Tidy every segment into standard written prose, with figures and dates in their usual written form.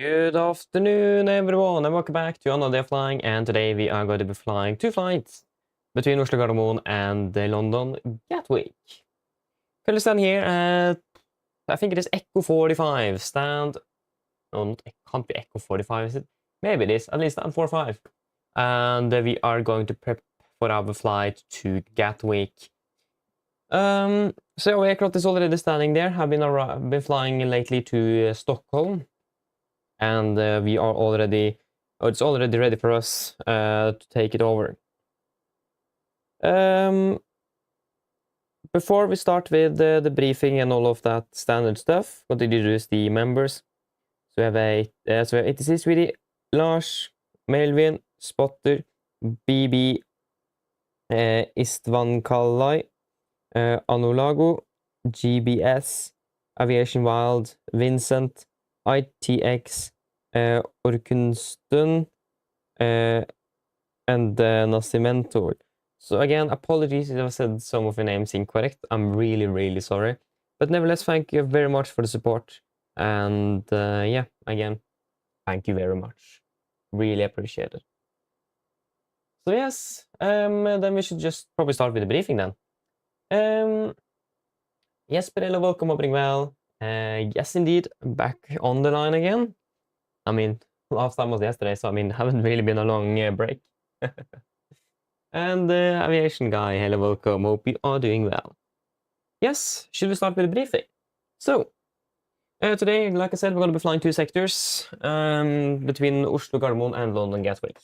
Good afternoon, everyone, and welcome back to another flying. And today we are going to be flying 2 flights between Oslo Norwegian and London Gatwick. Currently stand here at, I think it is Echo 45. Stand, no, not, it can't be Echo 45, is it? Maybe it is, at least stand 45. And we are going to prep for our flight to Gatwick. So our aircraft is already standing there. I've been flying lately to Stockholm. And we are already, it's already ready for us to take it over. Before we start with the briefing and all of that standard stuff, what did you do is the members. So we have 86 with Lars, Melvin, Spotter, BB, Istvan Kallai, Anulago, GBS, Aviation Wild, Vincent, ITX, Orkunstun, and Nascimento. So again, apologies if I said some of your names incorrect. I'm really sorry. But nevertheless, thank you very much for the support. And yeah, again, thank you very much. Really appreciate it. So yes, then we should just probably start with the briefing then. Yes, Perella, welcome, hoping well. Yes, indeed, back on the line again. I mean, last time was yesterday, so I mean, haven't really been a long break. And aviation guy, hello, welcome. Hope you are doing well. Yes, should we start with the briefing? So, today, like I said, we're going to be flying 2 sectors between Oslo Gardermoen and London Gatwick.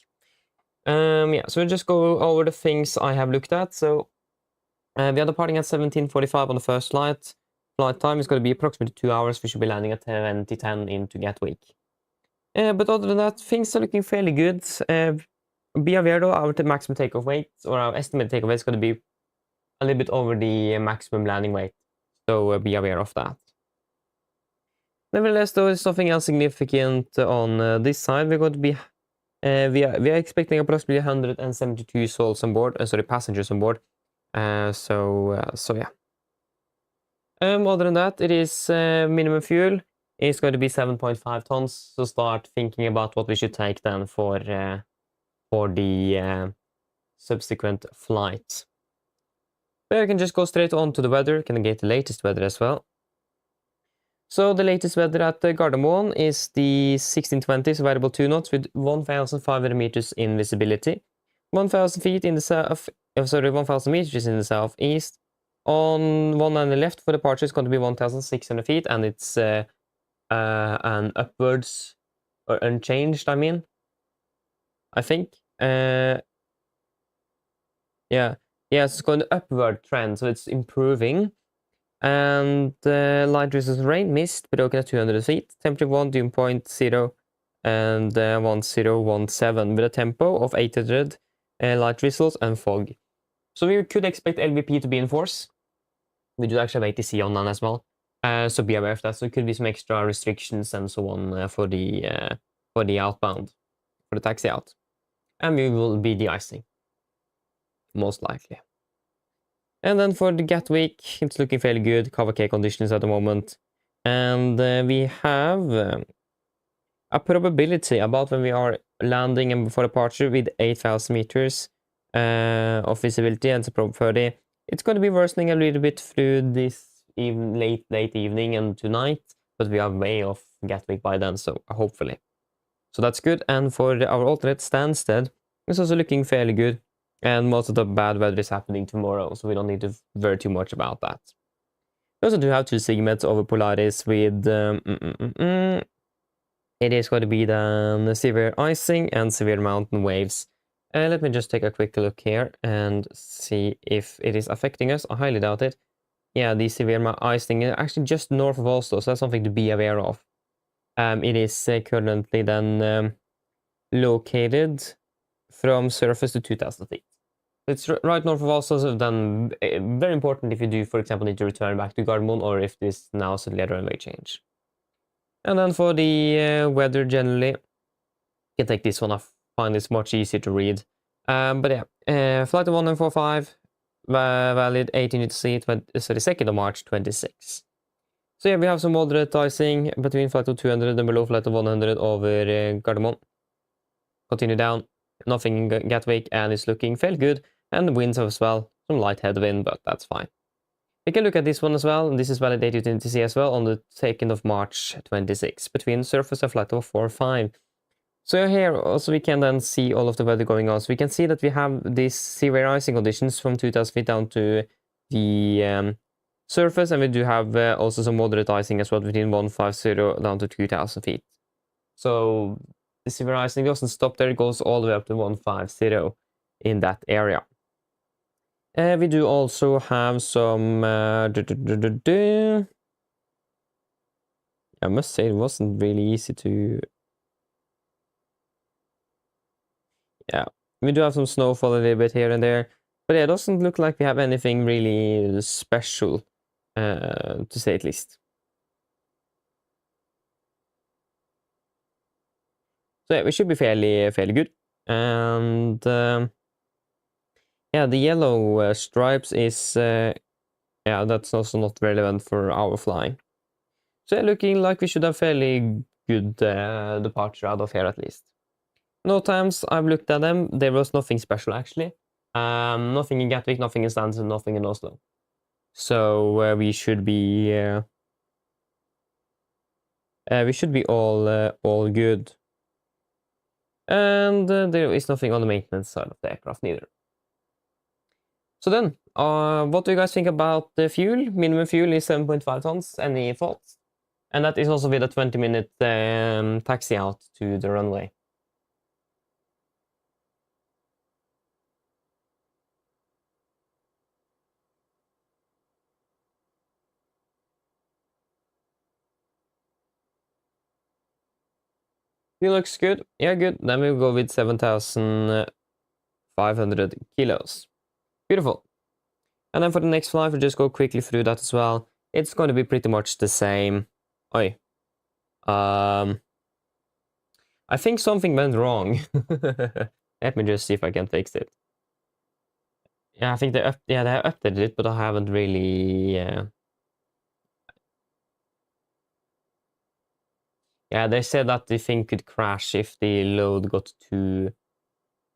Yeah, so we'll just go over the things I have looked at. So, we are departing at 17:45 on the first flight. Flight time is going to be approximately 2 hours. We should be landing at 20:10 into Gatwick. But other than that, things are looking fairly good. Be aware though, our maximum takeoff weight, or our estimated takeoff weight, is going to be a little bit over the maximum landing weight. So be aware of that. Nevertheless, though, there's something else significant on this side. We're going to be, we are expecting approximately 172 souls on board, passengers on board. So yeah. Other than that, it is minimum fuel. It's going to be 7.5 tons. So start thinking about what we should take then for the subsequent flights. But I can just go straight on to the weather. Can get the latest weather as well. So the latest weather at Gardermoen is the 1620s, variable 2 knots with 1,500 meters in visibility. 1,000 feet in the south. 1,000 meters in the southeast. On one on the left for departure is going to be 1,600 feet, and it's an upwards or unchanged, I think. Yeah, it's going to upward trend, so it's improving. And light drizzles, rain, mist, but okay at 200 feet. Temperature 1, dew point 0, and 1017 with a tempo of 800, light drizzles and fog. So we could expect LVP to be in force. We do actually have ATC on as well. So be aware of that. So it could be some extra restrictions and so on for the outbound, for the taxi out. And we will be de-icing, most likely. And then for the Gatwick, it's looking fairly good. Cover K conditions at the moment. And we have a probability about when we are landing and before departure with 8,000 meters of visibility, and it's a probe 30. It's going to be worsening a little bit through this late evening and tonight, but we are way off Gatwick by then, so hopefully. So that's good. And for our alternate Stansted, it's also looking fairly good. And most of the bad weather is happening tomorrow, so we don't need to worry too much about that. We also do have 2 segments over Polaris with it is going to be then severe icing and severe mountain waves. Let me just take a quick look here and see if it is affecting us. I highly doubt it. Yeah, the severe icing is actually just north of Oslo, so that's something to be aware of. It is currently then located from surface to 2,000 feet. It's right north of Oslo, so then very important if you do, for example, need to return back to Gardermoen, or if this now suddenly a runway change. And then for the weather generally, you can take this one off. Find it's much easier to read. But yeah, flight 1945, valid 18 UTC, 22nd of March 26. So yeah, we have some moderate icing between flight of 200 and below flight of 100 over Gardermoen. Continue down, nothing in Gatwick, and it's looking fairly good. And the winds as well, some light headwind, but that's fine. We can look at this one as well, and this is validated in TC as well on the 2nd of March 26, between surface and flight of 45. So here also we can then see all of the weather going on. So we can see that we have these severe icing conditions from 2,000 feet down to the surface, and we do have also some moderate icing as well between 150 down to 2,000 feet. So the severe icing doesn't stop there, it goes all the way up to 150 in that area. We do also have some I must say it wasn't really easy to... Yeah, we do have some snowfall a little bit here and there, but yeah, it doesn't look like we have anything really special, to say at least. So yeah, we should be fairly good. And yeah, the yellow stripes is yeah, that's also not relevant for our flying. So yeah, looking like we should have fairly good departure out of here at least. No times I've looked at them, there was nothing special actually. Nothing in Gatwick, nothing in Stansted, nothing in Oslo. So we should be all good. And there is nothing on the maintenance side of the aircraft neither. So then, what do you guys think about the fuel? Minimum fuel is 7.5 tons. Any thoughts? And that is also with a 20-minute taxi out to the runway. Fuel looks good. Yeah, good. Then we'll go with 7,500 kilos. Beautiful. And then for the next flight, we'll just go quickly through that as well. It's going to be pretty much the same. Oi. I think something went wrong. Let me just see if I can fix it. Yeah, I think they updated it, but I haven't really... Yeah, they said that the thing could crash if the load got too...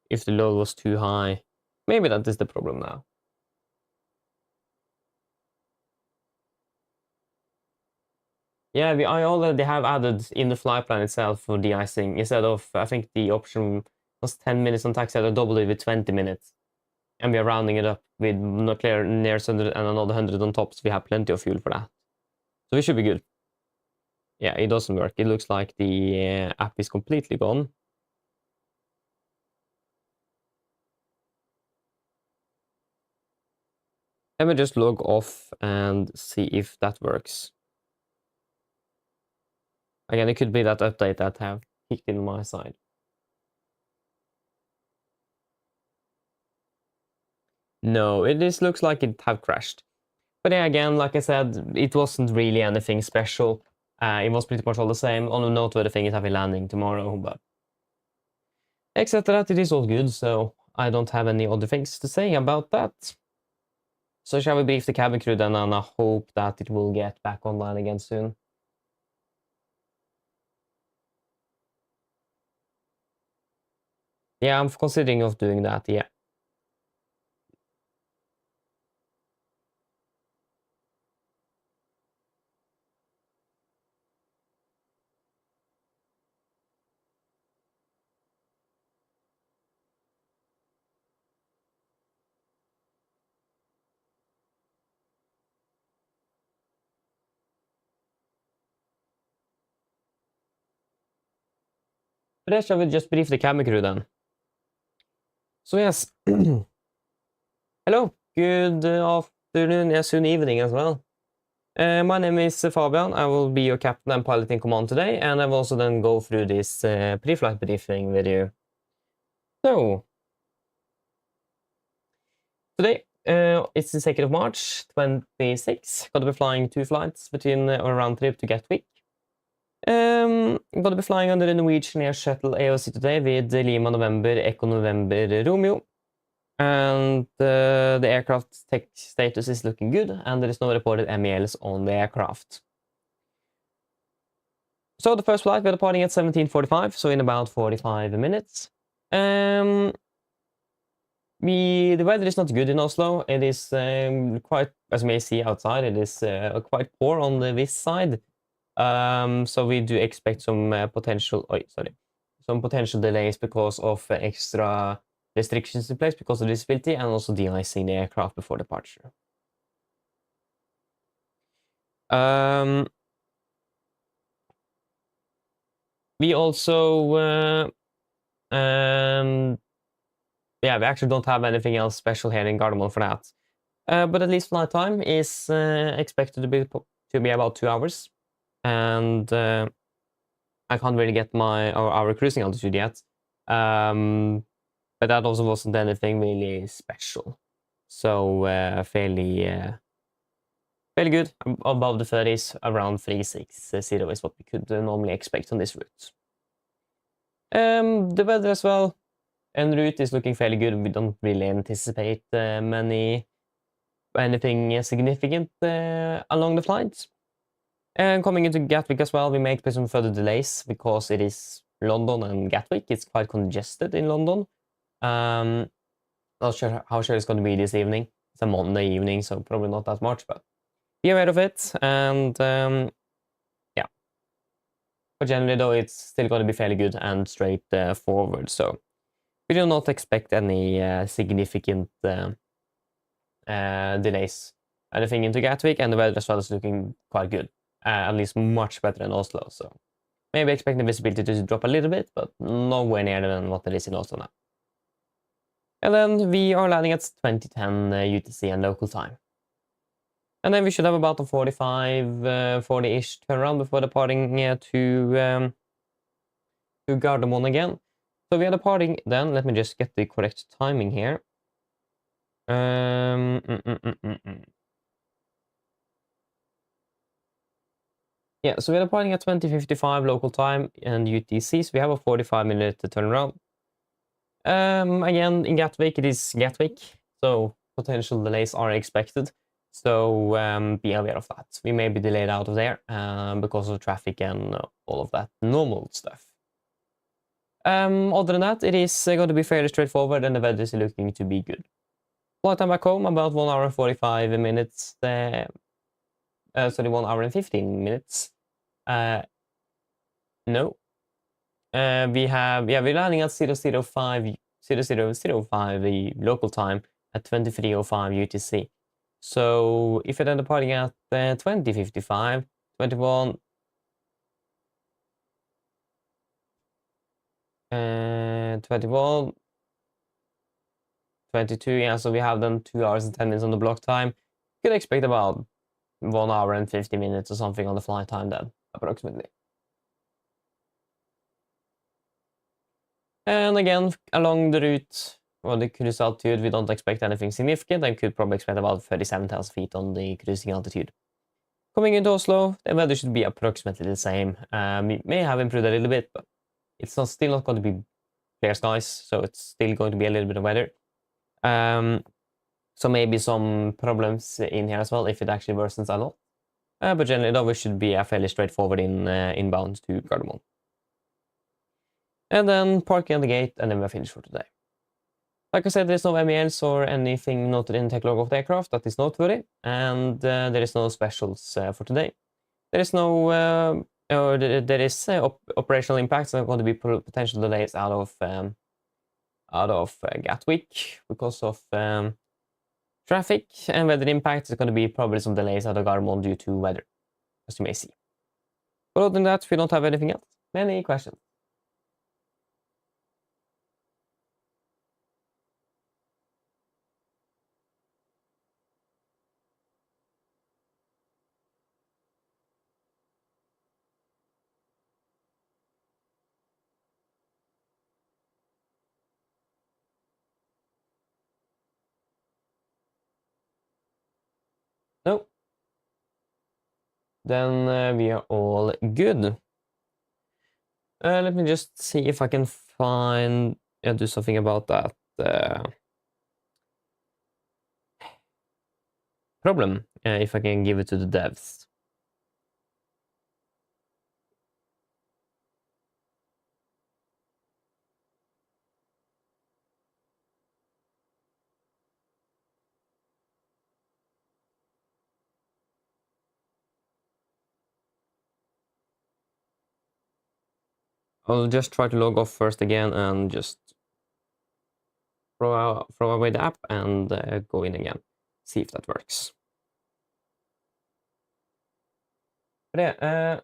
If the load was too high. Maybe that is the problem now. Yeah, I already have added in the flight plan itself for de-icing. Instead of, I think the option was 10 minutes on taxi, I doubled it with 20 minutes. And we are rounding it up with nuclear near 100 and another 100 on top, so we have plenty of fuel for that. So we should be good. Yeah, it doesn't work. It looks like the app is completely gone. Let me just log off and see if that works. Again, it could be that update that have kicked in on my side. No, it just looks like it have crashed. But yeah, again, like I said, it wasn't really anything special. It was pretty much all the same. On a noteworthy thing is having landing tomorrow, but except that it is all good, so I don't have any other things to say about that. So shall we brief the cabin crew then, and I hope that it will get back online again soon. Yeah, I'm considering of doing that, yeah. But yeah, shall we just brief the cabin crew then? So yes, hello, good afternoon, yes, soon evening as well. My name is Fabian. I will be your captain and pilot in command today, and I will also then go through this pre-flight briefing with you. So, today, it's the 2nd of March 26. Gonna be flying 2 flights between a round trip to Gatwick. Gonna be flying under the Norwegian Air Shuttle AOC today with Lima November, Echo November, Romeo. And the aircraft tech status is looking good, and there is no reported MELs on the aircraft. So the first flight, we're departing at 17:45, so in about 45 minutes. The weather is not good in Oslo. It is quite, as you may see outside, it is quite poor on this side. So we do expect some some potential delays because of extra restrictions in place because of visibility and also de-icing the aircraft before departure. We also yeah, we actually don't have anything else special here in Gardermoen for that. But at least flight time is expected to be about 2 hours, and I can't really get our cruising altitude yet. But that also wasn't anything really special. So fairly good. Above the 30s, around 360 is what we could normally expect on this route. The weather as well en route is looking fairly good. We don't really anticipate anything significant along the flights. And coming into Gatwick as well, we may expect some further delays because it is London and Gatwick. It's quite congested in London. Not sure how sure it's going to be this evening. It's a Monday evening, so probably not that much, but be aware of it. And yeah. But generally, though, it's still going to be fairly good and straight forward. So we do not expect any significant delays. Anything into Gatwick, and the weather as well is looking quite good. At least much better than Oslo. So maybe expecting visibility to drop a little bit, but nowhere near than what it is in Oslo now. And then we are landing at 2010 UTC and local time. And then we should have about a 40-ish turnaround before departing to Gardermoen again. So we are departing then. Let me just get the correct timing here. Yeah, so we're departing at 20:55 local time and UTC, so we have a 45-minute turnaround. Again, in Gatwick, it is Gatwick, so potential delays are expected. So be aware of that. We may be delayed out of there because of traffic and all of that normal stuff. Other than that, it is going to be fairly straightforward and the weather is looking to be good. Flight time back home, about 1 hour and 45 minutes. 1 hour and 15 minutes. No. We're landing at 00:05 the local time at 23:05 UTC. So if you're then departing at 20:55, 21, 21, 22, yeah, so we have then 2 hours and 10 minutes on the block time. You could expect about 1 hour and 50 minutes or something on the flight time then, approximately. And again, along the route, or the cruise altitude, we don't expect anything significant and could probably expect about 37,000 feet on the cruising altitude. Coming into Oslo, the weather should be approximately the same. We may have improved a little bit, but it's still not going to be clear skies, so it's still going to be a little bit of weather. So maybe some problems in here as well if it actually worsens a lot. But generally, though, we should be a fairly straightforward inbound to Gardermoen. And then parking at the gate, and then we're finished for today. Like I said, there's no MELs or anything noted in the tech log of the aircraft that is noteworthy, and there is no specials for today. There is no, there is operational impacts. There are going to be potential delays out of Gatwick because of traffic, and weather impacts. There's going to be probably some delays out of Gardermoen due to weather, as you may see. But other than that, we don't have anything else. Any questions? No. Then we are all good. Let me just see if I can find, do something about that problem, if I can give it to the devs. I'll just try to log off first again and just throw away the app and go in again. See if that works. But yeah,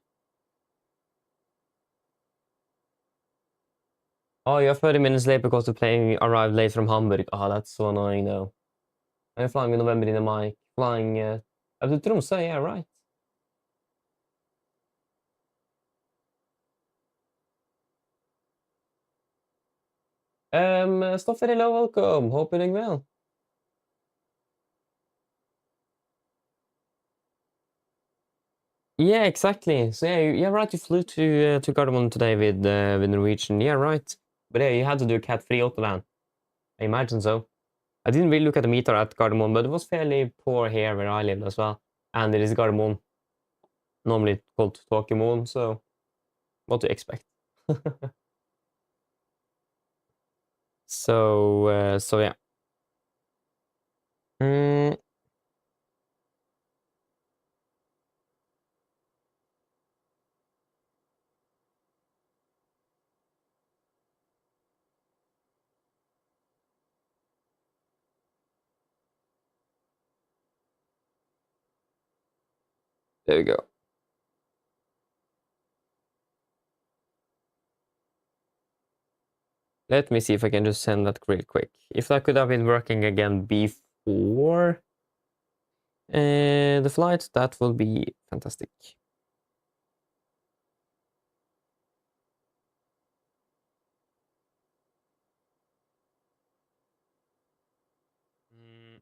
oh, you're 30 minutes late because the plane arrived late from Hamburg. Oh, that's so annoying though. I'm flying in November in a mic. Flying up to Tromsø, yeah, right. Stoffer, hello, welcome. Hope you're doing well. Yeah, exactly. So yeah, right. You flew to Gardermoen today with Norwegian. Yeah, right. But yeah, you had to do cat-free autobahn. I imagine so. I didn't really look at the meter at Gardermoen, but it was fairly poor here where I lived as well. And it is Gardermoen, normally called Tokimoen. So what to expect? So yeah. Mm, there we go. Let me see if I can just send that real quick. If that could have been working again before the flight, that will be fantastic. Mm.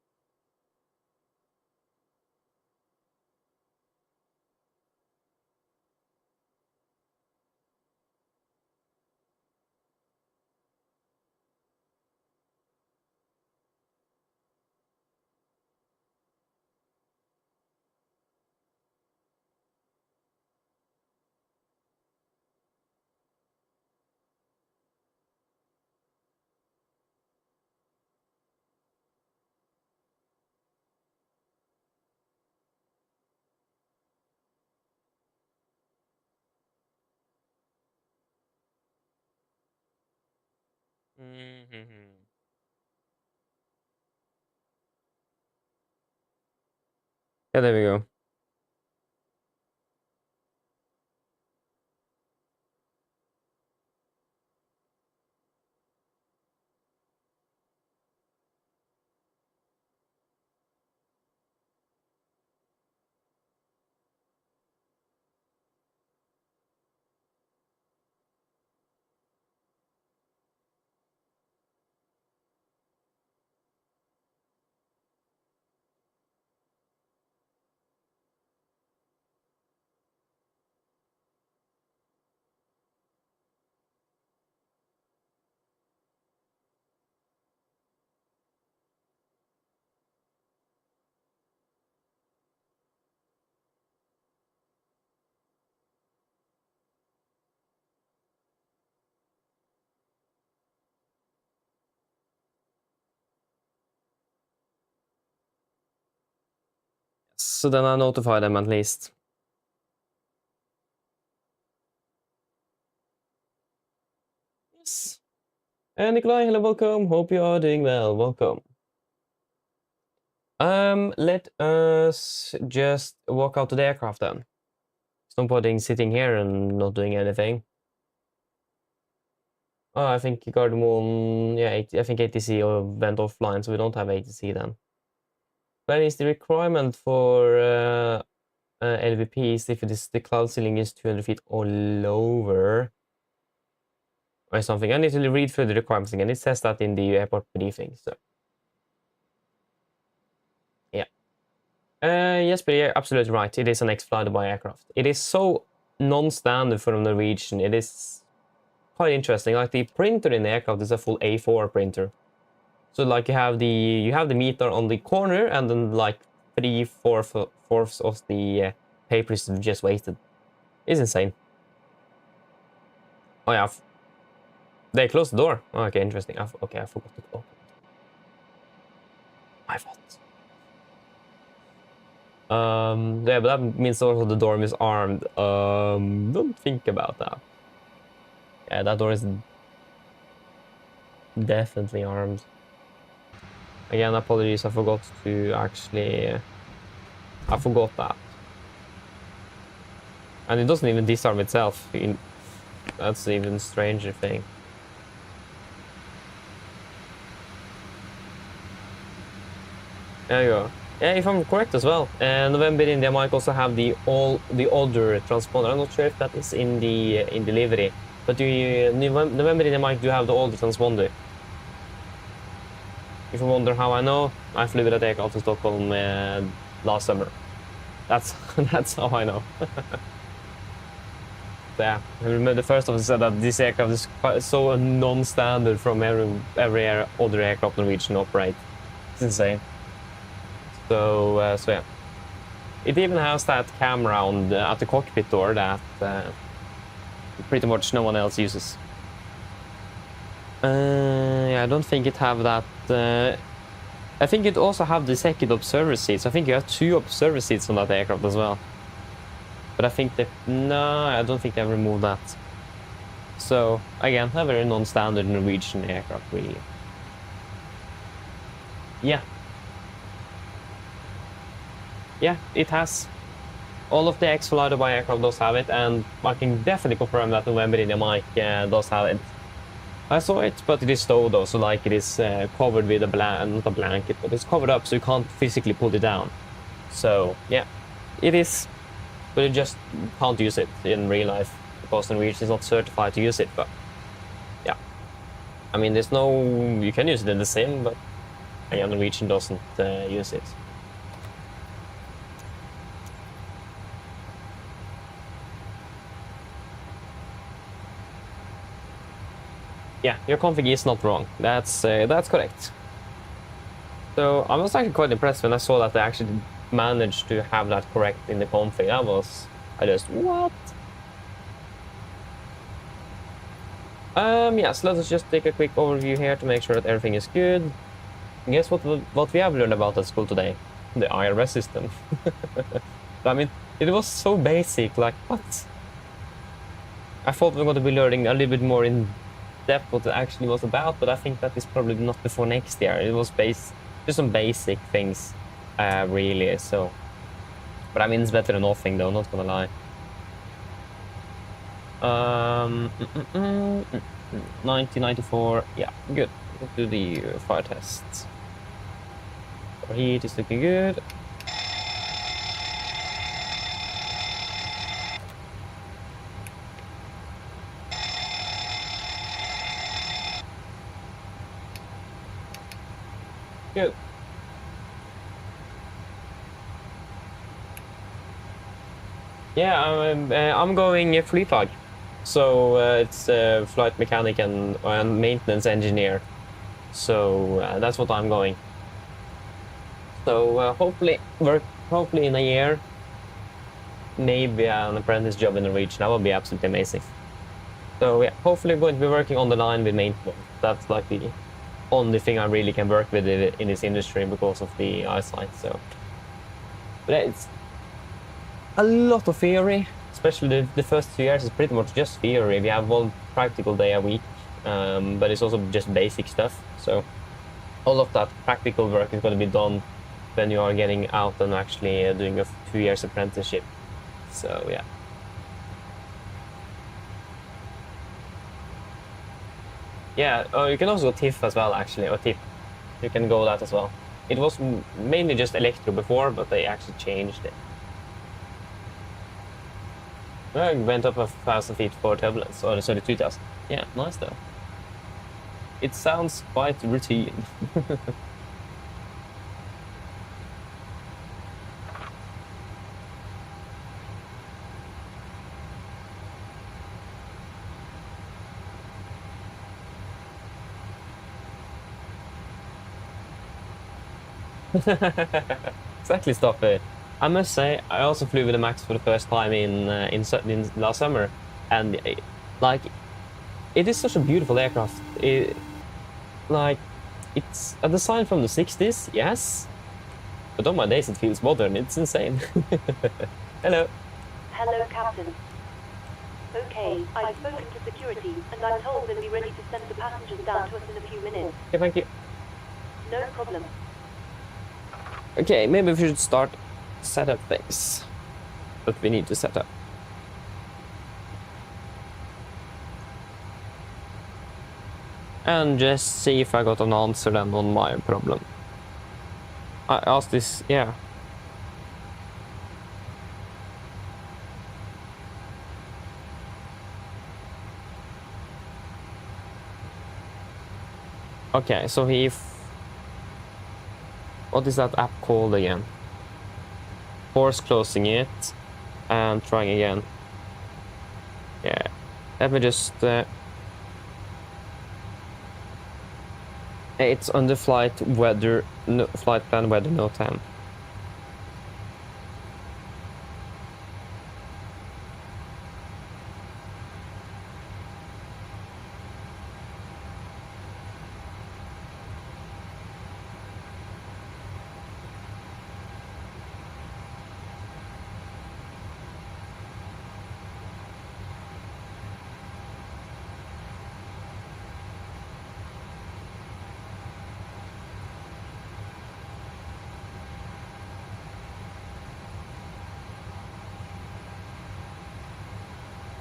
Mm-hmm. Yeah, there we go. So then I notify them at least. Yes. And Nikolai, hello, welcome. Hope you are doing well. Welcome. Let us just walk out to the aircraft then. There's no point in sitting here and not doing anything. Oh, I think Gardermoen, yeah, I think ATC went offline, so we don't have ATC then. But is the requirement for LVPs if it is the cloud ceiling is 200 feet or lower or something? I need to read through the requirements again. It says that in the airport briefing, so yeah. Yes, but you're absolutely right. It is an X-fly-by aircraft. It is so non-standard for a Norwegian. It is quite interesting. Like the printer in the aircraft is a full A4 printer. So like you have the meter on the corner, and then like 3/4 of the paper is just wasted. It's insane. Oh yeah, they closed the door. Oh, okay, interesting. Okay, I forgot to open it. My fault. Yeah, but that means also the dorm is armed. Don't think about that. That door is definitely armed. Again, apologies, I forgot to actually... I forgot that. And it doesn't even disarm itself. That's the even stranger thing. There you go. Yeah, if I'm correct as well, November India might also have the other transponder. I'm not sure if that is in the livery, but November India might do have the older transponder. If you wonder how I know, I flew with that aircraft to Stockholm last summer. That's how I know. Yeah, I remember the first officer said that this aircraft is so non-standard from every other aircraft Norwegian operate. It's insane. So yeah, it even has that camera at the cockpit door that pretty much no one else uses. Yeah, I don't think it have that. I think it also have the second observer seats. I think you have 2 observer seats on that aircraft as well. But I think I don't think they've removed that. So again, a very non-standard Norwegian aircraft, really. Yeah. Yeah, it has. All of the IFLY Dubai aircraft does have it, and I can definitely confirm that November India Mike does have it. I saw it, but it is stowed though, so like it is covered with not a blanket, but it's covered up, so you can't physically pull it down. So yeah, it is, but you just can't use it in real life because Norwegian is not certified to use it. But yeah, I mean, you can use it in the sim, but yeah, Norwegian doesn't use it. Yeah, your config is not wrong. That's correct. So I was actually quite impressed when I saw that they actually managed to have that correct in the config. I just, what? Yeah, so let's just take a quick overview here to make sure that everything is good. And guess what we have learned about at school today? The IRS system. I mean, it was so basic, like, what? I thought we were going to be learning a little bit more in depth what it actually was about, but I think that is probably not before next year. It was just some basic things, really. So, but I mean, it's better than nothing, though. Not gonna lie. 1994. Yeah, good. Let's do the fire tests. Heat is looking good. Good. Yeah, I'm going fleet tag, so it's flight mechanic and maintenance engineer. So that's what I'm going. So hopefully in a year, maybe an apprentice job in the region. That would be absolutely amazing. So yeah, hopefully I'm going to be working on the line with maintenance. That's like the only thing I really can work with in this industry because of the eyesight. So, but it's a lot of theory, especially the first 2 years is pretty much just theory. We have 1 practical day a week, but it's also just basic stuff. So all of that practical work is going to be done when you are getting out and actually doing a 2 years apprenticeship. So yeah. Yeah, you can also go TIFF as well, actually, or TIP. You can go that as well. It was mainly just electro before, but they actually changed it. Well, it went up 1,000 feet for turbulence, or sorry, 2,000. Yeah, nice though. It sounds quite routine. Exactly, stuff. I must say, I also flew with the Max for the first time in last summer, and like, it is such a beautiful aircraft. It's a design from the 60s, yes, but on my days it feels modern. It's insane. Hello. Hello, Captain. Okay, I've spoken to security, and I'm told they'll be ready to send the passengers down to us in a few minutes. Okay, thank you. No problem. Okay, maybe we should start setup things that we need to set up. And just see if I got an answer then on my problem. I asked this, yeah. Okay, so what is that app called again? Force closing it and trying again. Yeah, let me just... it's under flight weather, no, flight plan weather, no time.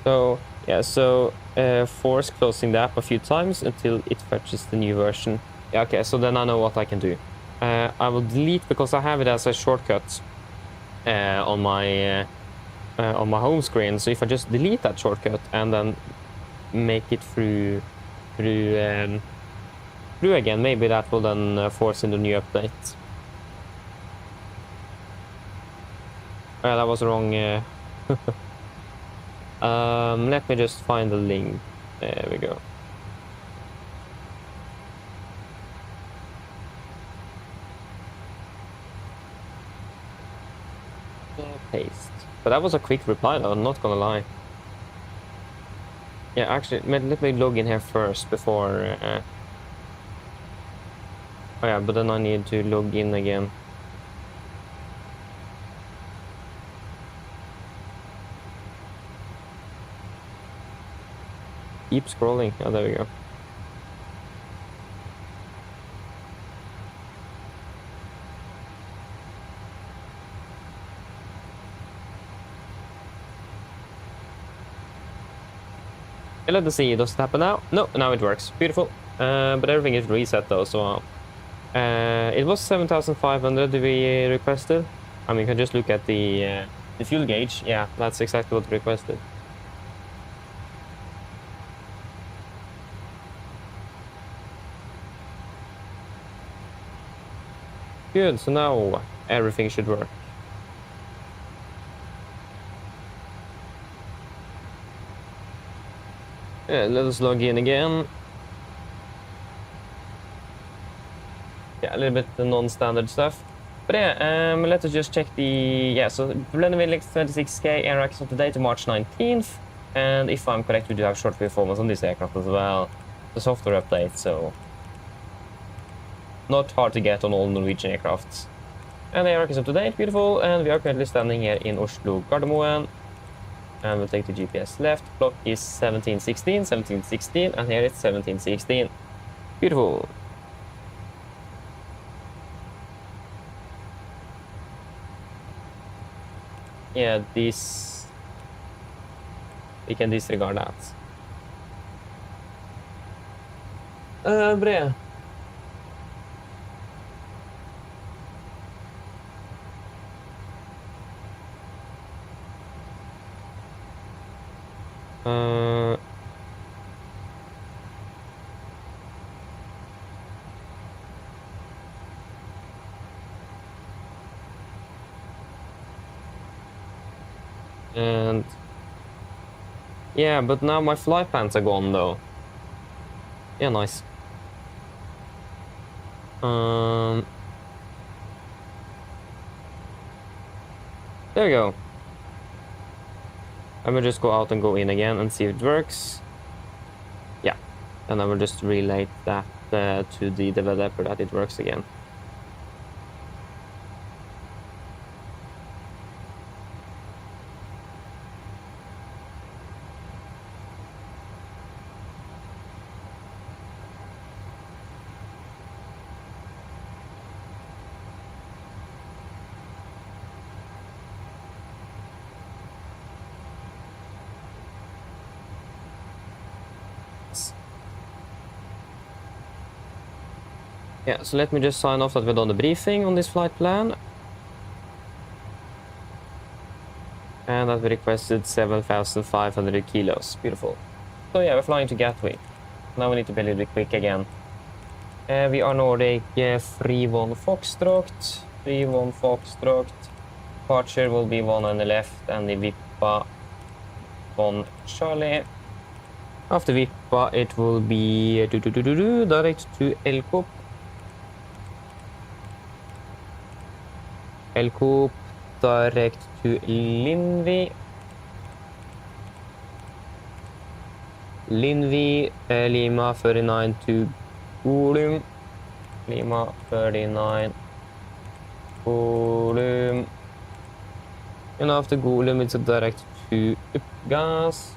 So yeah, so force closing the app a few times until it fetches the new version. Yeah, okay, so then I know what I can do. I will delete, because I have it as a shortcut on my home screen. So if I just delete that shortcut and then make it through again, maybe that will then force in the new update. That was wrong. Let me just find the link. There we go. Paste. But that was a quick reply though, I'm not gonna lie. Yeah, actually, let me log in here first before... oh yeah, but then I need to log in again. Keep scrolling. Oh, there we go. Let us see, does it happen now? No, now it works. Beautiful. But everything is reset though, so... it was 7,500 we requested. I mean, you can just look at the fuel gauge. Yeah, that's exactly what we requested. Good, so now everything should work. Yeah, let us log in again. Yeah, a little bit the non-standard stuff. But yeah, let us just check the... Yeah, so Blended 26K RX on today to March 19th. And if I'm correct, we do have short performance on this aircraft as well. The software update, so... not hard to get on all Norwegian aircrafts. And the ARC is up to date, beautiful, and we are currently standing here in Oslo Gardermoen. And we'll take the GPS left. Clock is 1716, and here it's 1716. Beautiful. Yeah, this... we can disregard that. But yeah. And yeah, but now my flight plans are gone though. Yeah, nice. There we go. I will just go out and go in again and see if it works. Yeah, and I will just relay that to the developer that it works again. Yeah, so let me just sign off that we've done the briefing on this flight plan. And that we requested 7,500 kilos. Beautiful. So yeah, we're flying to Gatwick. Now we need to be a little bit quick again. We are Nordic 3-1 Foxtrot. 3-1 Foxtrot. Departure will be 1 on the left and the Vippa 1 Charlie. After Vippa, it will be direct to Elkop. Elkop, direct to Lindvi. Lindvi, Lima 39 to Golum. Lima 39, Golum. And after Golum, it's a direct to Uppgas.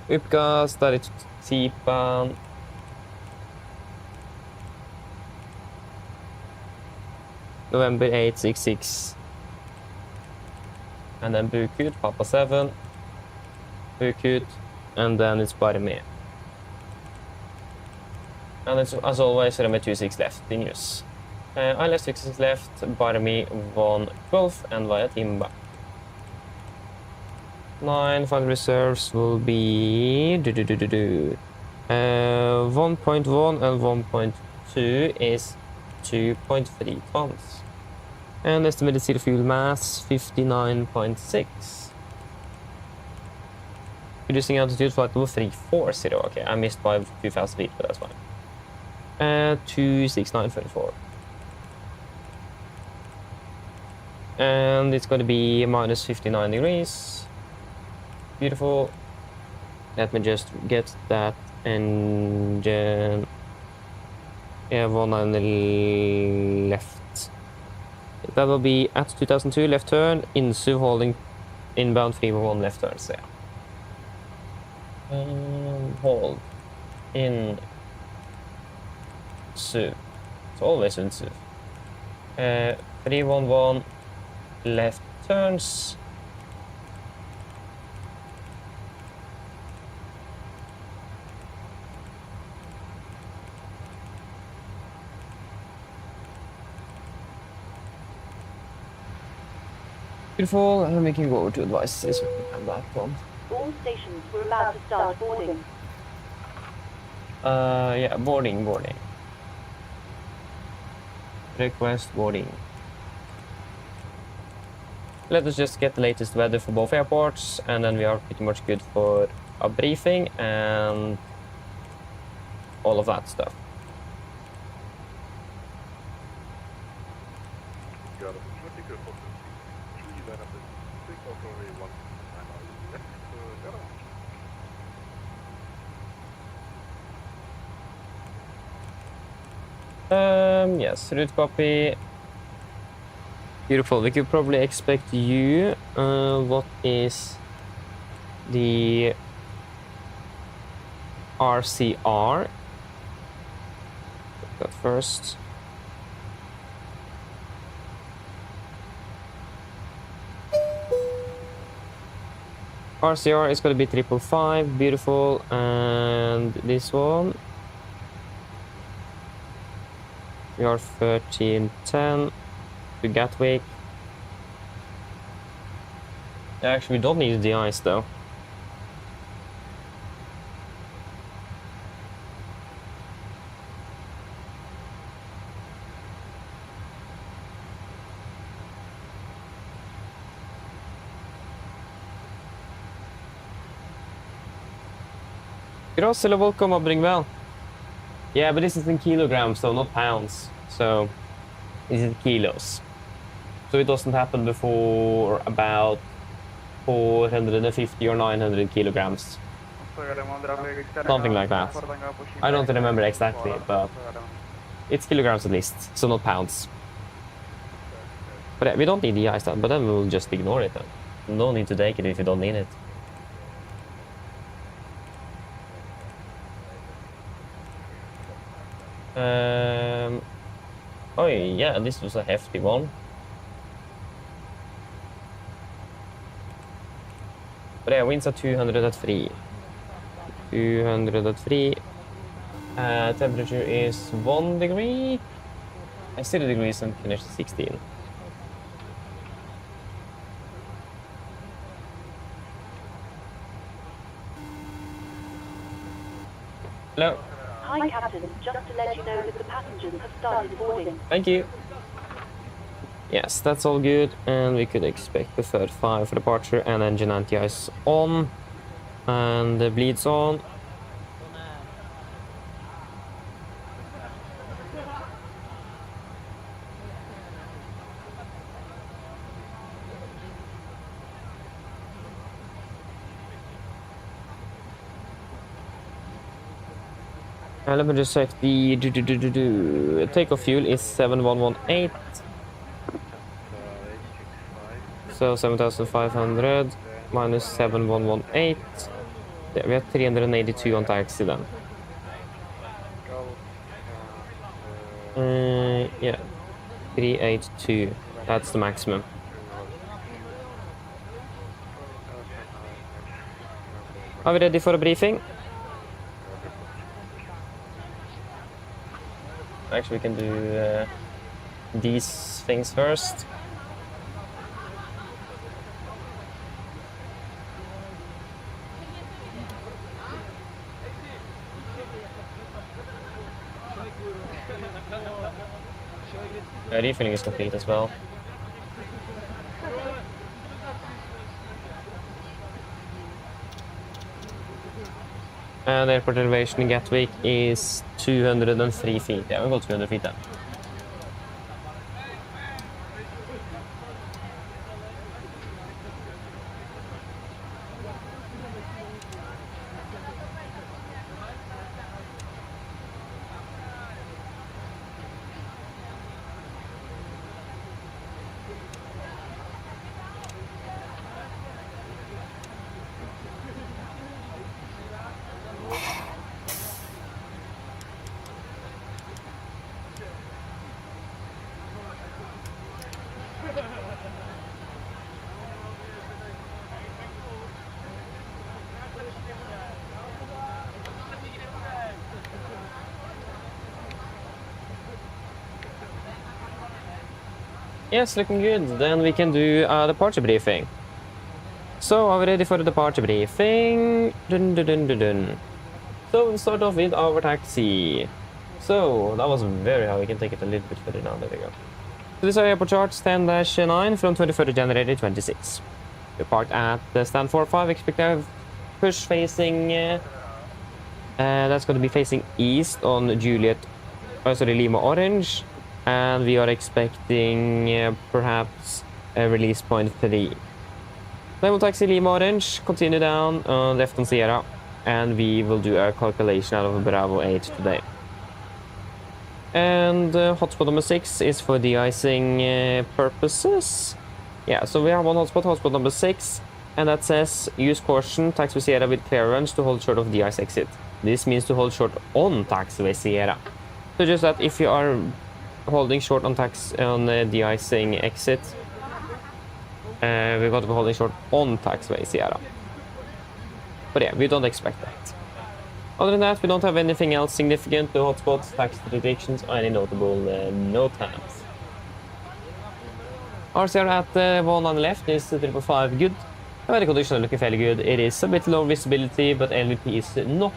Uppgas, direct to Tipan. November 866. And then Bukut, Papa 7. Bukut, and then it's Barmi. And it's, as always, Reme 26 left in use. I left 26 left, Barmi 112, and via Timba. 9 final reserves will be 1.1 and 1.2 is 2.3 tons. And estimated zero fuel mass 59.6. Reducing altitude flight level 340. Okay, I missed by 2,000 feet, but that's fine. 269.34. And it's going to be minus 59 degrees. Beautiful. Let me just get that engine. Yeah, one on the left. That will be at 2002 left turn, Insu holding inbound 311 left turn. So yeah. Hold in Su. It's always in Su. 311 left turns. Beautiful, and we can go over to advices and that one. All stations were about to start boarding. Yeah, boarding. Request boarding. Let us just get the latest weather for both airports, and then we are pretty much good for a briefing and all of that stuff. Yes, route copy. Beautiful. We could probably expect you. What is the RCR? Take that first. RCR is going to be 555. Beautiful. And this one. We are 1310 to Gatwick. Actually, we don't need the ice though. You're also welcome, Abringvel. Yeah, but this is in kilograms, so not pounds. So this is kilos. So it doesn't happen before about 450 or 900 kilograms. Something like that. I don't remember exactly, but it's kilograms at least, so not pounds. But yeah, we don't need the ice then, but then we'll just ignore it then. No need to take it if you don't need it. Oh yeah, this was a hefty one. But yeah, winds are 200 at 3. 200 at 3. Temperature is 1 degree. 0 degrees and finished 16. Hello. Hi, Captain. Just to let you know that the passengers have started boarding. Thank you. Yes, that's all good, and we could expect the third 5 for departure, and engine anti-ice on, and the bleeds on. Let me just check the takeoff fuel is 7118. So 7,500 minus 7118. Yeah, we have 382 on taxi then. Yeah, 382. That's the maximum. Are we ready for a briefing? Actually, we can do these things first. Refilling is complete as well. And airport elevation in Gatwick is 203 feet. Yeah, we'll go 200 feet then. Yes, looking good. Then we can do a departure briefing. So, are we ready for the departure briefing? Dun, dun, dun, dun, dun. So, we'll start off with our taxi. So, that was very high. We can take it a little bit further down. There we go. So, this is our airport chart, stand -9 from 23rd of January 26. We parked at the stand 45. Expect to have push facing. That's going to be facing east on Juliet. Sorry, Lima Orange. And we are expecting perhaps a release point 3. Then we'll taxi Lima Orange, continue down left on Sierra, and we will do a calculation out of Bravo 8 today. And hotspot number 6 is for de-icing purposes. Yeah, so we have one hotspot number 6, and that says use caution, taxiway Sierra with clearance to hold short of de-ice exit. This means to hold short on taxiway Sierra. So just that if you are holding short on de-icing exit, we've got to be holding short on taxiway Sierra. But yeah, we don't expect that. Other than that, we don't have anything else significant, no hotspots, taxi predictions, or any notable no tabs. RCR at 1 on the left is 555 good. The weather conditions are looking fairly good. It is a bit low visibility, but LVP is not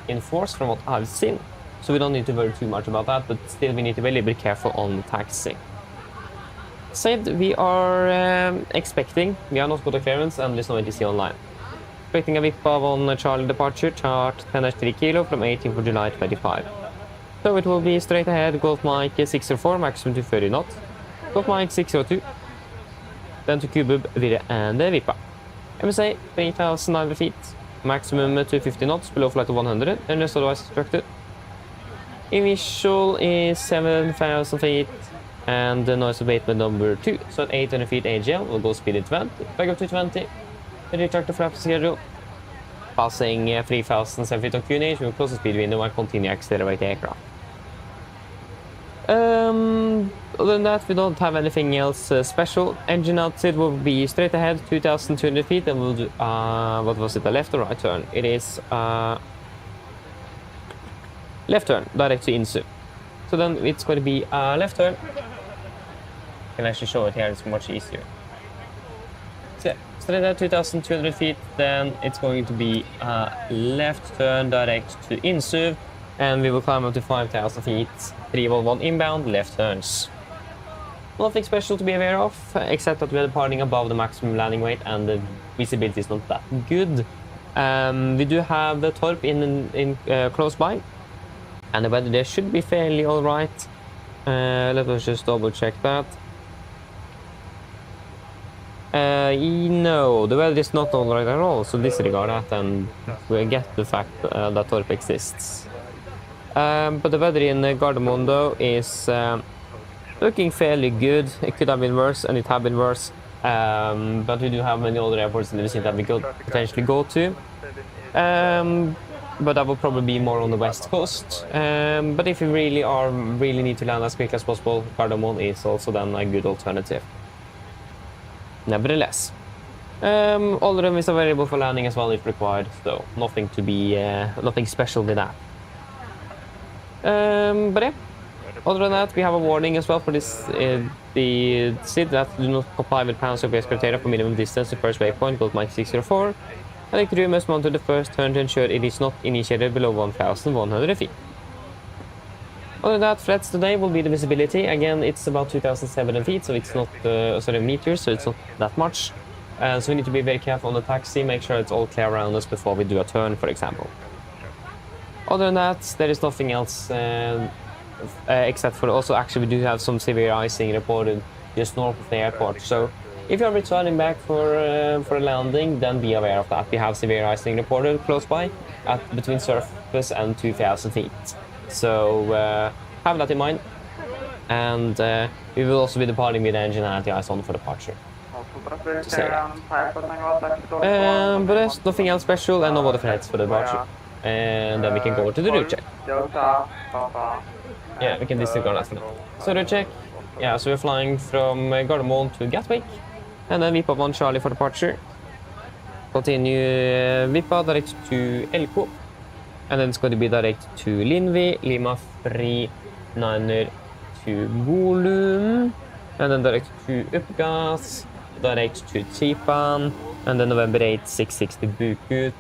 in force from what I've seen. So we don't need to worry too much about that, but still we need to be a little bit careful on taxi. Said we are expecting, we are not got a clearance and there's no ATC online. Expecting a VIP on Charlie departure, chart 10-3 kilo from 18th of July 25. So it will be straight ahead, Golf Mike 604, maximum to 30 knots. Golf Mike 602, then to Cubub, Virre and Vipa. MSA 3,900 feet, maximum 250 knots, below flight of 100, and rest otherwise instructed. Initial is 7,000 feet, and the noise abatement number 2. So at 800 feet AGL, we'll go speed at 20, back up to 20, retract the flap schedule. Passing 3,007 feet on QNH, we will close the speed window and continue accelerate the aircraft. Other than that, we don't have anything else special. Engine outside will be straight ahead, 2,200 feet, and we'll do, what was it, a left or right turn? It is, left turn, direct to Insu. So then it's going to be a left turn. I can actually show it here, it's much easier. So yeah, straight at 2,200 feet, then it's going to be a left turn direct to Insu, and we will climb up to 5,000 feet, 311 inbound, left turns. Nothing special to be aware of, except that we are departing above the maximum landing weight and the visibility is not that good. We do have the Torp in close by, and the weather there should be fairly alright. Let us just double check that. No, the weather is not alright at all, so disregard that and we get the fact that Torp exists. But the weather in Gardermoen though is looking fairly good. It could have been worse, and it have been worse. But we do have many other airports in the vicinity that we could potentially go to. But that will probably be more on the west coast. But if you really need to land as quickly as possible, Gardermoen is also then a good alternative. Nevertheless, all of them is available for landing as well if required, so nothing to be nothing special with that. But yeah. Other than that, we have a warning as well for this, the SID that do not comply with plans of base criteria for minimum distance to first waypoint, built Mike 604. And the crew must monitor the first turn to ensure it is not initiated below 1,100 feet. Other than that, threats today will be the visibility. Again, it's about 2,700 feet, so it's not, meters, so it's not that much. So we need to be very careful on the taxi, make sure it's all clear around us before we do a turn, for example. Other than that, there is nothing else. Except for also actually we do have some severe icing reported just north of the airport. So if you're returning back for a landing, then be aware of that. We have severe icing reported close by at between surface and 2,000 feet. So have that in mind. And we will also be departing with the engine and anti-ice on for departure. But there's nothing else special and no other threats for the departure. And then we can go over to the route check. Yeah, we can disregard that for now. So route check. Yeah, so we're flying from Gardermoen to Gatwick. And then VIPA 1 Charlie for departure. Continue VIPA direct to Elko. And then it's going to be direct to Linvi, Lima 39er to Golum. And then direct to Uppgas, direct to Tipan. And then November 8, 660 Bukut.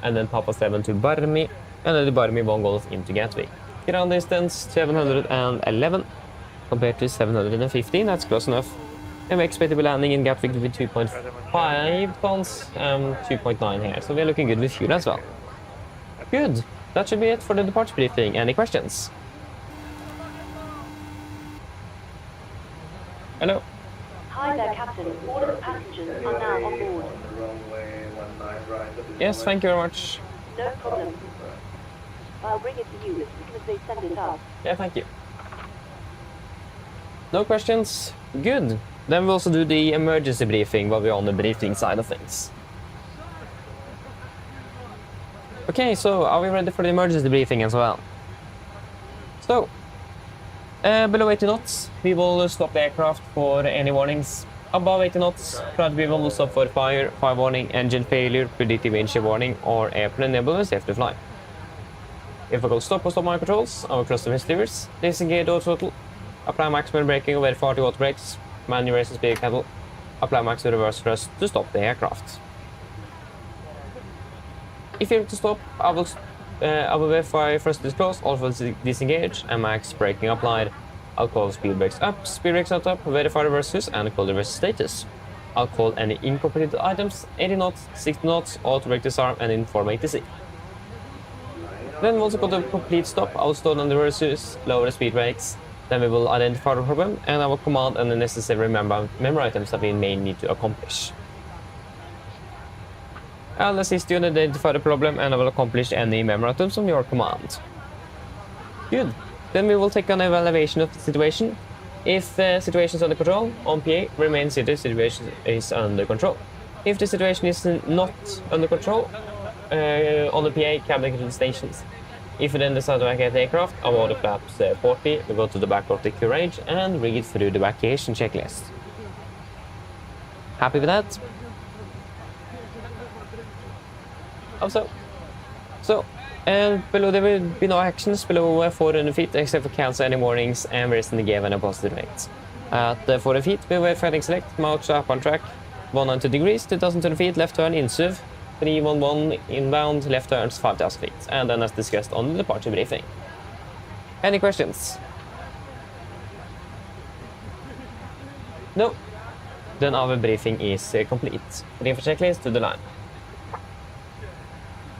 And then Papa 7 to Barmi. And then the Barmi 1 Golf into Gatwick. Ground distance 711 compared to 715, that's close enough. And we expect to be landing in Gatwick with 2.5 tons and 2.9 here, so we're looking good with fuel as well. Good, that should be it for the departure briefing. Any questions? Hello? Hi there, Captain. All of the passengers are now on board. Yes, thank you very much. No problem. I'll bring it to you as soon as they send it up. Yeah, thank you. No questions? Good. Then we'll also do the emergency briefing while we're on the briefing side of things. Okay, so are we ready for the emergency briefing as well? So, below 80 knots, we will stop the aircraft for any warnings. Above 80 knots, we will stop for fire warning, engine failure, predictive windshield warning, or airplane nebula safe to fly. If I go stop or stop my controls, I will cross the receivers, disengage auto throttle, apply maximum braking over 40 watt brakes, manual race and speed pedal, apply maximum reverse thrust to stop the aircraft. If you have to stop, I will verify thrust is closed, also disengage, and max braking applied. I'll call speed brakes up, speed brakes not up, verify reverses, and call the reverse status. I'll call any incorporated items, 80 knots, 60 knots, auto brake disarm, and inform ATC. Then once I got a complete stop, I will slow down the reverses, lower the speed brakes. Then we will identify the problem, and I will command any necessary memory items that we may need to accomplish. I'll assist you in identify the problem, and I will accomplish any memory items on your command. Good. Then we will take an evaluation of the situation. If the situation is under control, on PA, remain the situation is under control. If the situation is not under control, on the PA, cabin to the stations. If we then decide to vacate the aircraft, avoid the flaps 40, we go to the back of the QRH and read through the evacuation checklist. Happy with that? Hope so. So, And below there will be no actions below 400 feet except for cancel any warnings and rest in the game and a positive rate. At 400 feet, we wait fighting select, march up on track, 190 degrees, 2020 feet, left turn, insuv, 311 inbound, left turns 5,000 feet, and then as discussed on the departure briefing. Any questions? No. Then our briefing is complete. Brief checklist to the line.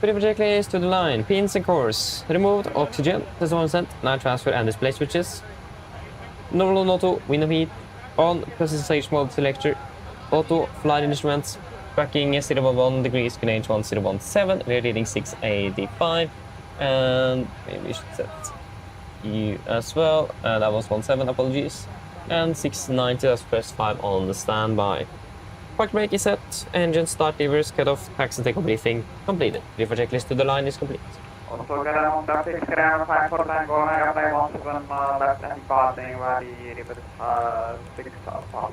Brief checklist to the line. Pins and cores. Removed oxygen, to 1%, night transfer and display switches. Normal on auto, window heat. On presentation mode selector. Auto, flight instruments. Tracking 011 degrees, range 1017. We're reading 685. And maybe we should set you as well. That was 17, apologies. And 690, that's press 5 on the standby. Park brake is set, engine start levers, cut off, taxi takeoff briefing completed. Brief checklist to the line is complete. Also, get on that 6 gram 5 for tango, I want to left and passing where the river 6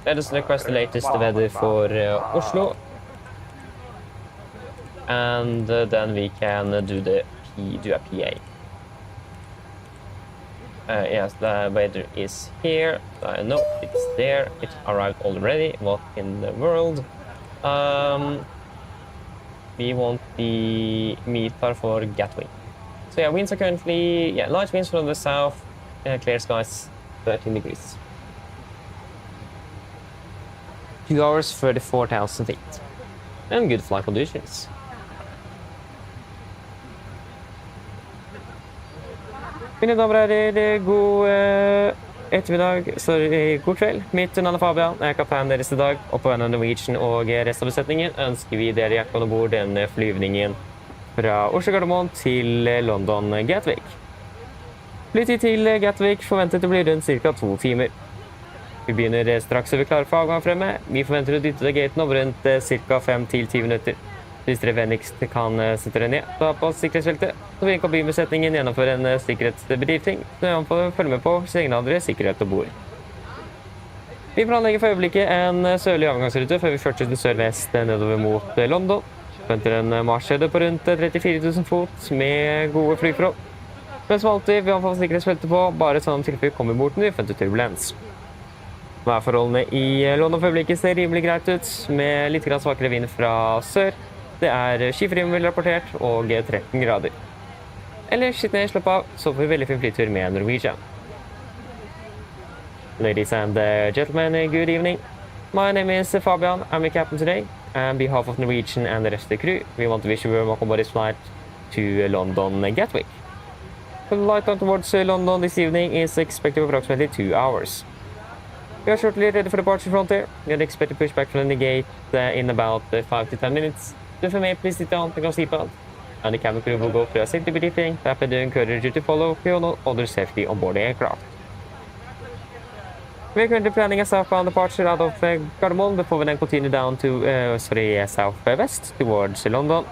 Let us request the latest weather for Oslo. And then we can do a PA. Yes, the weather is here. No, it's there. It arrived already. What in the world? We want the meter for Gatwick. So yeah, winds are currently light winds from the south. Clear skies, 13 degrees. 2 hours, 34,000 feet, and good flight conditions. Mine damer og herrer, god ettermiddag, god kveld. Mitt navn er Fabian, jeg er kaptein deres i dag, og på vegne av Norwegian og resten av besetningen ønsker vi dere hjertelig ombord denne flyvningen fra Oslo Gardermoen til London Gatwick. Flytid til Gatwick forventet å bli rundt ca. 2 timer. Vi begynner straks så vi klarer for avgang fremme. Vi forventer å dytte deg gaten om rundt ca. 5-10 minutter. Hvis dere vennligst kan sette dere ned, ta på sikkerhetsfeltet, så vil kabinbesetningen gjennomføre en sikkerhetsbedrifting, så jeg får følge med på signaler sikkerhet og bord. Vi planlegger for øyeblikket en sørlig avgangsrute før vi fortsetter sørvest nedover mot London. Venter en marsjhøyde på rundt 34 000 fot med gode flyforhold. Men som alltid, vi har fått sikkerhetsfeltet på, bare sånn tilfelle vi kommer bort når vi forventer turbulens. Værforholdene i London for øyeblikket ser rimelig greit ut, med litt svakere vind fra sør. Det er skifrimmel rapportert og 13 grader. Ellers sitt ned, slapp av, så får vi veldig fin flytur med Norwegian. Ladies and gentlemen, good evening. My name is Fabian, I'm your captain today. On behalf of Norwegian and the rest of the crew, we want to wish you a welcome on this flight to London Gatwick. The flight time towards London this evening is expected approximately 2 hours. We are shortly ready for departure frontier. We are expected to push back from the gate in about 5 to 10 minutes. To inform, please sit down and seatbelt. And the cabin crew will go through a safety briefing that will encourage you to follow all other safety on board the aircraft. We are currently planning a southbound departure out of Gardermoen before we then continue down to southwest towards London.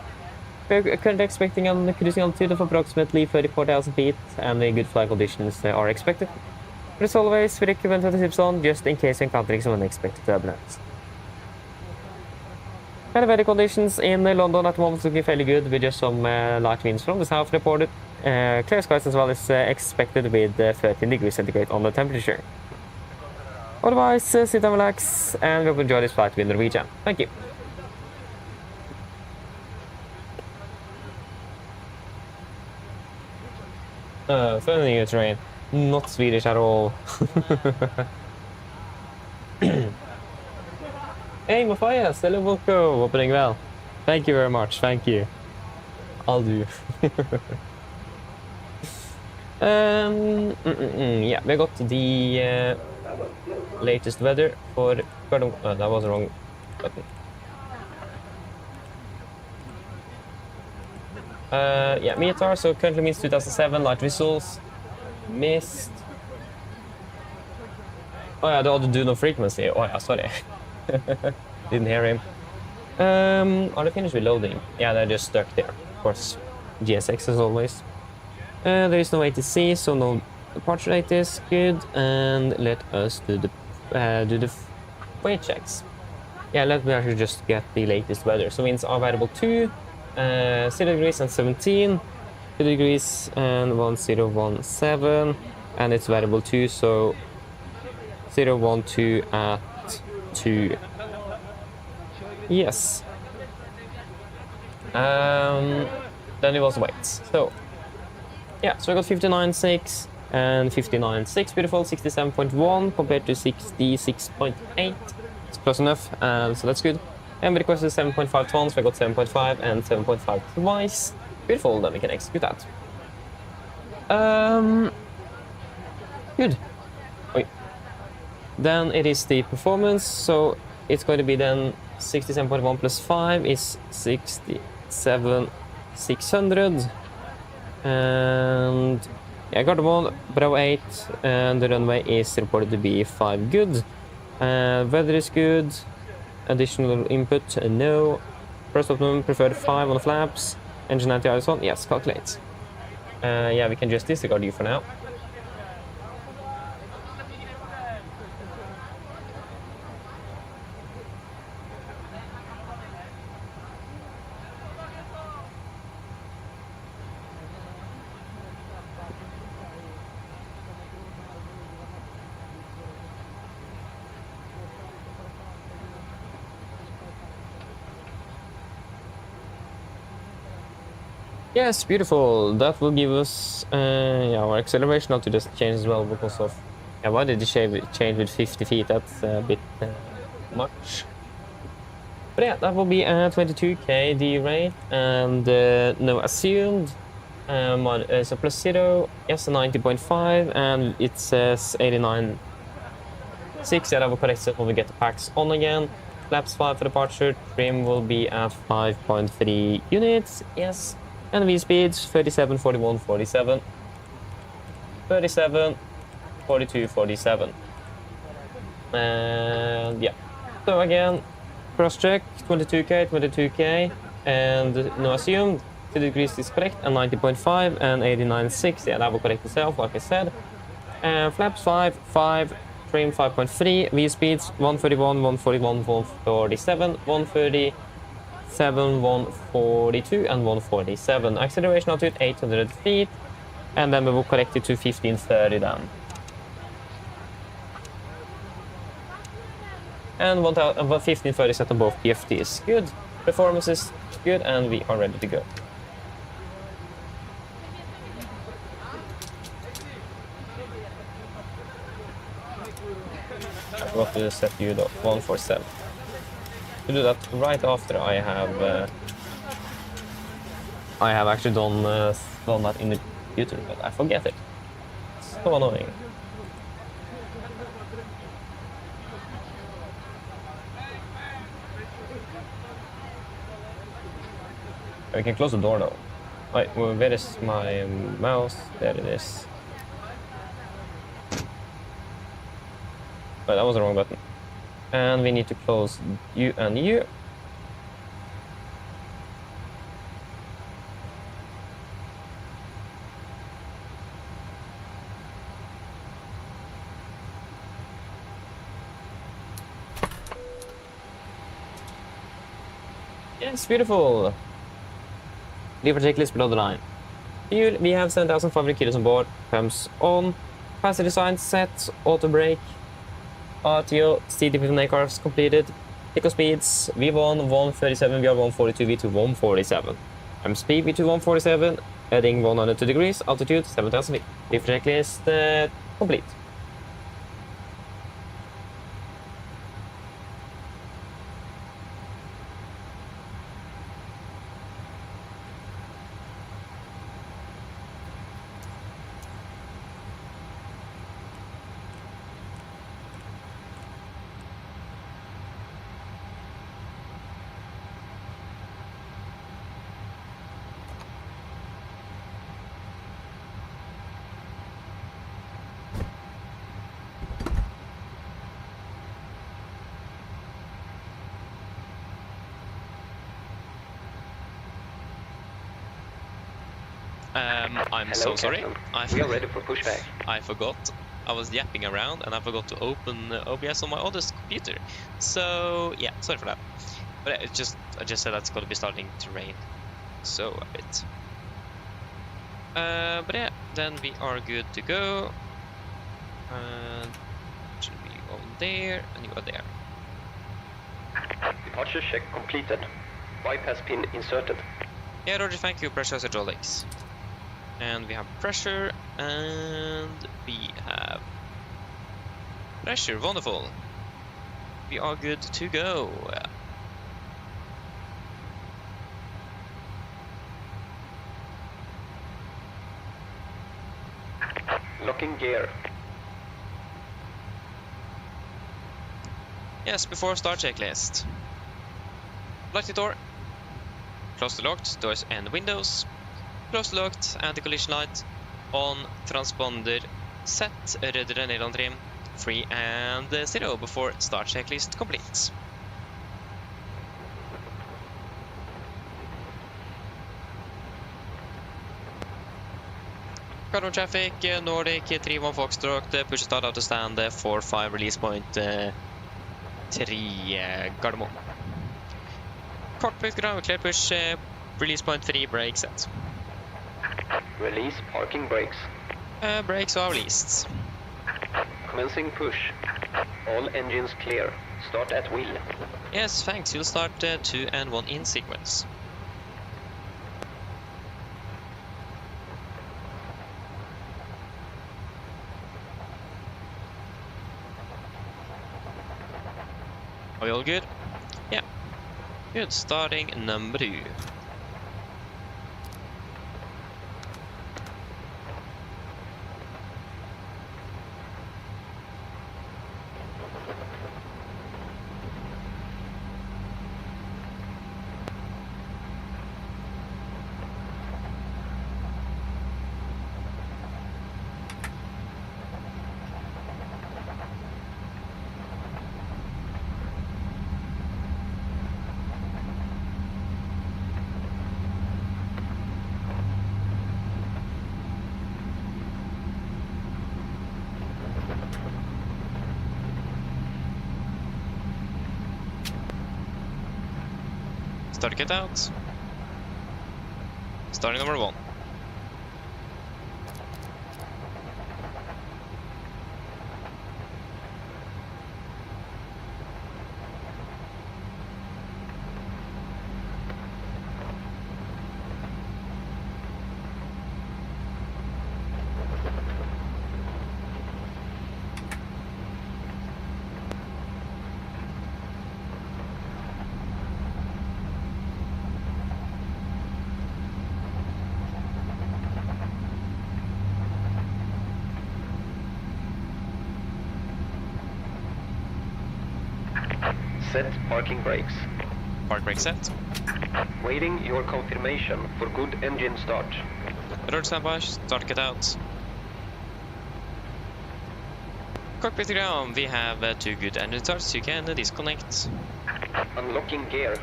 We are currently expecting a cruising altitude of approximately 34,000 feet, and good flight conditions are expected. But as always, we recommend to the tips on just in case encountering some unexpected turbulence. And the weather conditions in London at the moment looking fairly good, with just some light winds from the south reported. Clear skies as well as expected, with 13 degrees centigrade on the temperature. Otherwise, sit and relax, and we hope you enjoy this flight with Norwegian. Thank you. Funny new terrain. Not Swedish at all. Hey, Matthias, hello, Volko. Opening well. Thank you very much. Thank you. I'll do. Yeah, we got the latest weather for. That was the wrong button. Yeah, METAR, so currently means 2007, light visuals, mist. Oh yeah, the other do no frequency. Oh yeah, sorry. Didn't hear him. Are they finished with loading? Yeah, they're just stuck there. Of course, GSX as always. There is no ATC, so no departure rate is good. And let us do the weight checks. Yeah, let me actually just get the latest weather. So winds are variable 2, 0 degrees and 17. 2 degrees and 1017, and it's variable too, so 012 at 2. Yes. Then it was weights. So yeah, so I got 59.6 and 59.6, beautiful, 67.1 compared to 66.8. It's close enough, so that's good. And we requested 7.5 tons, so I got 7.5 and 7.5 twice. Beautiful, then we can execute that. Good. Wait. Then it is the performance, so it's going to be then 67.1 plus 5 is 67,600. And yeah, I got one, Bravo 8, and the runway is reported to be 5 good. Weather is good. Additional input, no. First optimum, preferred 5 on the flaps. Engine anti-ice on, yes, calculate. Yeah, we can just disregard you for now. Yes, beautiful. That will give us yeah, our acceleration to just change as well because of yeah. Why did it change with 50 feet? That's a bit much. But yeah, that will be 22k D rate and no assumed. So plus 0, yes, 90.5, and it says 89.6. Yeah, that will correct it when we get the packs on again. Flaps 5 for departure. Trim will be at 5.3 units. Yes. And V speeds 37, 41, 47, 37, 42, 47. And yeah. So again, cross check 22k, 22k, and no assumed. 2 degrees is correct, and 90.5 and 89.6. Yeah, that will correct itself, like I said. And flaps 5, 5, trim 5.3, V speeds 131, 141, 147, 130. 142 and 147. Acceleration altitude 800 feet, and then we will correct it to 1530 then. And 1530 set on both PFDs. Good. Performance is good, and we are ready to go. I forgot to set you to 147. To do that right after I have actually done that in the computer, but I forget it. It's so annoying. We can close the door though. Wait, where is my mouse? There it is. Wait, that was the wrong button. And we need to close you and you. Yes, beautiful. Lever checklist below the line. Fuel, we have 7,500 kilos on board. Pumps on. Passenger sign set. Auto brake. RTO, CDP cars completed. Eco speeds, V1 137, VR 142, V2 147. Speed V2 147, heading 102 degrees, altitude 7,000 feet. Lever checklist complete. I'm Hello, so sorry. We are ready for pushback. I forgot. I was yapping around and I forgot to open OBS on my other computer. So yeah, sorry for that. But I just said that's going to be starting to rain. So a bit. But yeah, then we are good to go. Should be over there, and you are there. Departure check completed. Bypass pin inserted. Yeah, Roger, thank you, pressure hydraulics. And we have pressure, and we have pressure, wonderful. We are good to go. Locking gear. Yes, before start checklist. Lock the door. Close the locked doors and windows. Close the locked anti-collision light. On transponder set. Rudder ned on trim. 3 and 0 before start checklist complete. Cardinal traffic, Nordic 3-1 Foxtrot, push start out to stand 4-5 release point 3 Gardermoen. Cockpit ground clear push, release point 3 brake set. Release parking brakes. Brakes are released. Commencing push. All engines clear. Start at wheel. Yes, thanks. You'll start 2 and 1 in sequence. Are we all good? Yeah. Good. Starting number 2. Start get out. Starting number 1. Set parking brakes. Park brake set. Waiting your confirmation for good engine start. Road standby, start get out. Cockpit ground, we have 2 good engine starts, you can disconnect. Unlocking gear.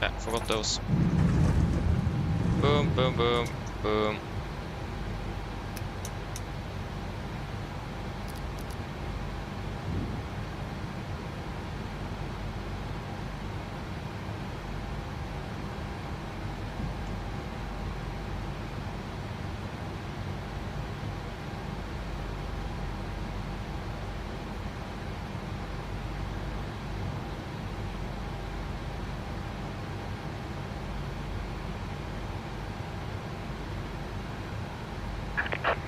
Yeah, forgot those. Boom, boom, boom, boom.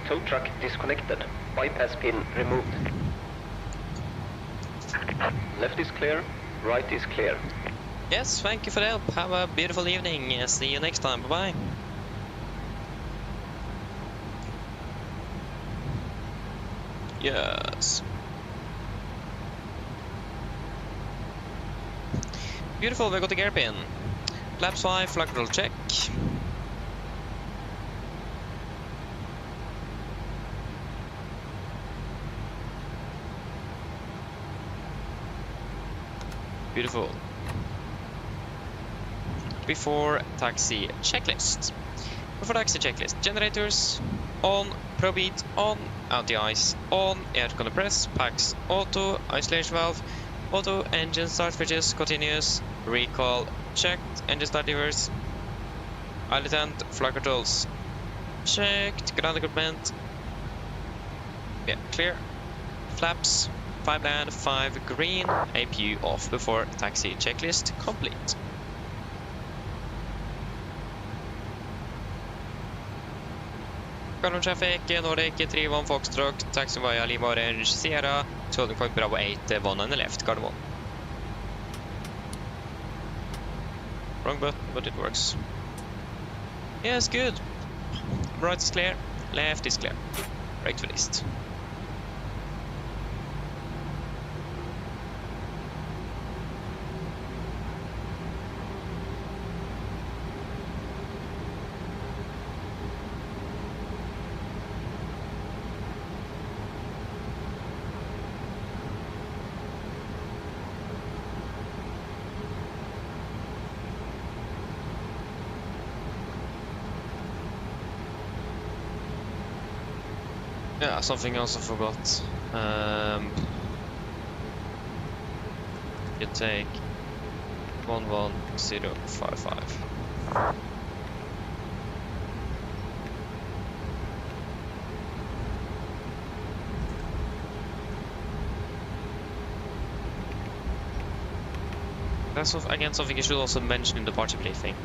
Tow truck disconnected. Bypass pin removed. Left is clear. Right is clear. Yes, thank you for the help. Have a beautiful evening. See you next time. Bye-bye. Yes. Beautiful, we got the gear pin. Flaps 5, flag control check. Beautiful. Before taxi checklist. Before taxi checklist. Generators on, probeat on, anti-ice on, air compress, packs auto, isolation valve, auto, engine start switches, continuous, Recall checked. Engine start levers. Islet tent. Flight controls checked. Ground equipment. Yeah, clear. Flaps. 5 land, 5 green. APU off before taxi checklist complete. Garden traffic, Nordic 31 Foxtrot, taxi via Lima Orange, Sierra, holding point Bravo 8, 1 on the left, Garden 1. Wrong button, but it works. Yes, good. Right is clear, left is clear. Brake to list. Yeah, something else I forgot. You take 11055. That's again something you should also mention in the party briefing,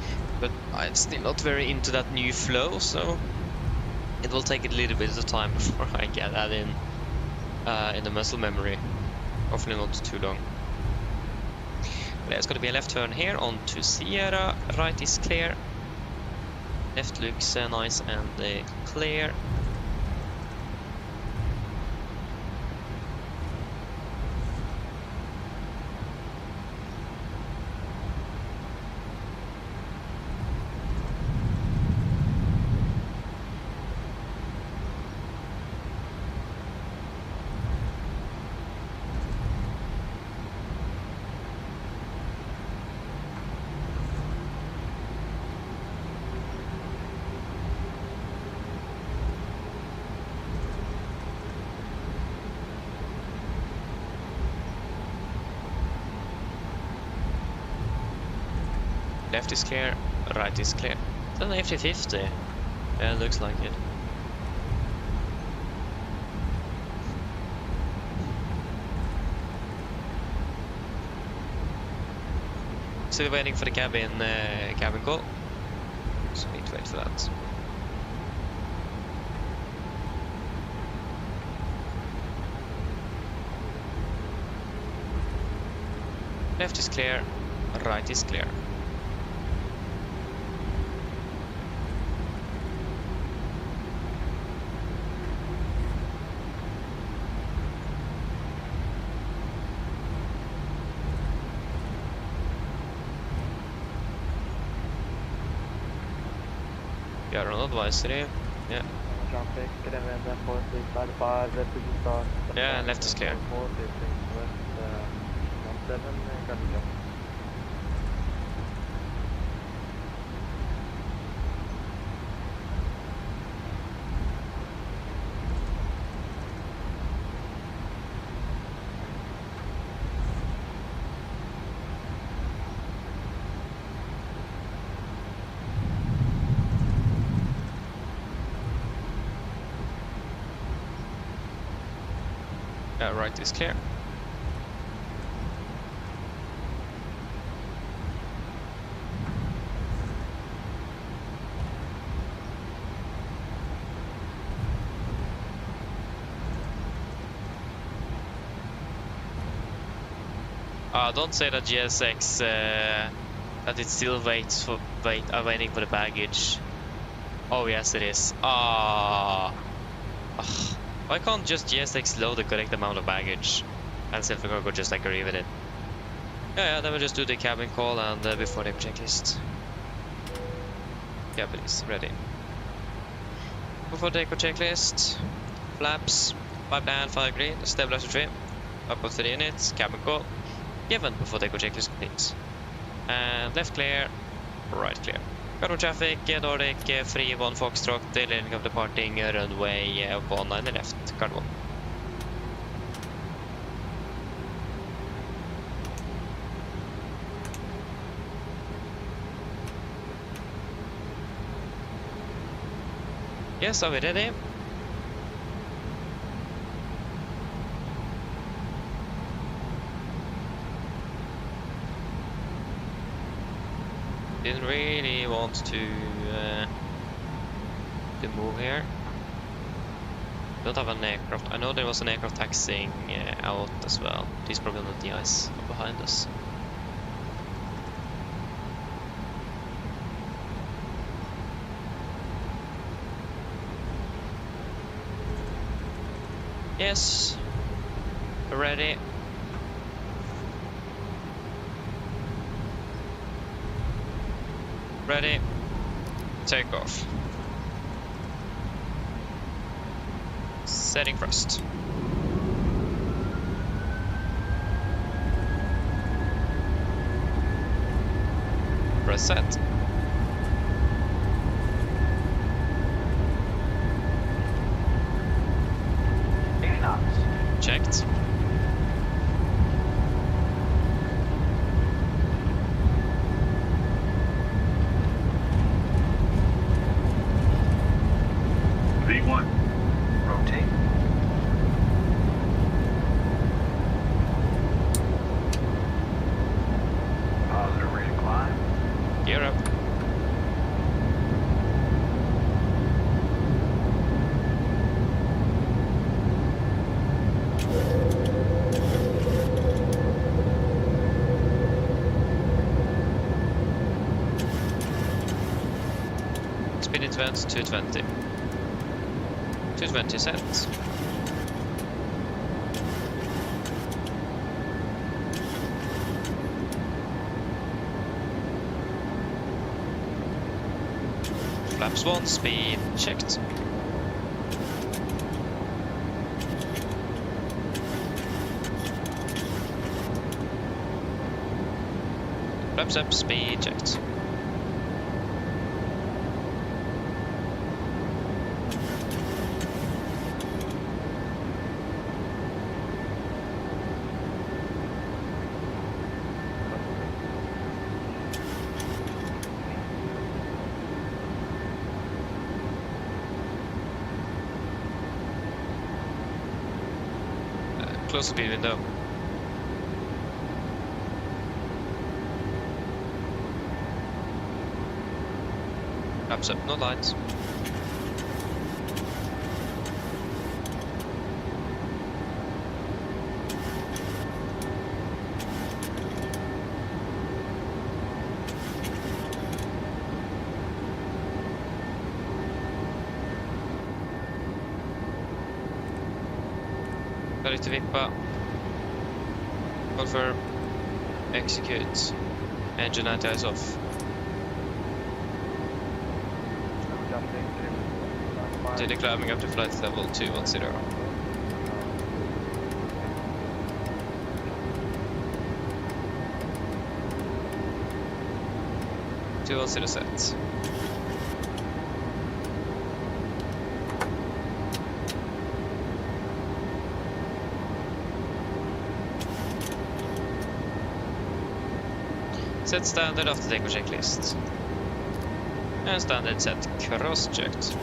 but I'm still not very into that new flow, so it will take a little bit of time before I get that in the muscle memory. Hopefully not too long. There's going to be a left turn here onto Sierra. Right is clear. Left looks nice and clear. Left is clear, right is clear. It's an 50-50. Yeah, it looks like it. Still waiting for the cabin call. So need to wait for that. Left is clear, right is clear. We are on advisory. Yeah. Traffic, Elevatex 4655, left to start. Yeah, left is clear. 4, west, 17, Gardner. Right is clear. Don't say that GSX that it still waits for waiting for the baggage. Oh yes, it is. Why can't just GSX load the correct amount of baggage and Silver Cargo just like agree with it? Yeah, then we'll just do the cabin call and before the checklist. Cabin is ready. Before the checklist, flaps, 5 land, 5 green, stabilizer trim, up of 3 units, cabin call, given before the checklist complete. And left clear, right clear. Cargo traffic, Nordic, 3-1 Foxtrot, delaying of departing, runway 1 on the left, card 1. Yes, are we ready? Didn't really want to move here. Don't have an aircraft. I know there was an aircraft taxiing out as well. He's probably on the ice behind us. Yes, we're ready. Ready, take off. Setting thrust. Press set. Checked. V1. Rotate. Positive rate of climb. Gear up. Spin it vents 220. 220 set. Flaps 1, speed checked. Flaps up, speed checked. Close the speed window. Flaps up, no lights. Ready to vippa. Confirm. Execute. Engine anti-ice off. Did climbing up to flight level 210. 210 set. Set standard after take checklist. And standard set cross-checked.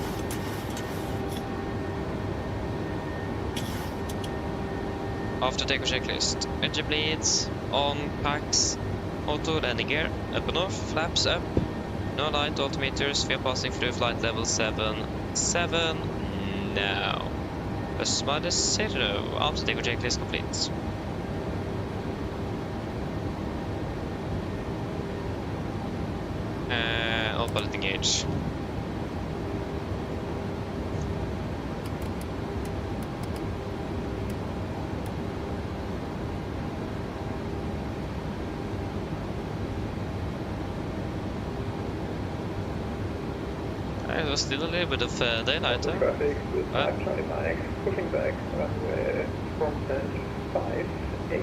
After take checklist. Engine bleeds, on, packs, auto landing gear, up and off, flaps up, no light altimeters, we are passing through flight level 7 now. Plus minus 0, after take checklist complete. All pilot engage. There was still a little bit of daylight, huh? Traffic with 525, pushing back runway from 58.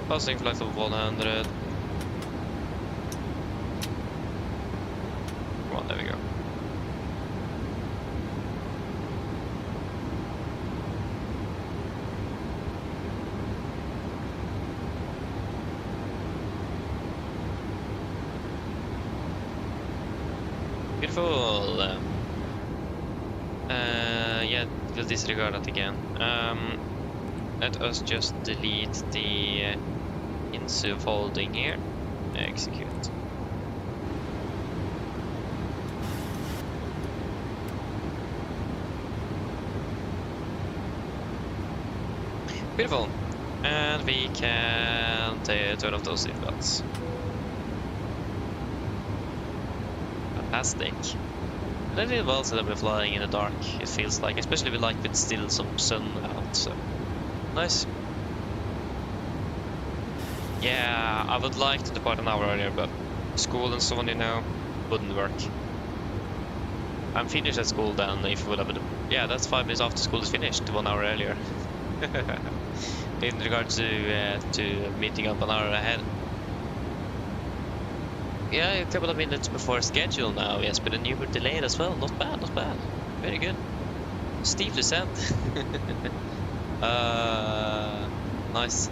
Passing flight level 100. Come on, there we go. Beautiful. Yeah, we'll disregard that again. Let us just delete the INSU folding here. Execute. Beautiful. And we can turn off those seatbelts. Fantastic. I did well that we're flying in the dark, it feels like, especially with still some sun out, so nice. Yeah, I would like to depart an hour earlier, but school and so on, you know, wouldn't work. I'm finished at school then, if we would have... Yeah, that's 5 minutes after school is finished, 1 hour earlier. In regard to meeting up an hour ahead. Yeah, a couple of minutes before schedule now, yes, but then you were delayed as well. Not bad, not bad. Very good. Steep descent. Nice.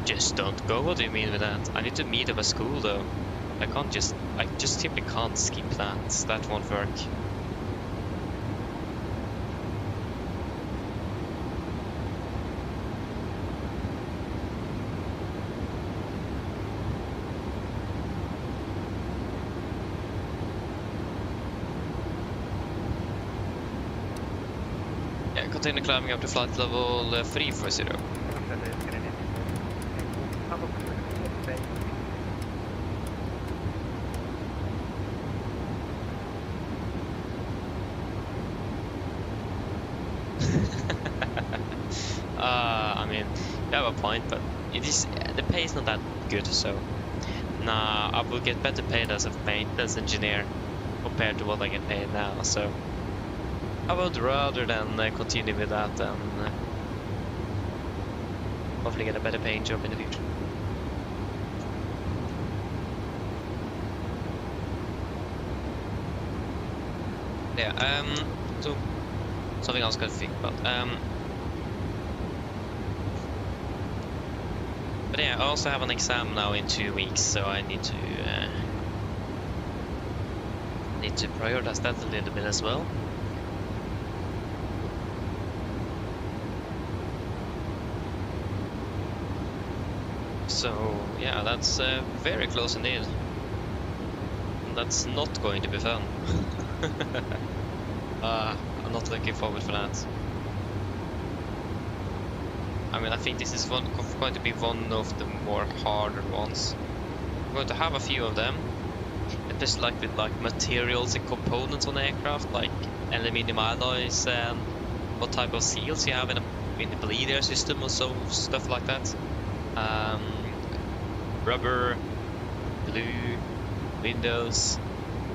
Just don't go. What do you mean with that? I need to meet up at school though. I just simply can't skip that. That won't work. Yeah, continue climbing up to flight level 340. I mean, you have a point, but it is the pay is not that good. So, nah, I will get better paid as a maintenance engineer compared to what I get paid now. So, I would rather than continue with that and hopefully get a better paying job in the future. Yeah. So something else I got to think about. But yeah, I also have an exam now in 2 weeks, so I need to prioritize that a little bit as well. So yeah, that's very close indeed. And that's not going to be fun. I'm not looking forward for that. I mean, I think this is going to be one of the more harder ones. I'm going to have a few of them, especially with materials and components on the aircraft, like aluminium alloys and what type of seals you have in the bleed air system or so stuff like that. Rubber, glue, windows.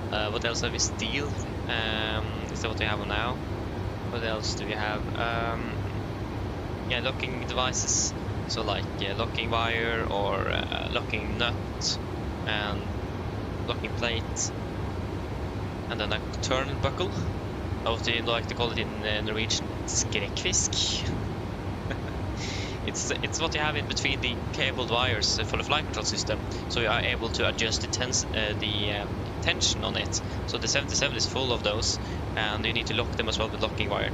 What else have we? Steel. Is that what we have now? What else do we have? Yeah, locking devices. So like locking wire or locking nut and locking plate, and then a turnbuckle. Or what you like to call it in Norwegian, skrekfisk. It's what you have in between the cabled wires for the flight control system, so you are able to adjust the tension on it. So the 77 is full of those, and you need to lock them as well with locking wire.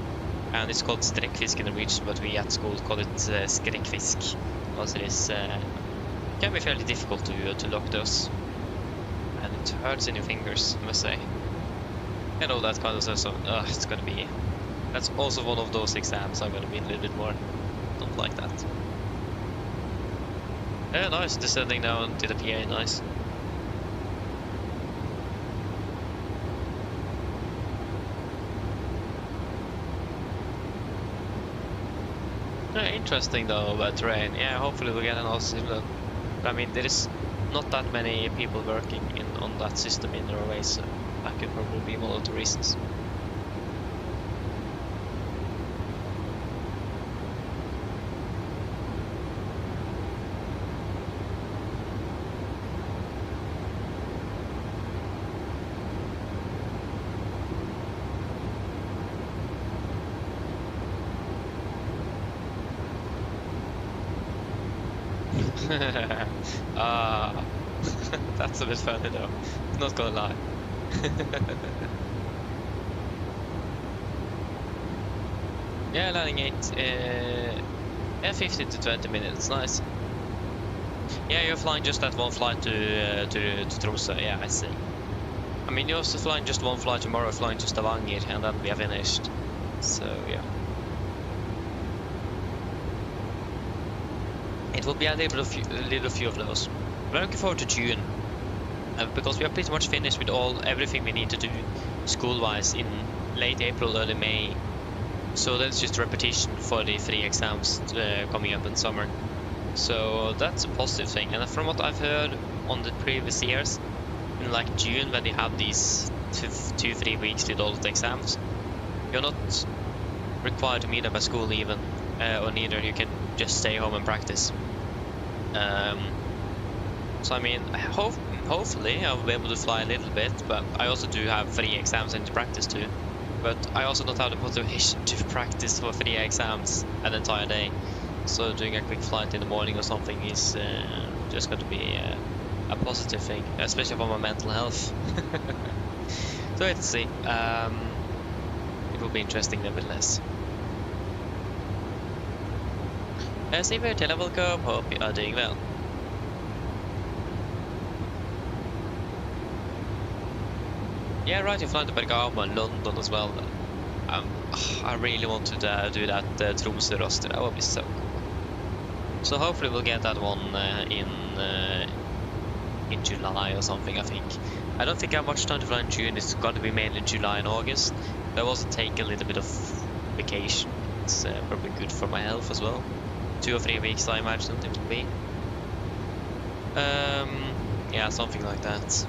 And it's called strekfisk in Norwegian, but we at school call it skrekfisk, because it is can be fairly difficult to lock those, and it hurts in your fingers, I must say. And all that kind of stuff. So it's gonna be. That's also one of those exams I'm gonna be a little bit more. Don't like that. Yeah, nice. Descending down to the PA, nice. Yeah, interesting though about terrain. Yeah, hopefully we'll get an awesome system. But I mean, there is not that many people working on that system in Norway, so that could probably be one of the reasons. That's a bit funny though, not gonna lie. Yeah, landing 15 to 20 minutes, nice. Yeah, you're flying just that one flight to Tromsø, yeah, I see. I mean, you're also flying just one flight tomorrow, flying to Stavanger, and then we are finished. So, yeah. It will be a little few of those. We're looking forward to June, because we are pretty much finished with everything we need to do school-wise in late April, early May. So that's just a repetition for the 3 exams coming up in summer. So that's a positive thing. And from what I've heard on the previous years, in like June, when you have these 2-3 weeks with all the exams, you're not required to meet up at school even, or neither. You can just stay home and practice. So I mean, hopefully I'll be able to fly a little bit, but I also do have 3 exams into practice too. But I also don't have the motivation to practice for 3 exams an entire day. So doing a quick flight in the morning or something is just going to be a positive thing, especially for my mental health. So let's see. It will be interesting nevertheless. FSIPanel, welcome. Hope you are doing well. Yeah, right, you're flying to Bergamo and London as well. I really want to do that Tromsø roster, that would be so cool. So hopefully we'll get that one in July or something, I think. I don't think I have much time to fly in June, it's got to be mainly July and August. But I'll also take a little bit of vacation, it's probably good for my health as well. 2 or 3 weeks I imagine it will be. Yeah, something like that.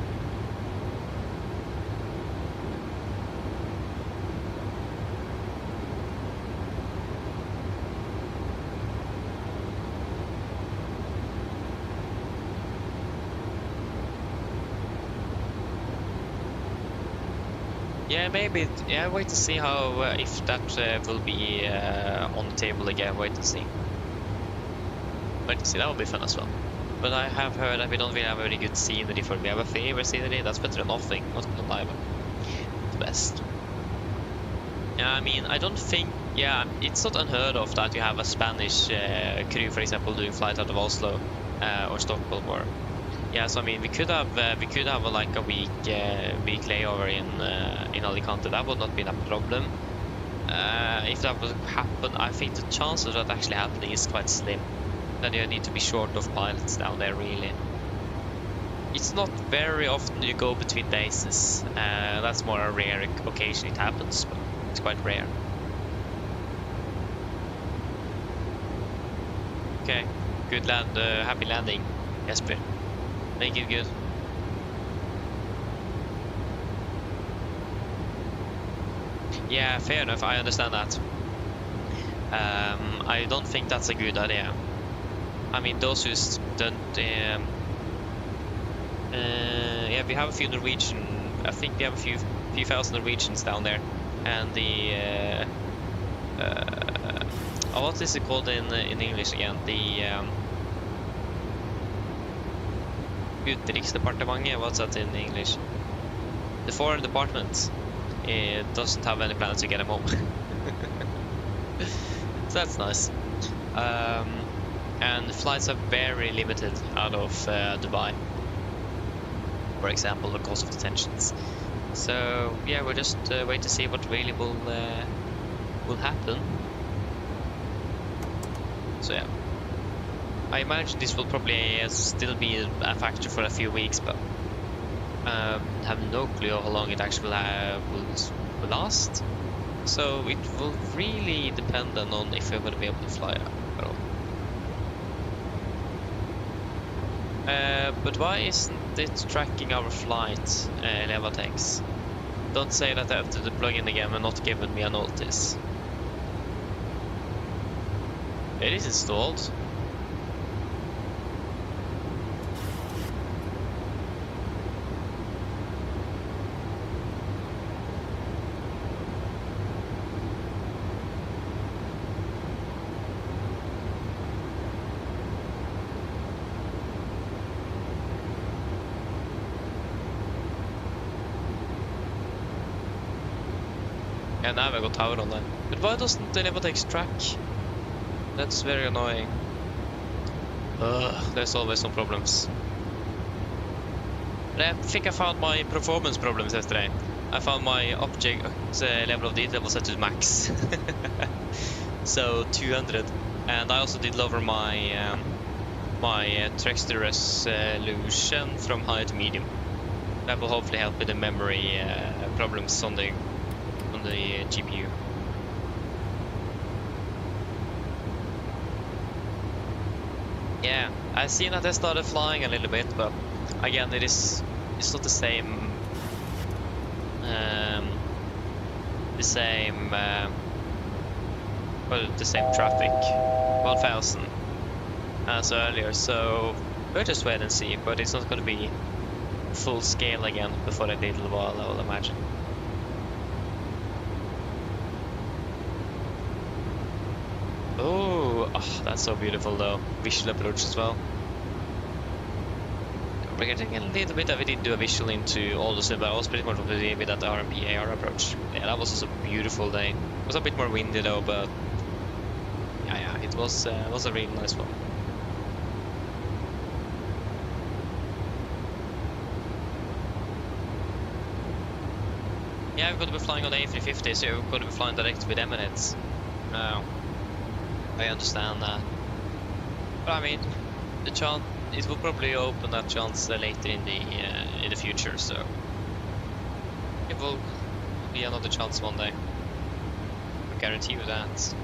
Yeah, maybe. Yeah, wait to see how if that will be on the table again. Wait to see. Wait to see. That will be fun as well. But I have heard that we don't really have very good scenery for. We have a favorite scenery. That's better than nothing. Not gonna lie, but the best. Yeah, I mean, I don't think. Yeah, it's not unheard of that you have a Spanish crew, for example, doing flight out of Oslo or Stockholm or. Yeah, so I mean, we could have like a week layover in Alicante. That would not be a problem. If that would happen, I think the chance of that actually happening is quite slim. Then you need to be short of pilots down there, really. It's not very often you go between bases. That's more a rare occasion it happens, but it's quite rare. Okay, good land, happy landing, Jesper. Make it good. Yeah, fair enough, I understand that. I don't think that's a good idea. I mean, those who don't... yeah, we have a few Norwegian... I think we have a few thousand Norwegians down there. And the... oh, what is it called in English again? The... Utenriksdepartementet, what's that in English? The foreign department doesn't have any plans to get him home. So that's nice. And flights are very limited out of Dubai, for example, because of the tensions. So yeah, we'll just wait to see what really will happen. So yeah. I imagine this will probably still be a factor for a few weeks, but have no clue how long it actually will last. So it will really depend on if we're going to be able to fly at all. But why isn't it tracking our flight, Elevatex? Don't say that after the plugin again and not giving me a notice. It is installed. Yeah, now I got tower on that. But why doesn't the Elevatex track? That's very annoying. There's always some problems. But I think I found my performance problems yesterday. I found my object level of detail was set to max. So 200. And I also did lower my my texture resolution from high to medium. That will hopefully help with the memory problems on the GPU. Yeah, I've seen that they started flying a little bit, but again, it's not the same the same traffic 1000 as earlier. So we'll just wait and see. But it's not going to be full scale again before a little while, I will imagine. Oh, that's so beautiful though. Visual approach as well. We're getting a little bit of it into a visual into all the stuff, but I was pretty much with that RMP AR approach. Yeah, that was also a beautiful day. It was a bit more windy though, but yeah, it was a really nice one. Yeah, we're going to be flying on the A350, so we're going to be flying direct with Emirates. I understand that, but I mean, the chance it will probably open that chance later in the future. So it will be another chance one day. I guarantee you that.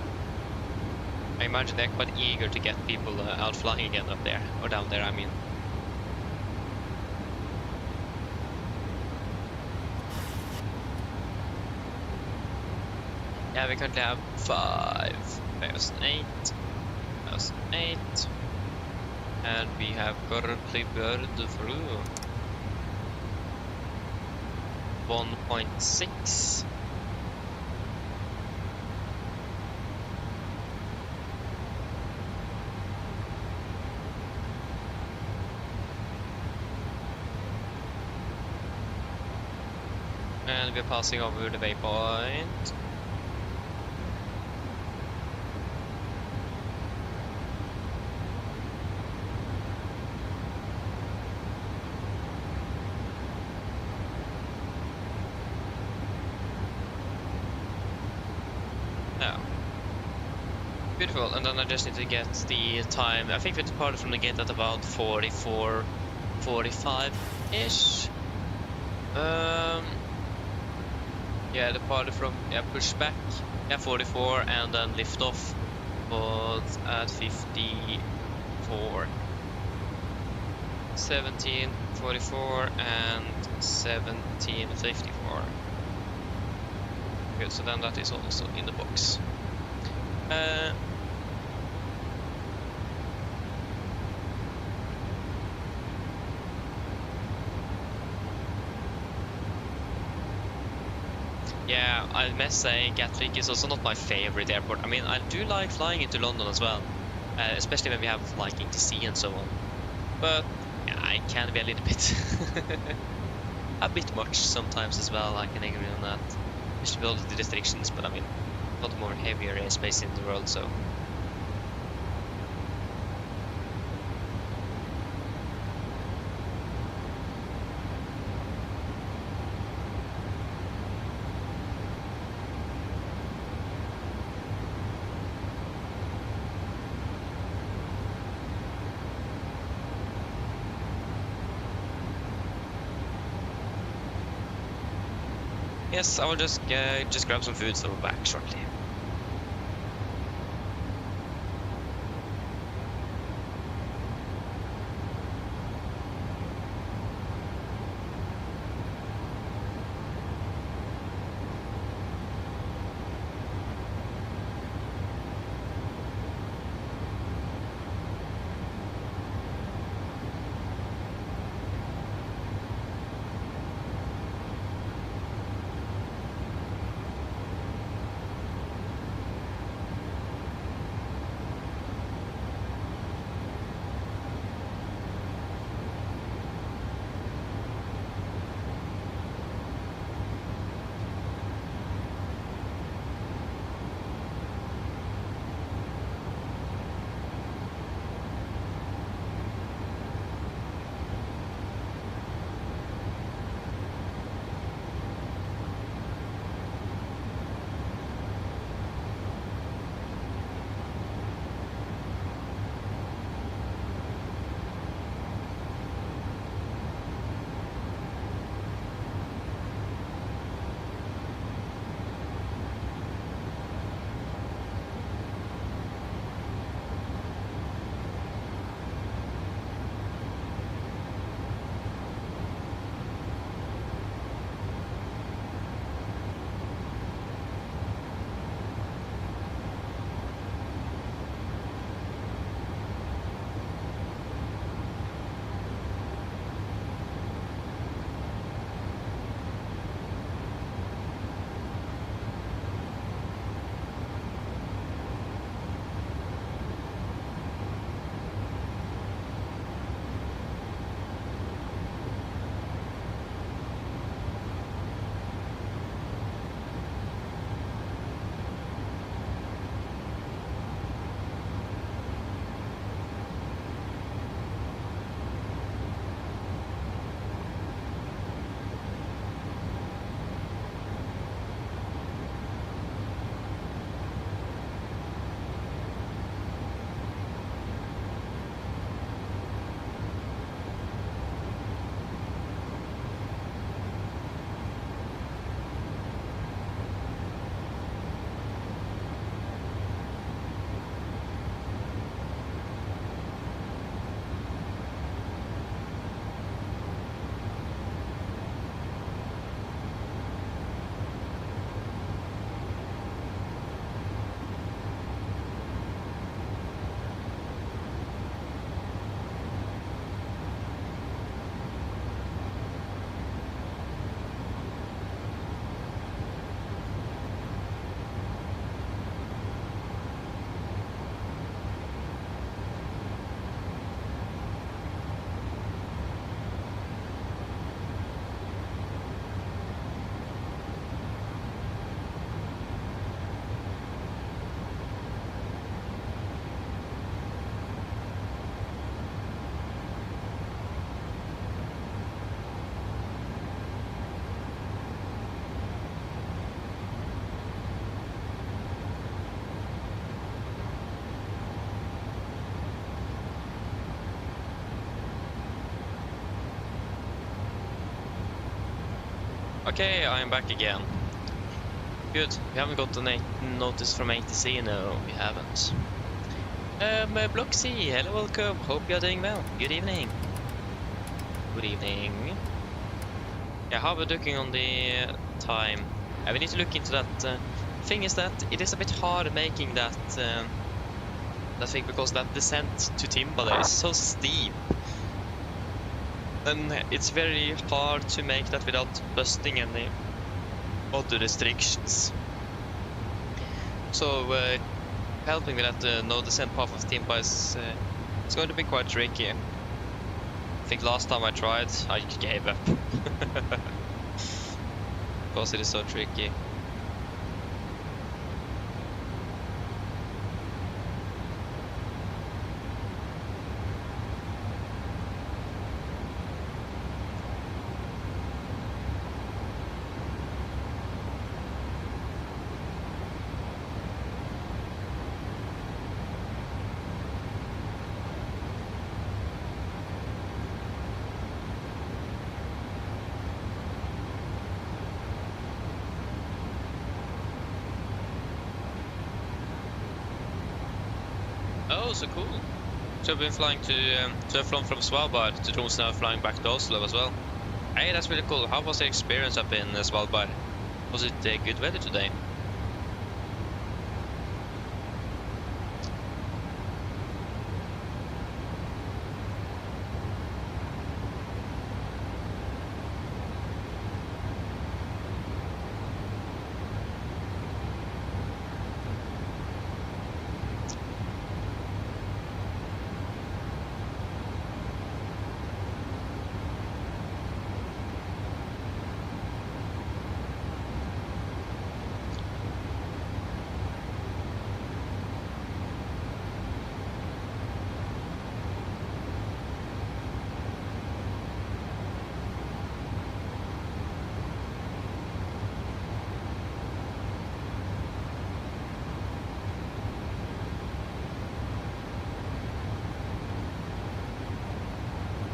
I imagine they're quite eager to get people out flying again up there or down there. I mean. Yeah, we currently have 5,008, 1,008, and we have currently burned through 1.6. And we're passing over the waypoint. Beautiful, and then I just need to get the time. I think we departed from the gate at about 44, 45-ish. Yeah, departed from, pushback, 44, and then lift off was at 54. 17:44 and 17:54. Good, so then that is also in the box. Yeah, I must say Gatwick is also not my favorite airport. I mean, I do like flying into London as well, especially when we have like ATC and so on. But yeah, it can be a little bit a bit much sometimes as well. I can agree on that, especially with all the restrictions. But I mean, a lot more heavier airspace in the world, so. Yes, I will just grab some food, so we'll be back shortly. Okay, I am back again. Good. We haven't got a notice from ATC. No, we haven't. Block C, hello, welcome. Hope you're doing well. Good evening. Good evening. Yeah, how are we looking on the time? We need to look into that. Thing is that it is a bit hard making that thing, because that descent to Timbale is so steep. And it's very hard to make that without busting any other restrictions. So helping with that no descent path of Timba is it's going to be quite tricky. I think last time I tried, I gave up. Because it is so tricky. Oh, so cool. So I've been flying so I've flown from Svalbard to Tromsø, now flying back to Oslo as well. Hey, that's really cool. How was the experience up in Svalbard? Was it good weather today?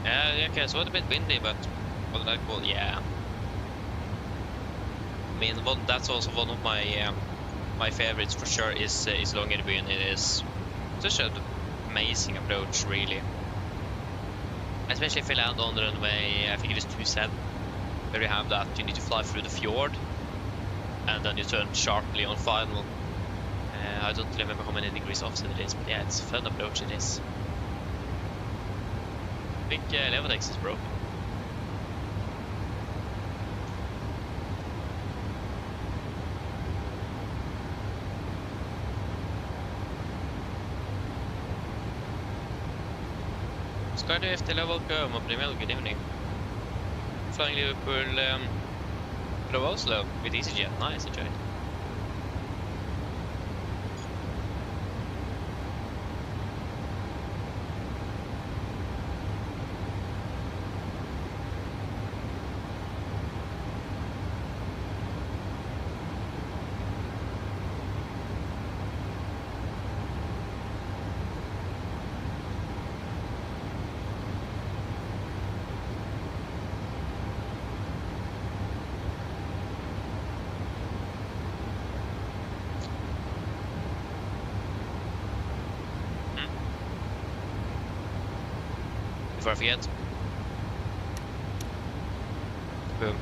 Yeah, okay, so it's a bit windy, but wasn't that cool? Yeah. I mean, that's also one of my favorites for sure is Longyearbyen. It is such an amazing approach, really. Especially if you land on the runway, I think it is 27, where you have that you need to fly through the fjord, and then you turn sharply on final. I don't remember how many degrees offset it is, but yeah, it's a fun approach. It is. I think Elevatex is broken. Skydive FTL, welcome up the good evening. Flying Liverpool from Oslo with EasyJet. Nice, enjoy it. Before I forget. Boom.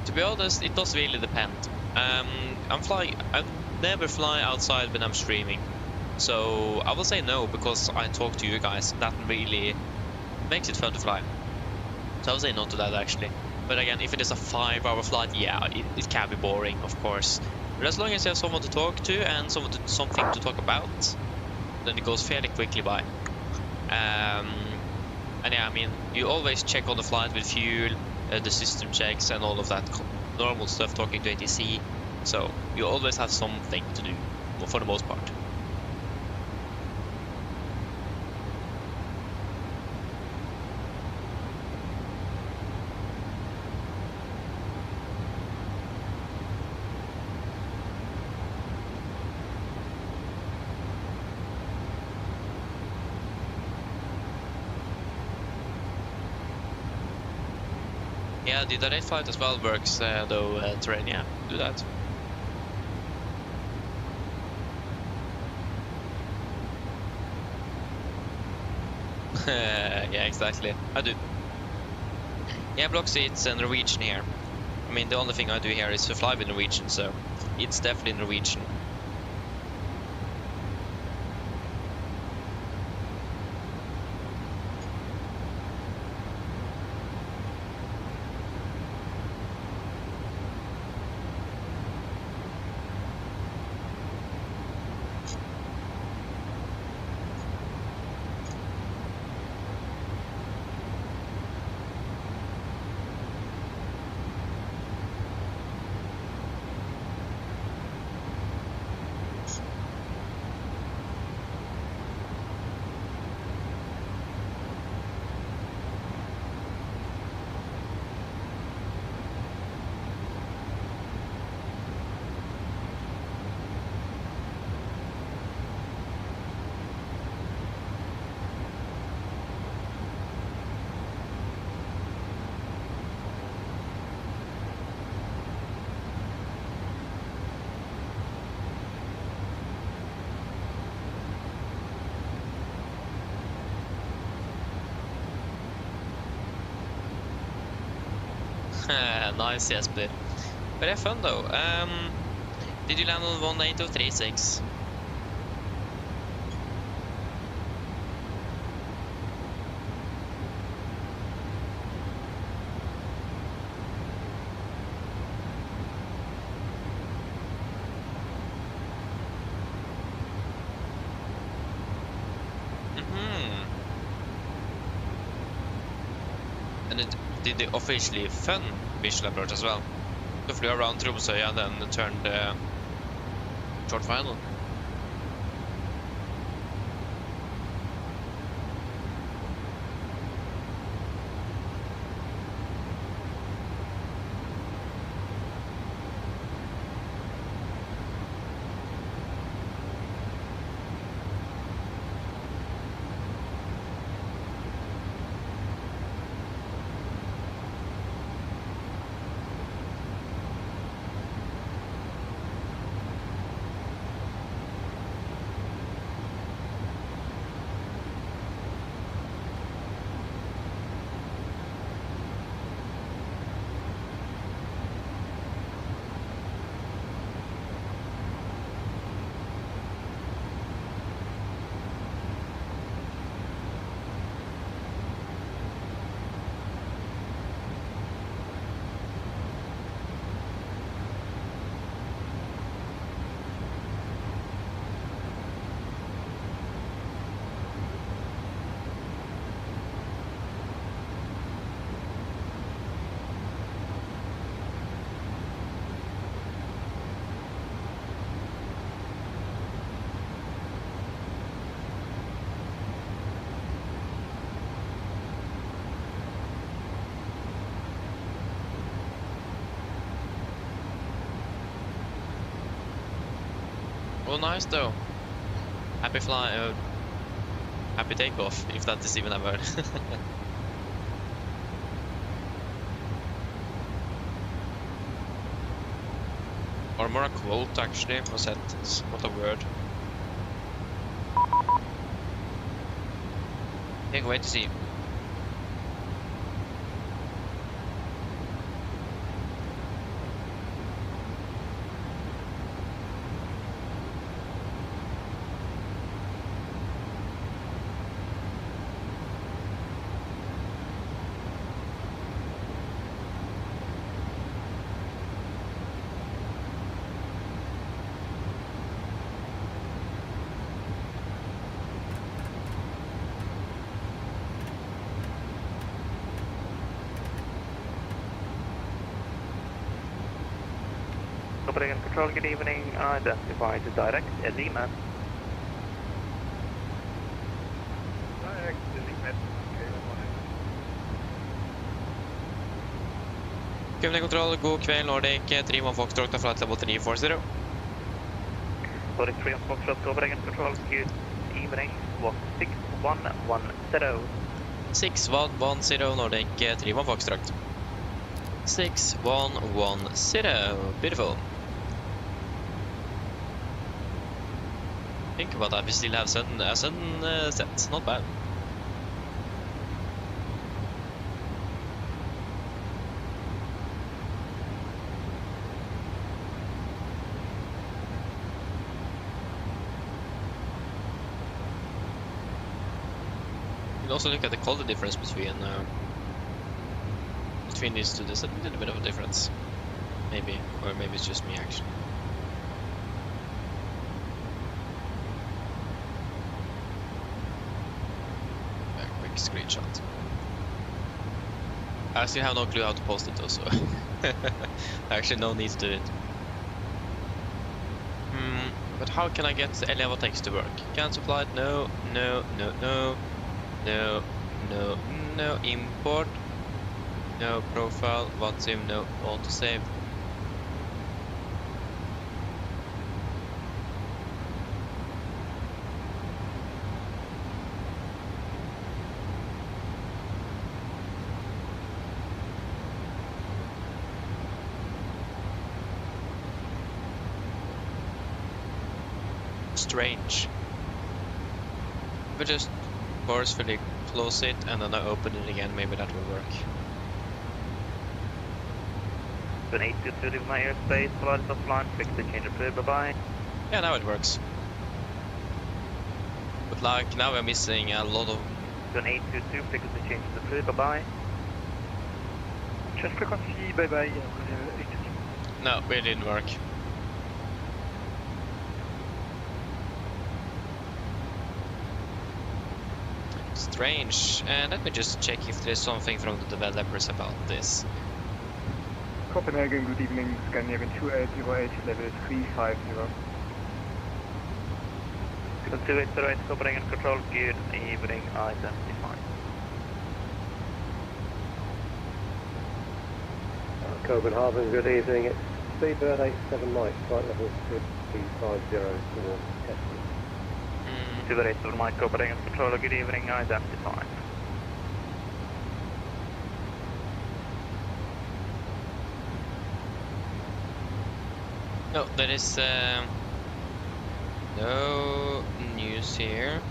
To be honest, it does really depend. I never fly outside when I'm streaming. So I will say no, because I talk to you guys. That really makes it fun to fly. So I will say no to that actually. But again, if it is a 5-hour flight, yeah, it can be boring, of course. But as long as you have someone to talk to and something to talk about, then it goes fairly quickly by. And yeah, I mean, you always check on the flight with fuel, the system checks and all of that normal stuff, talking to ATC. So you always have something to do, for the most part. Yeah, the direct flight as well works, though, terrain, yeah, do that. Yeah, exactly, I do. Yeah, block seats and Norwegian here. I mean, the only thing I do here is to fly with Norwegian, so it's definitely Norwegian. Nice, Jesper. Very fun though. Did you land on 18036? And it did the officially fun visual approach as well. So flew around Tromsø and then turned short final. Oh, nice though. Happy fly, happy takeoff, if that is even a word. Or more a quote actually, a sentence, not a word. Can't wait to see. Copenhagen Control, good evening. Identify to direct Elimet. Direct Elimet. Copenhagen Control, god kväll Nordic, 3-1 Foxtrot, flight level 340. Boris 3 on Foxtrot, Copenhagen Control, good evening. Walk 6110. 6110 Nordic, 3-1 Foxtrot. 6110, beautiful. Think about that, we still have sudden sets, not bad. You can also look at the color difference between these two. There's a little bit of a difference, maybe, or maybe it's just me actually. A quick screenshot. I still have no clue how to post it though, so actually no need to do it. But how can I get the Elevatex to work? Cancel flight? No, no, no, no, no, no, no, import. No profile, what's him, no auto save. Strange. But just forcefully close it and then I open it again, maybe that will work. An 822 leave my airspace, Polaris offline, fix the change of fluid, bye-bye. Yeah, now it works. But like, now we're missing a lot of... An 822, fix the change of the fluid, bye-bye. Chest frequency, bye-bye. No, it didn't work. Strange. Let me just check if there's something from the developers about this. Copenhagen, good evening. Scandinavian 2808, level 350. 2808, Copenhagen Control, good evening, identify. Copenhagen, good evening. It's Speedbird 87 Mike, flight level 350 towards Tesla. 2807 Mike, Copenhagen Control, good evening, identify. No, there is no news here.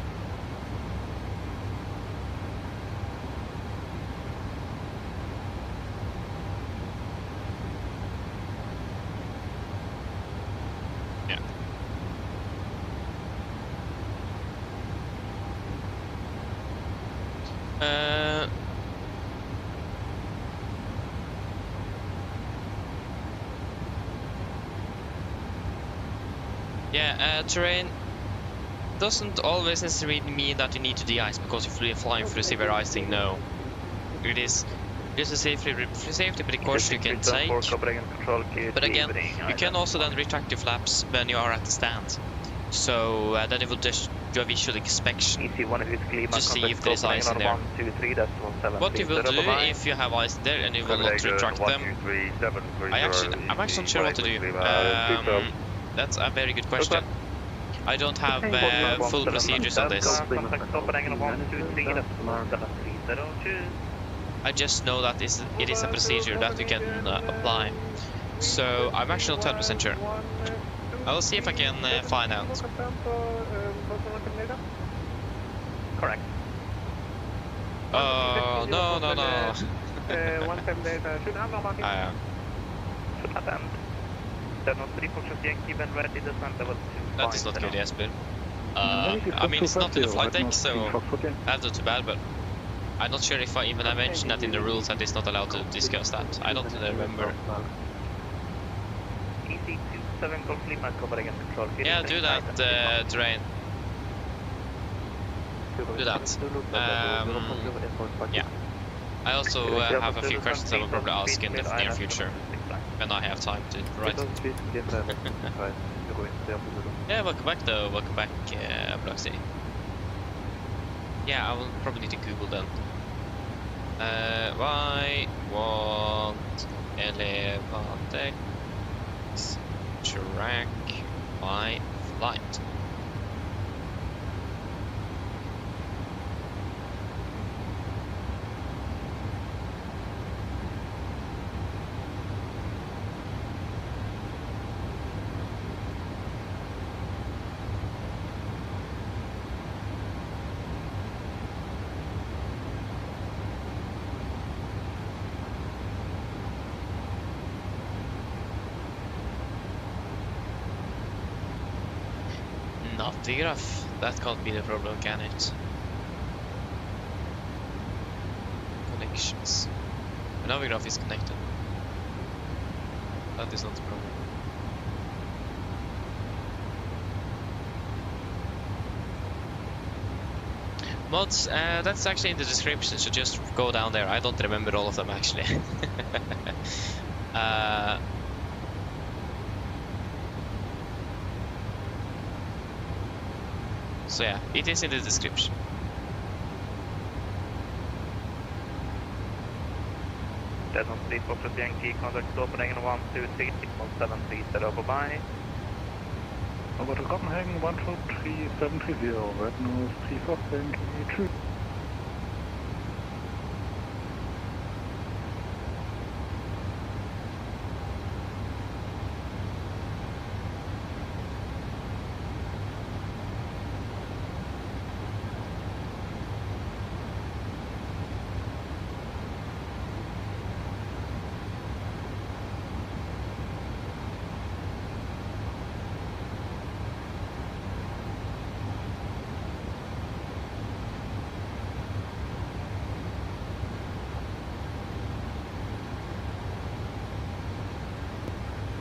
Yeah. Yeah, terrain doesn't always necessarily mean that you need to de-ice because you're flying through severe icing. No, it is just a safety precaution you can take. But again, you can also then retract your flaps when you are at the stand. So then it will just do a visual inspection to see if there is ice in there. What you will do if you have ice in there and you will not retract them, I'm actually not sure what to do. That's a very good question. I don't have full procedures on this. I just know that it is a procedure that you can apply. So I'm actually not 100% sure. I will see if I can find out. Correct. Oh, no. That is not good, Jesper. I mean, it's not in the flight deck, so that's not too bad, but I'm not sure if I mentioned that in the rules that it's not allowed to discuss that. I don't remember. Yeah, do that, terrain. Do that. Yeah. I also have a few questions I will probably ask in the near future when I have time to write. Yeah, welcome back though, welcome back, Black City. Yeah, I will probably need to Google then. Why won't Elevatex track my flight? Navigraph, that can't be the problem, can it? Connections. The Navigraph is connected. That is not the problem. Mods, that's actually in the description, so just go down there. I don't remember all of them actually. So yeah, it is in the description. That's on 3 Fox Yankee, contact Copenhagen 123 1730, bye. Over to Copenhagen 123 red nose 3 Fox Yankee 2.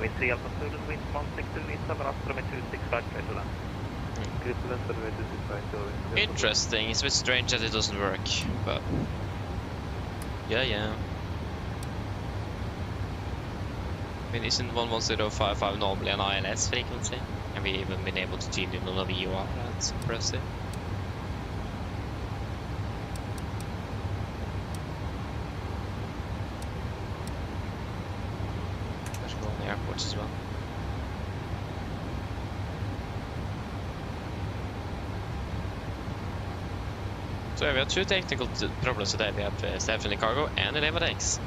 runway 3 Alpha Zulu, wind 162, 7 astronomy 26, right clear to land. Interesting. It's a bit strange that it doesn't work, but yeah. I mean, isn't 11055 normally an ILS frequency? Have we even been able to tune in on a VOR? That's impressive. There's go on the airports as well. So yeah, we have two technical problems today. We have staff in the cargo and Elevatex.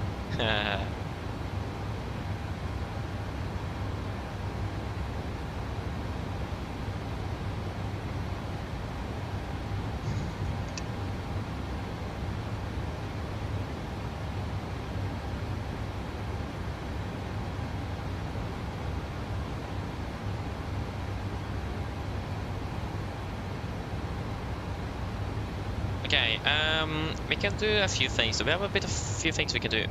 Okay, we can do a few things. So we have a few things we can do.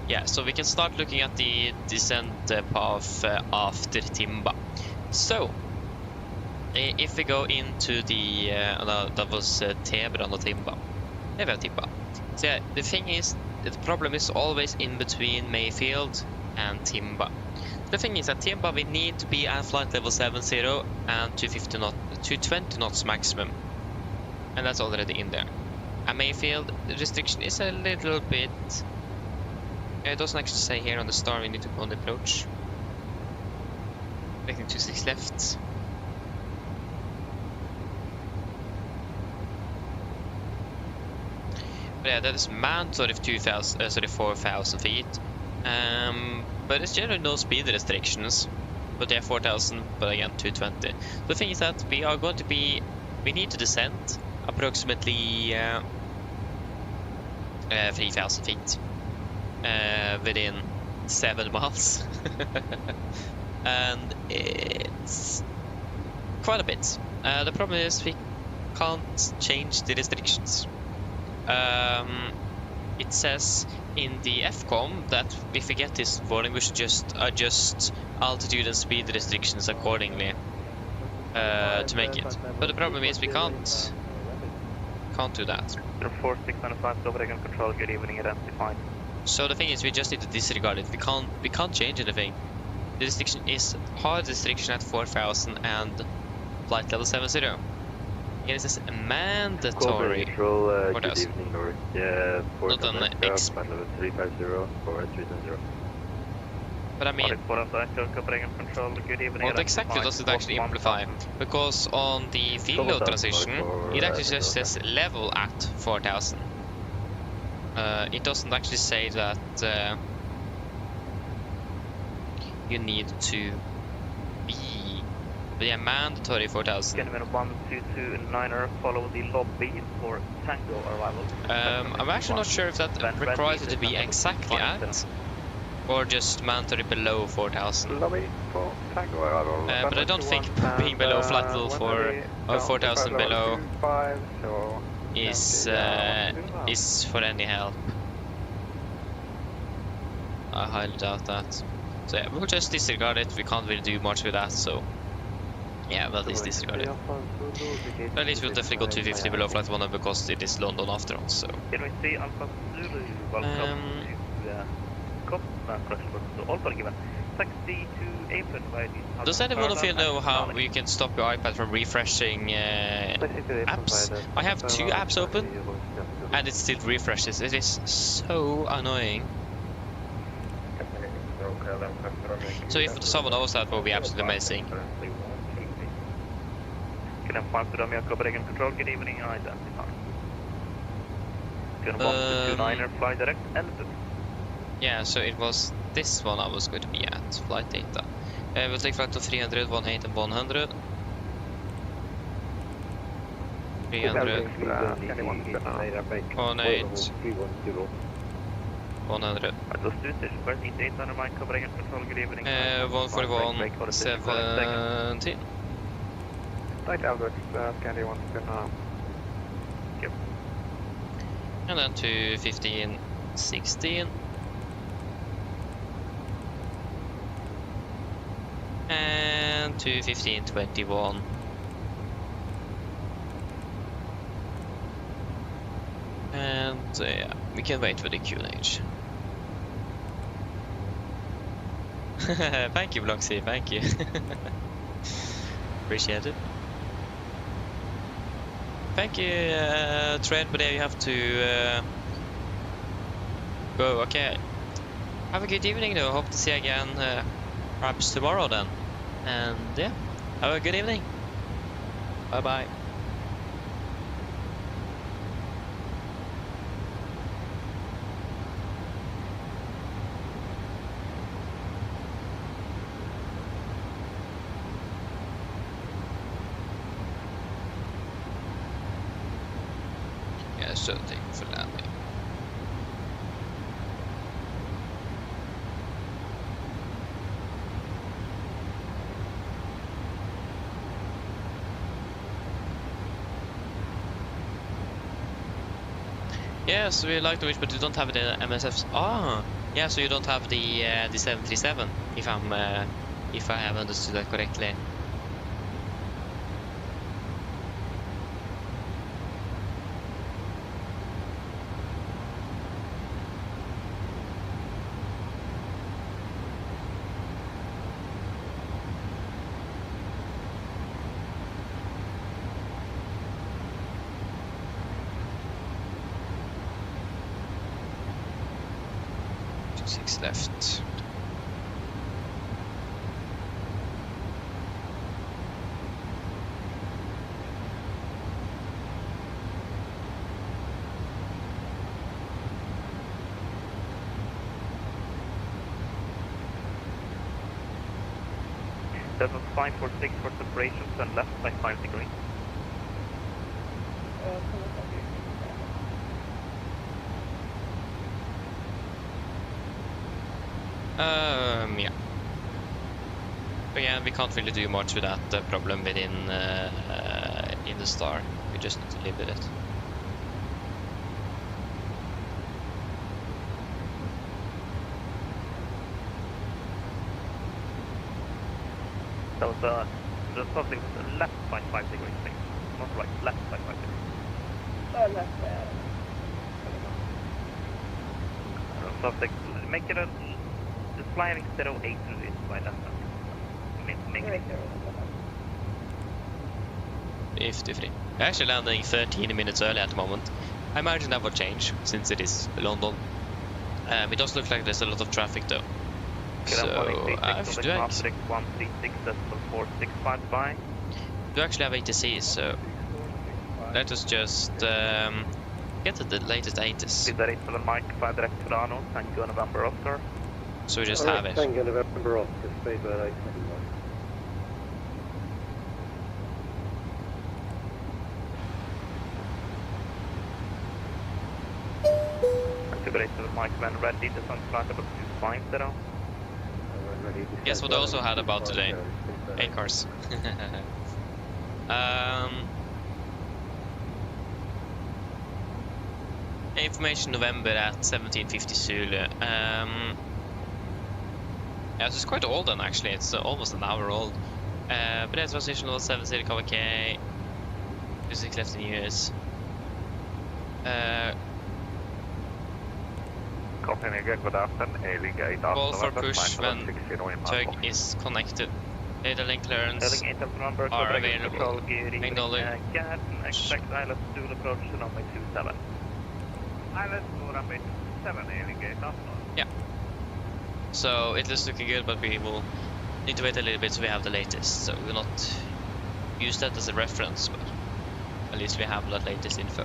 Yeah, so we can start looking at the descent path after Timba. So, if we go into the that was Tebran or Timba. Yeah, we have Timba. So yeah, the thing is, the problem is always in between Mayfield and Timba. The thing is, at Timba we need to be at flight level 70 and 220 knots maximum, and that's already in there. At Mayfield, the restriction is a little bit. It doesn't actually say here on the star we need to go on the approach. Making 26 left. But yeah, that is mandatory of 4,000 feet. But it's generally no speed restrictions. But they are 4,000, but again 220. The thing is that we need to descend approximately 3,000 feet within 7 miles, and it's quite a bit. The problem is we can't change the restrictions. It says in the FCOM that if we get this warning, we should just adjust altitude and speed restrictions accordingly to make it. But the problem is we can't do that. 4695 Copenhagen control, good evening, identified. So the thing is, we just need to disregard it. We can't change anything. The restriction is hard restriction at 4,000 and flight level 70. It is mandatory. Good evening, North. Yeah, not an X. Flight level 350 for 370. But I mean, what exactly does it actually imply? Because on the field load transition, it actually just says level at 4,000. It doesn't actually say that you need to be. But yeah, mandatory 4,000. Gentlemen 1229er, follow the lobby for Tango arrival. I'm actually not sure if that requires it to be exactly at, or just mandatory below 4,000. Lobby for Tango arrival. But I don't think being below flight level 4,000 below is for any help. I highly doubt that. So yeah, we'll just disregard it. We can't really do much with that, so yeah, we'll just disregard it. But at least we'll definitely go 250 below flight 1 because it is London after all, so. Can we see Alpha Zulu? Welcome to Alpha given. Taxi to Apron by the... Does anyone of you know how you can stop your iPad from refreshing apps? I have 2 apps open and it still refreshes. It is so annoying. So if someone knows that, will be absolutely amazing. Can I find the Romeo Copenhagen control? Good evening, identified. Can 1229er fly direct Elevatex. Yeah, so it was this one I was going to be at, flight data. We'll take flight to 300, 18 and 100. 300, 18, 100. 141, 17. Right, Albert, Candy 1 to And then to 1516. And to 1521. And yeah, we can wait for the QNH. Thank you, Bloxy, thank you. Appreciate it. Thank you, Trent, but there you have to go. Okay. Have a good evening, though. Hope to see you again, perhaps tomorrow then. And yeah, have a good evening. Bye bye. Yeah, so thank you for landing. Yeah, so we like Norwegian, but you don't have the MSFs. Ah, yeah, so you don't have the 737. If I have understood that correctly. Six left. That was 546 for separations and left by 5 degrees. Yeah. But yeah, we can't really do much with that problem within in the star. We just need to live with it. That was something left by 5 degrees, I think. Not right, left by 5 degrees. Something, make it a flyer instead of 8 degrees by left. Make it 53. We're actually landing 13 minutes early at the moment. I imagine that will change since it is London. It does look like there's a lot of traffic though. So I do actually have ATCs, so let us just get to the latest 80s. So we just have it. Tango November Oscar, speedbird 879. ready to sun flight about 250. Guess what I also had about today? 8 cars. Information November at 1750 Zulu. Yeah, so it's quite old then actually. It's almost an hour old. But that's position was 70 cover K. 26 left in US. Call for push when tug is connected. Data link clearance are available. Acknowledge. Expect ILS dual approach to runway 27. ILS to runway 27, ailing gate up. Yeah. So it is looking good, but we will need to wait a little bit so we have the latest. So we will not use that as a reference, but at least we have the latest info.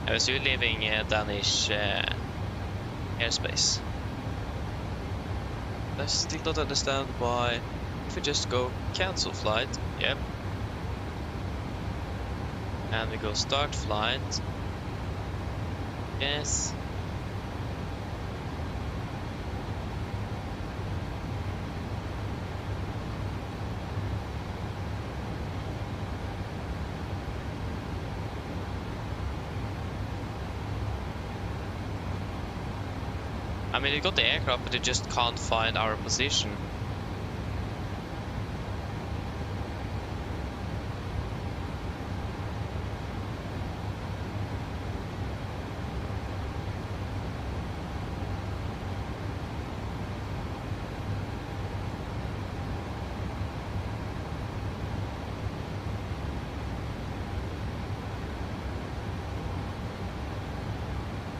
I was still leaving Danish airspace. I still don't understand why. If we just go cancel flight, yep. And we go start flight. Yes. I mean, we got the aircraft, but we just can't find our position.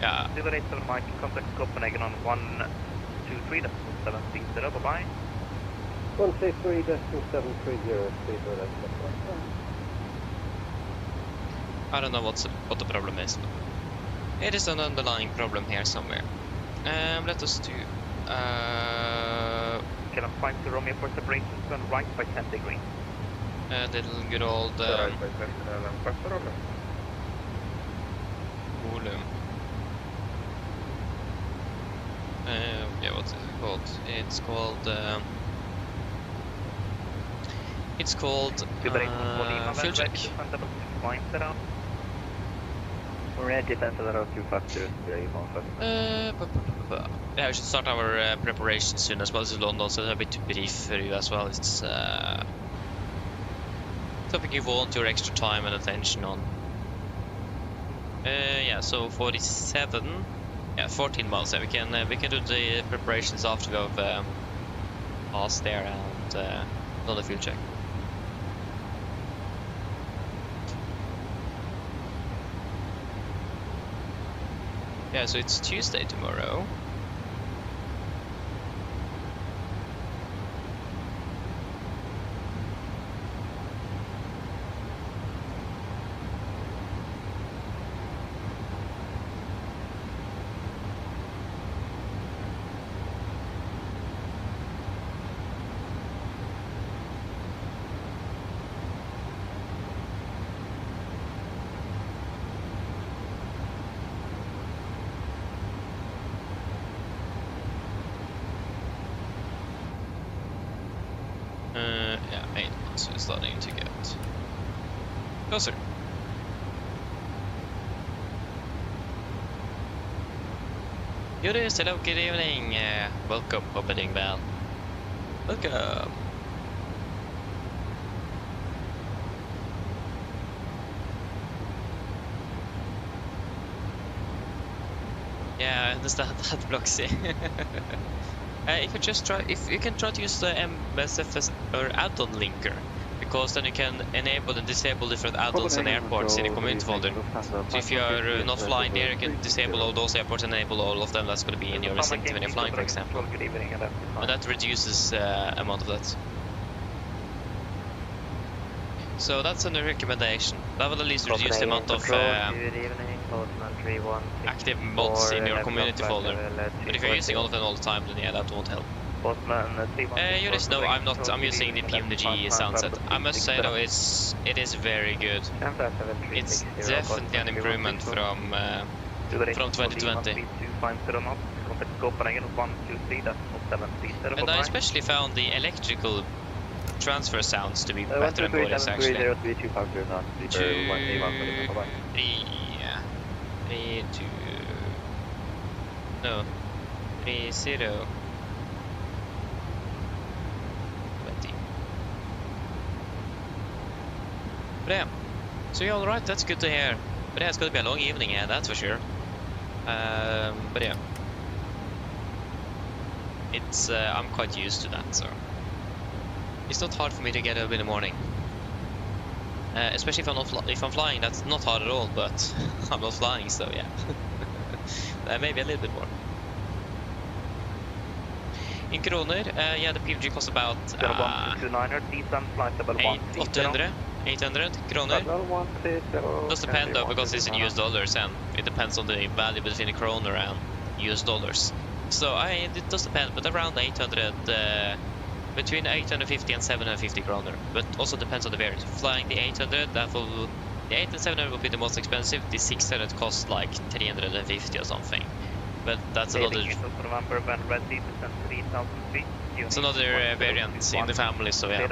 Yeah. Silver 87 Mike, contact Copenhagen on 123.730, bye-bye. 123.730, I don't know what the problem is. It is an underlying problem here somewhere. Let us do. Can I find the Romeo for separation, turn right by 10 degrees. Little good old volume. Yeah, what's it called? It's called fuel check. Yeah, we should start our preparations soon as well. This is London, so it's a bit brief for you as well. It's topic you want your extra time and attention on. Yeah, so 47. Yeah, 14 miles. Yeah, we can do the preparations after we've passed there and done the fuel check. Yeah, so it's Tuesday tomorrow. Yeah, 8 months, we're starting to get closer. Boris, hello, good evening. Welcome, hope you're doing well. Welcome. Yeah, I understand that, Bloxy. If you can try to use the MSFS or add-on linker, because then you can enable and disable different add-ons and airports in the community folder. So if you are not flying there, you can disable all those airports and enable all of them. That's going to be in your vicinity when you're flying, for example. And that reduces amount of that. So that's a recommendation. That will at least reduce the amount of active mods in your community folder. But if you're using all of them all the time, then yeah, that won't help. Joris, no, I'm not. I'm using the PMDG soundset. I must say though, it is very good. It's definitely an improvement from 2020. And I especially found the electrical transfer sounds to be better than Boris actually. 30. But yeah, so you're alright, that's good to hear. But yeah, it's gonna be a long evening, yeah, that's for sure. But yeah, it's I'm quite used to that, so it's not hard for me to get up in the morning. Especially if I'm flying, that's not hard at all. But I'm not flying, so yeah, maybe a little bit more. In kroner, yeah, the PMG costs about 800 kroner. Does depend though, because it's in US dollars and it depends on the value between the kroner and US dollars. So it does depend, but around 800, between 850 and 750 kroner. But also depends on the variant. Flying the 800, the 8 and 700 will be the most expensive. The 600 costs like 350 or something. But that's another. It's another variant in the family, so yeah.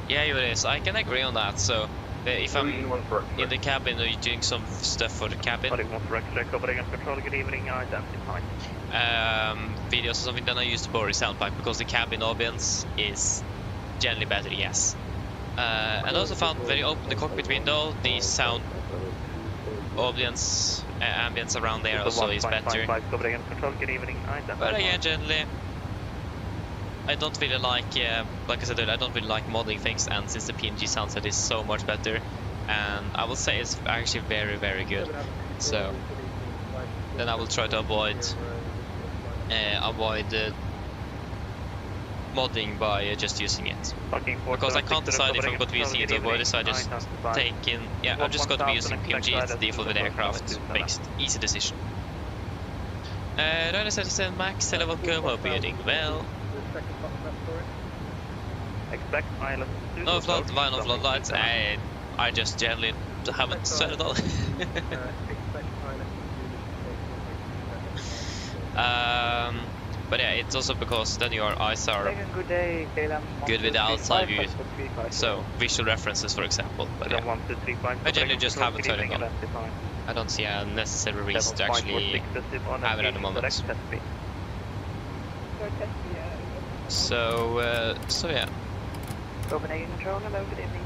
Yeah, it is. I can agree on that. So if I'm Green one for in the cabin or doing some stuff for the cabin, Nordic 1 for X-ray, Copenhagen Control, good evening, identified. videos or something, then I use the Boris sound pack because the cabin audience is generally better, yes. And also found when you open the cockpit window, the sound audience ambience around there also is better. Copenhagen Control, good evening, identified. But again, generally, I don't really like I said earlier, I don't really like modding things, and since the PMG soundset is so much better, and I will say it's actually very, very good. So then I will try to avoid modding by just using it, because I can't decide if I'm going to be using it or avoid it, so I just take in, yeah, I'm just going to be using PMG, it's the default with aircraft, makes easy decision. Ryder 77 Max, hello, welcome, hope you're doing well. Expect ILS. No floodlights, I just generally haven't said it all. But yeah, it's also because then your eyes are good with the outside view, so visual references, for example. But yeah, I generally just haven't turned it on. I don't see a necessary reason to actually have it at the moment. So yeah. Copenhagen Control, hello, good evening.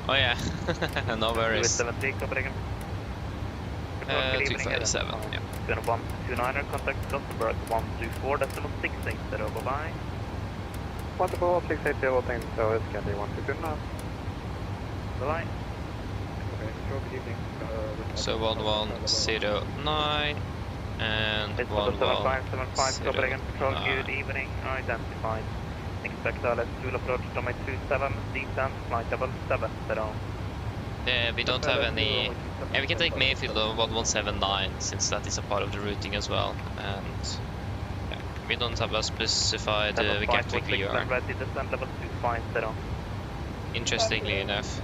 Oh yeah, no worries. 270, 257, yeah. 129er, contact Gothenburg 124, decimal 680, bye-bye. Wonderful, 680, thank you, so it's Candy 129. Bye-bye. Good evening. So 1109 and It's 575, Copenhagen Control, 1109. good evening, identified. Expect ILS fuel approach, runway 27, descent, flight level 70. We don't have any. Yeah, we can take Mayfield on 1179 since that is a part of the routing as well, and yeah, we don't have a specified Gatwick you are. Ready, descent level 250. Interestingly enough,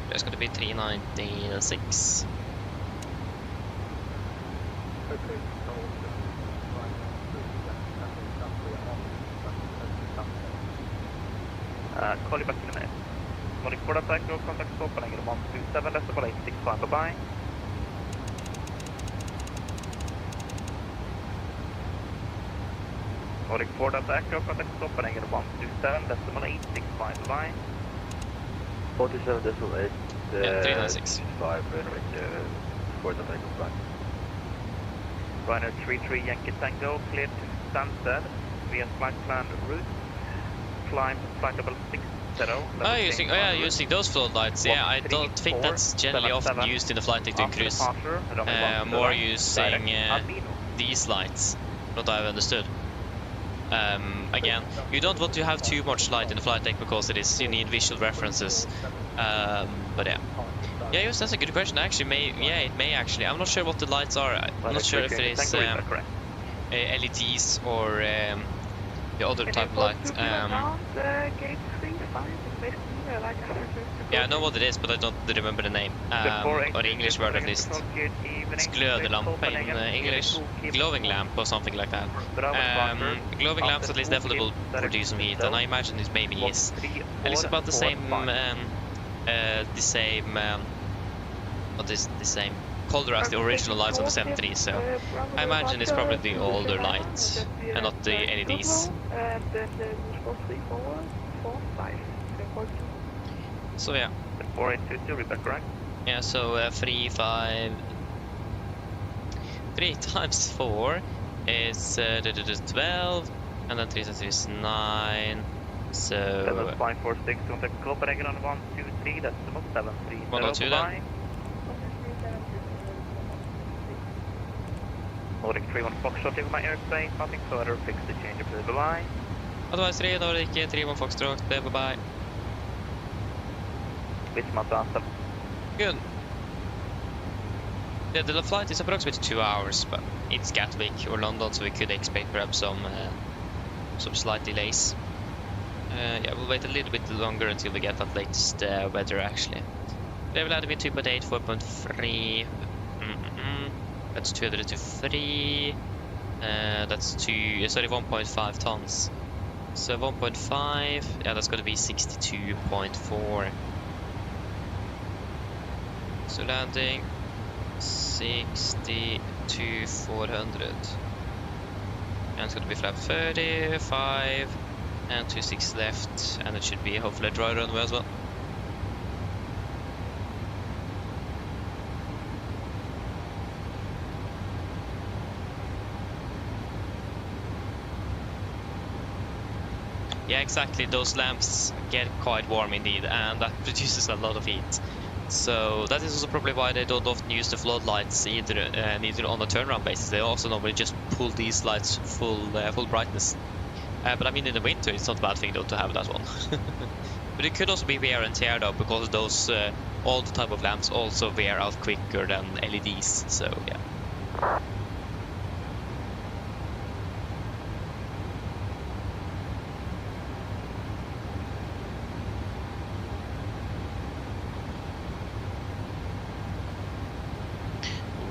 there's going to be 396. Call you back in a minute. Nordic 4 attack, no contact Copenhagen 127, decimal 865, bye-bye. Nordic 4 attack, no contact Copenhagen 127, decimal 865, bye-bye. 47 decimal 8. Yeah, 396. 5, for the take back. Ryder 33 Yankee Tango, cleared to Stansted via flight plan route. Climb flight level 60. Using those floodlights. Yeah, I don't think that's generally often used in the flight deck to cruise. More using these lights, what I've understood. Again, you don't want to have too much light in the flight deck because you need visual references. But yeah. Yeah, yes, that's a good question. Actually, it may actually. I'm not sure what the lights are. I'm not sure if it is LEDs or the other type of light. Yeah, I know what it is, but I don't remember the name. Or the English word at least. It's glödelampa in English. Glowing lamp or something like that. Glowing lamps at least definitely will produce some heat, and I imagine this maybe is at least about the same color as the original lights on the 73, so I imagine it's probably the older lights and not the LEDs. So yeah. 4822, repeat correct? Yeah, so 3 times 4 is 12, and then 3 times 3 is 9, so... 7546, contact Copenhagen on 123, decimal 73. 102 then? Nordic 31 Foxtrot over my airspace, nothing further, fix the change of the bye. Otherwise 3 Nordic 31 Foxtrot, bye-bye. Good. Yeah, the flight is approximately 2 hours, but it's Gatwick or London, so we could expect perhaps some slight delays. Yeah, we'll wait a little bit longer until we get that latest weather actually. Level altitude 2.8, 4.3. That's 203. That's 1.5 tons. So 1.5, yeah, that's going to be 62.4. So landing 62,400. And it's going to be flap 35 and 26 left, and it should be hopefully a dry runway as well. Yeah, exactly, those lamps get quite warm indeed, and that produces a lot of heat. So that is also probably why they don't often use the floodlights either on a turnaround basis. They also normally just pull these lights full brightness. But I mean, in the winter, it's not a bad thing though to have that one. But it could also be wear and tear though, because those all the type of lamps also wear out quicker than LEDs. So yeah.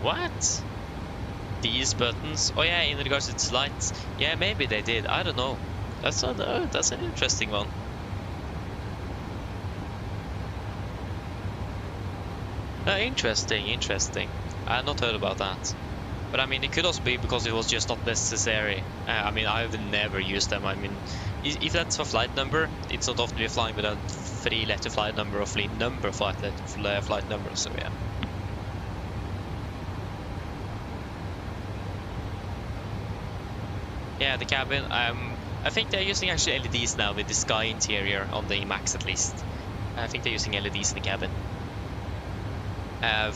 What? These buttons? Oh yeah, in regards to its lights. Yeah, maybe they did. I don't know. That's an interesting one. Interesting. I had not heard about that. But I mean, it could also be because it was just not necessary. I mean, I've never used them. I mean, if that's a flight number, it's not often you're flying with a 3-letter flight number or fleet number flight number. So yeah. Yeah, the cabin. I think they're using actually LEDs now with the sky interior on the Max at least. I think they're using LEDs in the cabin. I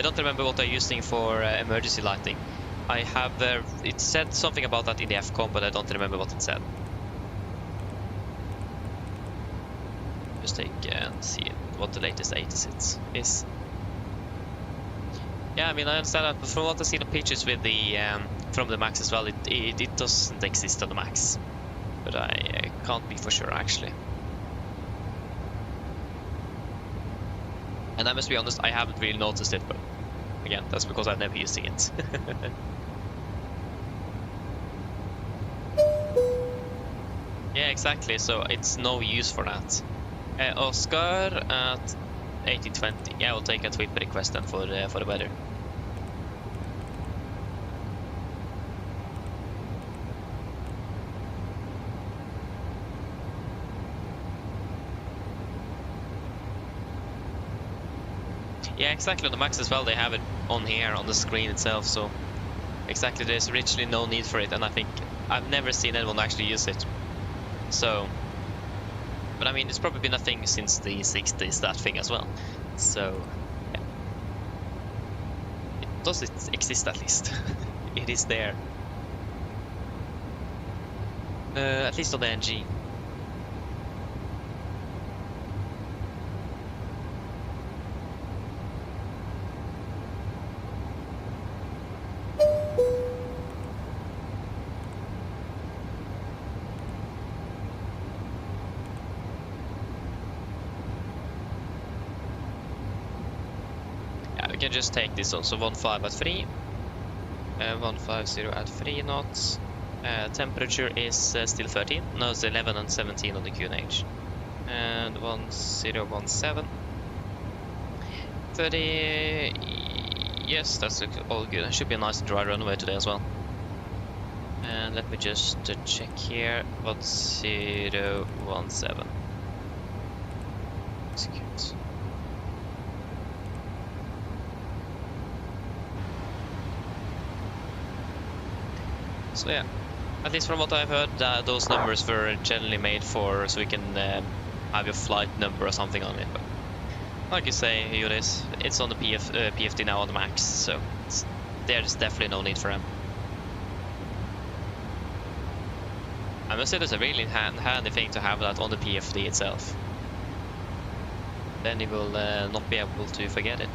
don't remember what they're using for emergency lighting. I have it said something about that in the FCOM, but I don't remember what it said. Just take and see what the latest 86 is. Yeah, I mean, I understand that, but from what I've seen the pictures with the from the Max as well, it doesn't exist on the Max, but I can't be for sure actually. And I must be honest, I haven't really noticed it, but again, that's because I've never used it. Yeah, exactly. So it's no use for that. Oscar at 1820. Yeah, we'll take a tweet request then for the weather. Yeah, exactly, on the Max as well, they have it on here on the screen itself, so exactly, there's literally no need for it, and I think I've never seen anyone actually use it. So, but I mean, it's probably been a thing since the 60s, that thing as well. So, yeah. It does exist at least. It is there. At least on the NG. We can just take this also 15 at 3, 150 at 3 knots. Temperature is still 13. No, it's 11 and 17 on the QNH. And 1017. 30. Yes, that's all good. It should be a nice and dry runway today as well. And let me just check here. 1017. Execute. So yeah, at least from what I've heard, those numbers were generally made for so we can have your flight number or something on it. But like you say, Joris, it's on the PFD now on the Max, so there's definitely no need for them. I must say there's a really handy thing to have that on the PFD itself. Then you will not be able to forget it.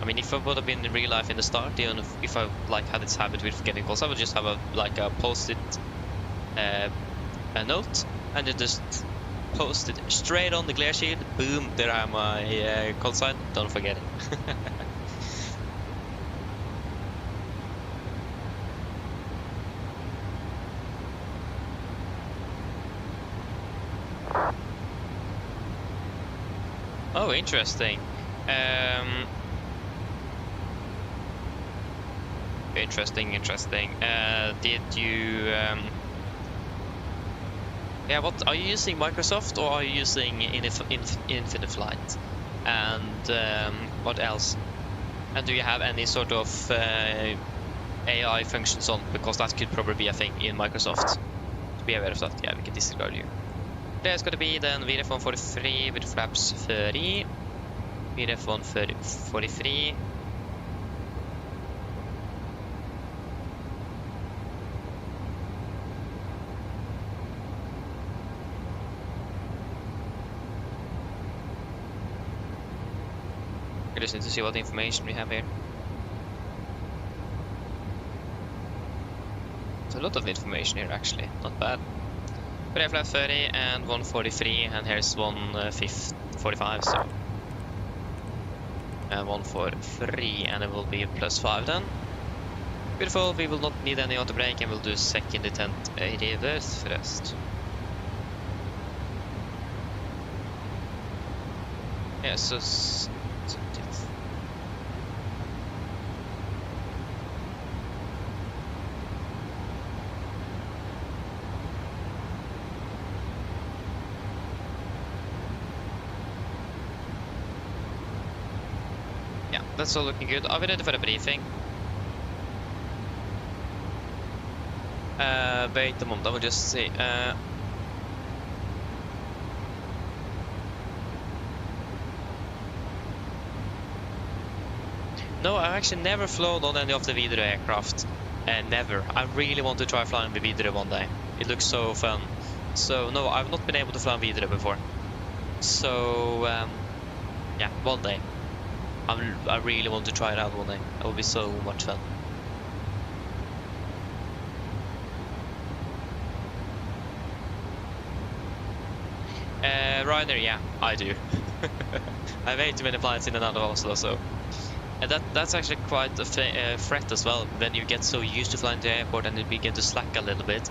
I mean, if I would have been in real life in the start, even if I like had this habit with forgetting calls, I would just have a post-it a note and then just post it straight on the glare shield. Boom! There I have my call sign. Don't forget it. Oh, interesting. Interesting. Did you? Yeah. What are you using? Microsoft or are you using Infinite Flight? And what else? And do you have any sort of AI functions on? Because that could probably be a thing in Microsoft. To be aware of that. Yeah, we can disregard you. There's going to be then VRF 143 with flaps 30. VRF 143. I just need to see what information we have here. There's a lot of information here actually, not bad. But I have 30 and 143, and here's 145, so 143, and it will be +5 then. Beautiful, we will not need any auto brake, and we'll do second attempt reverse first. Yeah, so yeah, that's all looking good. Are we ready for the briefing? Wait a moment, I will just see. No, I've actually never flown on any of the Widerøe aircraft. Never. I really want to try flying with Widerøe one day. It looks so fun. So, no, I've not been able to fly on Widerøe before. So, yeah, one day. I really want to try it out one day. That would be so much fun. Ryanair, yeah, I do. I have way too many flights in and out of Oslo, so... And that's actually quite a threat as well, when you get so used to flying to the airport and you begin to slack a little bit.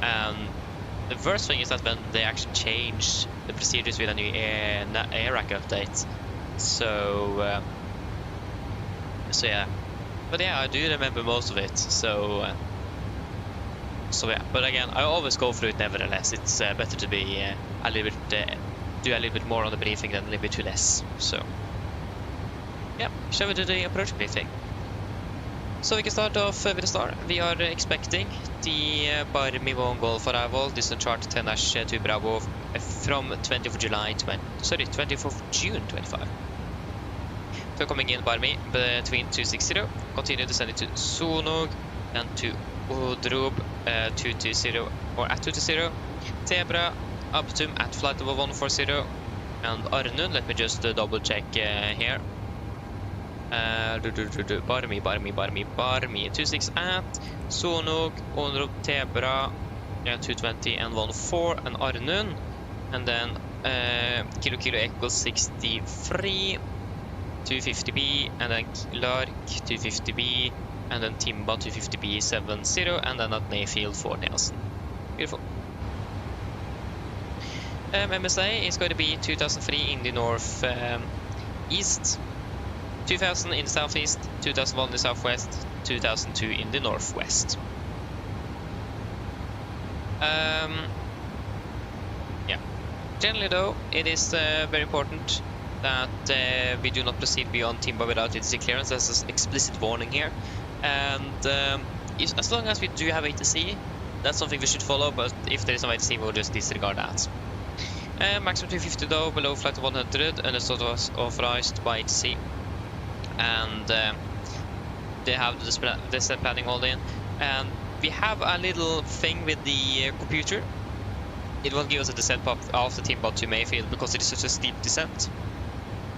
The worst thing is that when they actually change the procedures with a new air rack update. So yeah. But yeah, I do remember most of it, so yeah. But again, I always go through it nevertheless. It's better to be a little bit, do a little bit more on the briefing than a little bit too less, so... Yeah, shall we do the approach briefing? So we can start off with the start. We are expecting the Barmi 1 Golf arrival, distance chart 10-2 Bravo from 20th of June 25. So coming in Barmi between 260, continue descending to Sonog, and to Odrob 220 or at 220, Tebra, Uptum at flight level 140, and Arnund, let me just double check here. Barmi 26 at Sonog, Onrob, Tebra, 220 and 14, and Arnund, and then Kilo equals 63, 250B, and then Lark 250B, and then Timba 250B 70, and then at Mayfield 4 Nelson. Beautiful. MSA is going to be 2003 in the north east, 2000 in the southeast, 2001 in the southwest, 2002 in the northwest. Yeah. Generally though, it is very important that we do not proceed beyond Timba without ATC clearance. There's an explicit warning here. And as long as we do have ATC, that's something we should follow, but if there is no ATC, we'll just disregard that. Maximum 250 though, below flight 100, and it's authorized by ATC. And they have the descent planning all in. And we have a little thing with the computer. It will give us a descent path after Timba to Mayfield because it is such a steep descent.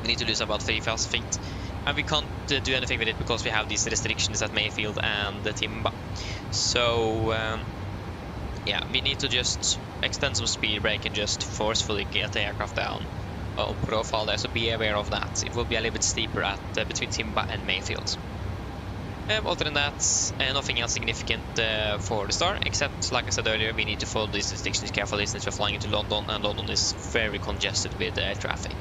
We need to lose about 3,000 feet. And we can't do anything with it because we have these restrictions at Mayfield and Timba. So yeah, we need to just extend some speed brake and just forcefully get the aircraft down on profile there, so be aware of that. It will be a little bit steeper at between Timba and Mayfield. Other than that, nothing else significant for the start, except, like I said earlier, we need to follow these restrictions carefully since we're flying into London, and London is very congested with traffic.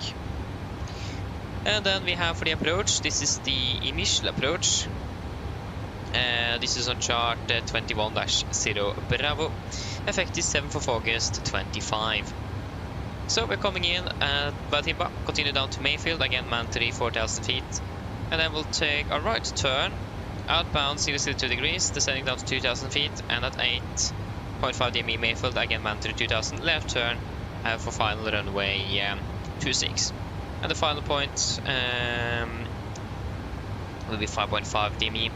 And then we have for the approach, this is the initial approach. This is on chart 21-0 Bravo, effective 7th of August 25. So we're coming in at Batimba, continue down to Mayfield, again mandatory 4,000 feet, and then we'll take a right turn, outbound 0-2 degrees, descending down to 2,000 feet, and at 8.5 DME Mayfield, again mandatory 2,000, left turn for final runway 26. And the final point will be 5.5 DME.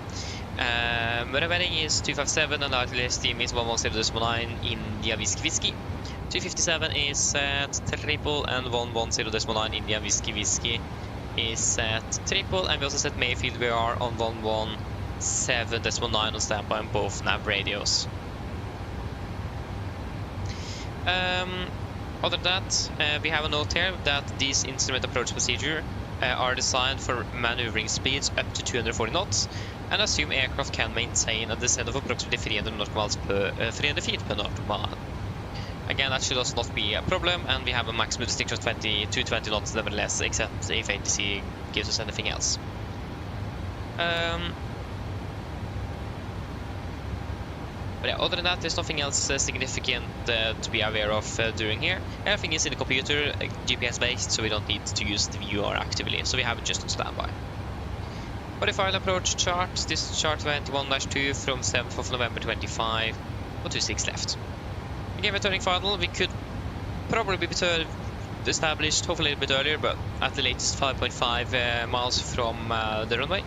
Weather heading is 257 and IFLY steam is 110.9 India Whiskey. 257 is at triple and 110.9 India Whiskey is at triple, and we also set Mayfield, we are on 117.9 on standby on both nav radios. Other than that, we have a note here that these instrument approach procedure are designed for maneuvering speeds up to 240 knots and assume aircraft can maintain a descent of approximately 300 feet per nautical. Again, that should also not be a problem, and we have a maximum distinction of 220 knots nevertheless, except if ATC gives us anything else. But yeah, other than that, there's nothing else significant to be aware of during here. Everything is in the computer, GPS based, so we don't need to use the VR actively, so we have it just on standby. For the final approach chart, this is chart 21-2 from 7th of November 25, or 26 left. Again, returning final, we could probably be established hopefully a little bit earlier, but at the latest 5.5 miles from the runway,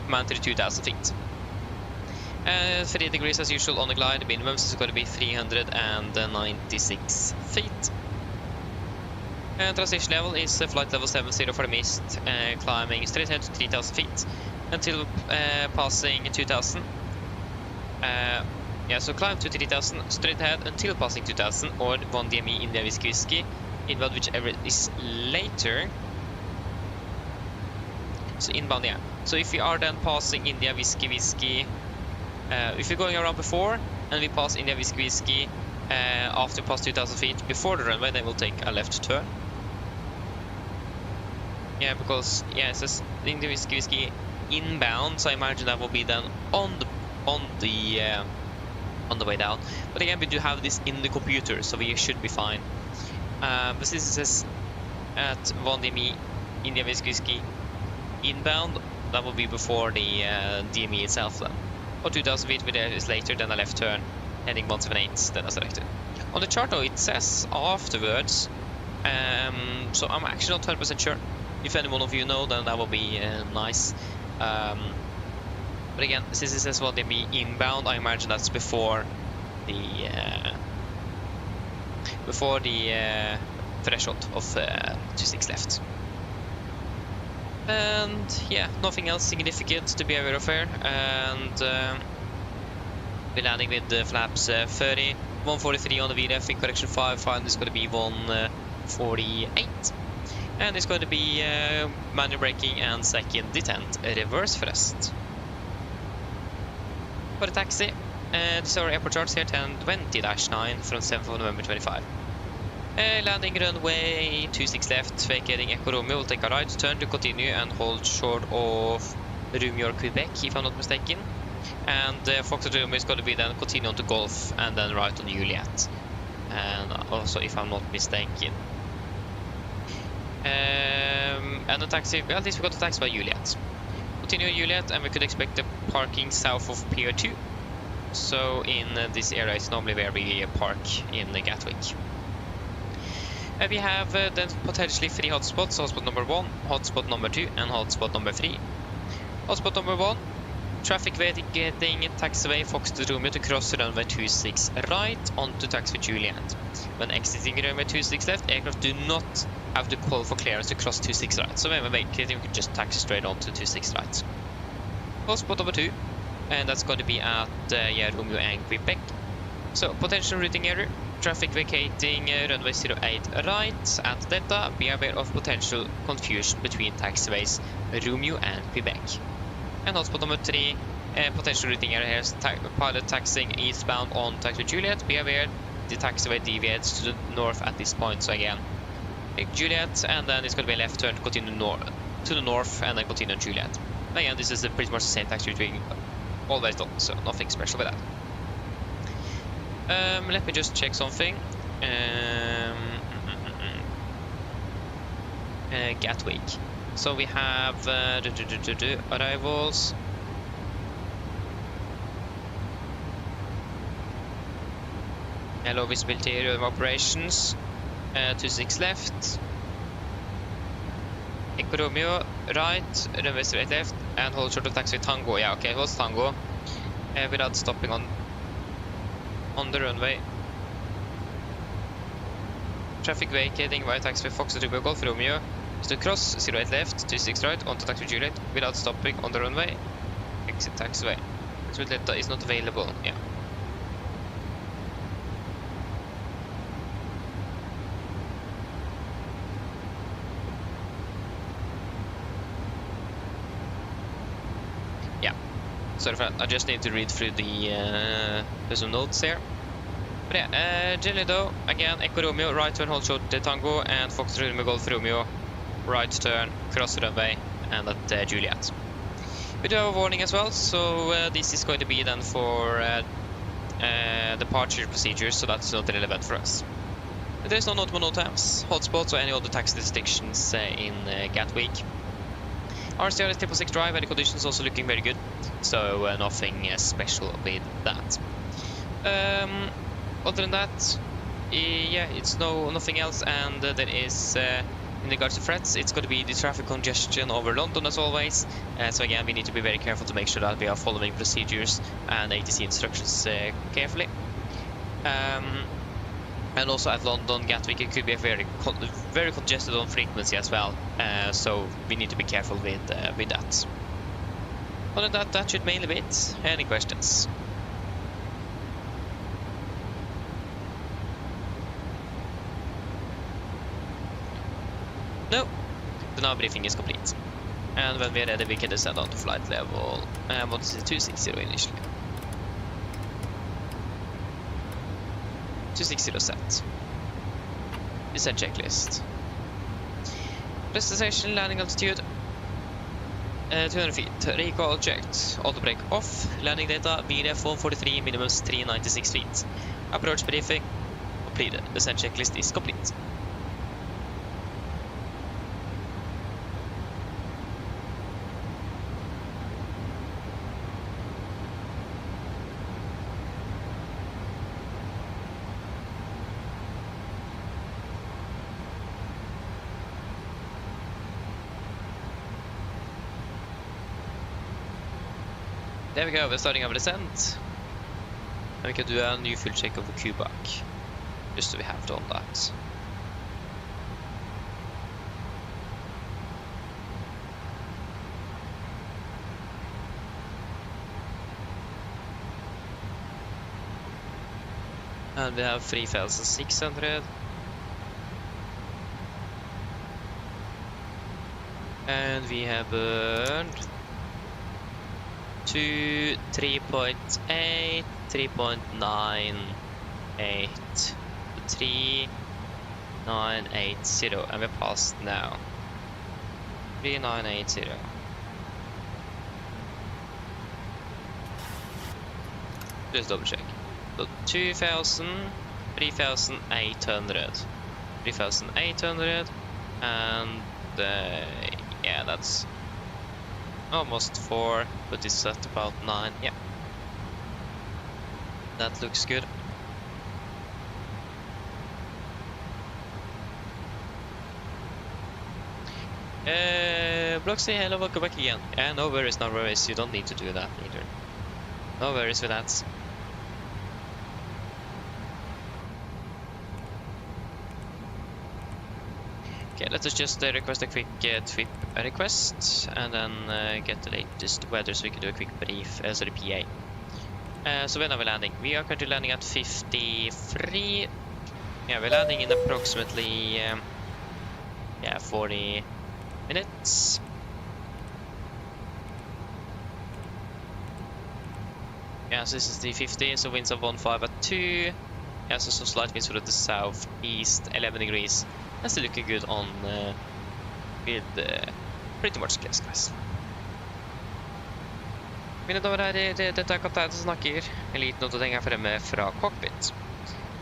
mandatory 2,000 feet. 3 degrees as usual on the glide, the minimum is going to be 396 feet. Transition level is flight level 70 for the mist, climbing straight ahead to 3,000 feet until passing 2,000. Yeah, so climb to 3,000, straight ahead until passing 2,000, or 1 DME India Whiskey, inbound whichever is later. So inbound, yeah. So if we are then passing India Whiskey, if we're going around before and we pass India Whiskey after past 2,000 feet before the runway, then we'll take a left turn. Yeah, because yeah, it says India Whiskey inbound, so I imagine that will be then on the way down. But again, we do have this in the computer, so we should be fine. But since it says at 1 DME India Whiskey inbound, that will be before the DME itself then. Or 2,000 feet is later, then a left turn, heading 178, then I selected. On the chart though, it says afterwards, so I'm actually not 100% sure. If any one of you know, then that will be nice. But again, since it says 1 DME inbound, I imagine that's before the threshold of 26 left. And yeah, nothing else significant to be aware of here. And we're landing with the flaps 30, 143 on the VDF in correction 5, final is going to be 148. And it's going to be manual braking and second detent reverse thrust. For the taxi, this is our airport charts here, 1020-9 from 7th of November 25. Landing runway 26 left, vacating Echo Romeo, will take a right turn to continue and hold short of Romeo Quebec, if I'm not mistaken. And Foxtrot Romeo is going to be then continue on to Golf and then right on Juliet. And also, if I'm not mistaken. And the taxi, well, at least we got the taxi by Juliet. Continue Juliet, and we could expect the parking south of Pier 2. So in this area is normally where we park in Gatwick. We have then potentially 3 hotspots, hotspot number 1, hotspot number 2 and hotspot number 3. Hotspot number 1, traffic getting taxiway Foxtrot Romeo to cross runway 26 right onto taxiway Juliet. When exiting runway 26 left, aircraft do not have to call for clearance to cross 26 right. So when we're vacating, we can just taxi straight on to 26 right. Hotspot number 2, and that's going to be at Romeo and Quebec. So potential routing error, traffic vacating runway 08 right at Delta. Be aware of potential confusion between taxiways Romeo and Quebec. And hotspot number 3, potential routing error here is pilot taxiing eastbound on taxiway Juliet. Be aware the taxiway deviates to the north at this point. So again, Take Juliet, and then it's going to be a left turn, continue to the north, and then continue on Juliet. Again, this is pretty much the same taxi route we always done, so nothing special with that. Let me just check something. Gatwick. So we have arrivals. Hello, visibility of operations. 26 left. Echo Romeo right, runway straight left, and hold short of taxi Tango. Yeah, okay, hold Tango without stopping on the runway. Traffic vacating via taxiway Fox to Golf Romeo. To cross 08 left, 26 right, onto taxi Juliet without stopping on the runway. Exit taxiway. Taxiway is not available. Yeah. Sorry for that. I just need to read through there's some notes here. But yeah, generally though, again, Echo Romeo, right turn, hold short Tango, and Fox Romeo, Golf Romeo, right turn, cross the runway, and at Juliet. We do have a warning as well, so this is going to be then for departure procedures, so that's not relevant for us. But there's no notable no times, hotspots, or any other taxi distinctions in Gatwick. RCR is 666 drive, and the conditions also looking very good, so nothing special with that. Other than that, yeah, it's nothing else, and there is, in regards to threats, it's going to be the traffic congestion over London as always, so again, we need to be very careful to make sure that we are following procedures and ATC instructions carefully. And also at London, Gatwick, it could be very congested on frequency as well, so we need to be careful with that. Other than that, that should mainly be it. Any questions? No, the nav briefing is complete. And when we are ready, we can descend on to flight level, what is it, 260 initially. 260 set. Descent checklist. Destination, landing altitude 200 feet. Recall checked. Auto brake off. Landing data VDF 143, minimum 396 feet. Approach briefing completed. Descent checklist is complete. There we go, we're starting our descent. And we can do a new fuel check of the Quebec, just so we have done that. And we have 3,600. And we have burned to 3.8, 3.98, 3980, and we're past now. 3980. Just double check. So 2,000, 3,800, 3,800, and yeah, that's almost 4, but it's at about 9. Yeah, that looks good. Bloxy, hello, welcome back again. Yeah, no worries, no worries. You don't need to do that either. No worries with that. Okay, let us just request a quick trip request, and then get the latest weather so we can do a quick brief, sorry, PA. So when are we landing? We are currently landing at 53. Yeah, we're landing in approximately 40 minutes. Yeah, so this is the 50, so winds of 1.5 at 2. Yeah, so some slight winds from the southeast, 11 degrees. and still looking good on with pretty much clear skies. Mine damer og herrer, dette er kapteinen som snakker. En liten oppdatering her fremme fra cockpit.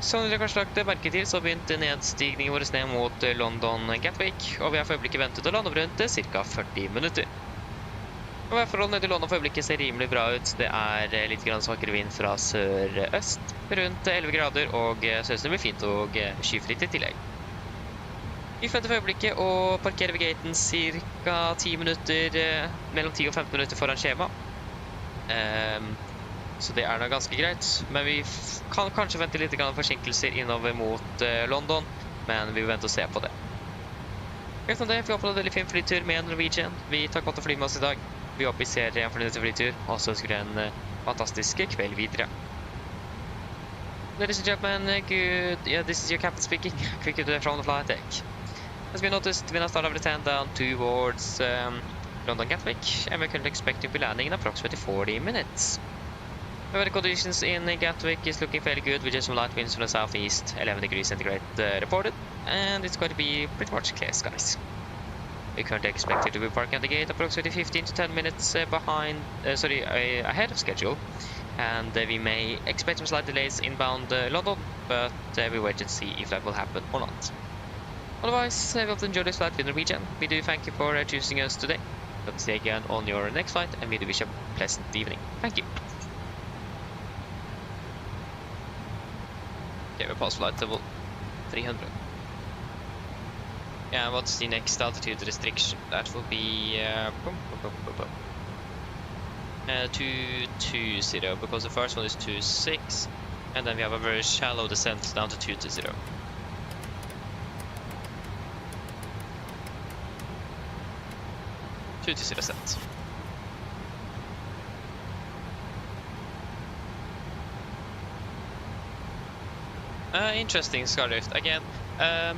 Som dere kanskje lagt merke til, så begynte nedstigningen vår ned mot London Gatwick, og vi har for øyeblikket ventet å lande opp rundt ca. 40 minutter. Og værforholdene til London for øyeblikket ser rimelig bra ut. Det er litt grann svakere vind fra sør-øst, rundt 11 grader, og sørøsten blir fint og skyfritt i tillegg. Vi forventer for øyeblikket å parkere ved gaten ca. 10 minutter, mellom 10 og 15 minutter foran skjema. Så det er da ganske greit, men vi kan kanskje vente litt forsinkelser innover mot London, men vi vil vente og se på det. Utenom det, vi håper på en veldig fin flytur med Norwegian. Vi tar godt å fly med oss i dag. Vi håper vi ser en fornøyelig flytur, og så ønsker dere en fantastisk kveld videre. Ladies and gentlemen, this is your captain speaking. Quick to from the flight deck. As we noticed, we now start our descent down towards London Gatwick, and we're currently expecting to be landing in approximately 40 minutes. The weather conditions in Gatwick is looking fairly good, with just some light winds from the southeast, 11 degrees centigrade reported, and it's going to be pretty much clear skies. We currently expect to be parking at the gate approximately 15 to 10 minutes ahead of schedule, and we may expect some slight delays inbound London, but we wait and see if that will happen or not. Otherwise, we hope to enjoy this flight with Norwegian. We do thank you for choosing us today. Let's see you again on your next flight, and we do wish you a pleasant evening. Thank you. Okay, we'll pass flight level 300. Yeah, what's the next altitude restriction? That will be 220, because the first one is 26, and then we have a very shallow descent down to 220. Descent. Interesting, Scarlet. Again,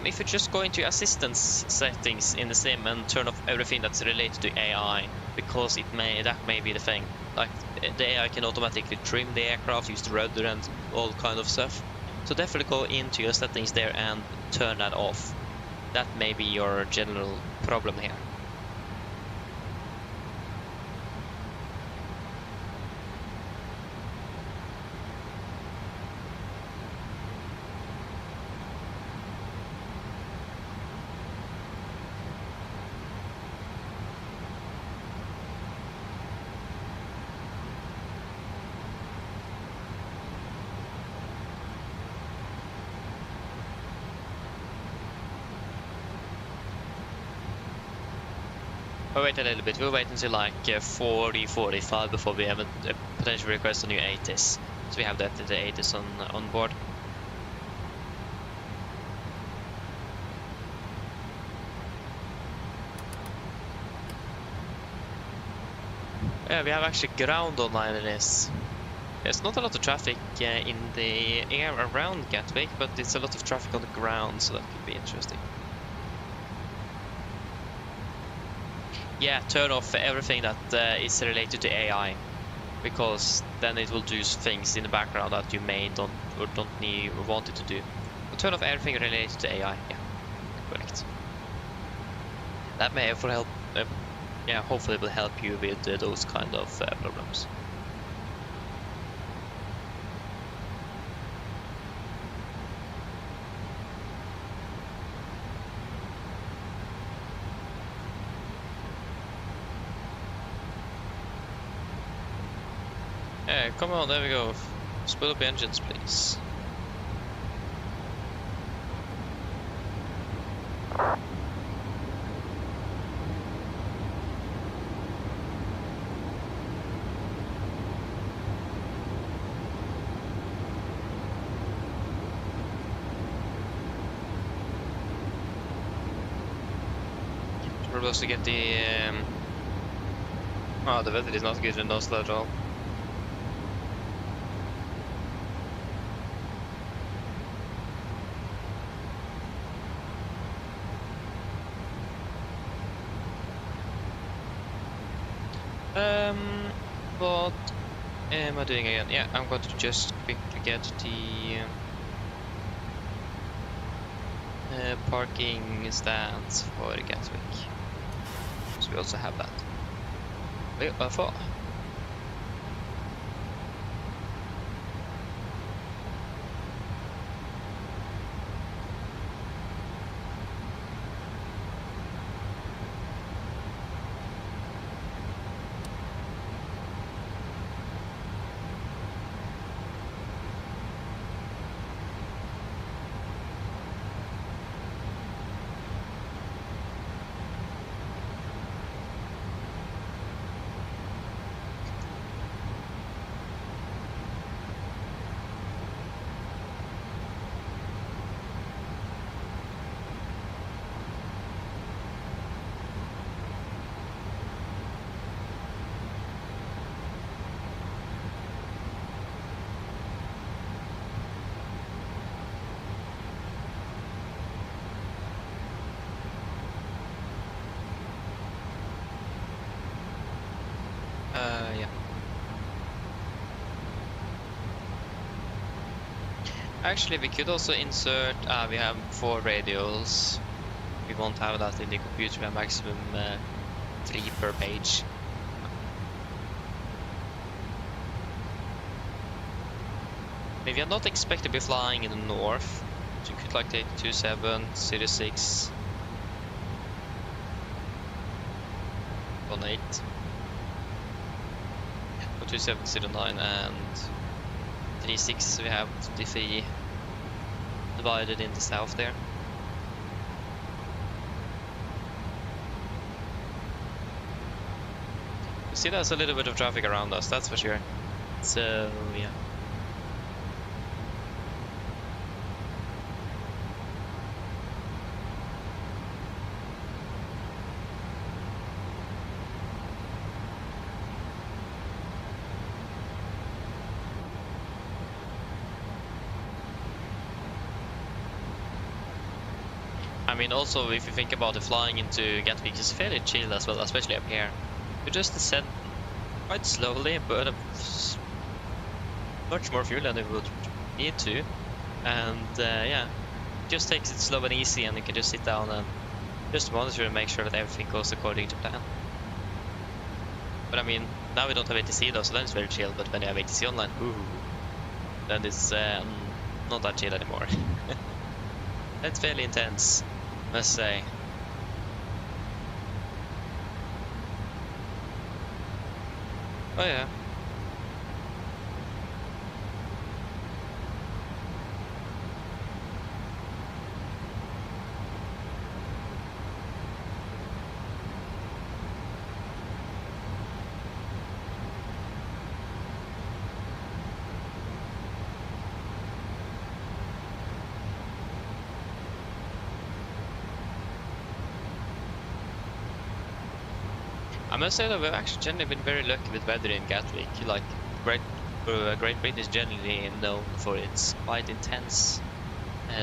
if you just go into assistance settings in the sim and turn off everything that's related to AI, because that may be the thing. Like, the AI can automatically trim the aircraft, use the rudder and all kind of stuff. So definitely go into your settings there and turn that off. That may be your general problem here. We'll wait a little bit. We'll wait until like 40-45 before we have a potential request on new 80s. So we have the 80s on board. Yeah, we have actually ground online in this. There's not a lot of traffic in the air around Gatwick, but it's a lot of traffic on the ground, so that could be interesting. Yeah, turn off everything that is related to AI, because then it will do things in the background that you may don't need or want it to do. But turn off everything related to AI. Yeah, correct. That may help. Yeah, hopefully it will help you with those kind of problems. Come on, there we go. Split up engines, please. We're supposed to get the weather is not good in Oslo at all. What am I doing again? Yeah, I'm going to just quickly get the parking stands for Gatwick. So we also have that. Varför? Yeah. Actually, we could also insert, we have 4 radials. We won't have that in the computer, we have maximum 3 per page. Maybe I'm not expect to be flying in the north, so you could like take 27, 06, 18, or 2709 and 36. We have the 3 divided in the south there. You see, there's a little bit of traffic around us, that's for sure. So yeah. I mean, also, if you think about it, flying into Gatwick is fairly chill as well, especially up here. You just descend quite slowly, but much more fuel than you would need to. And yeah, just takes it slow and easy, and you can just sit down and just monitor and make sure that everything goes according to plan. But I mean, now we don't have ATC though, so then it's very chill. But when you have ATC online, ooh, then it's not that chill anymore. That's fairly intense, must say. Oh yeah. I must say that we've actually generally been very lucky with weather in Gatwick. Like, Great Britain is generally known for its quite intense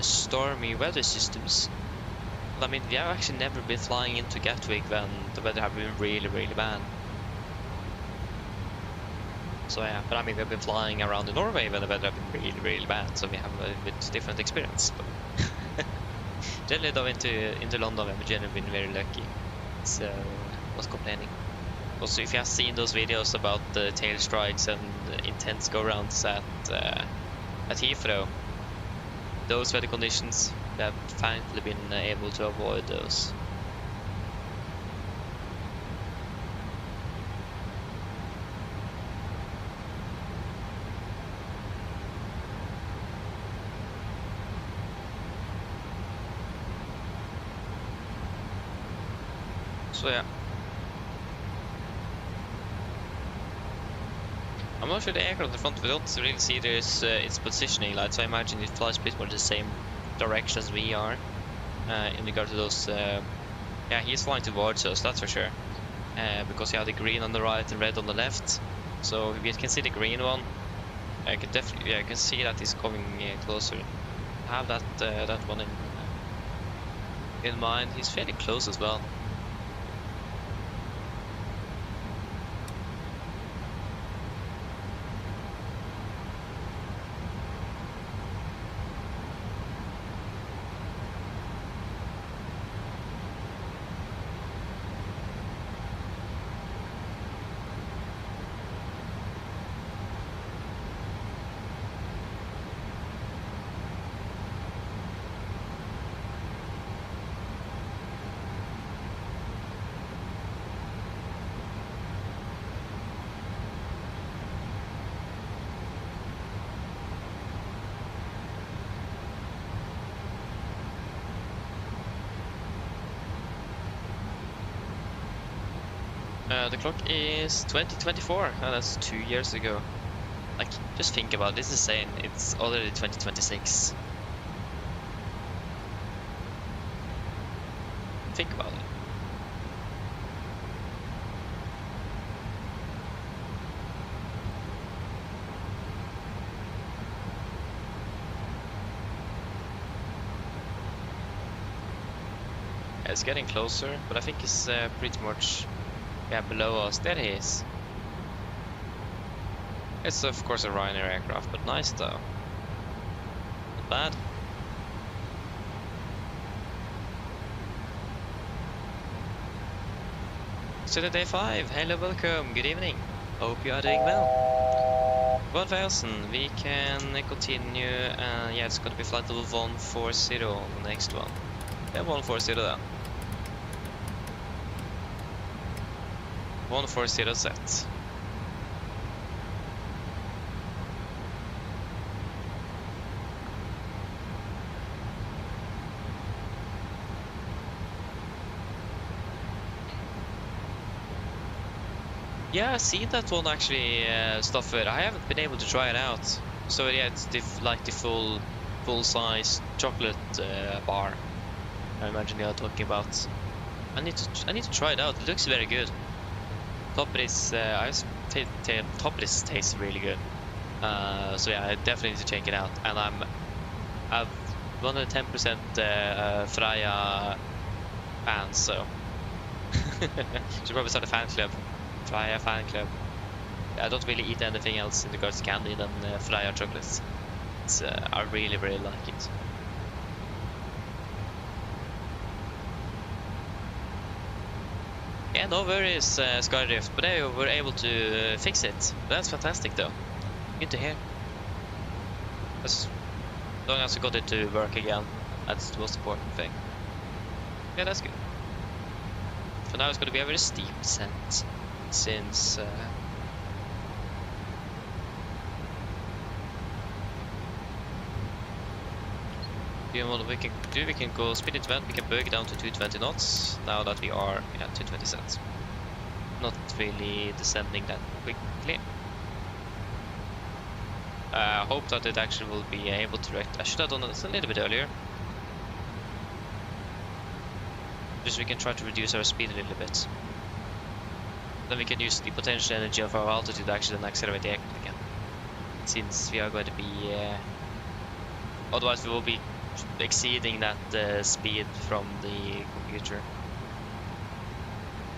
stormy weather systems. But I mean, we have actually never been flying into Gatwick when the weather have been really, really bad. So yeah, but I mean, we've been flying around in Norway when the weather have been really, really bad. So we have a bit different experience. But generally though, into London, we've generally been very lucky. So not complaining. Also, if you have seen those videos about the tail strikes and the intense go-rounds at Heathrow, those weather conditions, we have finally been able to avoid those. So yeah. I'm not sure the aircraft in the front, we don't really see its positioning light, so I imagine it flies pretty much the same direction as we are in regard to those. Yeah, he's flying towards us, that's for sure, because you have the green on the right and red on the left. So if you can see the green one, I can definitely, yeah, I can see that he's coming closer. Have that one in mind. He's fairly close as well. The clock is 2024, and that's 2 years ago. Like, just think about it. This is saying it's already 2026. Think about it. It's getting closer, but I think it's pretty much below us. There he is. It's of course a Ryanair aircraft, but nice though. Not bad. So day 5, hello, welcome, good evening. Hope you are doing well. 1000, we can continue, yeah, it's gonna be flight level 140 on the next one. Yeah, 140 then. 140 set. Yeah, I see that one actually, Stoffer. I haven't been able to try it out. So yeah, it's like the full-size chocolate bar. I imagine you are talking about. I need to try it out. It looks very good. Toppris, Toppris tastes really good. So yeah, I definitely need to check it out. And I've 110% Freya fan, so should probably start a fan club. Freya fan club. I don't really eat anything else in regards to candy than Freya chocolates. It's, I really like it. Yeah, no worries, Skydrift, but they were able to fix it. That's fantastic though. Good to hear. As long as we got it to work again, that's the most important thing. Yeah, that's good. For now it's going to be a very steep descent, since we can go speed into vent, we can bug down to 220 knots now that we are at 220 cents. Not really descending that quickly. Hope that it actually will be able to direct. I should have done this a little bit earlier. Just so we can try to reduce our speed a little bit. Then we can use the potential energy of our altitude actually and accelerate the aircraft again. Since we are going to be otherwise we will be exceeding that speed from the computer.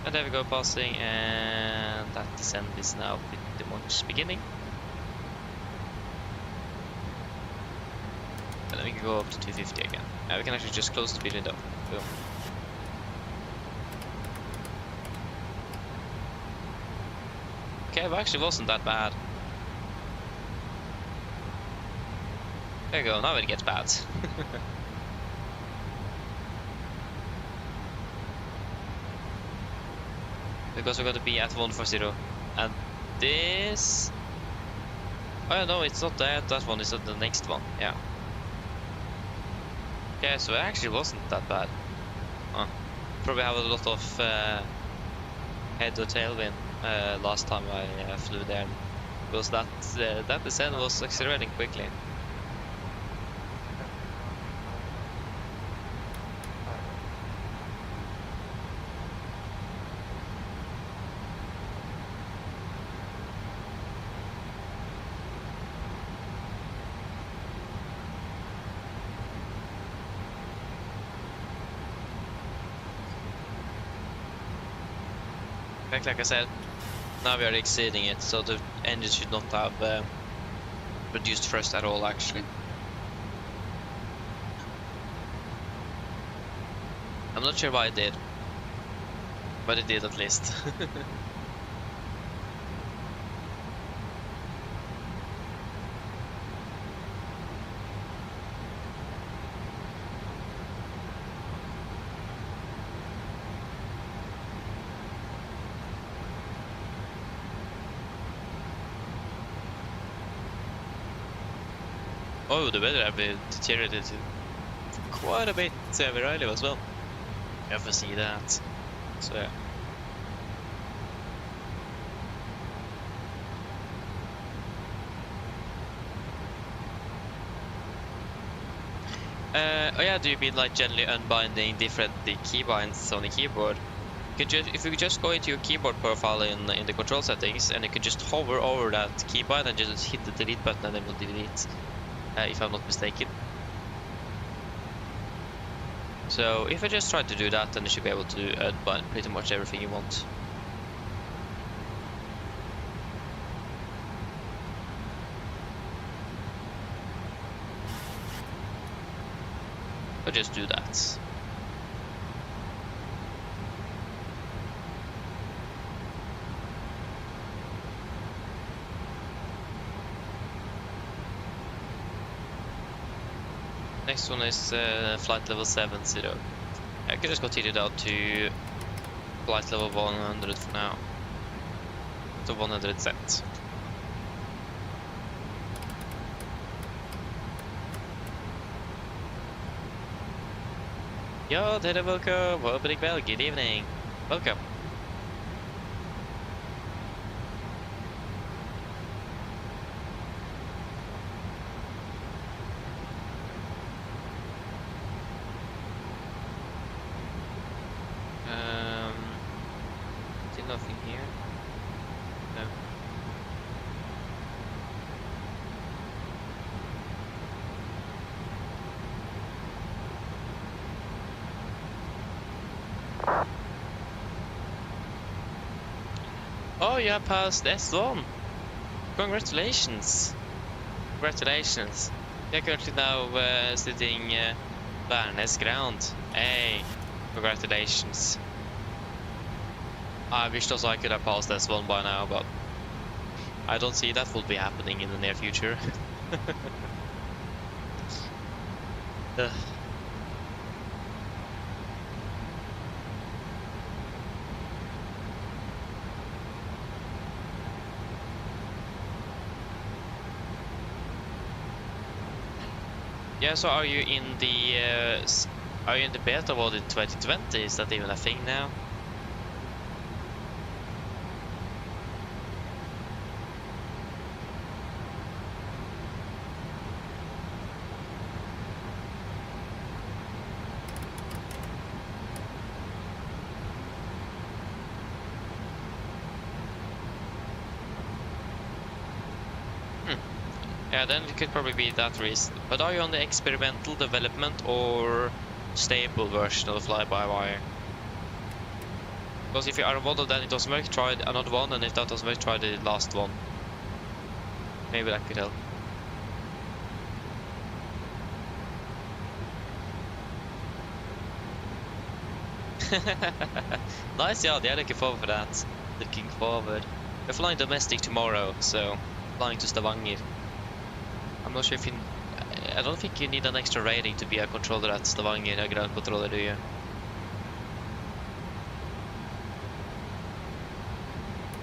And there we go, passing, and that descent is now pretty much beginning. And then we can go up to 250 again. We can actually just close the speed window. Boom. Okay, it actually wasn't that bad. There you go, now it gets bad. Because we're going to be at 140, and this... Oh no, it's not that one, it's not the next one, yeah. Okay, so it actually wasn't that bad. Probably have a lot of head or tailwind last time I flew there, because that descent was accelerating quickly. Like I said, now we are exceeding it, so the engine should not have reduced thrust at all actually. I'm not sure why it did, but it did at least. Oh, the weather have deteriorated quite a bit where I live as well. You have to see that. So yeah. Oh yeah, do you mean like generally unbinding different keybinds on the keyboard? If you just go into your keyboard profile in the control settings, and you can just hover over that keybind and just hit the delete button, and it will delete, if I'm not mistaken. So if I just try to do that, then you should be able to unbind pretty much everything you want. So just do that. Next one is flight level 70. I can just continue down to flight level 100 for now. So 100 set. Yo, dere welcome. Opening bell. Good evening. Welcome. Still nothing here. No. Oh, you have passed S1. Congratulations. Congratulations. You're currently now sitting Værnes ground. Hey, congratulations. I wish also I could have passed S1 by now, but I don't see that will be happening in the near future. Yeah, so are you in the beta mode in 2020? Is that even a thing now? Yeah, then it could probably be that reason. But are you on the experimental development or stable version of the fly-by-wire? Because if you are on one of them, it doesn't work, try another one, and if that doesn't work, try the last one. Maybe that could help. Nice, yeah, looking forward for that. Looking forward. We're flying domestic tomorrow, so flying to Stavanger. I'm not sure if you... I don't think you need an extra rating to be a controller at Stavanger, a ground controller, do you?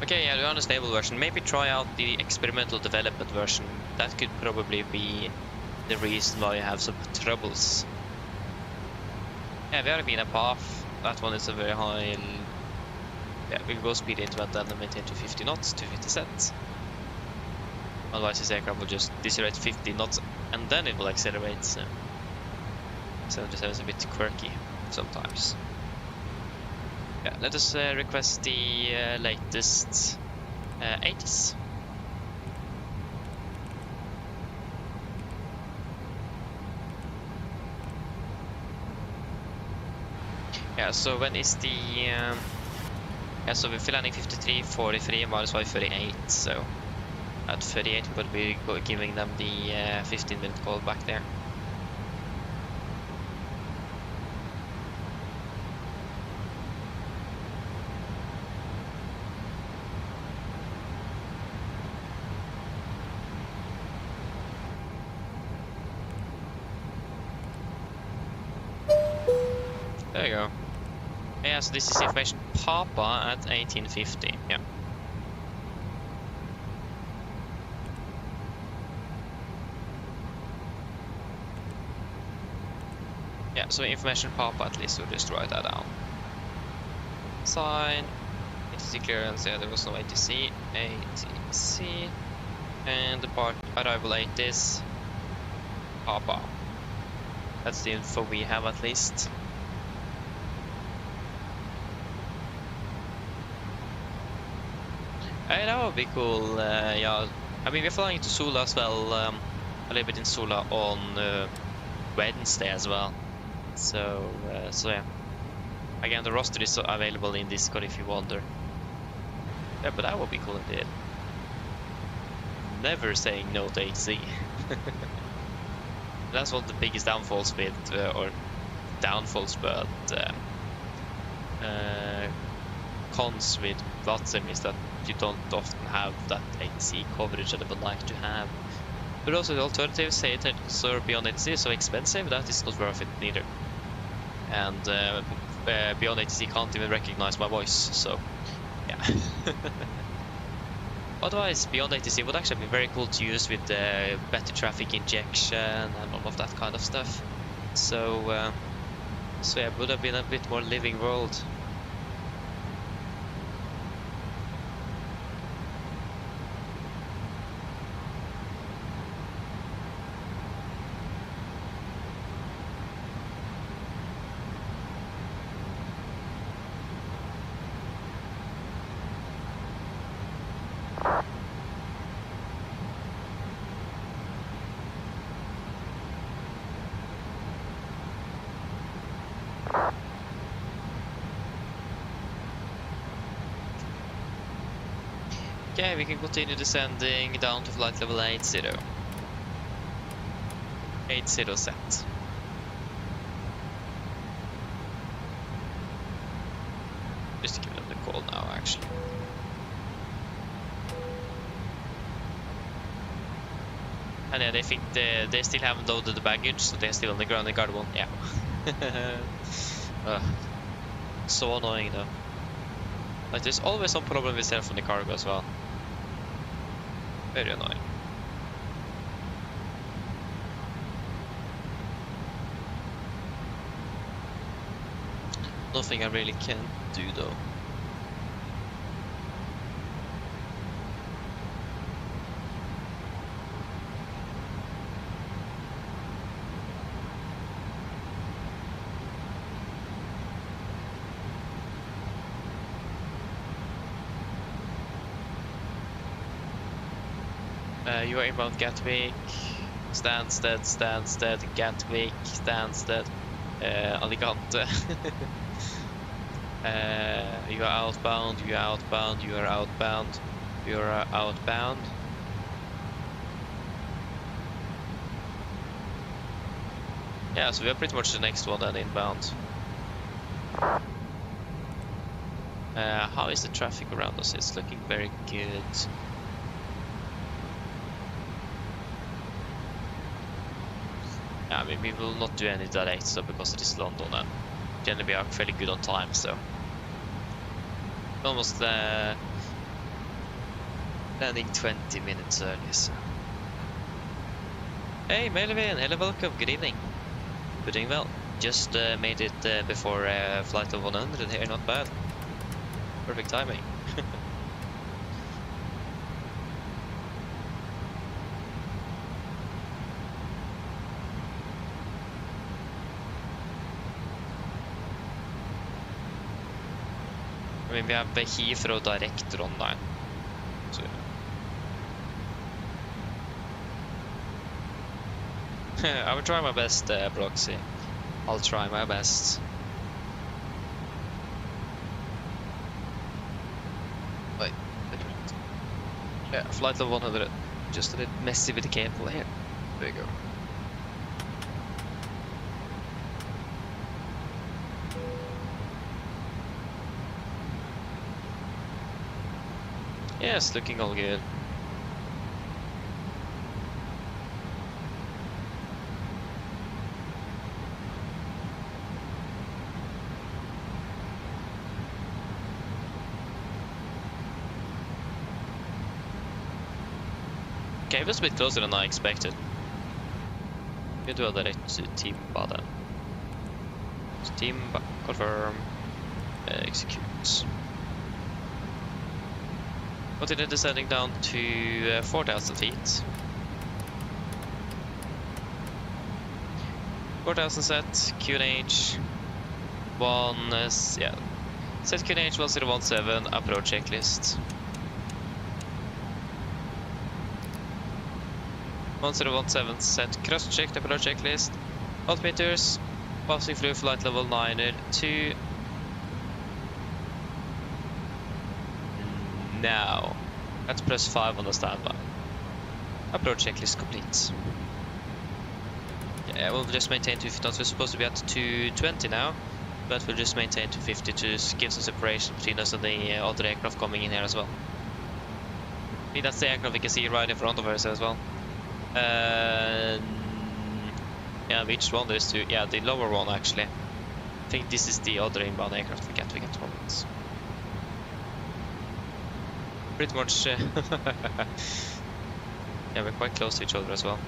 Okay, yeah, you're on a stable version. Maybe try out the experimental development version. That could probably be the reason why you have some troubles. Yeah, we are in a path. That one is a very high... Yeah, we'll go speed into that and maintain to 50 knots, 250 set. Otherwise this aircraft will just decelerate 50 knots and then it will accelerate, so 77 is a bit quirky sometimes. Yeah, let us request the latest 80s. Yeah, so when is the... yeah, so we're landing 53, 43, minus 538, so... At 38, but we're giving them the 15-minute call back there. There you go. Yeah, so this is information Papa at 1850. Yeah. Yeah, so information Papa at least, we'll just write that down. Sign, ATC clearance, yeah, there was no ATC, ATC, and the part arrival 8 is Papa. That's the info we have at least. Hey, that would be cool. Yeah, I mean we're flying to Sula as well. A little bit in Sula on Wednesday as well. So yeah. Again, the roster is available in Discord if you wonder. Yeah, but that would be cool indeed. Never saying no to AC. That's one of the biggest downfalls with, or downfalls, but cons with VATSIM is that you don't often have that AC coverage that I would like to have. But also the alternatives, say tensor beyond ATC is so expensive that it's not worth it neither. And beyond ATC can't even recognize my voice, so yeah. Otherwise, beyond ATC would actually be very cool to use with better traffic injection and all of that kind of stuff. So yeah, it would have been a bit more living world. Okay, we can continue descending down to flight level 80. 80 set. Just give them the call now, actually. And yeah, they think they still haven't loaded the baggage, so they're still on the ground in guard one. Yeah. So annoying though. Like there's always some problem with self on the cargo as well. Very annoying. Nothing I really can do though. You are inbound Gatwick, Stansted, Gatwick, Stansted, Alicante. You are outbound, you are outbound, you are outbound, you are outbound. Yeah, so we are pretty much the next one then inbound. How is the traffic around us? It's looking very good. I mean, we will not do any direct stuff because it is London and generally we are fairly good on time, so almost landing 20 minutes early. So. Hey Melvin, hello, welcome, good evening. We're doing well. Just made it before flight of 100 here, not bad. Perfect timing. I mean, we have Heathrow direct online. So I will try my best, Broxy. I'll try my best. Wait. Yeah, flight level 100. Just a bit messy with the cable here. There you go. Yeah, it's looking all good. Okay, it was a bit closer than I expected. We do a direct to Team Baden. Team confirm, execute. Continue descending down to 4,000 feet. 4000 set, QNH, yeah. Set QNH 1017, approach checklist. 1017 set cross-checked approach checklist. Altimeters, passing through flight level 9er 2. Now, that's +5 on the standby. Approach checklist complete. Yeah, we'll just maintain 250 knots. We're supposed to be at 220 now, but we'll just maintain 250 to give some separation between us and the other aircraft coming in here as well. I think that's the aircraft we can see right in front of us as well. Yeah, which one there is two? Yeah, the lower one actually. I think this is the other inbound aircraft we get moments. Pretty much. Yeah, we're quite close to each other as well.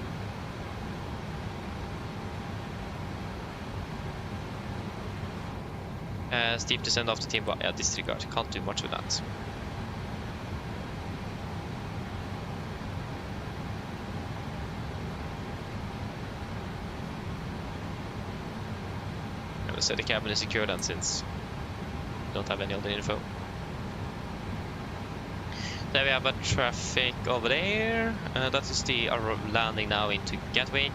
Steep descent off the team, but yeah, disregard. Can't do much with that. I would say the cabin is secure then, since we don't have any other info. There we have a traffic over there. That is our landing now into Gatwick.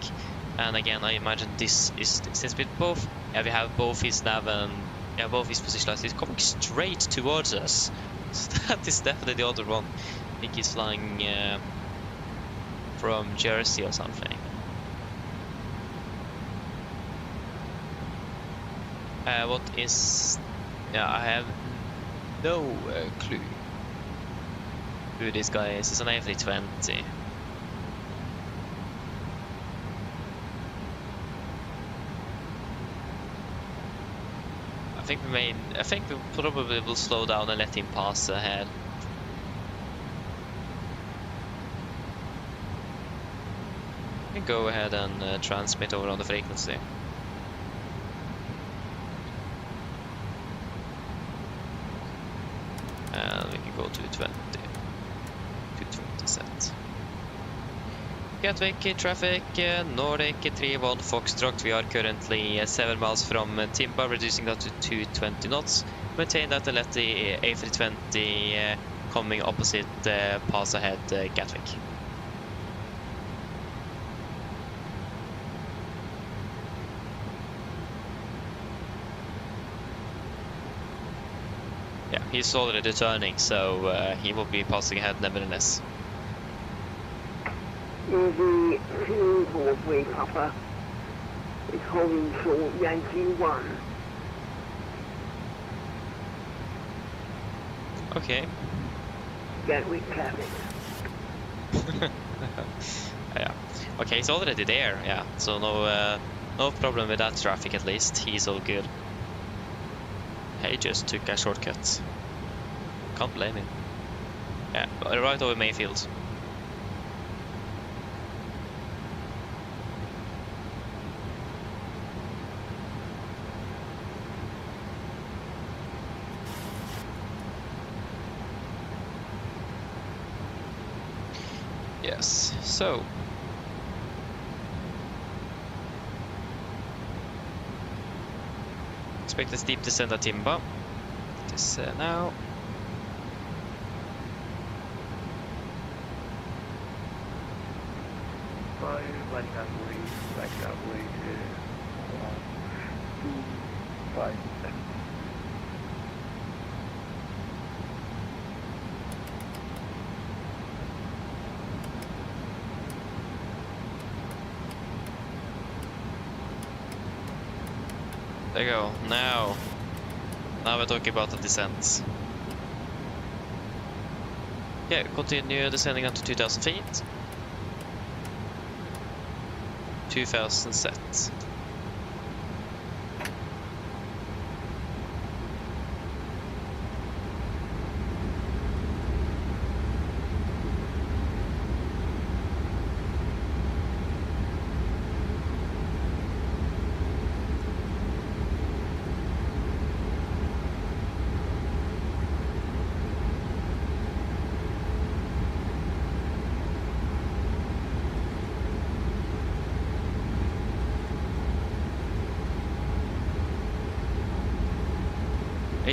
And again, I imagine this is, since we both, yeah, we have both his nav and yeah, both his position lights. He's coming straight towards us. So that is definitely the other one. I think he's flying from Jersey or something. What is... Yeah, I have no clue who this guy is. It's an AMD I think we probably will slow down and let him pass ahead. We can go ahead and transmit over on the frequency. And we can go to 20 set. Gatwick traffic, Nordic 31 Foxtrot. We are currently 7 miles from Timba, reducing that to 220 knots. Maintain that and let the A320 coming opposite pass ahead Gatwick. Yeah, he's already turning, so he will be passing ahead nevertheless. The Singapore way Papa is holding short Yankee 1. Okay. Gatwick traffic. Yeah. Okay, he's already there. Yeah. So no problem with that traffic at least. He's all good. He just took a shortcut. Can't blame him. Yeah, right over Mayfield. Yes, so expect a steep descent at Timba. It is now. Like that way, 2, 5, 10. There you go. Now we're talking about the descent. Okay, continue descending up to 2,000 feet. 2,000 set.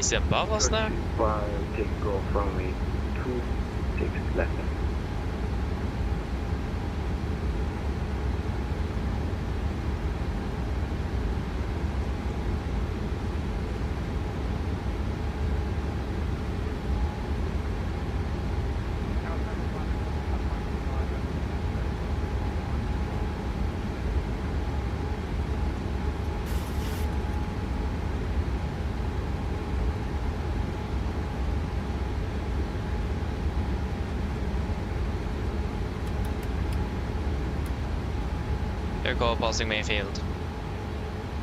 Is he above us now? 35, take off runway 26 left. Call passing Mayfield.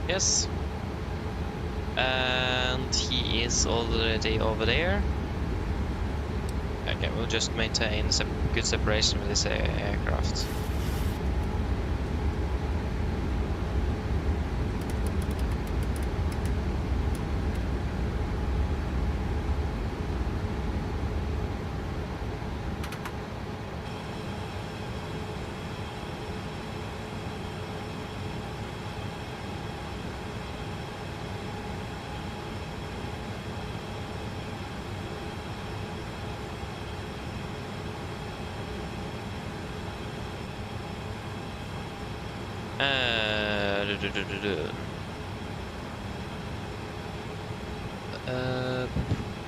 Yes. And he is already over there. Okay, we'll just maintain good separation with this aircraft.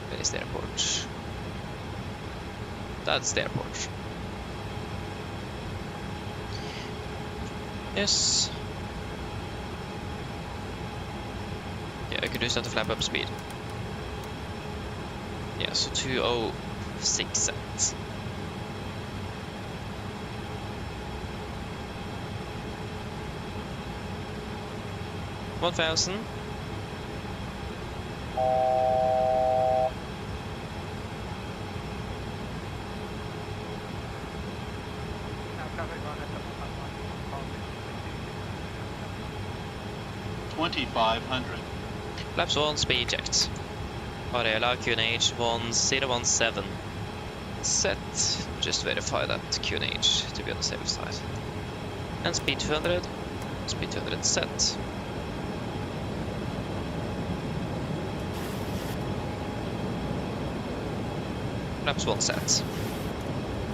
Where is the airport? That's the airport. Yes. Yeah, I could use that to flap up speed. Yeah, so 206 cents. $1,000. $2,500. Flaps 1, speed checked. Ariela QNH 1017. Set. Just verify that QNH to be on the safe side. And speed 200. Speed 200 set. Flaps 1 set.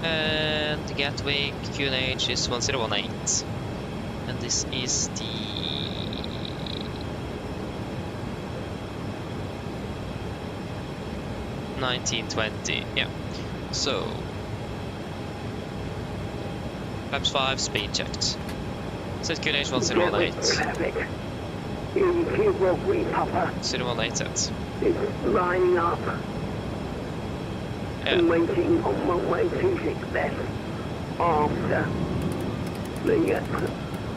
And the Gatwick QNH is 1018. And this is the 1920. Yeah. So flaps 5, speed checked. Set QNH 1018. Traffic. In Papa 018 set. is lining up. Yeah. And waiting on runway 26 left after the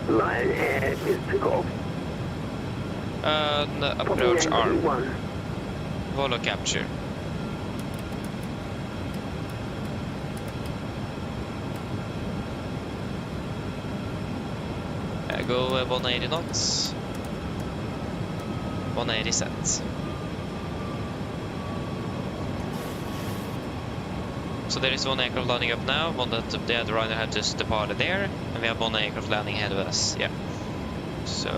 Lion Air just took off. Approach arm. 1. Volo capture. Go 180 knots. 180 set. So there is one aircraft landing up now, one that the other rider had just departed there, and we have one aircraft landing ahead of us. Yeah. So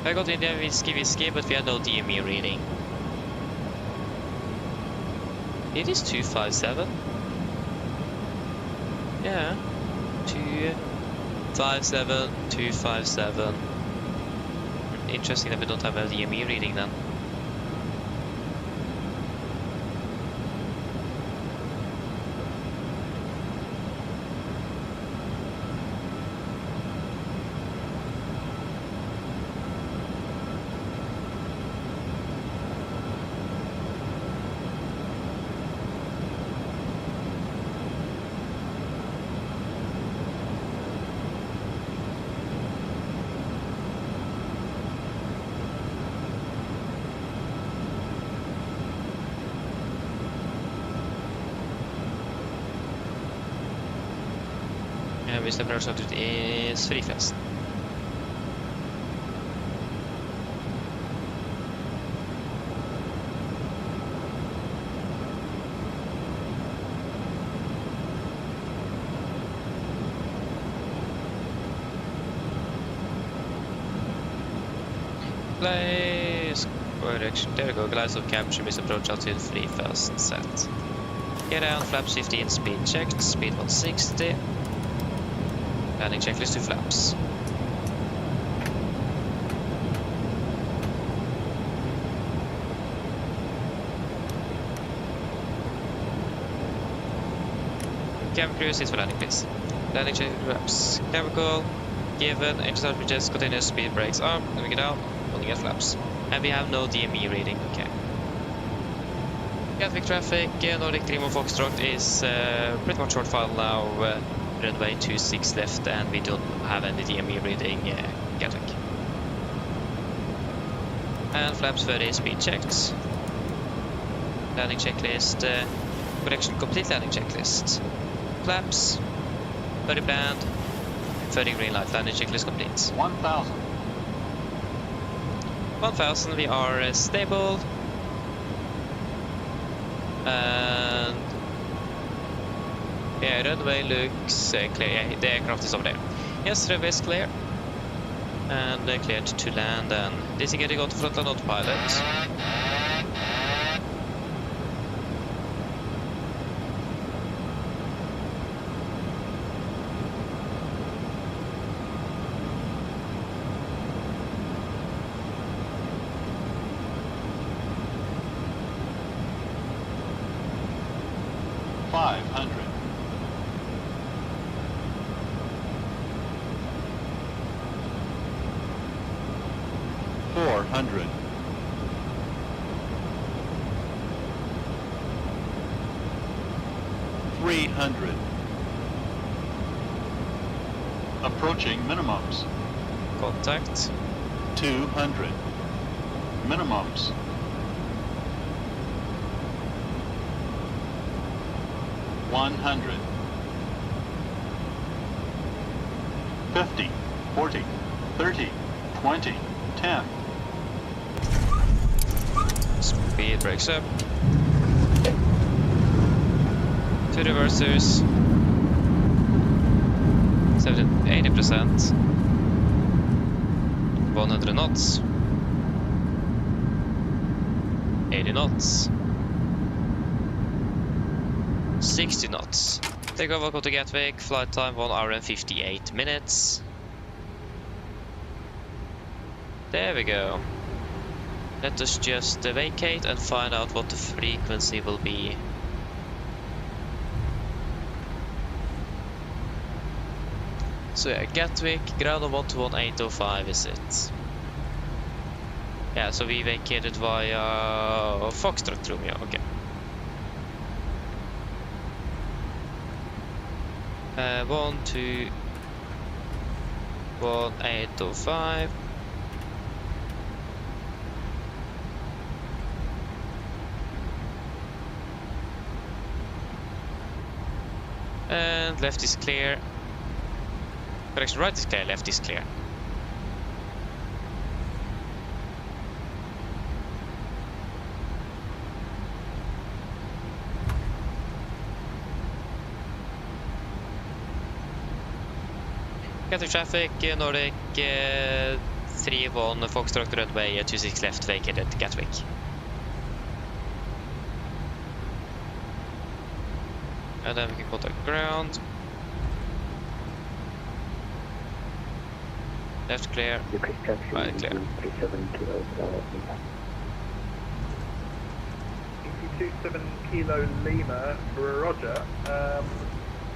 I got India whiskey, but we had no DME reading. It is 257. Yeah. 257, 257. Interesting that we don't have a DME reading then. Hvis det prøver seg ut i frifest. Place correction. There we go. Glass of capture is approach altitude 3 fast set. Get down, flaps 15, speed checked, speed 160. Landing checklist to flaps. Cabin crew, sit for landing please. Landing check flaps. Chemical, given, engine start bridges, continuous speed brakes up, and we get out, holding at flaps. And we have no DME reading, okay. Gatwick traffic, Nordic 31 Foxtrot is pretty much short file now, runway 26 left, and we don't have any DME reading Gatwick. And flaps 30, speed checked. Landing checklist, correction complete landing checklist. Flaps, 30 band, 30 green light, landing checklist complete. 1,000. 1,000, we are stable. And yeah, runway looks clear. Yeah, the aircraft is over there. Yes, runway is clear. And cleared to land, and this is getting on to frontline autopilot. Approaching minimums. Contact. 200. Minimums. 100. 50. 40. 30. 20. 10. Speed brakes up. 2 reversers. 80%. 100 knots. 80 knots. 60 knots. Take off, welcome to Gatwick. Flight time 1 hour and 58 minutes. There we go. Let us just vacate and find out what the frequency will be. So yeah, Gatwick, ground on 121.805 is it? Yeah, so we vacated via Foxtrot Romeo, okay. 121.805. And left is clear. Correction, right is clear, left is clear. Gatwick traffic, Nordic 31 Foxtrot runway 26 left, vacated Gatwick. And then we can contact ground. Left clear. Right clear. 27 Kilo Lima, Roger.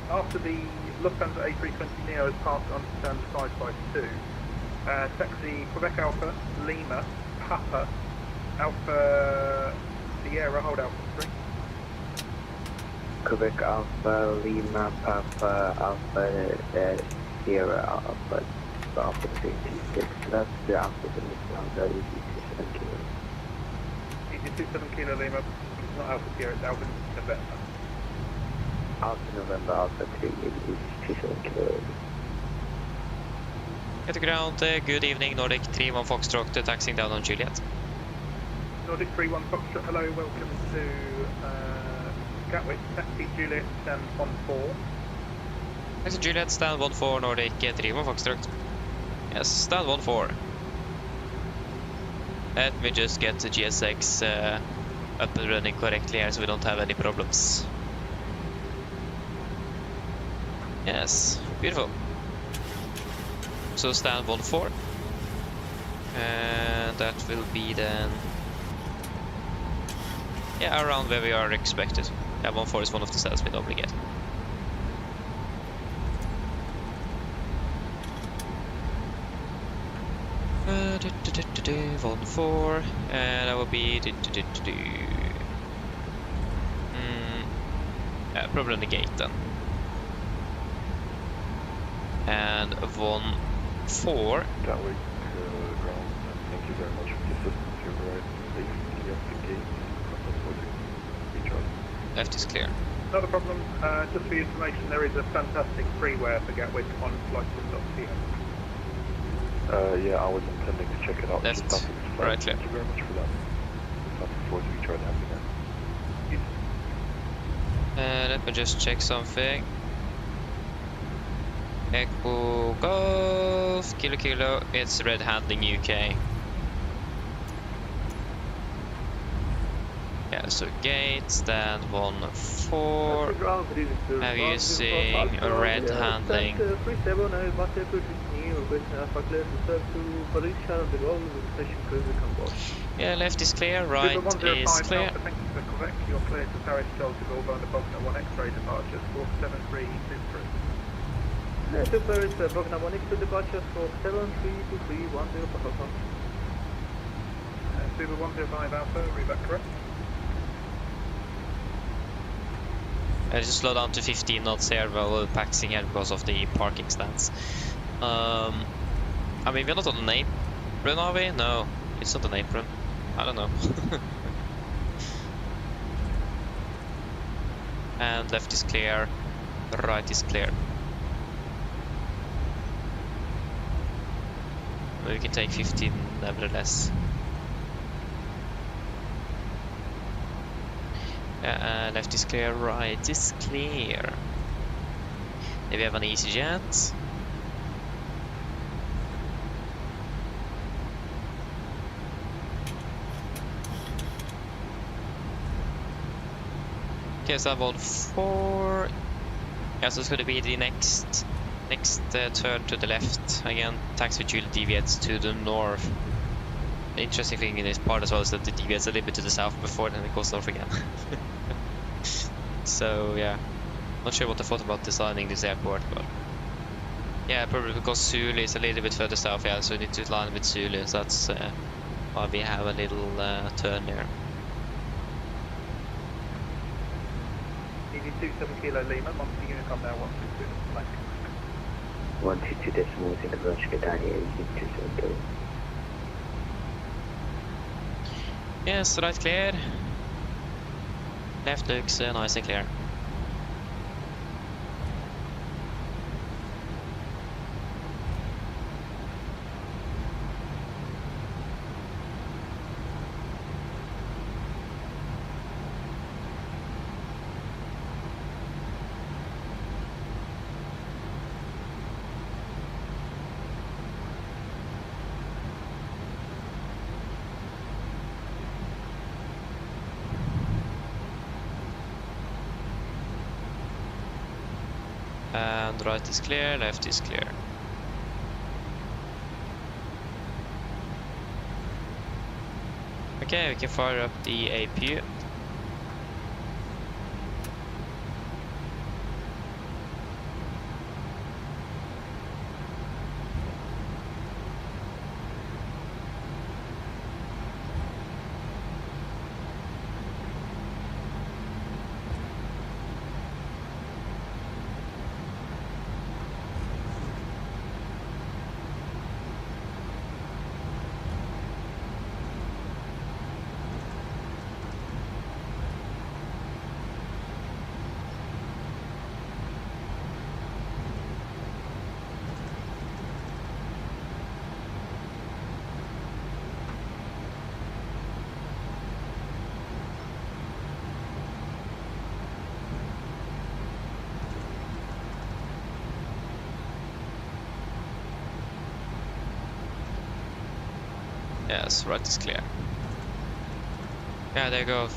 After the Lufthansa A320 Neo has passed on to turn 552, taxi Quebec Alpha, Lima, Papa, Alpha Sierra, hold Alpha 3. Quebec Alpha, Lima, Papa, Alpha Sierra, Alpha 36, that's the Alpha the Lufthansa EG27 Kilo Lima, it's not Alpha Sierra, it's Alpha November. Alpha November, Alpha 3, EG27 Kilo. Get to ground, good evening, Nordic 31 Foxtrot, taxiing down on Juliet. Nordic 31 Foxtrot, hello, welcome to Gatwick, taxi Juliet, stand 14. Taxi Juliet, stand 14, Nordic 31 Foxtrot. Yes, stand 14. Let me just get the GSX up and running correctly here so we don't have any problems. Yes, beautiful. So stand 1-4. And that will be then... yeah, around where we are expected. Yeah, 1-4 is one of the cells we normally get. Volanta 4, and that will be yeah, probably on the gate then. And 1-4. That way, ground. Thank you very much for the assistance. You're right. Safety of the gate. Left is clear. Not a problem. Just for your information, there is a fantastic freeware for Gatwick on flight to .co. Yeah, I was intending to check it out. Left, Just after this flight. right, clear. Thank you very much for that. Looking forward to returning after that. Let me just check something. Echo Golf, Kilo Kilo, it's red handling UK. Yeah, so gate, stand 1-4. Have using a red handling. Yeah, left is clear, right is clear. Thank you for correct. You're clear to Paris eligible by the Bogner 1 X-ray departures 47323. To Paris, Bogner 1 X-ray departures 4732310 for Alpha. Super 105 Alpha, read that correct? I just slow down to 15 knots here while paxing here because of the parking stands. I mean, we're not on an apron, are we? No, it's not an apron. I don't know. And left is clear, right is clear. We can take 15 nevertheless. Left is clear, right is clear. Do we have an EasyJet? Okay, so 1-4. Yeah, so it's going to be the next turn to the left. Again, taxi fuel deviates to the north. The interesting thing in this part as well is that it deviates a little bit to the south before then it goes north again. So yeah, not sure what I thought about designing this airport, but yeah, probably because Zulu is a little bit further south, yeah, so we need to line with Zulu, so that's why we have a little turn there. 27 Kilo Lima, Monty Unicom now 122 flank. 122 decimals in approach Catania, 272. Yes, right clear. Left looks nice and clear. And right is clear, left is clear. Okay, we can fire up the APU. Yes, right is clear. Yeah, there you go.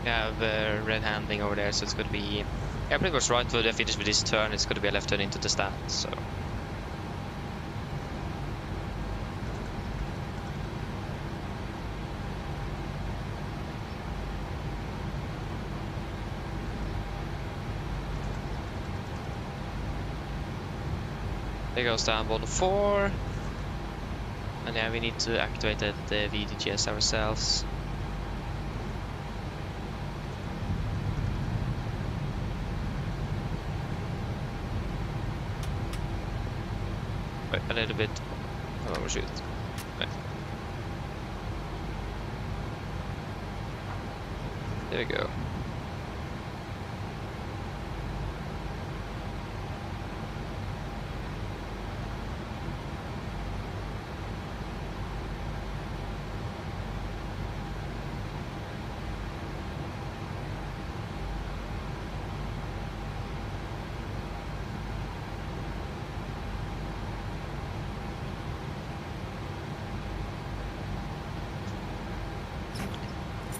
We have red handling over there, so it's going to be... Yeah, pretty much right. When they finish with this turn, it's going to be a left turn into the stand, so... There goes stand 1-4. And yeah, we need to activate the VDGS ourselves. Wait, a little bit. Oh, overshoot. Wait. There we go.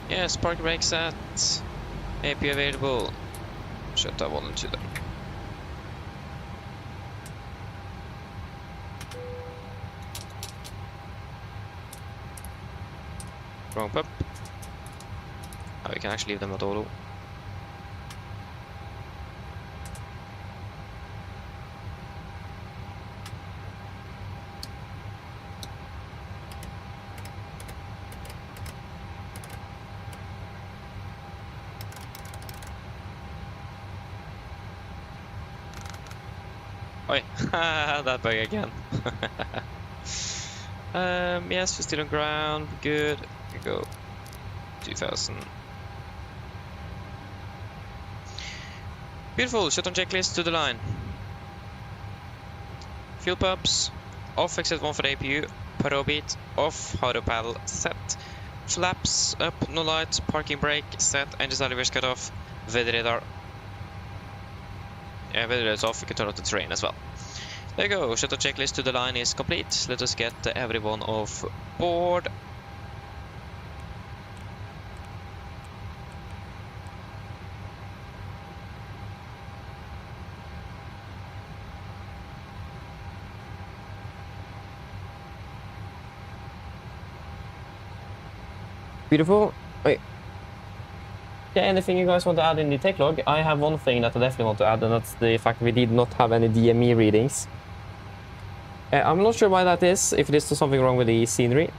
Yes, park brake set. AP available. Shut that 1 and 2 then. Wrong pump. Oh, we can actually leave them at auto. Oi, that bug again. Yes, we're still on ground. Good. We go 2000. Beautiful. Shut on checklist to the line. Fuel pumps off. Exit 1 for the APU. Parobit off. Hard paddle set. Flaps up. No light. Parking brake set. Engine side reverse cut off. Weather radar. Yeah, weather is off. We can turn off the terrain as well. There you go. Shuttle checklist to the line is complete. Let us get everyone off board. Beautiful. Wait. Yeah, anything you guys want to add in the tech log? I have one thing that I definitely want to add, and that's the fact we did not have any DME readings. I'm not sure why that is, if it is something wrong with the scenery,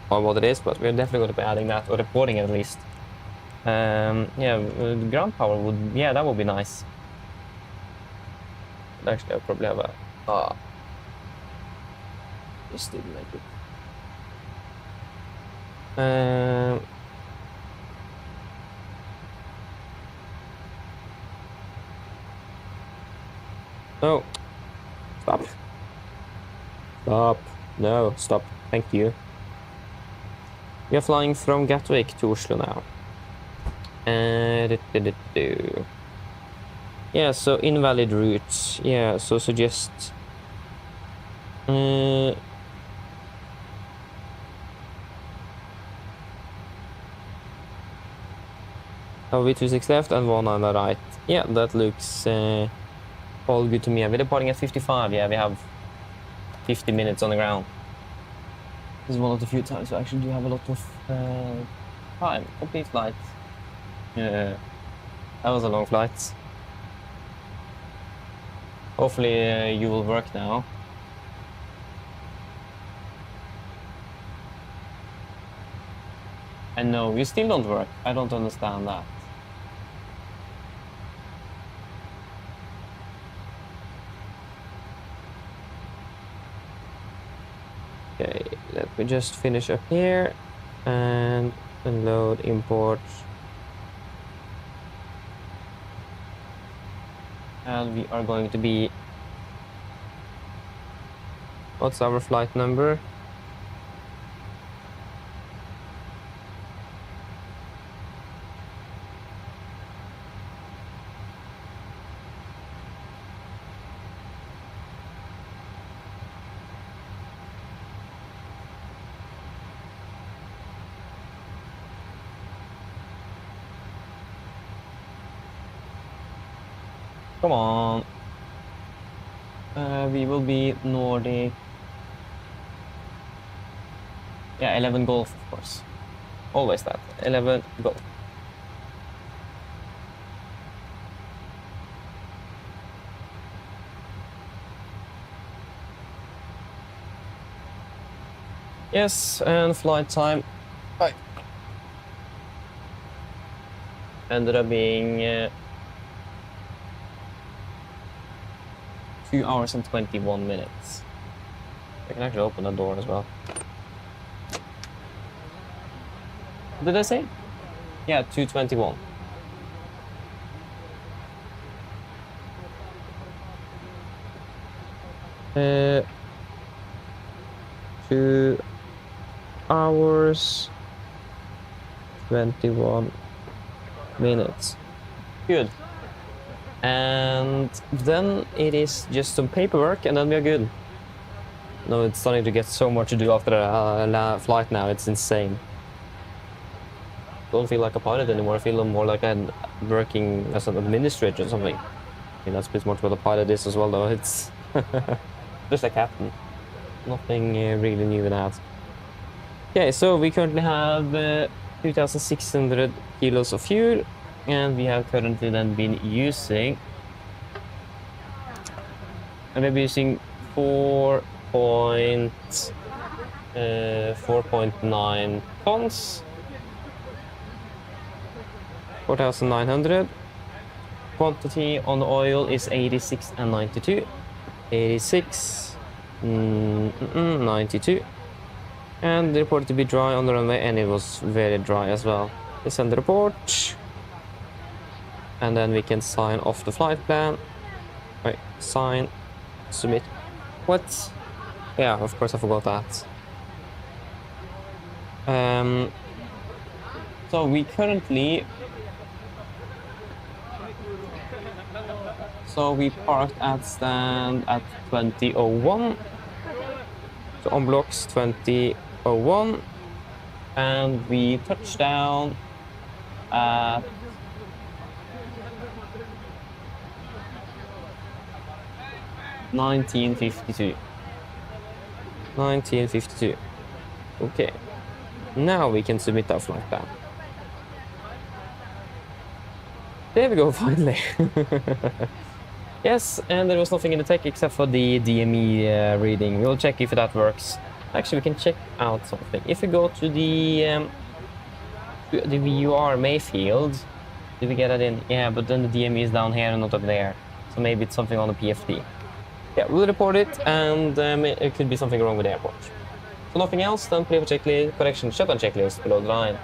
or what it is, but we're definitely going to be adding that, or reporting it at least. Yeah, ground power would, yeah, that would be nice. But actually, I'll probably have a, just didn't make it. No. Stop. Stop. No, stop. Thank you. We are flying from Gatwick to Oslo now. Yeah, so invalid routes. Yeah, so suggest... Oh, V26 left and 1 on the right. Yeah, that looks all good to me. We're departing at 55. Yeah, we have 50 minutes on the ground. This is one of the few times we actually do have a lot of time. Complete flight. Yeah, that was a long flight. Hopefully you will work now. And no, you still don't work. I don't understand that. Okay, let me just finish up here and unload, import. And we are going to be... What's our flight number? Come on. We will be Nordic. Yeah, 11 Golf, of course. Always that. 11 Golf. Yes, and flight time. Bye. Ended up being 2 hours and 21 minutes. I can actually open the door as well. What did I say? Yeah, 2:21. Uh, 2 hours 21 minutes. Good. And then it is just some paperwork and then we are good. No, it's starting to get so much to do after a flight now, it's insane. Don't feel like a pilot anymore, I feel more like I'm working as an administrator or something. I mean, that's pretty much what a pilot is as well, though. It's just a captain. Nothing really new in that. Okay, so we currently have 2,600 kilos of fuel, and we have currently then been using, and maybe using 4.9 tons. 4,900. Quantity on the oil is 86 and 92. 86, 92. And the report to be dry on the runway, and it was very dry as well. We send the report. And then we can sign off the flight plan. Wait, sign, submit. What? Yeah, of course I forgot that. So we currently... So we parked at stand at 20:01. So on blocks 20:01. And we touched down at 19:52. 19:52. Okay. Now we can submit our flight plan. There we go, finally. Yes, and there was nothing in the tech except for the DME reading. We'll check if that works. Actually, we can check out something. If we go to the VUR Mayfield, did we get it in? Yeah, but then the DME is down here and not up there. So maybe it's something on the PFD. Yeah, we'll report it, and it could be something wrong with the airport. So nothing else, then play checklist, correction, shutdown checklist below the line.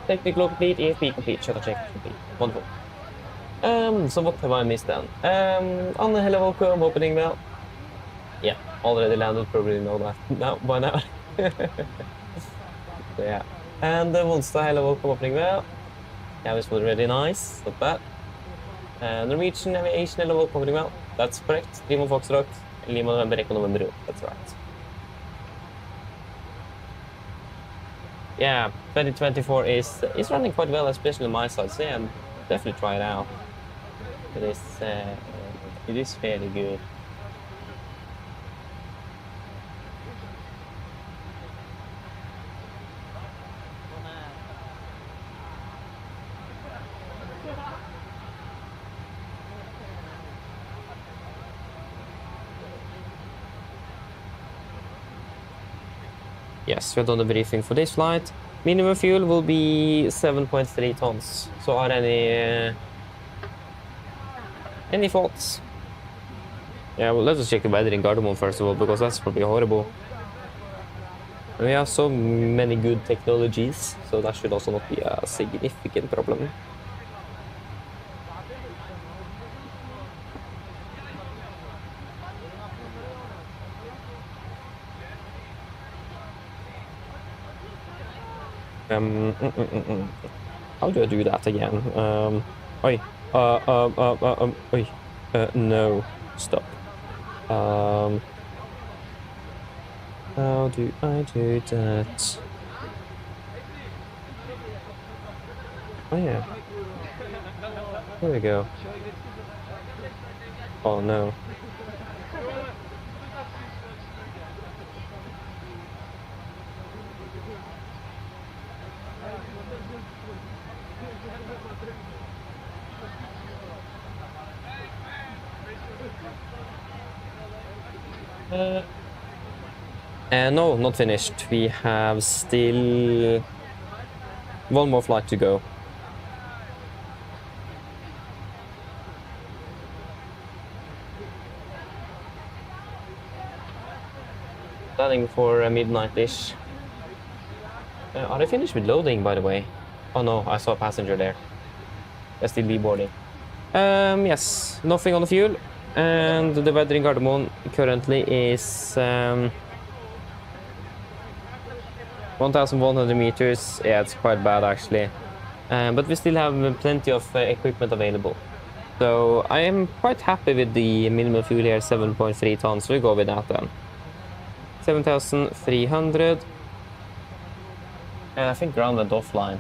Technical complete, EFP complete, shutdown check complete. Wonderful. So what have I missed then? On the hello welcome opening bell. Yeah, already landed, probably know that now by now. So yeah. And the Monster hello welcome opening bell. Yeah, this was really nice, not bad. Norwegian Aviation hello welcome opening bell. That's correct. Lima Foxtrot, Lima November Echo November. That's right. Yeah, 2024 is running quite well, especially on my side. So yeah, definitely try it out. It is fairly good. Yes, we've done the briefing for this flight. Minimum fuel will be 7.3 tons. So are any thoughts? Yeah, well, let's just check the weather in Gardermoen first of all, because that's probably horrible. And we have so many good technologies, so that should also not be a significant problem. How do I do that again? Oi. Oi. No. Stop. How do I do that? Oh yeah. There we go. Oh no. No, not finished. We have still one more flight to go. Planning for midnight-ish. Are they finished with loading, by the way? Oh no, I saw a passenger there. They're still deboarding. Yes, nothing on the fuel. And the weather in Gardermoen currently is 1,100 meters. Yeah, it's quite bad actually. But we still have plenty of equipment available. So I am quite happy with the minimum fuel here, 7.3 tons. So we go with that then. 7,300. And I think ground went offline.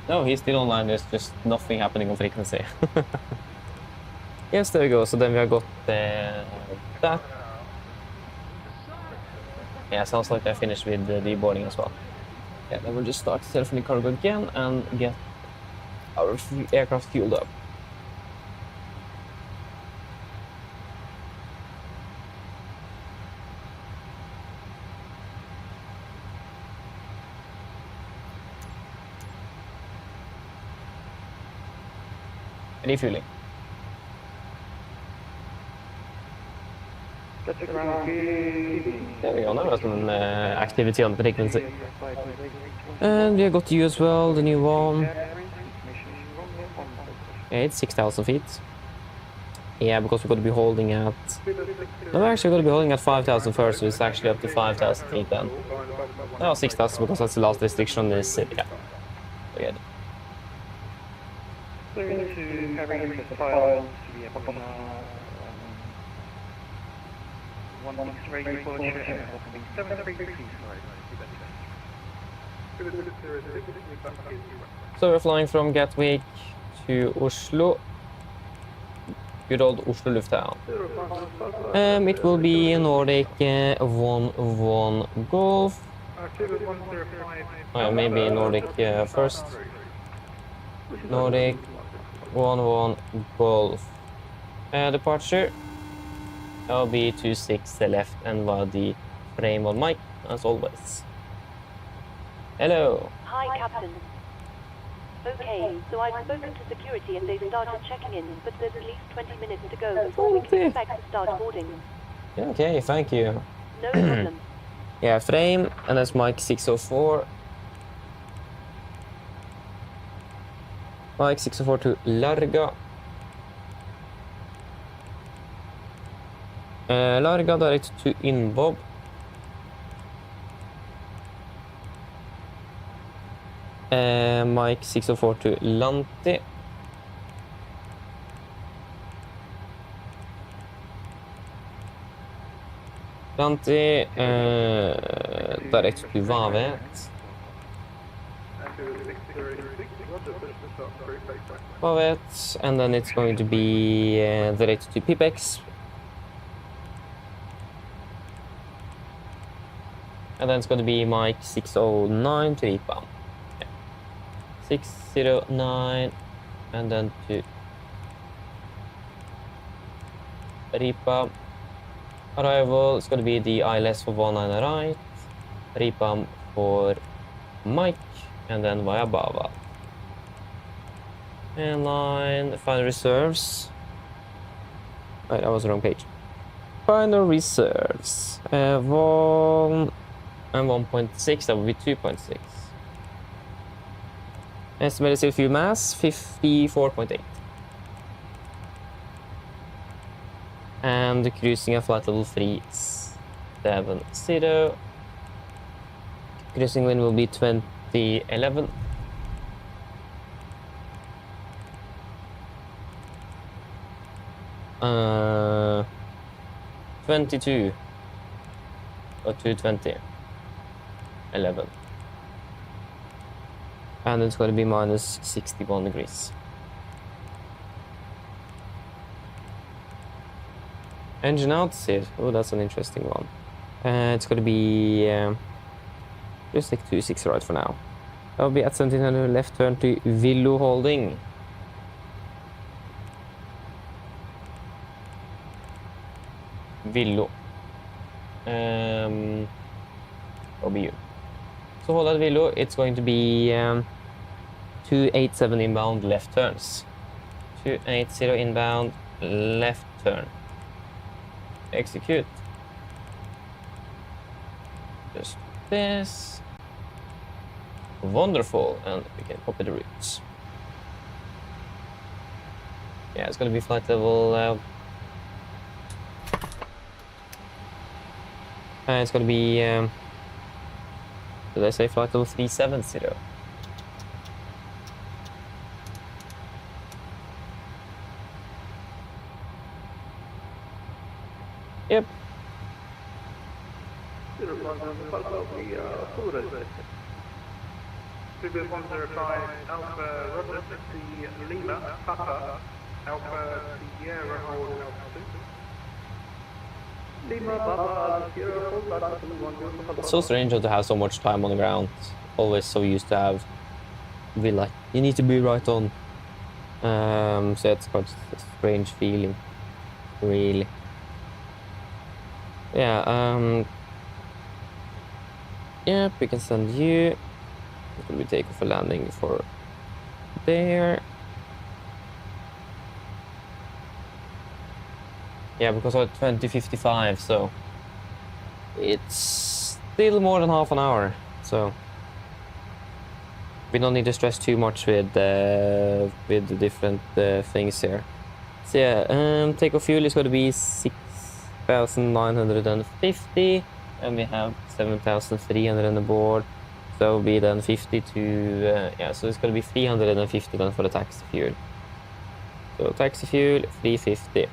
No, he's still online. There's just nothing happening on frequency. Yes, there we go. So then we have got that. Yeah, sounds like I finished with the deboarding as well. Yeah, then we'll just start telephony cargo again and get our aircraft fueled up. Refueling. There we go, now there's some activity on the frequency. And we got you as well, the new one. Yeah, it's 6,000 feet. Yeah, because we're going to be holding at... No, we're actually going to be holding at 5,000 first, so it's actually up to 5,000 feet then. No, 6,000 because that's the last restriction on this city. Yeah. Good. To carry the files to be up on 16 radio for 733. So we're flying from Gatwick to Oslo. Good old Oslo Lufthavn. It will be Nordic 11 Golf. Maybe Nordic first. Nordic 11 Golf. Departure. I'll be 26 left and the frame on mic as always. Hello. Hi, Captain. Okay, so I've spoken to security and they've started checking in, but there's at least 20 minutes to go before we can expect to start boarding. Okay, thank you. No problem. Yeah, frame, and that's mic 604. Mic 604 to Larga. Larga direct to Inbob. Mic 604 to Lanti. Lanti, direct to Vavet. Vavet, and then it's going to be direct to Pipex. And then it's going to be mic 609 to IPA. 609 and then to Ripa. Arrival is going to be the ILS for 19 right, Ripa for Mike, and then via Bava. And line, final reserves. Right, that was the wrong page. Final reserves. 1 and 1.6, that would be 2.6. Estimated civil fuel mass, 54.8. And cruising at flight level 370. Cruising wind will be 2011. Uh, 22 or 220. 11. And it's going to be minus 61 degrees. Engine out, Sid. Oh, that's an interesting one. It's going to be just like 26 right for now. I'll be at 1700 left turn to Villo holding. Villo. OBU. So hold at Villo, it's going to be 287 inbound left turns. 280 inbound left turn. Execute. Just this. Wonderful, and we can copy the routes. Yeah, it's gonna be flight level. It's gonna be. Did I say flight level 370? Yep. Previous 105 Alpha Roger, taxi Lima, Papa, Alpha Sierra, hold Alpha 2. Lima, Papa, Sierra, hold Alpha 2. It's so strange to have so much time on the ground. Always so used to have. Be like, you need to be right on. So it's quite a strange feeling. Really. Yeah, yep, we can send you. We take off a landing for there. Yeah, because of 2055, so it's still more than half an hour. So we don't need to stress too much with the different things here. So yeah, takeoff fuel is going to be 6,950, and we have 7,300 on the board. So it'll be then 50 to, yeah, so it's going to be 350 then for the taxi fuel. So taxi fuel, 350.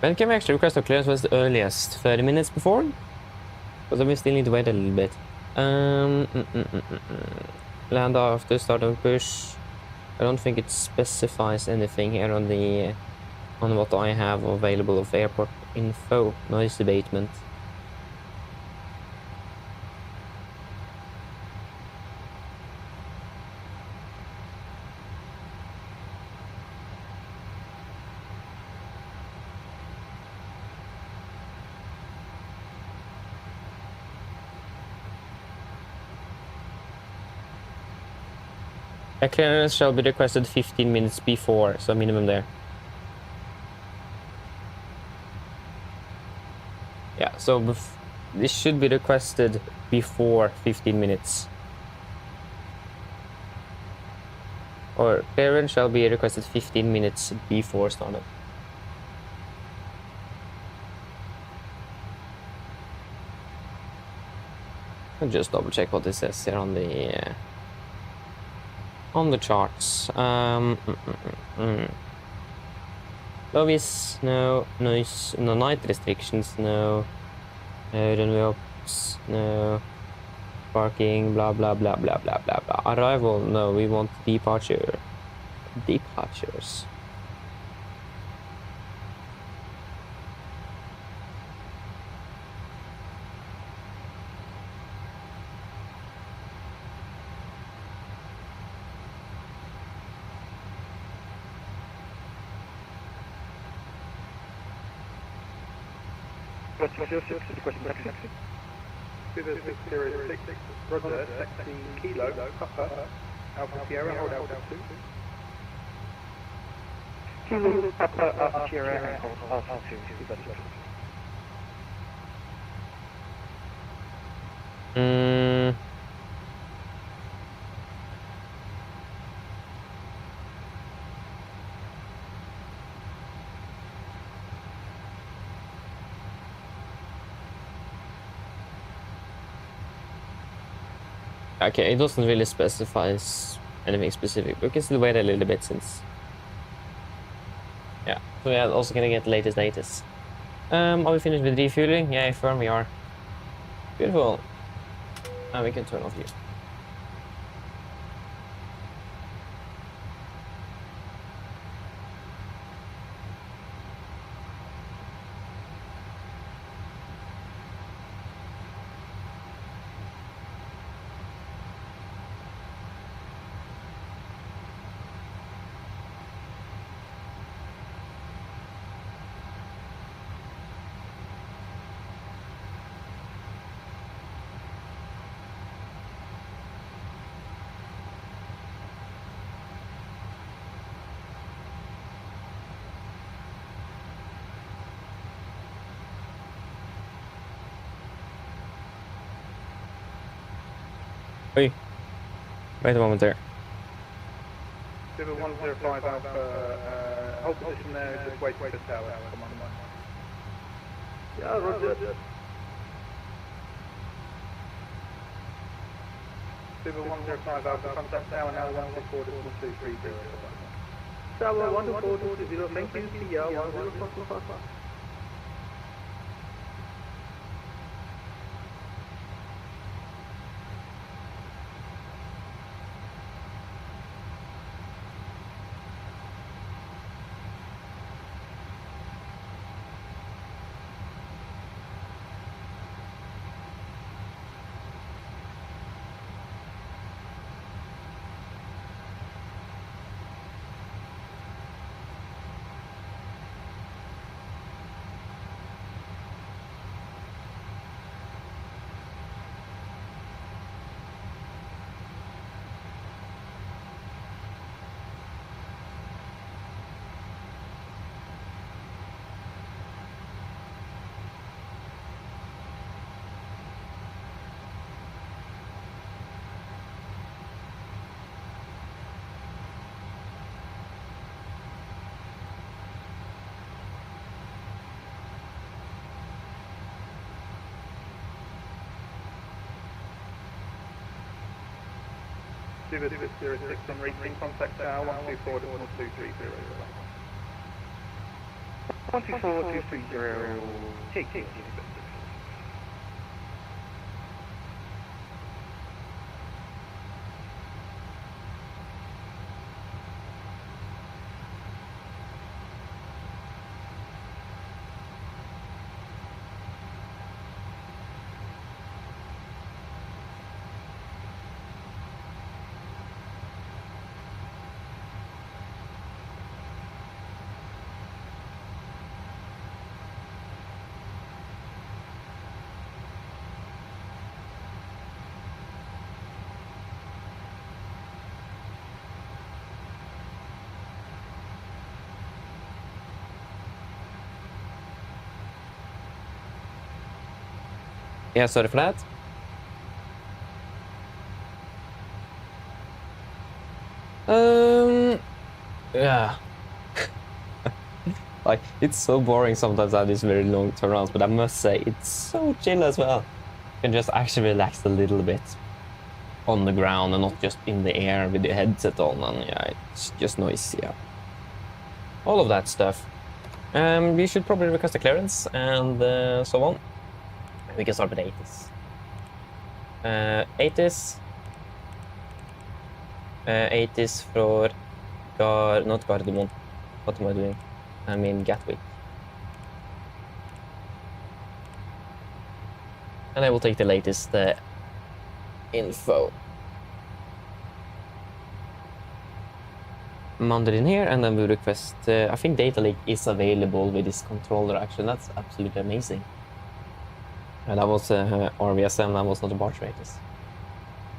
When can we actually request a clearance? Was the earliest 30 minutes before? Because then we still need to wait a little bit. Land after start of push. I don't think it specifies anything here on the on what I have available of airport info. Noise abatement. A clearance shall be requested 15 minutes before, so minimum there. Yeah, so this should be requested before 15 minutes. Or clearance shall be requested 15 minutes before startup. I'll just double check what this says here on the charts. Lovis, no. Noise, no. Night restrictions, no. Runway ops, no. Parking, blah blah blah blah blah blah blah. Arrival, no. We want departure. Departures. Vivid 606, Roger, taxi Kilo, Papa, Alpha Sierra, hold Alpha 2. Kilo, Papa, Alpha Sierra, hold Alpha 2. Okay, it doesn't really specify anything specific. We can still wait a little bit since... Yeah, so we are also gonna get the latest datas. Are we finished with refueling? Yeah, firm we are. Beautiful. And we can turn off here. Wait a moment there. Silver 105 Alpha, hold position there, just wait for the tower to come on. Yeah, roger. Silver 105 Alpha, contact tower now 124.230. Tower 124.230, thank you, PR 104.5. Silver 606 on reaching, contact tower 124.230. 124.230, take. Yeah, sorry for that. Yeah. Like, it's so boring sometimes at these very long turnarounds, but I must say, it's so chill as well. You can just actually relax a little bit on the ground and not just in the air with the headset on, and yeah, it's just noisy, yeah. All of that stuff. We should probably request a clearance and so on. We can start with 80s. 80s. 80s for not Gardermoen. What am I doing? I mean Gatwick. And I will take the latest info. Mount it in here, and then we request. I think data link is available with this controller. Actually, that's absolutely amazing. And that was RVSM. That was not a bar traitors.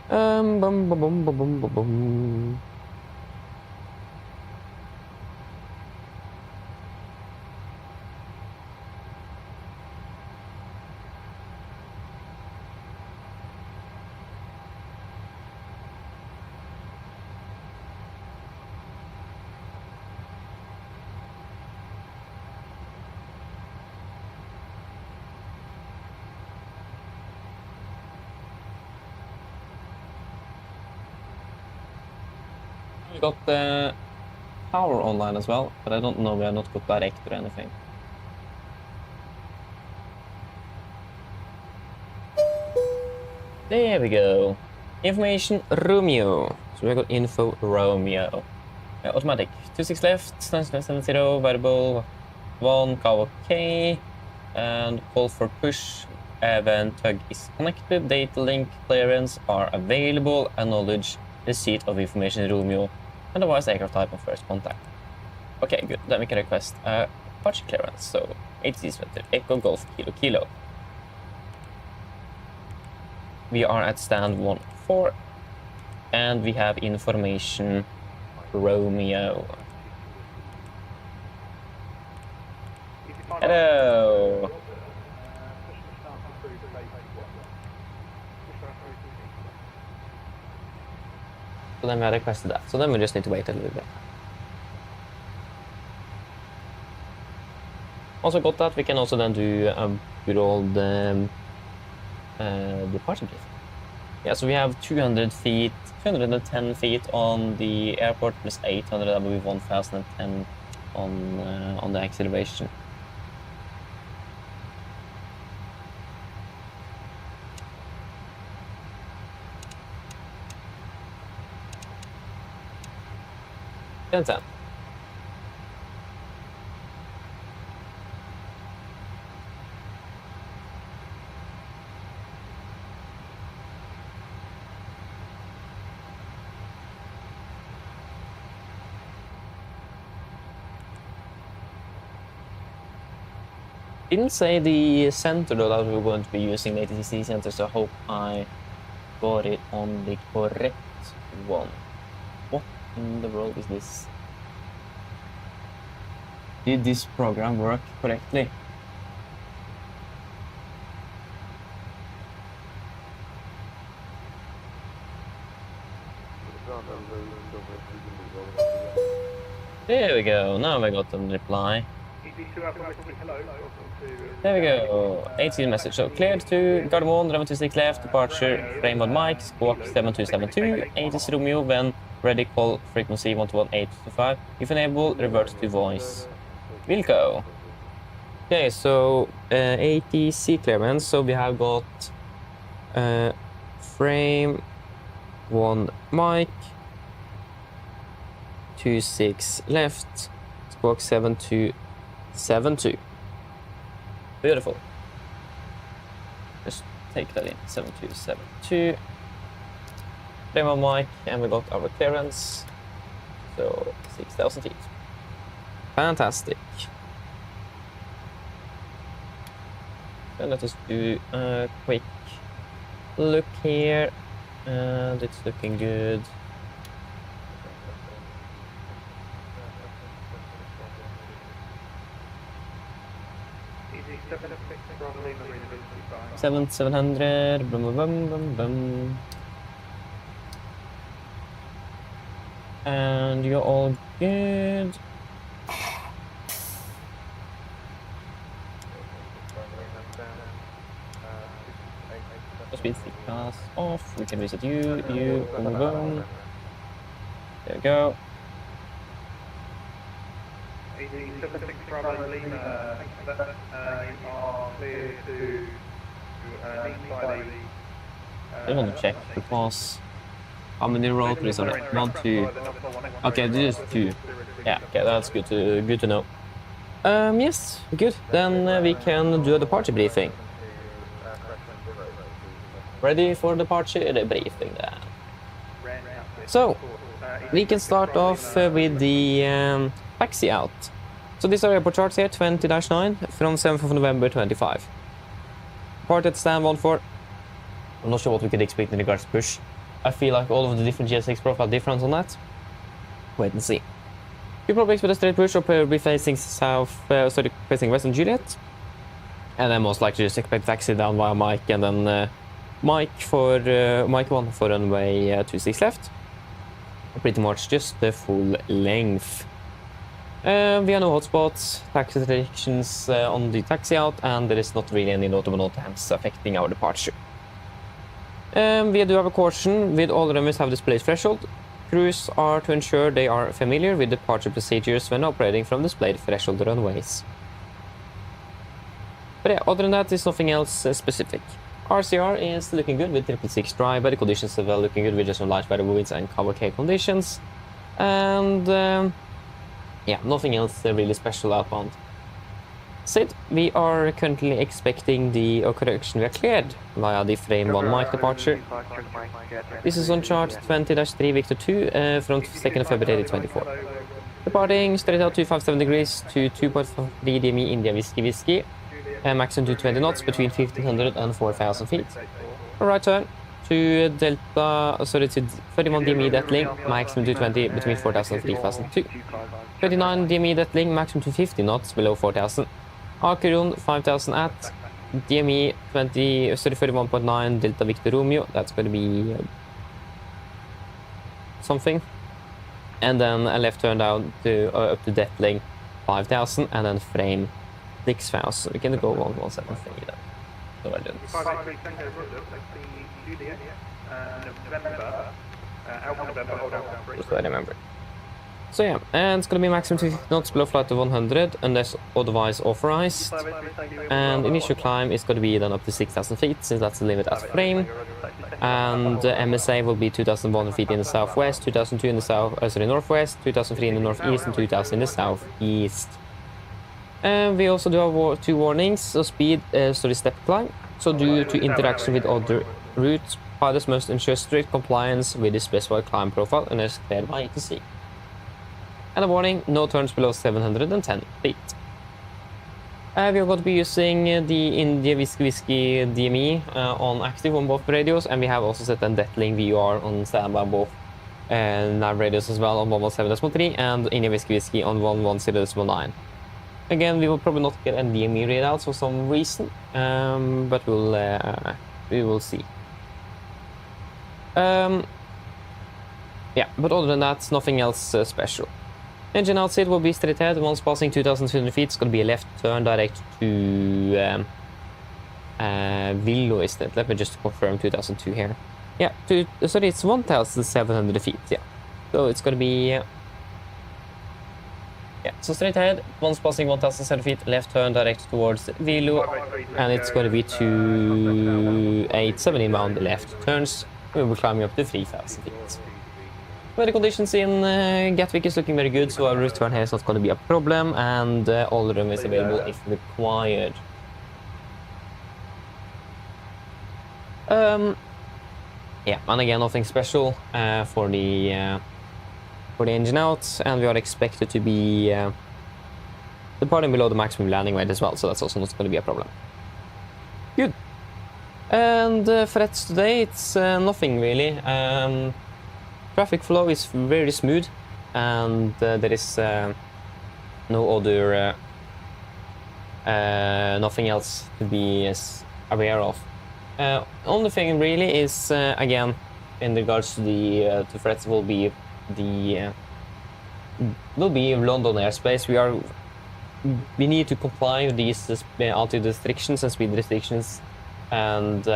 Bum bum bum bum bum bum. We got the power online as well, but I don't know, we have not got direct or anything. There we go. Information Romeo. So we got info Romeo. Automatic. 26 left, 970, variable 1, cow OK. And call for push when tug is connected. Data link clearance are available. Acknowledge receipt of information Romeo. And device aircraft type on first contact. Okay, good. Then we can request a Apache clearance. So 80 Echo Golf Kilo Kilo. We are at stand 14 and we have information Romeo. Hello. So then we requested that. So then we just need to wait a little bit. Also got that. We can also then do a good old departure briefing. Yeah, so we have 200 feet, 210 feet on the airport plus 800, that will be 1010 on the acceleration. And 10. Didn't say the center though that we were going to be using the ATC center, so I hope I got it on the correct one. What in the world is this? Did this program work correctly? There we go, now I got the reply. There we go, 18 message. So cleared to Gardermoen, 1126 left, departure, frame on mic, squawk 7272, 80 Romeo, when ready call frequency 121.825. If enable, revert to voice. Wilco. Okay, so ATC clearance, so we have got frame 1 mic, 26 left, squawk 7272. Beautiful. Just take that in. 7272. Frame on mic, and we got our clearance. So 6,000 feet. Fantastic. And let us do a quick look here, and it's looking good. Seven 700. Boom, boom, boom, boom, boom. And you're all good. Speed class off. We can reset you, boom, boom. There we go. 76 Bravo Lima, you are clear to meet by the... I want to check because how many rotaries are there? 1, 2. Okay, this is 2. Yeah, okay, that's good to know. Yes, good. Then we can do a departure briefing. Ready for departure briefing then. So we can start off with the taxi out. So these are airport charts here, 20-9 from 7th of November 25. Part at stand 14. I'm not sure what we could expect in regards to push. I feel like all of the different GSX profile difference on that. Wait and see. You probably expect a straight push or probably facing facing west on Juliet. And then most likely just expect taxi down via Mike and then Mike 1 for runway 26 left. Pretty much just the full length. We have no hotspots, taxi restrictions on the taxi out, and there is not really any notable attempts affecting our departure. We do have a caution with all runways have display threshold. crews are to ensure they are familiar with departure procedures when operating from displayed threshold runways. But yeah, other than that, there's nothing else specific. RCR is looking good with 666 dry, but the conditions as well looking good with just some light weather winds and cavalcade conditions. And yeah, nothing else really special outbound. Sid, we are currently expecting the correction we are cleared via the frame 1 mic departure. This is on chart 20-3 Victor 2 from 2nd of February 24. Departing straight out 257 degrees to 2.3 DME India Whiskey, maximum 220 knots between 1500 and 4000 feet. Right turn to Delta, sorry, to 31 DME Detling, maximum 220 between 4000 and 3002. 39 DME Detling, maximum 250 knots below 4000. Akeron 5000 at DME 31.9 Delta Victor Romeo, that's going to be something. And then a left turn down to up to Detling 5000 and then frame 6000. We can go 1173 then. So I don't. Just so I remember. So yeah, and it's gonna be maximum 250 knots below flight of 100 unless otherwise authorized. And initial climb is gonna be then up to 6000 feet since that's the limit as frame. And MSA will be 2100 feet in the southwest, 2002 in the northwest, 2003 in the northeast, and 2000 in the southeast. And we also do have 2 warnings, so speed, step climb. So due to interaction with other routes, pilots must ensure strict compliance with the specified climb profile unless cleared by ATC. And a warning, no turns below 710 feet. We are going to be using the India Whiskey DME on active on both radios, and we have also set a Detling VR on standby on both nav radios as well on 117.3 and India Whiskey on 110.9. Again, we will probably not get a DME readout for some reason, but we will see. Yeah, but other than that, nothing else special. Engine outside will be straight ahead. Once passing 2,200 feet, it's going to be a left turn direct to Villo, isn't it? Let me just confirm 2002 here. Yeah, sorry, it's 1,700 feet, yeah. So it's going to be... yeah, so straight ahead, once passing 1,700 feet, left turn direct towards Villo, and it's going to be 2,870 inbound left turns. We will be climbing up to 3,000 feet. Weather conditions in Gatwick is looking very good, so our return here is not going to be a problem, and all the room is available if required. Yeah, and again, nothing special for the engine out, and we are expected to be departing below the maximum landing weight as well, so that's also not going to be a problem. Good. And threats today, it's nothing really. Traffic flow is very smooth, and there is no other nothing else to be aware of. Only thing really is again in regards to the threats will be London airspace. We need to comply with these altitude restrictions and speed restrictions, and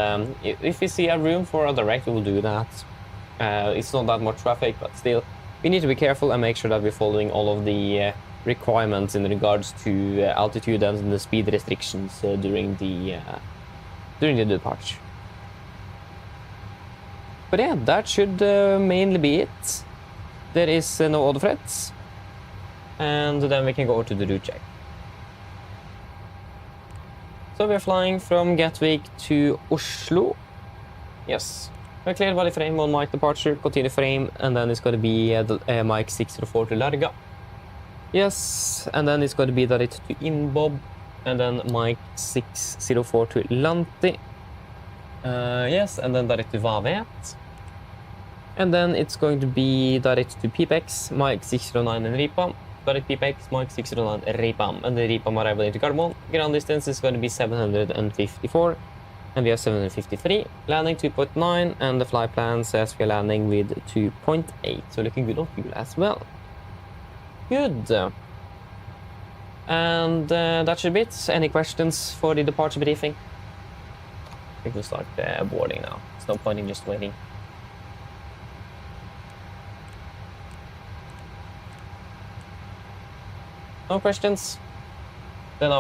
if we see a room for a direct, we will do that. It's not that much traffic, but still, we need to be careful and make sure that we're following all of the requirements in regards to altitude and the speed restrictions during the departure. But yeah, that should mainly be it. There is no other threats, and then we can go over to the route check. So we're flying from Gatwick to Oslo. Yes. We're cleared by the frame 1 mic departure, continue frame, and then it's going to be mic 604 to Larga. Yes, and then it's going to be direct to Inbob, and then mic 604 to Lanti. Yes, and then direct to Vavet. And then it's going to be direct to Pipex, mic 609 and Ripam. Direct Pipex, mic 609 Ripam, and the Ripam arrival into Gardermoen. Ground distance is going to be 754. And we have 753, landing 2.9, and the flight plan says we are landing with 2.8, so looking good on fuel as well. Good. And that should be it. Any questions for the departure briefing? I think we'll start boarding now. There's no point in just waiting. No questions? Then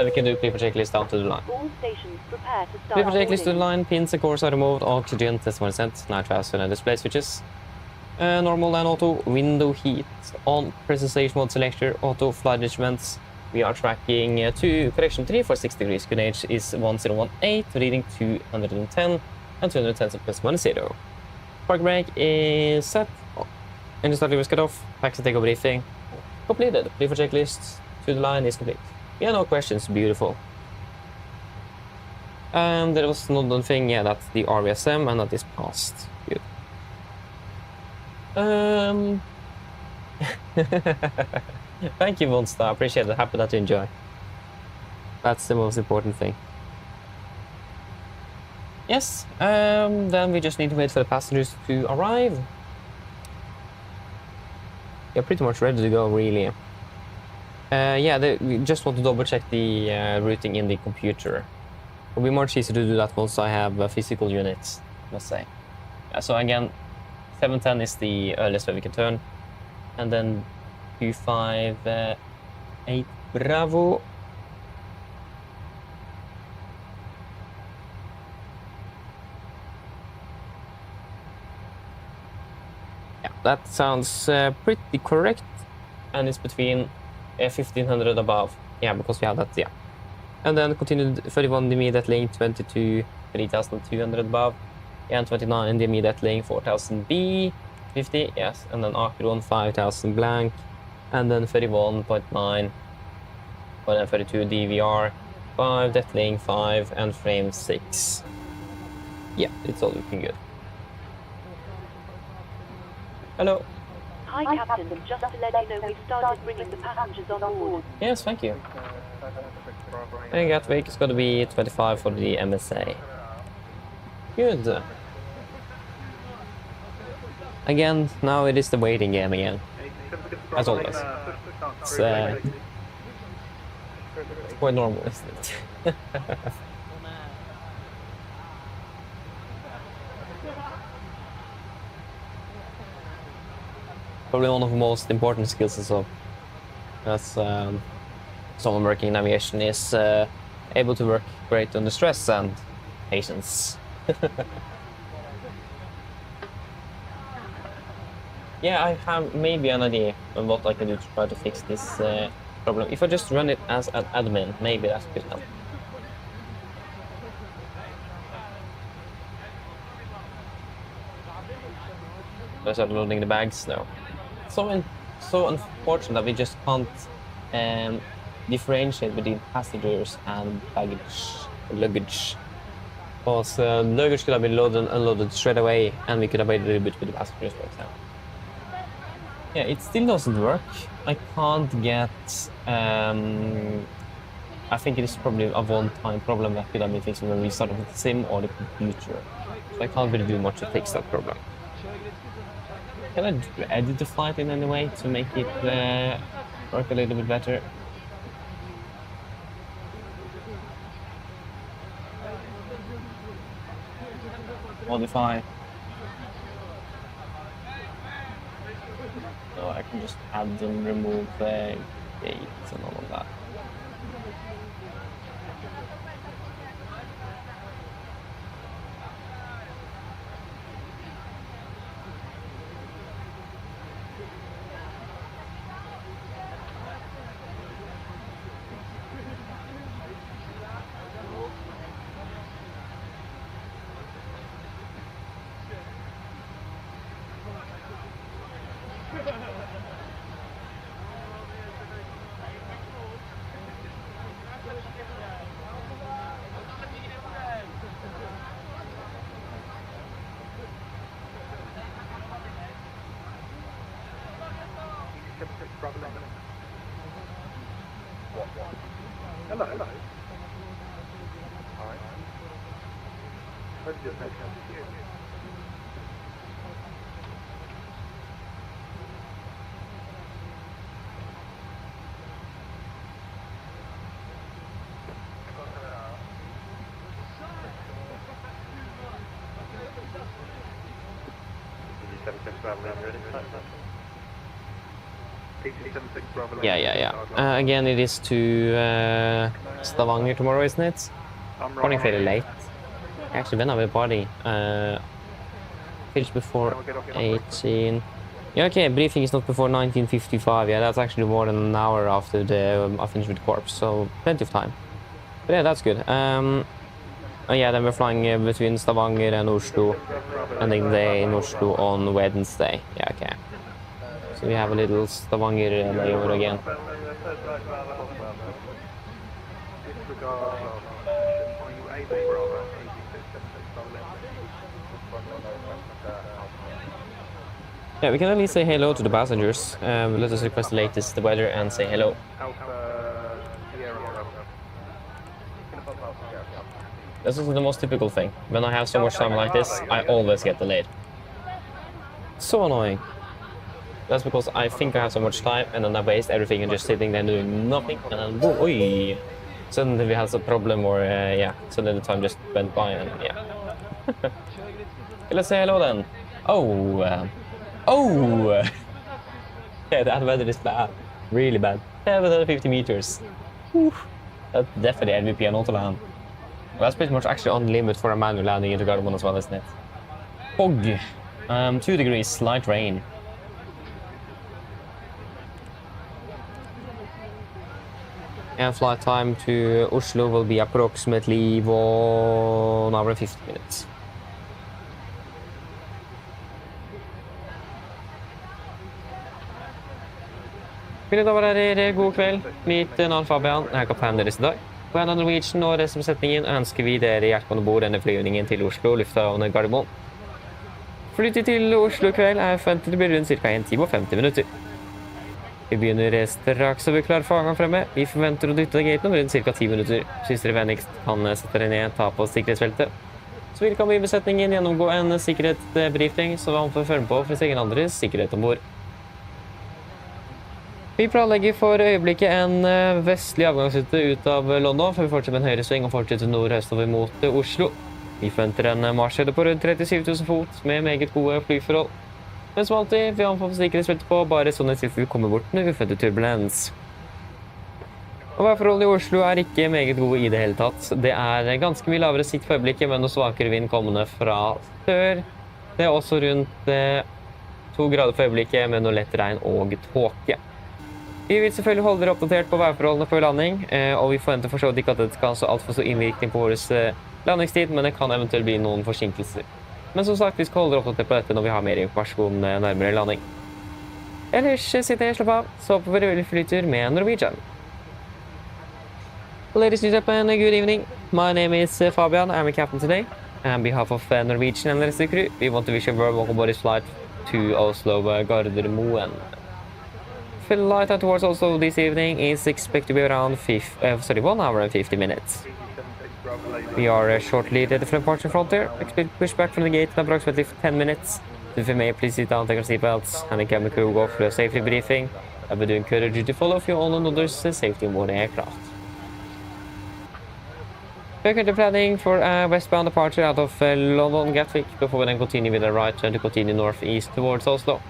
we can do clipper checklist down to the line. All stations prepare to start Clipper checklist to the boarding. line, pins and cores are removed, oxygen test 1%, night faster and display switches. Normal and auto, window heat, on presentation mode selector, auto flight instruments. We are tracking to correction 3 for 6 degrees, good age is 1018, reading 210, and 210 plus 10. Park brake is set, engine start was cut off, taxi takeover briefing completed, clipper checklist to the line is complete. Yeah, no questions, beautiful. And there was another thing, yeah, that's the RVSM, and that is passed. Good. Thank you, Monster. I appreciate it. Happy that you enjoy. That's the most important thing. Yes, then we just need to wait for the passengers to arrive. You're pretty much ready to go, really. Yeah, we just want to double check the routing in the computer. It'll be much easier to do that once I have physical units, let's say. So again, 710 is the earliest where we can turn. And then 258 Bravo. Yeah, that sounds pretty correct. And it's between 1500 above. Yeah, because we have that, yeah. And then continued 31 in the immediate link, 22 3200 above, and 29 in the immediate link, 4000 B, 50, yes, and then Acron 5000 blank, and then 31.9, and then 32 DVR, 5, death link 5, and frame 6. Yeah, it's all looking good. Hello. Hi, Captain. Just to let you know, we started bringing the passengers on board. Yes, thank you. And Gatwick is going to be 25 for the MSA. Good. Again, now it is the waiting game again. As always. It's quite normal, isn't it? Probably one of the most important skills as well. As someone working in aviation is able to work great under stress and patience. Yeah, I have maybe an idea of what I can do to try to fix this problem. If I just run it as an admin, maybe that could help. Do I start loading the bags? No. So unfortunate that we just can't differentiate between passengers and luggage. Because luggage could have been loaded and unloaded straight away, and we could have waited a little bit with the passengers, for example. Yeah, it still doesn't work. I can't get. I think it is probably a one-time problem that could have been fixed when we started with the sim or the computer. So I can't really do much to fix that problem. Can I edit the flight in any way to make it work a little bit better? Modify. So I can just add and remove the gates and all of that. Hello. Hi. Hope you're okay. PC76 Bravo. Yeah. Again, it is to Stavanger tomorrow, isn't it? I'm Morning right. fairly late. Actually, when are we party? Finished before 18. Yeah, okay, briefing is not before 19:55. Yeah, that's actually more than an hour after I finished with Corps, so plenty of time. But yeah, that's good. Oh yeah, then we're flying between Stavanger and Oslo, ending the day in Oslo on Wednesday. Yeah, okay. So we have a little Stavanger layover again. Yeah, we can at least say hello to the passengers. Let us request the latest weather and say hello. This is the most typical thing. When I have so much time like this, I always get delayed. So annoying. That's because I think I have so much time and then I waste everything and just sitting there doing nothing and then boom, oi! Suddenly we have a problem or yeah, suddenly the time just went by and yeah. Okay, let's say hello then. Yeah, that weather is bad. Really bad. 750 meters. Whew. That's definitely LVP and auto land. Well, that's pretty much actually on the limit for a manual landing into Gardermoen as well, isn't it? Fog. 2 degrees, light rain. And flight time to Oslo will be approximately 1 hour and 50 minutes. Mine damer og herrer, god kveld. Mitt navn Fabian, jeg er kaptein deres i dag. På AMD Norwegian og resten av besetningen ønsker vi dere hjertelig om bord denne flyvningen til Oslo lufthavn Gardermoen. Flyttet til Oslo i kveld er forventet å bli rundt ca. 1 time og 50 minutter. Vi begynner straks å bli klar for avgang fremme. Vi forventer å dytte gaten om rundt ca. 10 minutter. Synes dere vennligst kan sette dere ned, ta på sikkerhetsfeltet. Så vil kan vi i besetningen gjennomgå en sikkerhetsbriefing, så man får følge på for sin egen andres sikkerhet om bord. Vi planlegger for øyeblikket en vestlig avgangsrute ut av London, før vi fortsetter med en høyre sving og fortsetter nordøstover mot Oslo. Vi forventer en marsjhøyde på rundt 37 000 fot med meget gode flyforhold. Men som alltid, vi anbefaler sikkerhetsfeltet på bare sånn at vi kommer bort når vi følger turbulens. Og værforholdene i Oslo er ikke meget gode i det hele tatt. Det er ganske mye lavere sikt for øyeblikket, men noe svakere vind kommende fra sør. Det er også rundt 2 grader for øyeblikket, med noe lett regn og tåke. Vi vil selvfølgelig holde dere oppdatert på værforholdene før landing, og vi forventer for så vidt ikke at det skal ha så alt for stor innvirkning på vår landingstid, men det kan eventuelt bli noen forsinkelser. Men som sagt, vi skal holde dere oppdatert på dette når vi har mer informasjon nærmere landing. Ellers sitter jeg og slapper av, så håper vi dere flyter med Norwegian. Ladies and gentlemen, good evening. My name is Fabian. I'm a captain today. On behalf of Norwegian and the rest of the crew, we want to wish you a very welcome Boris flight to Oslo Gardermoen. Flight out towards Oslo this evening is expected to be around 1 hour and 50 minutes. We are shortly ready for departure frontier. Expect pushback from the gate in approximately 10 minutes. So if you may, please sit down, take your seatbelts, and the cabin crew will go for a safety briefing. I would encourage you to follow for all and others' safety on board the aircraft. We are currently planning for a westbound departure out of London Gatwick before we then continue with a right turn to continue northeast towards Oslo.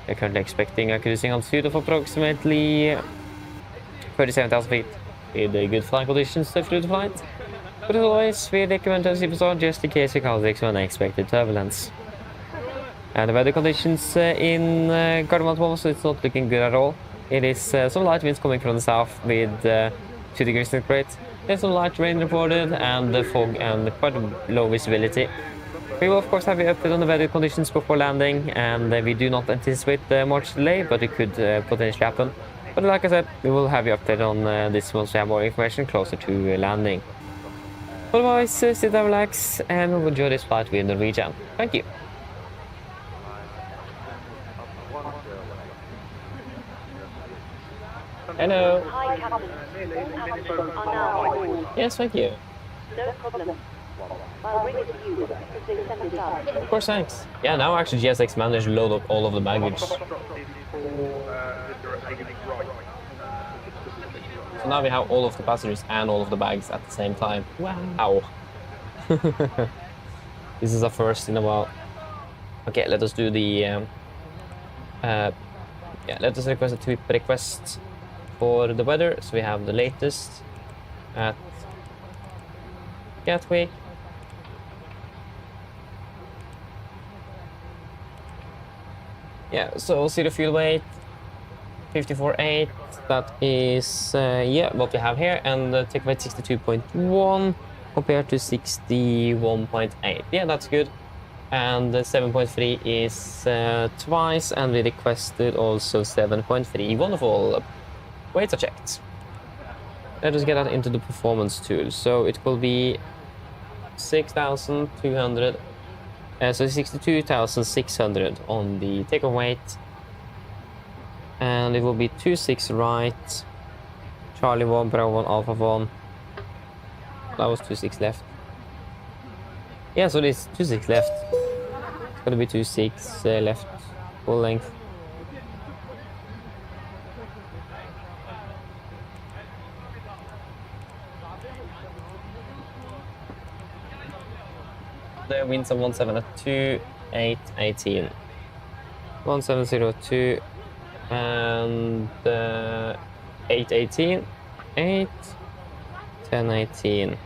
We are currently expecting a cruising altitude of approximately 37,000 feet with good flying conditions through the flight. But as always, we recommend to sleep on just in case we cause unexpected turbulence. And the weather conditions in Gardermoen also it's not looking good at all. It is some light winds coming from the south with 2 degrees centigrade. There's some light rain reported and fog and quite low visibility. We will of course have you updated on the weather conditions before landing, and we do not anticipate much delay, but it could potentially happen. But like I said, we will have you updated on this once we have more information closer to landing. Otherwise, sit down, relax, and we'll enjoy this flight with Norwegian. Thank you. Hello. Hi, Captain. All passengers are now on board. Yes, thank you. No problem. I'll bring it to you because they sent it up. Of course, thanks. Yeah, now actually GSX managed to load up all of the baggage. So now we have all of the passengers and all of the bags at the same time. Wow. This is a first in a while. Okay, let us do the Yeah, let us request a tweet request for the weather. So we have the latest at Gatwick. Yeah, so zero fuel weight, 54.8. That is, yeah, what we have here. And the take weight 62.1 compared to 61.8. Yeah, that's good. And the 7.3 is twice, and we requested also 7.3. Wonderful. Weights are checked. Let us get that into the performance tool. So it will be 6,200, so 62,600 on the takeoff weight. And it will be 26 right, Charlie 1, Bravo 1, Alpha 1. That was 26 left. Yeah, so there's 26 left. It's gonna be 26 left, full length. The winds of 1702, 818. 1702 and 818, 8, 1018.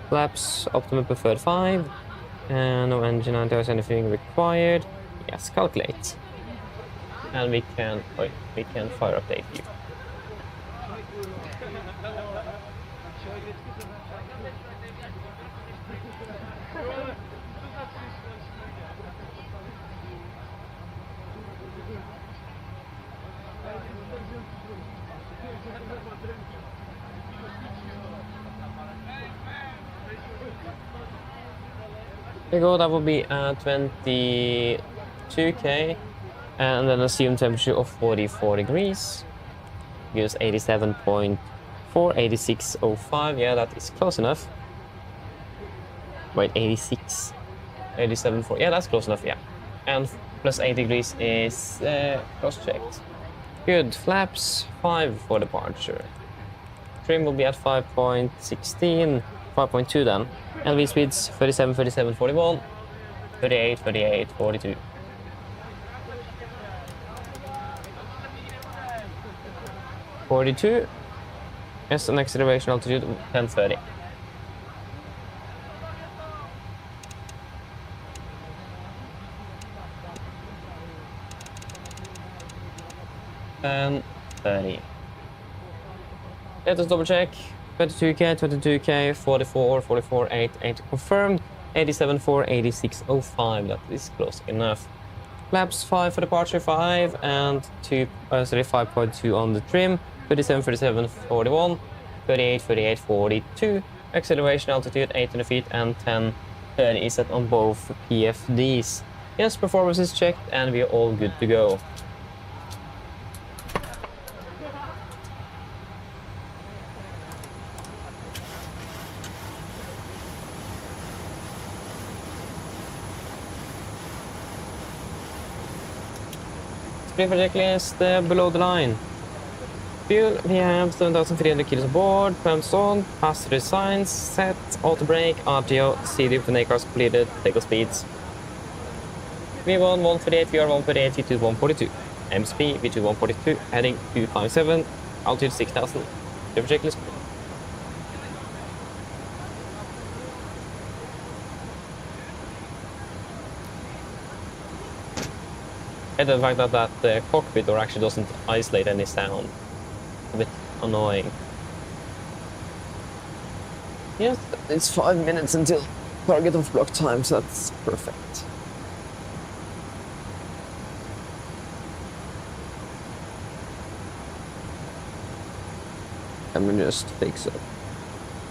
Flaps, optimum preferred 5. And no engine anti-ice, anything required. Yes, calculate. And we can fire update you. There you go, that will be 22k, and then assume temperature of 44 degrees. Gives 87.4, 86.05. Yeah, that is close enough. Wait, 86, 87.4. Yeah, that's close enough. Yeah, and plus 8 degrees is cross-checked. Good. Flaps 5 for departure. Trim will be at 5.16, 5.2 then. LV speeds 37, 37, 41, 38, 38, 42. Yes, an acceleration altitude 1030. And 30. Let us double check. 22k, 22k, 44, 44, 8, 8 confirmed, 87.4, 86.05. That is close enough. Flaps 5 for departure, 5, and 5.2 on the trim. 37, 37, 41, 38, 38, 42. Acceleration altitude 800 feet and 1030 is set on both PFDs. Yes, performance is checked and we are all good to go. Checklist below the line. Fuel, we have 7,300 kilos aboard, pumps on, passenger signs, set, auto brake, RTO, CD for cars completed, takeoff speeds. V1 148, VR 148, V2 142, MSP, V2 142, heading 257, altitude 6,000. Checklist. And the fact that the cockpit door actually doesn't isolate any sound. A bit annoying. Yes, it's 5 minutes until target of block time, so that's perfect. Let me just fix up.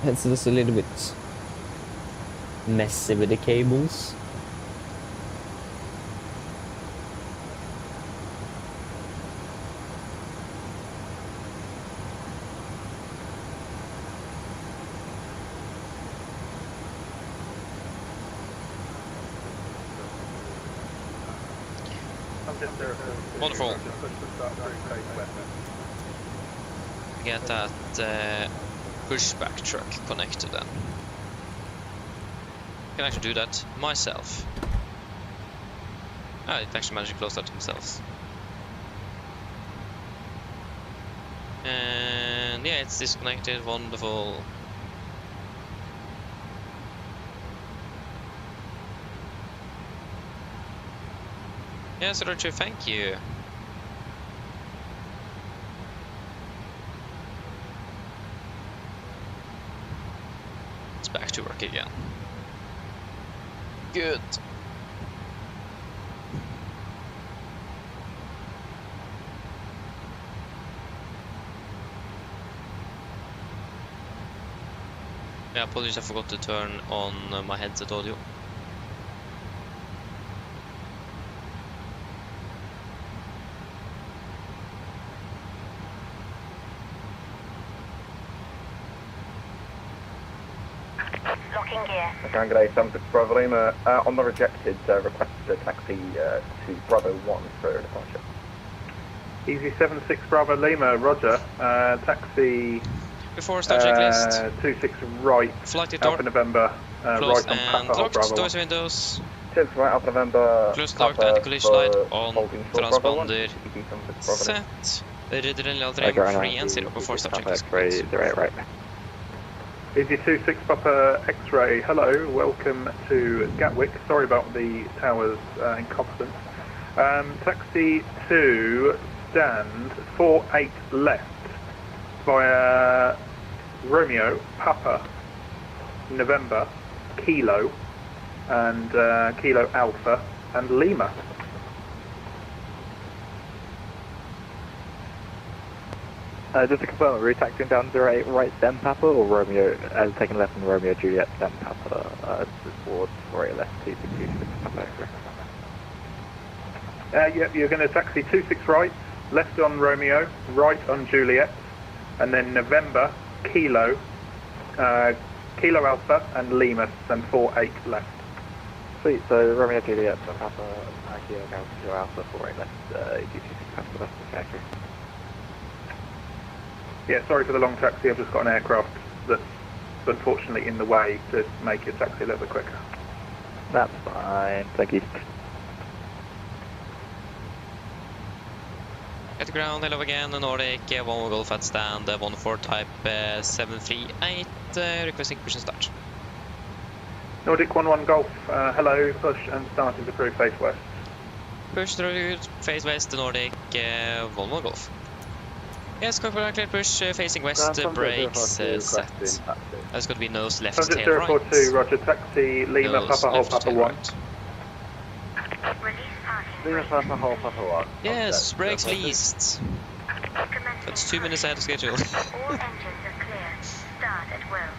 Hence it is a little bit messy with the cables. Wonderful. Get that pushback truck connected then. I can actually do that myself. Ah, it actually managed to close that themselves. And yeah, it's disconnected. Wonderful. Yes, Roger, thank you. It's back to work again. Good. Yeah, apologies, I forgot to turn on my headset audio. Locking gear. Okay, good day, 76 Bravo Lima. On the rejected, request a taxi to Bravo 1 for departure. Easy 76 Bravo Lima, Roger. Taxi Before start checklist, 26 right, flight Alpha door November, closed right on and Papa locked, Bravo doors 1. and windows, 6 right, Alpha November. closed, locked, Papa anti-collision light for on, holding short Bravo 1. transponder CTP 76 Bravo Lima. set, reading trim 3 and 0 before start checklist. Right. Easy 26 Papa X-ray, hello, welcome to Gatwick. Sorry about the tower's incompetence. Taxi to stand 48 left via Romeo, Papa, November, Kilo, and Kilo Alpha, and Lima. Just to confirm, are we taxiing down 08 right then Papa, or Romeo, taking left on Romeo Juliet then Papa, towards 48 left, 226 Papa? Yep, you're going to taxi 26 right, left on Romeo, right on Juliet, and then November, Kilo, Kilo Alpha, and Lima, and 48 left. Sweet, so Romeo Juliet, Papa, Kilo Alpha, 48 left, 226 Papa, that's the factory. Yeah, sorry for the long taxi, I've just got an aircraft that's unfortunately in the way to make your taxi a little bit quicker. That's fine, thank you. At the ground, hello again, Nordic, 1 Golf at stand, 14 type 738, requesting push and start. Nordic 11 Golf, hello, push and start into crew face west. Push the route, face west, Nordic, 11 Golf. Yes, clear push, facing west, brakes set. There's going to be nose left, Subject tail right. 042, roger, taxi, Lima, Nose Papa, Hole, left, Papa tail 1. right. Lima, Papa, Hole, Papa 1. Yes, brakes released. That's 2 minutes ahead of schedule. All engines are clear. Start at will.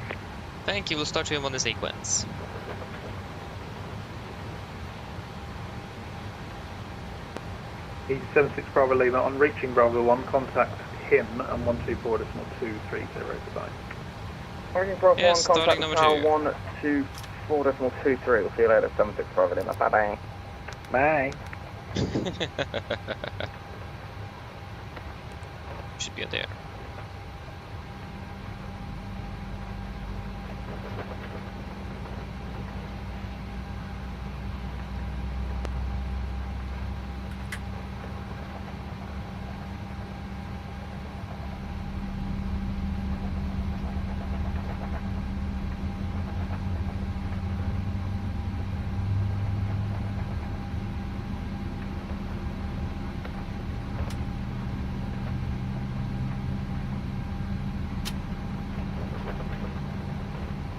Thank you, we'll start him on the sequence. Easy 76 Bravo Lima, on reaching Bravo 1, contact him and 124.230 design. Origin Bravo Yes, 1, starting contact number two. tower 124.23. We'll see you later, 76 Bravo Lima. Bye-bye. Bye. Should be in there.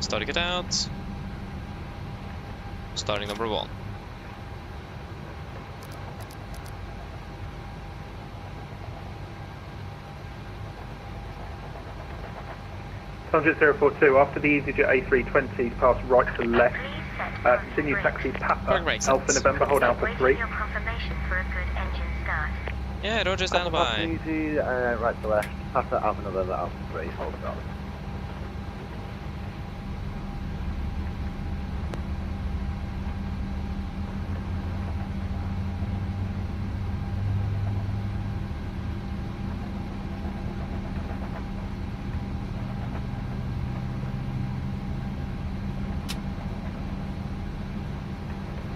Starting it out. Starting number 1. Subject 042, after the EasyJet A320 pass right to left, continue taxi Papa, Right, Alpha November, hold Alpha 3. Your confirmation for a good engine start. Yeah, Roger, stand by. Easy, right to left, Papa, Alpha November, Alpha 3, hold on.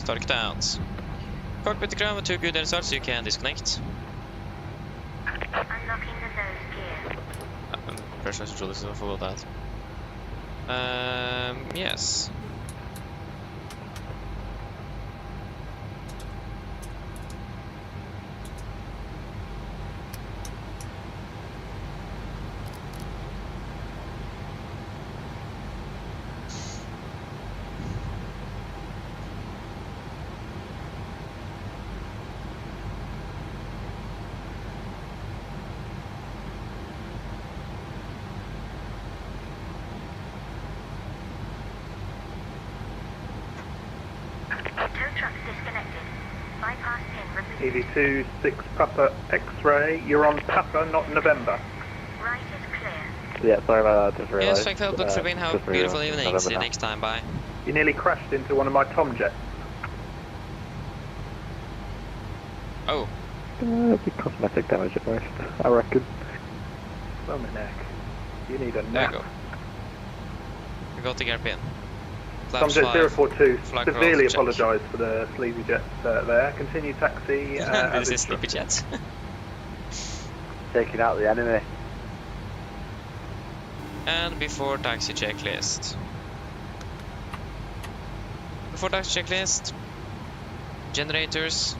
Starting it out. Cockpit to ground with 2 good air starts, so you can disconnect. Unlocking the nose gear. Pressurized control system, I forgot that. Yes. EV2 6 Papa X-ray. You're on Papa, not November. Right is clear. Yeah, sorry about that, just realised. Yes, thank you, book for being. Have a beautiful evening. See you next time. Bye. You nearly crashed into one of my Tom jets. Oh. Be cosmetic damage at most, I reckon. Oh, my neck. You need a There you nap. go. We got the gear pin. Tom Jet 042, flag severely roll, check. apologise for the sleazy jet there. Continue taxi. This is sleepy jet. Taking out the enemy. And before taxi checklist. Before taxi checklist. Generators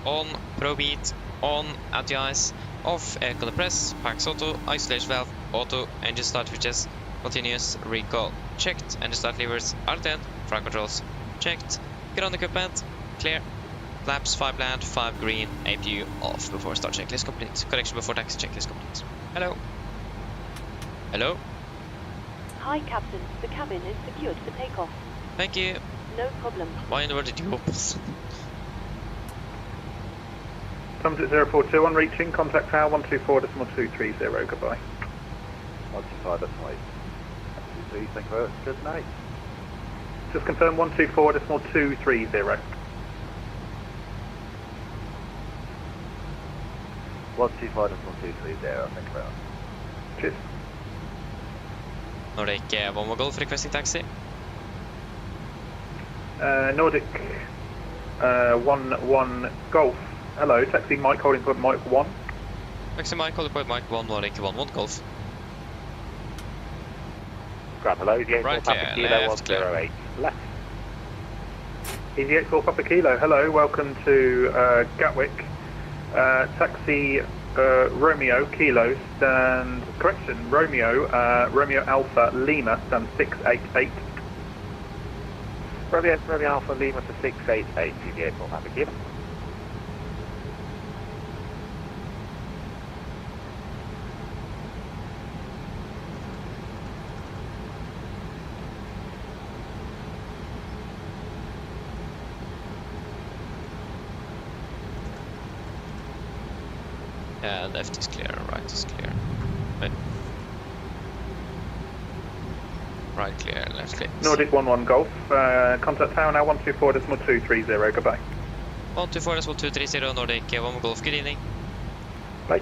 on, ProBeat on, anti-ice, off, air color press, packs auto, isolation valve, auto, engine start switches, continuous, recall, checked, engine start levers, R10, front controls, checked, ground equipment, clear, flaps, 5 land, 5 green, APU off before start checklist complete, correction before taxi checklist complete. Hello. Hello. Hi, Captain. The cabin is secured for takeoff. Thank you. No problem. Why in the world did you open? Tom Jet 042 on reaching, contact tower 124.230, goodbye. 125, that's right. Thank you very much. Good night. Just confirm 124.230. 125.230, thank you very much. Cheers. Nordic 1 more Golf requesting taxi. Nordic 1-1 Golf. Hello, taxi Mike holding point Mike 1. Taxi Mike, holding point Mike 1, Nordic 1-1 Golf. Grab hello, Right clear, left clear. Left. Easy 84 Papa Kilo, hello, welcome to Gatwick. Taxi Romeo Kilo, stand, correction, Romeo Alpha Lima, stand 688. Romeo Alpha Lima to 688, Easy 84 Papa Kilo. Yeah, left is clear, right is clear. Right clear, left clear. Nordic 1-1 Golf, contact tower now 124.230, goodbye. 124.230, Nordic 1 Golf, good evening. Bye.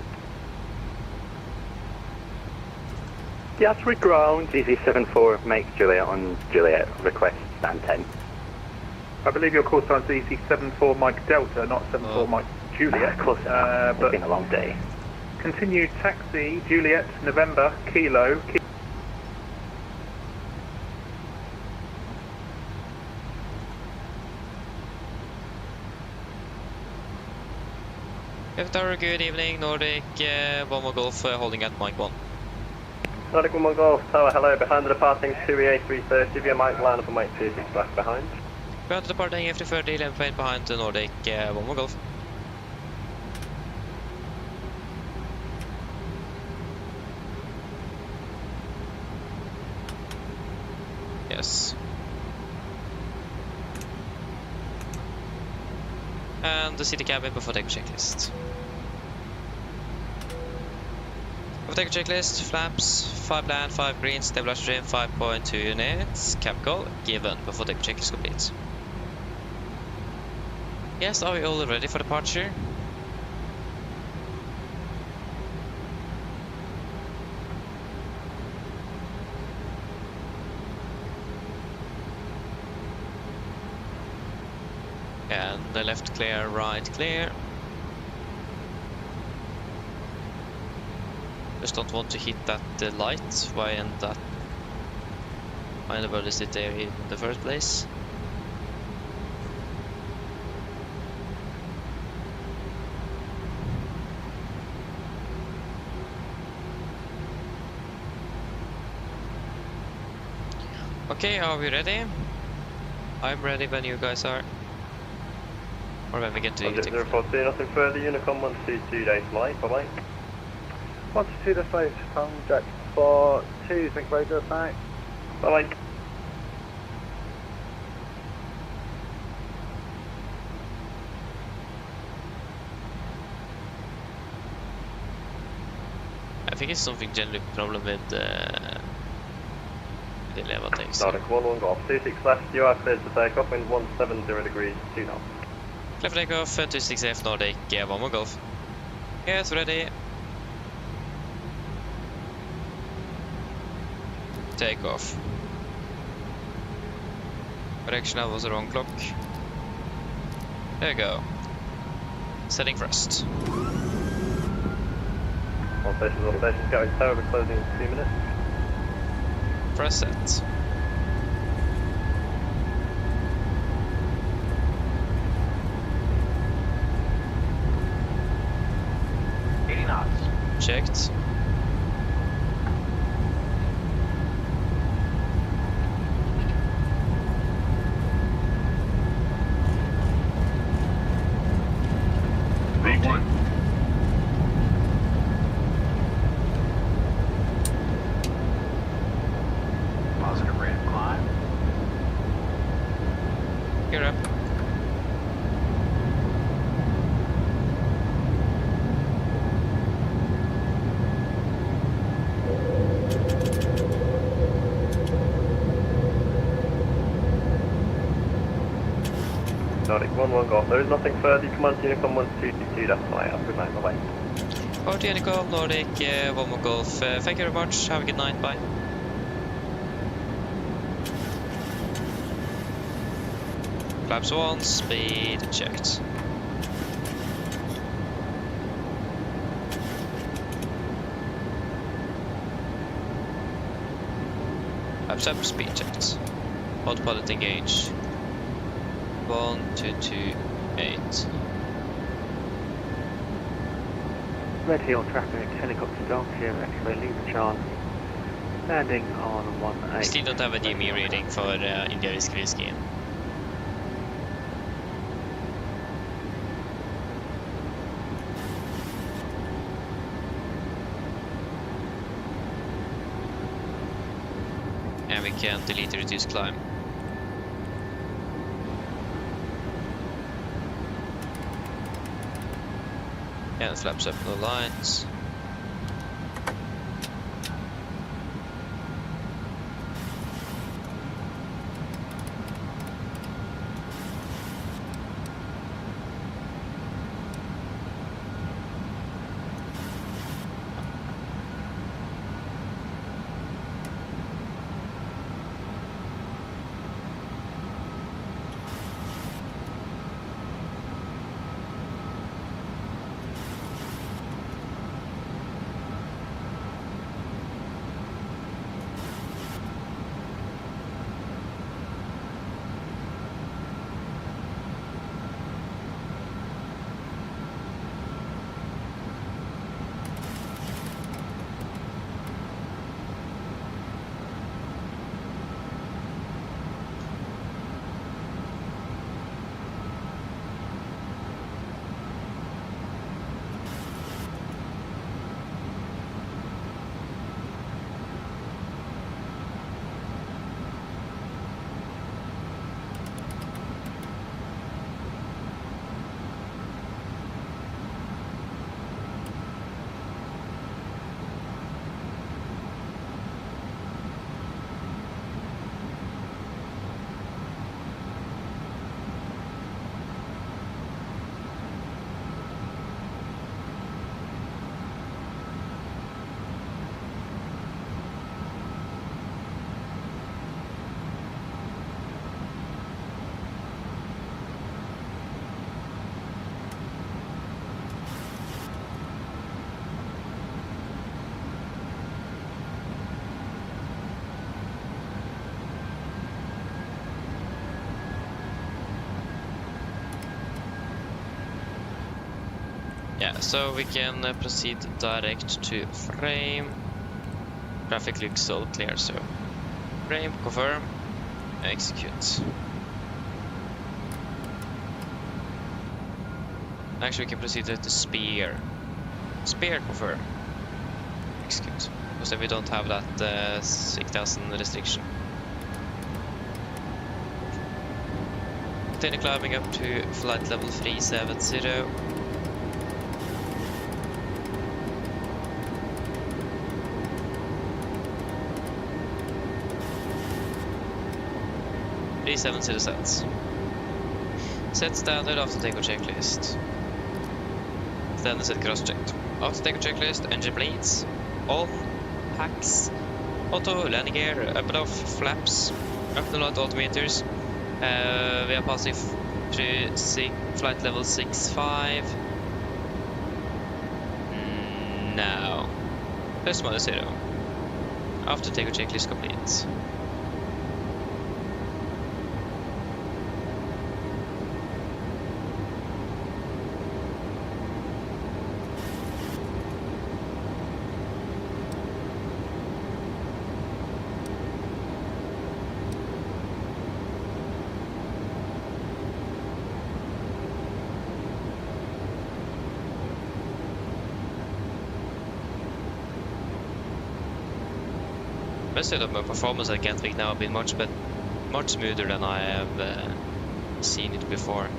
Gatwick ground, Easy 74, make Juliet on Juliet, request stand 10. I believe your call sign is EC74 Mike Delta, not 74 Mike Juliet. Close enough, it's been a long day. Continue taxi Juliet November Kilo. Tower, good evening, Nordic 1 more Golf, holding at Mike 1. Nordic 1 Golf, tower, hello, behind the departing 2EA330, via Mike line up and Mike 26 back behind. Ground departing after 30, 11 plane behind the Nordic 1 more Golf. Yes. And the city cabin before take checklist. Before take checklist, flaps, 5 land, 5 green, stabilizer trim, 5.2 units, cap call, given before take checklist complete. Yes, are we all ready for departure? And the left clear, right clear. Just don't want to hit that light. Why in the world is it there in the first place? Okay, are we ready? I'm ready when you guys are. Or when we get to the 042, nothing further, Unicom 122 day flight, bye bye. 122 to 5, Tom, Jack 42, thank you very good, bye. Bye bye. I think it's something generally problem with the Elevatex. Nordic 11 golf, 26 left, you are cleared to take off, wind 170 degrees, 2 knots. Clear for takeoff, 26F Nordic, 1 more Golf. Yes, ready. Take off. Correction, that was the wrong clock. There you go. Setting thrust. All stations going tower, we're closing in 2 minutes. Press set. Checked. V1. Positive rate of climb. Gear up. Nordic 11 golf, there is nothing further, you command Unicom 122, that's my good night, bye bye. Over to Unicom, Nordic, 1 more Golf. Thank you very much, have a good night, bye. Flaps 1, speed checked. Flaps up, speed checked. Autopilot engage. 1, 2, 2, 8. Red Hill traffic, helicopter dog here, X-ray Lima Charlie. Landing on 18. Still don't have a DME reading for India Whiskey Whiskey. And we can delete the reduced climb. And flaps up no lines. Yeah, so we can proceed direct to frame. Traffic looks all clear, so frame, confirm, execute. Actually, we can proceed to spear. Spear, confirm, execute. Because then we don't have that 6,000 restriction. Continue climbing up to flight level 370. Sets. Set standard after takeoff checklist. Standard set cross checked. After takeoff checklist, engine bleeds. On. Hacks. Auto, landing gear, up and off, flaps. Up and out altimeters. We are passing through flight level 65. Now. Plus minus 0. After takeoff checklist complete. I say that my performance at Gatwick now have been much smoother than I have seen it before. I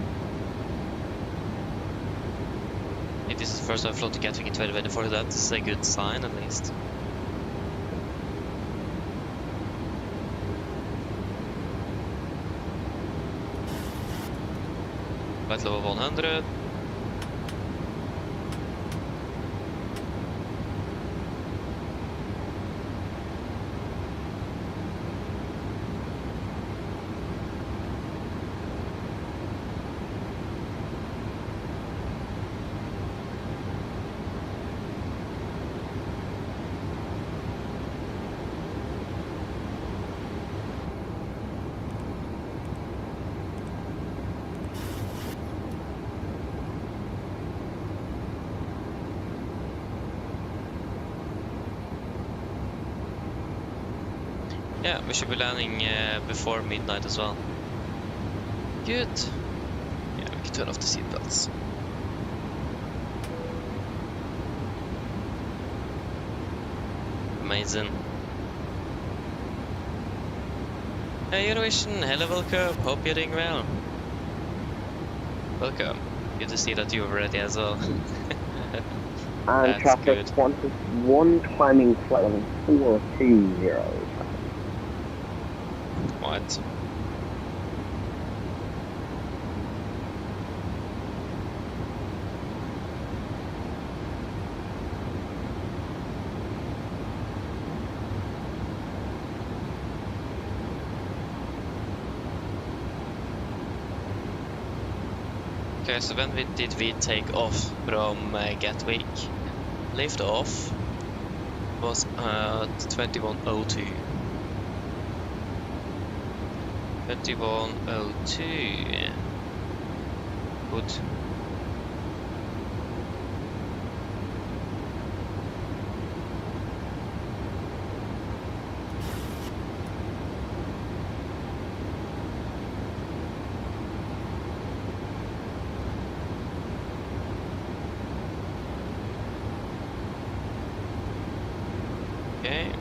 think this is the first time I've flown to Gatwick in 2024, that's a good sign at least. Flight level 100. Yeah, we should be landing before midnight as well. Good. Yeah, we can turn off the seatbelts. Amazing. Hey Norwegian, hello, welcome. Hope you're doing well. Welcome. Good to see that you're ready as well. And traffic 1 climbing flight level 420. What? Okay, so when did we take off from Gatwick? Lift off was at 21:02. 21:02. Good. Okay.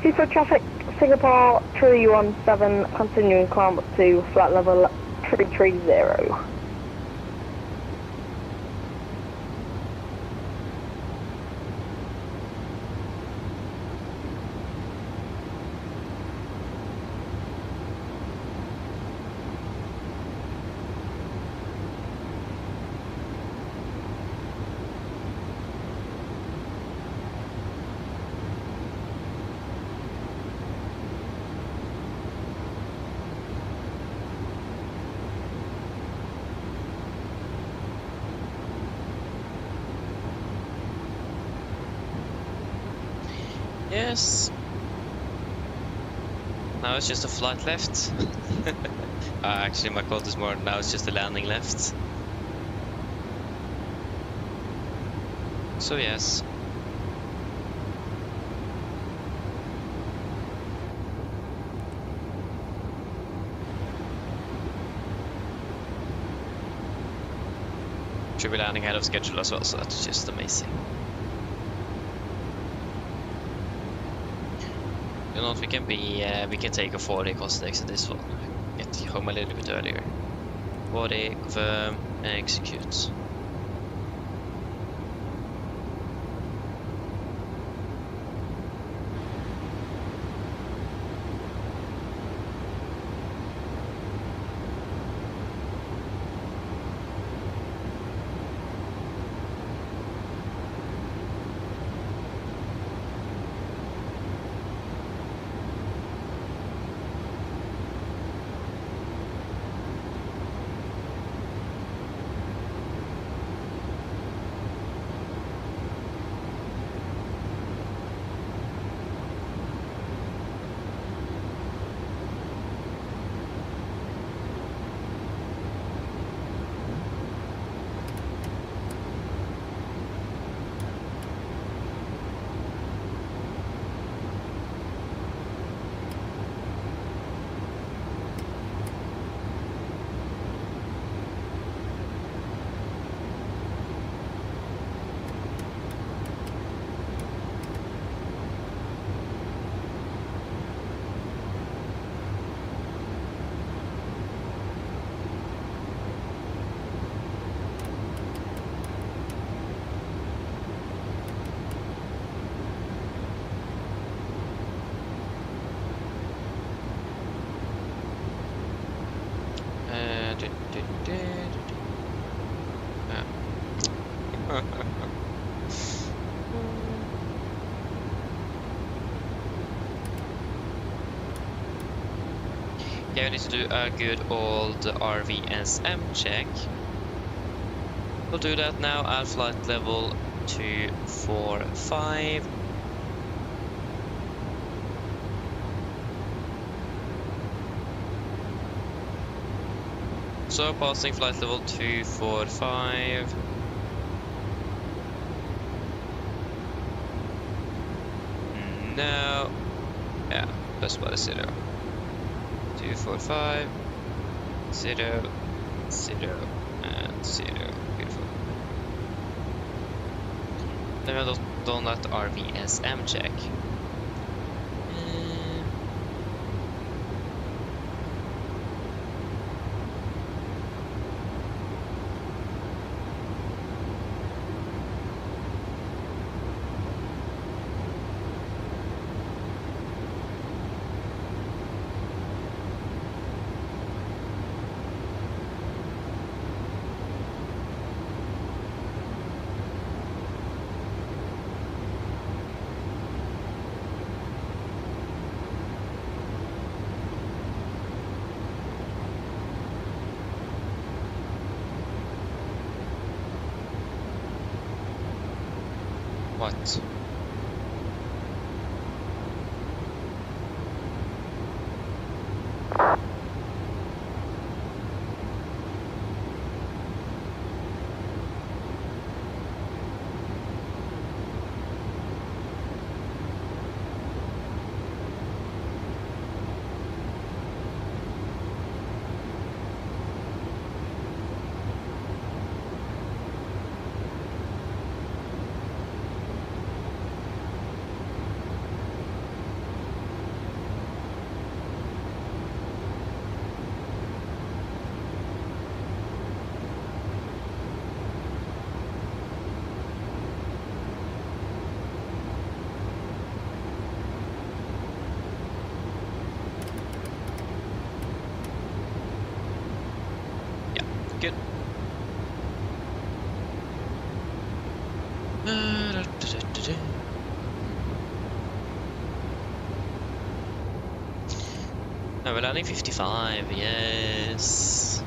Heathrow traffic, Singapore 317, continuing climb up to flight level 330. Yes. Now it's just a flight left. Actually, my quote is more, now it's just a landing left. So yes. Should be landing ahead of schedule as well, so that's just amazing. You know what, we can take a 40 cost exit this one. Get home a little bit earlier. 40, confirm, and execute. Yeah, we need to do a good old RVSM check. We'll do that now at flight level 245. So passing flight level 245. No. Yeah, that's about a 0. 245, 0, 0, and 0. Beautiful. Then we've done that RVSM check. What? Good. No, we're landing 55, yes.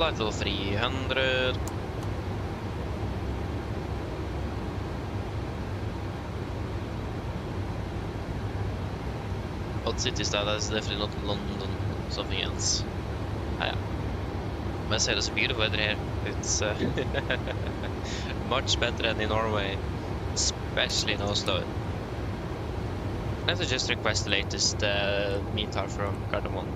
Flight level 300. What city is that? That's definitely not London, something else. Ah, yeah. I must say, there's beautiful weather here. It's much better than in Norway, especially in Oslo. I have to just request the latest METAR from Gardermoen.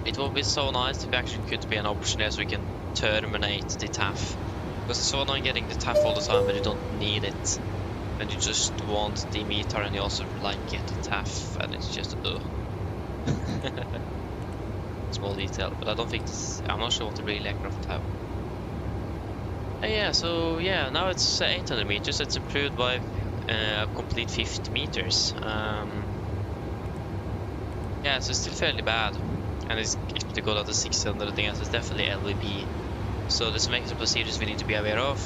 It would be so nice if it actually could be an option here so we can terminate the TAF. Because it's so annoying getting the TAF all the time but you don't need it. And you just want the METAR and you also like get the TAF and it's just small detail, but I don't think this, I'm not sure what the real aircraft have. Yeah, so yeah, now it's 800 meters, it's improved by a complete 50 meters. Yeah, so it's still fairly bad. And it's expected to go down to 600 again, so it's definitely LVP. So there's some extra procedures we need to be aware of.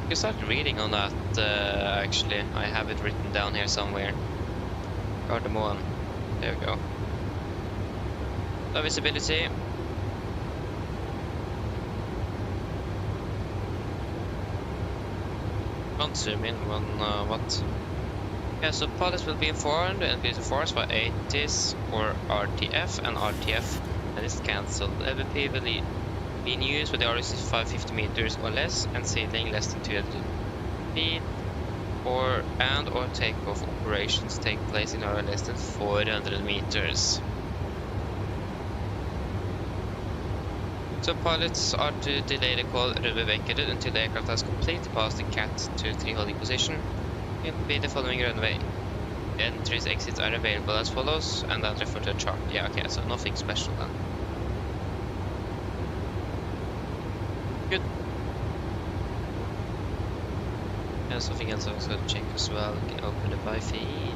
You can start reading on that, actually. I have it written down here somewhere. Gardermoen. There we go. Low visibility. One zoom in, one what? Yeah, so pilots will be informed and be enforced by ATIS or RTF, and RTF that is cancelled. LVP will be in use with the RX is 550 meters or less and sailing less than 200 feet, or takeoff operations take place in or less than 400 meters. So pilots are to delay the call Rødbevekkere until the aircraft has completely passed the CAT 2-3 holding position. It will be the following runway. Entries, exits are available as follows, and then refer to the chart. Yeah, okay, so nothing special then. Good. And something else I was going to check as well. We can open the Wi-Fi.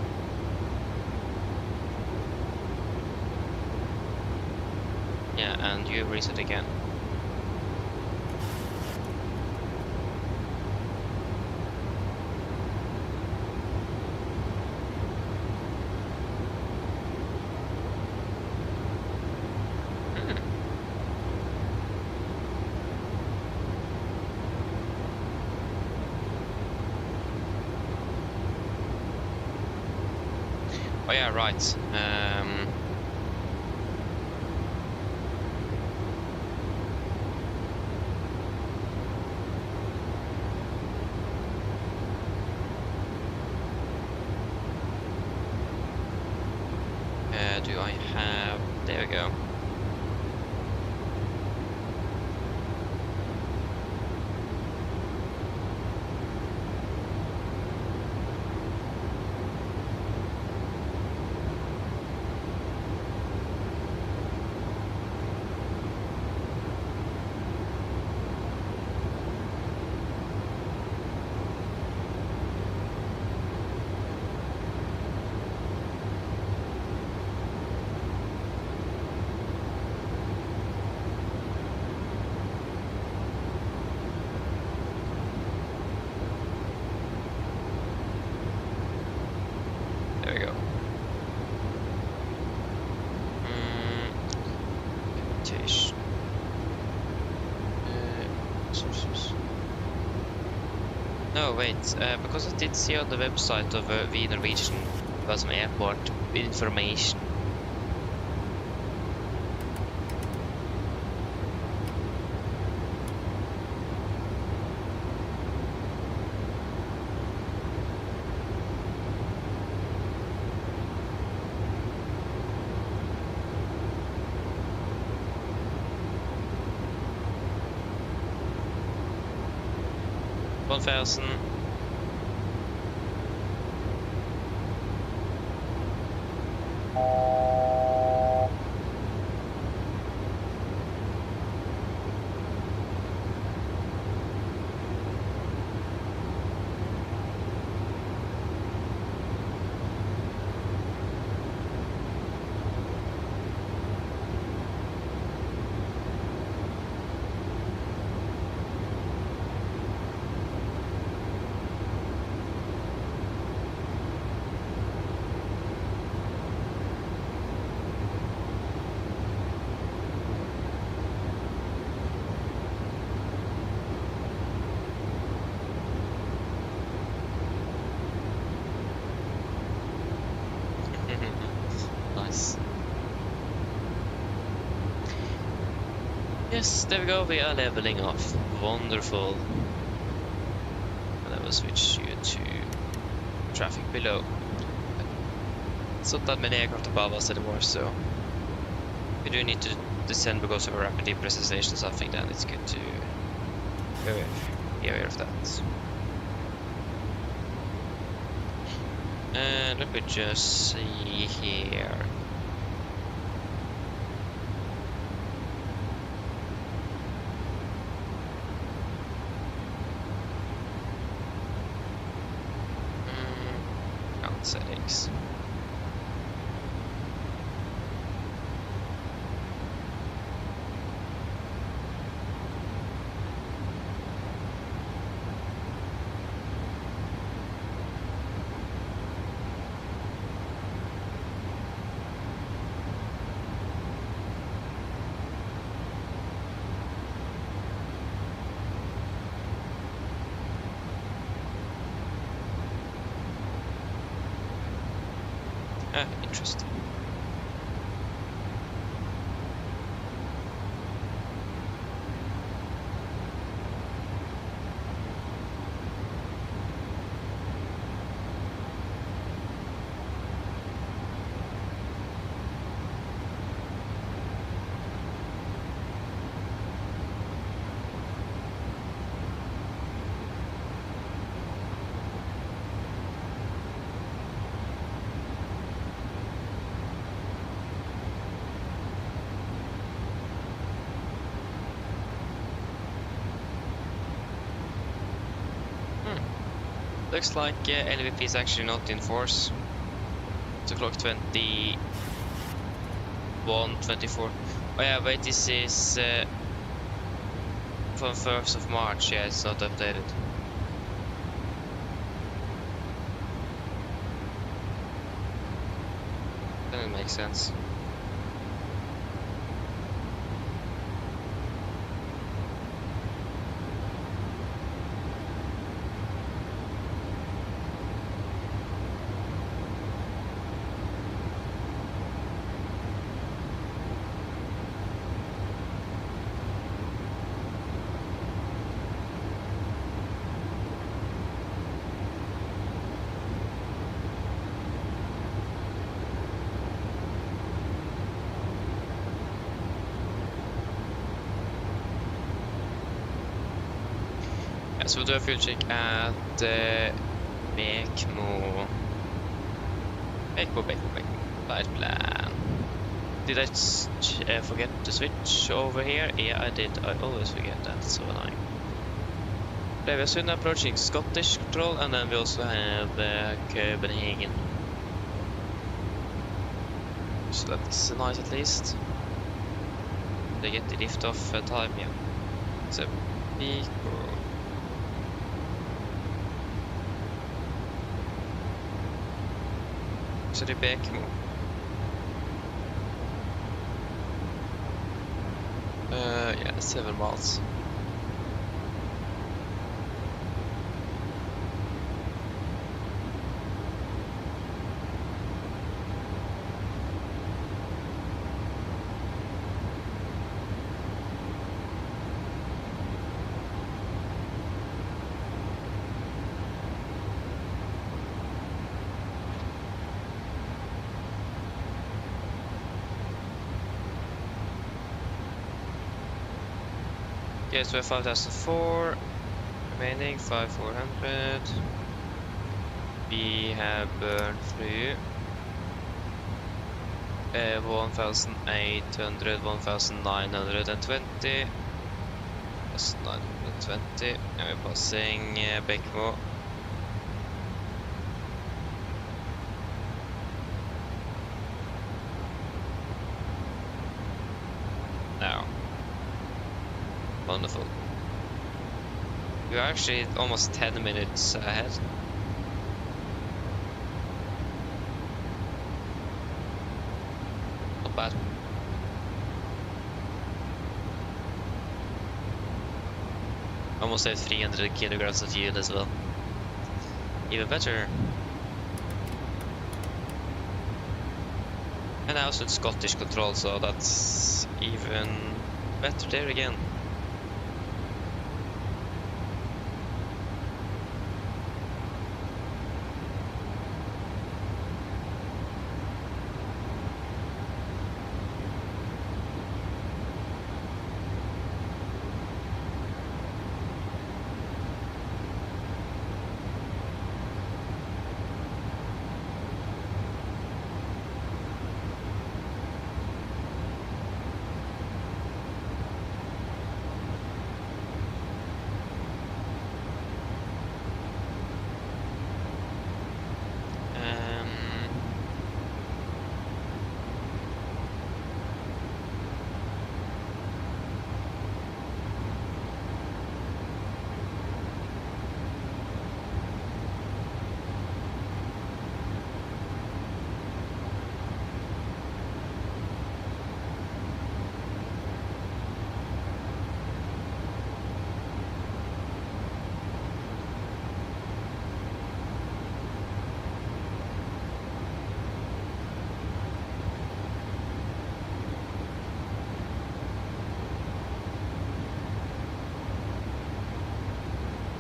Yeah, and you reset again. Oh yeah, right. Do I have... There we go. There we go. Invitation. No, wait. Because I did see on the website of vNorwegian about some airport information. Thousand. Yes, there we go, we are leveling off. Wonderful. And I will switch you to traffic below. It's not that many aircraft above us anymore, so we do need to descend because of a rapid depressurization or something, then it's good to be aware of that. And let me just see here. Count settings. Ah, interesting. Looks like LVP is actually not in force. It's o'clock 21:24. Oh yeah, wait, this is from 1st of March. Yeah, it's not updated. Doesn't make sense. So we'll do a fuel check at Bekmo. Flight plan. Did I forget to switch over here? Yeah, I did. I always forget that, so annoying. We are soon approaching Scottish control, and then we also have Copenhagen. So that's nice at least. They get the lift off time, yeah. So, peak. Så det är Bekmo. Yeah, 7 miles. Yes, we have 5,004 remaining, 5,400. We have burned through 1,800, 1,920. That's 920. And we're passing Bekmo. Now. Wonderful. We're actually almost 10 minutes ahead. Not bad. Almost have 300 kilograms of fuel as well. Even better. And now it's Scottish control, so that's even Better there again.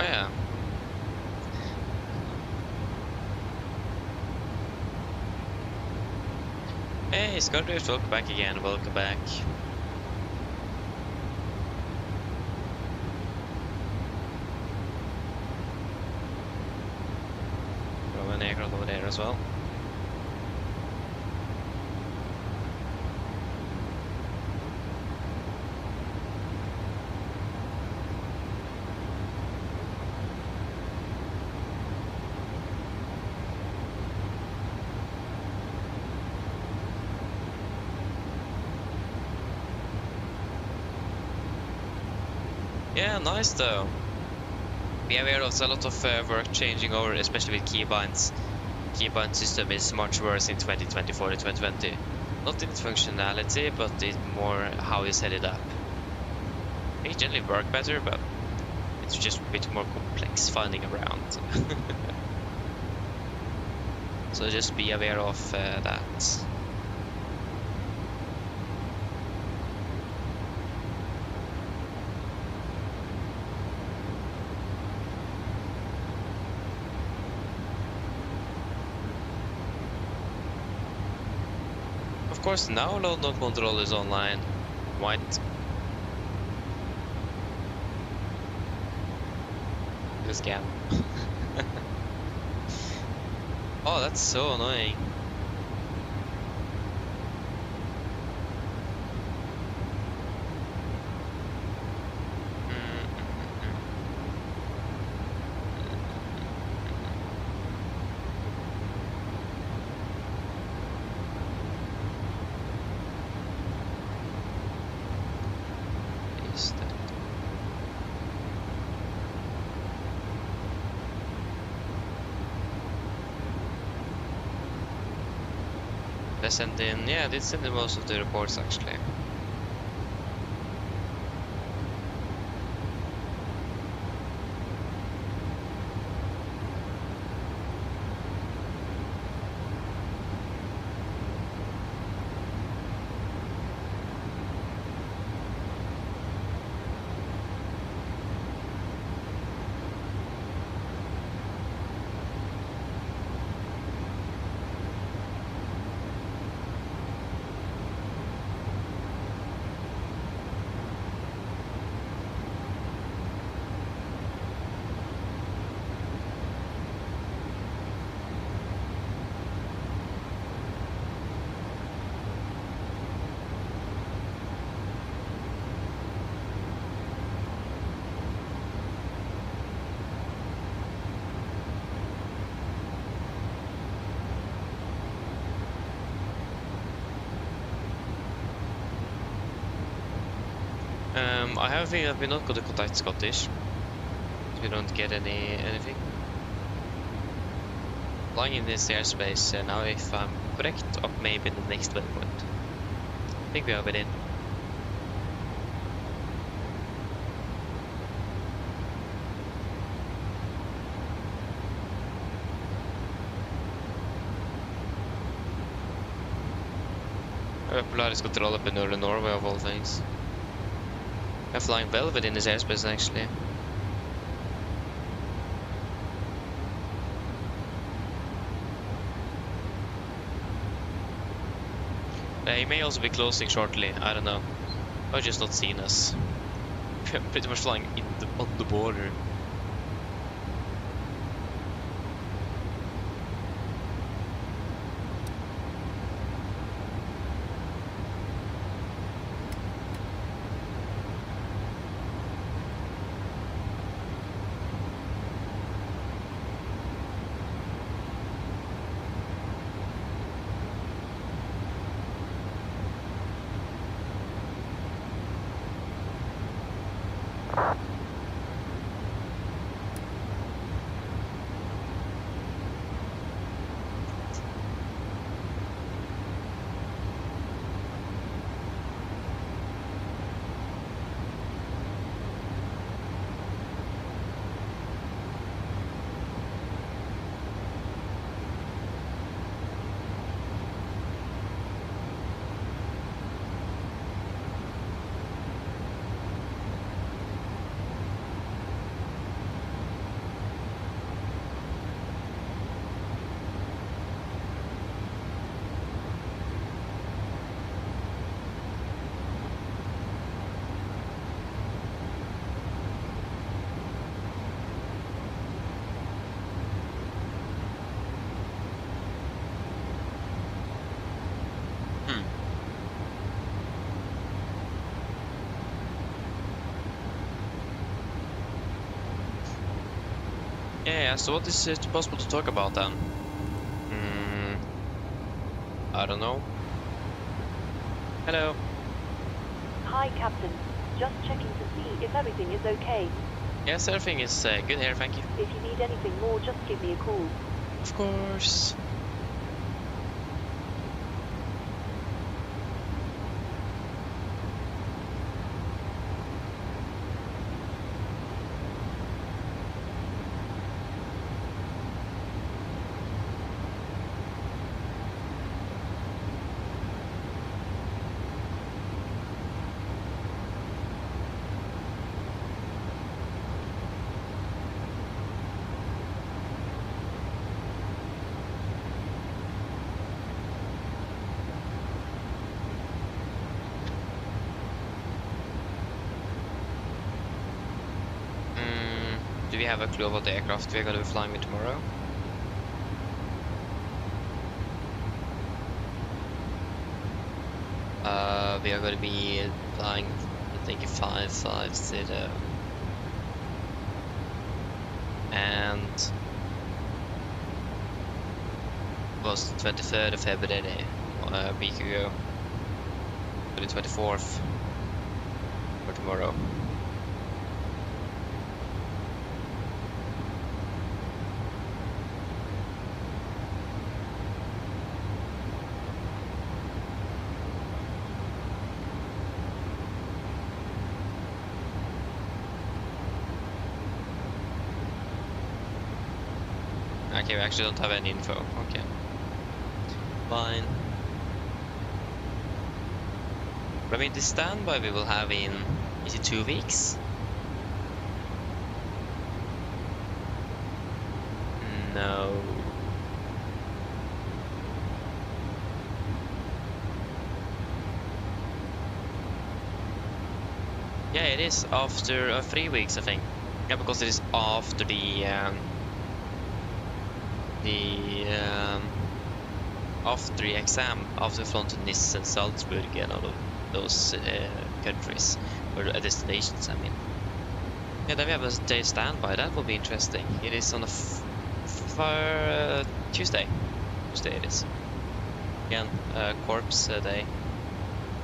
Oh yeah. Hey, Scorpius, welcome back again, welcome back. Throw an aircraft over there as well. Yeah, nice though. Be aware of a lot of work changing over, especially with keybinds. Keybind system is much worse in 2024 to 2020. Not in its functionality, but in more how you set it up. They generally work better, but it's just a bit more complex finding around. So just be aware of that. Of course, now load node control is online. White. Just scam. Oh, that's so annoying. They sent in, yeah, they sent in most of the reports actually. I have a feeling that we're not going to contact Scottish. We don't get anything. Flying in this airspace now, if I'm correct, up maybe the next waypoint. I think we are within. Polaris control up in northern Norway of all things. We're flying well within this airspace actually. He may also be closing shortly, I don't know. Or just not seen us. We're pretty much flying on the border. Yeah, so what is it possible to talk about then? I don't know. Hello. Hi, Captain. Just checking to see if everything is okay. Yes, everything is good here, thank you. If you need anything more, just give me a call. Of course. Do we have a clue about the aircraft we're going to be flying with tomorrow? We are going to be flying, I think, 550. And was the 23rd of February, a week ago. The 24th for tomorrow. Okay, we actually don't have any info. Okay. Fine. But I mean, the standby we will have in, is it 2 weeks? No. Yeah, it is after 3 weeks, I think. Yeah, because it is after the after the exam, after flown to Nice and Salzburg and all of those countries, or destinations, I mean. Yeah, then we have a day standby. That will be interesting. It is on a Tuesday. Tuesday it is. Again, corpse day.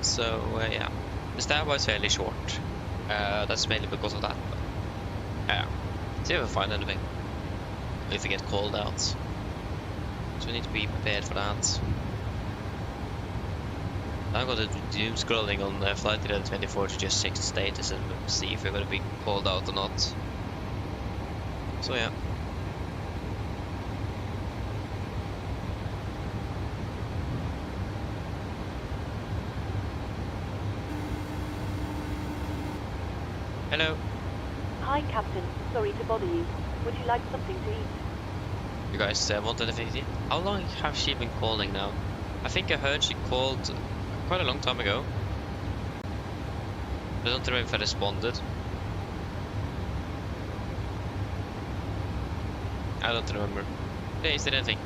So yeah, the standby is fairly short. That's mainly because of that. But, yeah, see if we find anything. If we get called out. So we need to be prepared for that. I'm going to do doom scrolling on flight 1124 to just check the status and see if we're going to be called out or not. So yeah. Hello. Hi, Captain. Sorry to bother you. Would you like something to eat? You guys want anything to eat? How long has she been calling now? I think I heard she called quite a long time ago. I don't remember if I responded. I don't remember. Yeah, is there anything?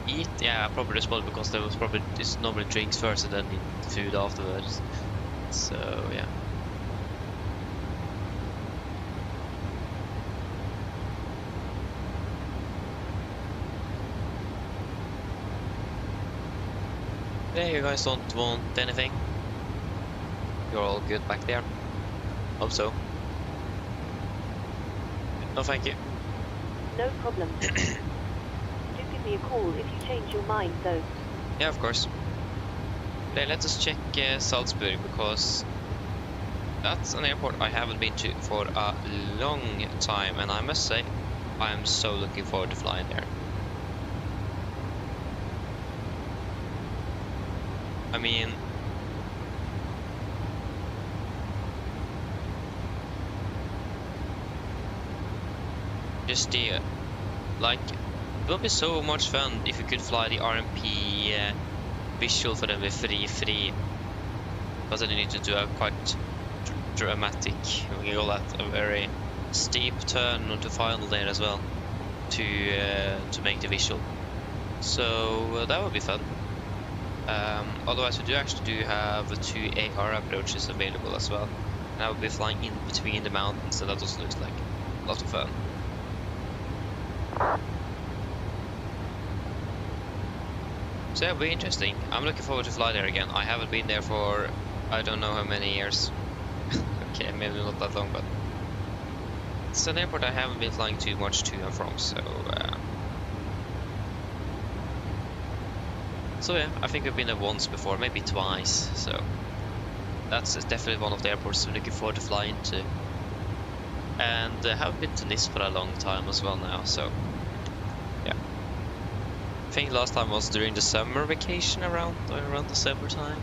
Eat? Yeah, I probably responded because there was probably it's normally drinks first and then food afterwards. So yeah. Yeah, you guys don't want anything? You're all good back there? Hope so. No, thank you. No problem. Do give me a call if you change your mind, though. Yeah, of course. Okay, let us check Salzburg, because that's an airport I haven't been to for a long time, and I must say, I am so looking forward to flying there. I mean, just the, like, it would be so much fun if you could fly the RMP visual for them with free, but then you need to do a quite dramatic, we call that a very steep turn onto final there as well, to make the visual. So that would be fun. Otherwise, we do actually have 2 AR approaches available as well, and I will be flying in between the mountains, and that also looks like a lot of fun. So yeah, it'll be interesting. I'm looking forward to fly there again. I haven't been there for I don't know how many years. Okay, maybe not that long, but it's an airport I haven't been flying too much to and from, so yeah, I think we've been there once before, maybe twice, so that's definitely one of the airports I'm looking forward to fly into. And I haven't been to Nice for a long time as well now, so yeah. I think last time was during the summer vacation around December time.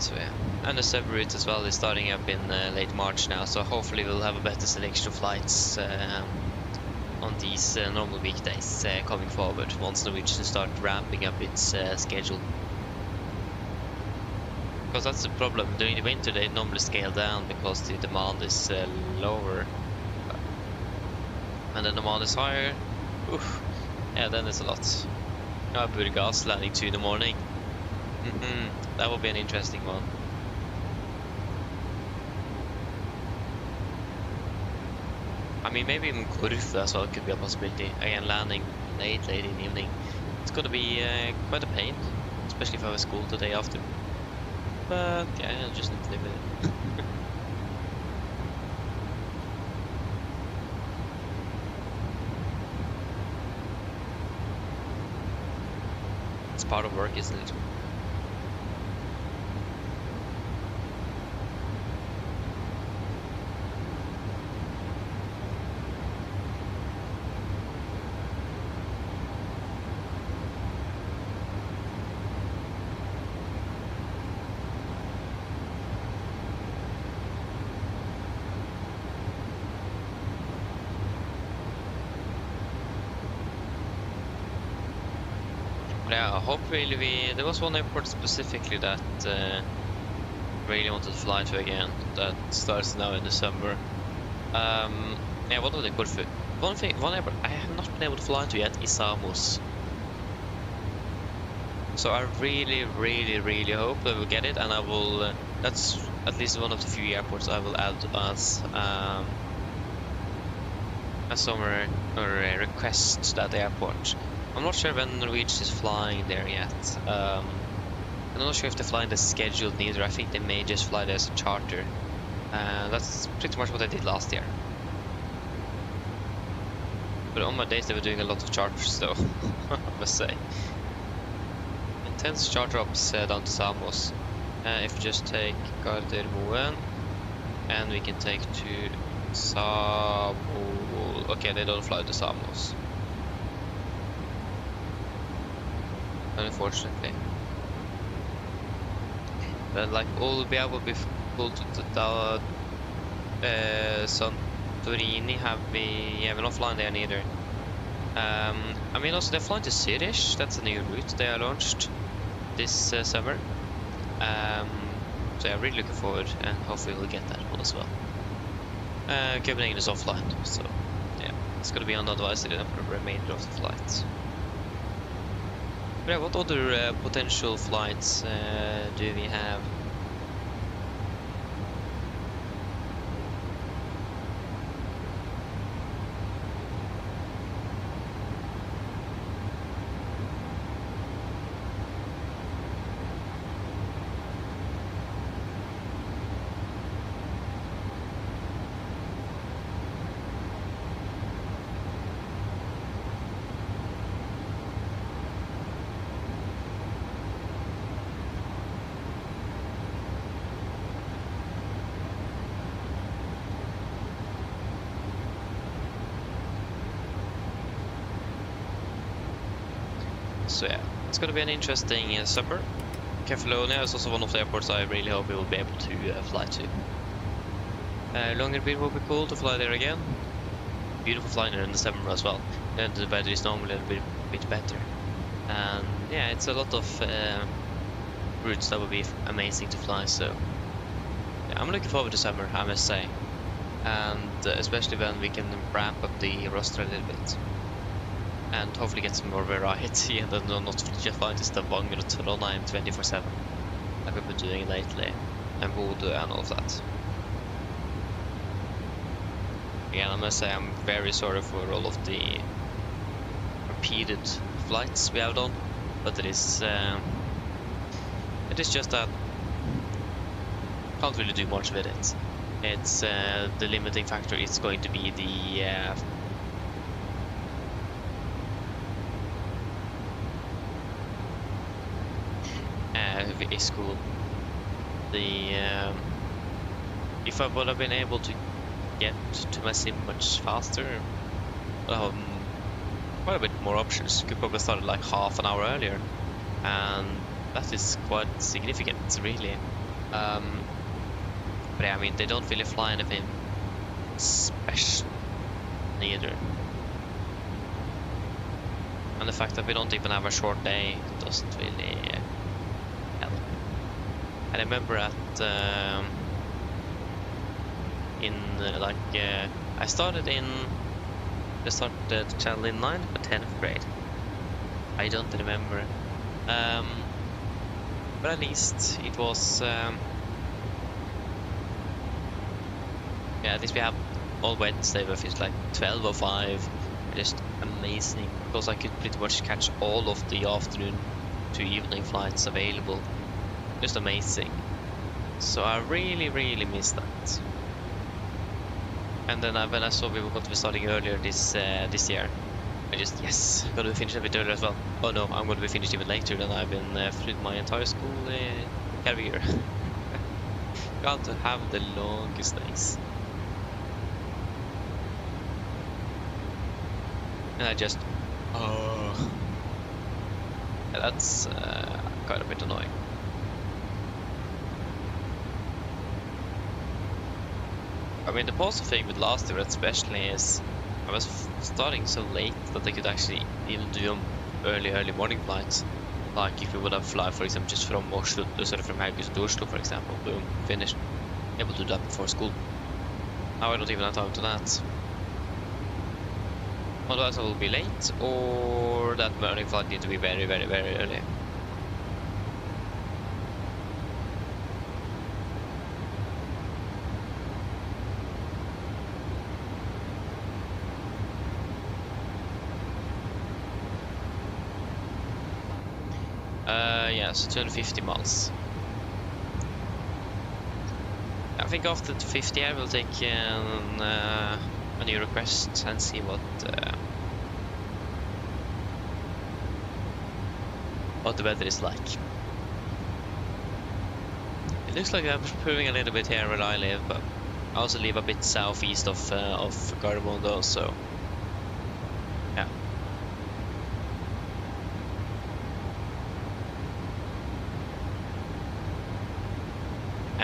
So yeah, and the sub route as well is starting up in late March now, so hopefully we'll have a better selection of flights on these normal weekdays coming forward once Norwegian start ramping up its schedule. Because that's the problem, during the winter they normally scale down because the demand is lower, and the demand is higher. Oof. Yeah, then it's a lot. Now Burgas landing 2 in the morning. That will be an interesting one. I mean, maybe even Corfu as well could be a possibility. Again, landing late in the evening. It's gonna be quite a pain, especially if I have school the day after. But yeah, I'll just need to live with it. It's part of work, isn't it? Yeah, hopefully there was one airport specifically that really wanted to fly to again, that starts now in December. Yeah, what was the Corfu? One airport I have not been able to fly to yet is Samos. So I really hope that we'll get it, and I will, that's at least one of the few airports I will add as a summer or a request to that airport. I'm not sure when Norwegian is flying there yet. I'm not sure if they're flying the scheduled neither. I think they may just fly there as a charter. That's pretty much what I did last year. But on my days they were doing a lot of charters though, I must say. Intense charter ups down to Samos. If we just take Gardermoen, and we can take to Samos. Okay, they don't fly to Samos, unfortunately. But like all will be able to be full to Santorini have we not flying there neither. I mean, also they're flying to Zurich. That's a new route they are launched this summer. So I'm really looking forward, and hopefully we'll get that one as well. Copenhagen is offline, so yeah, it's gonna be unadvised for the remainder of the flight. But yeah, what other potential flights do we have? So yeah, it's going to be an interesting summer. Kefalonia is also one of the airports I really hope we will be able to fly to. Longyearbyen will be cool to fly there again. Beautiful flying there in the summer as well, and the weather is normally a bit better. And yeah, it's a lot of routes that would be amazing to fly. So yeah, I'm looking forward to summer, I must say, and especially when we can ramp up the roster a little bit. And hopefully get some more variety and then not just flying to Stavanger or Trondheim 24/7 like we've been doing lately, and Bodø and all of that. Again, I must say I'm very sorry for all of the repeated flights we have done, but it is just that can't really do much with it. It's the limiting factor is going to be the school. If I would have been able to get to my sim much faster, quite a bit more options. Could probably start like half an hour earlier, and that is quite significant, really. But yeah, I mean, they don't really fly anything special neither, and the fact that we don't even have a short day doesn't really help. I remember at I started channel in 9th or 10th grade. I don't remember, but at least it was yeah, at least we have all Wednesday, but it's like 12:05, just amazing, because I could pretty much catch all of the afternoon to evening flights available. Just amazing. So I really miss that. And then when I saw we were going to be starting earlier this year, I just, yes, going to be finished a bit earlier as well. Oh no, I'm going to be finished even later than I've been through my entire school career. Got to have the longest days. And I just, oh, yeah, that's quite a bit annoying. I mean, the positive thing with last year especially is I was starting so late that I could actually even do early morning flights. Like if we would have fly, for example, just from Oslo, from Haugesund to Oslo, for example, boom, finished. Able to do that before school. Now I don't even have time to that. Otherwise I will be late, or that morning flight need to be very early. Yeah, so 250 miles. I think after 50 I will take a new request and see what the weather is like. It looks like I'm improving a little bit here where I live, but I also live a bit southeast of Gardermoen though, so yeah.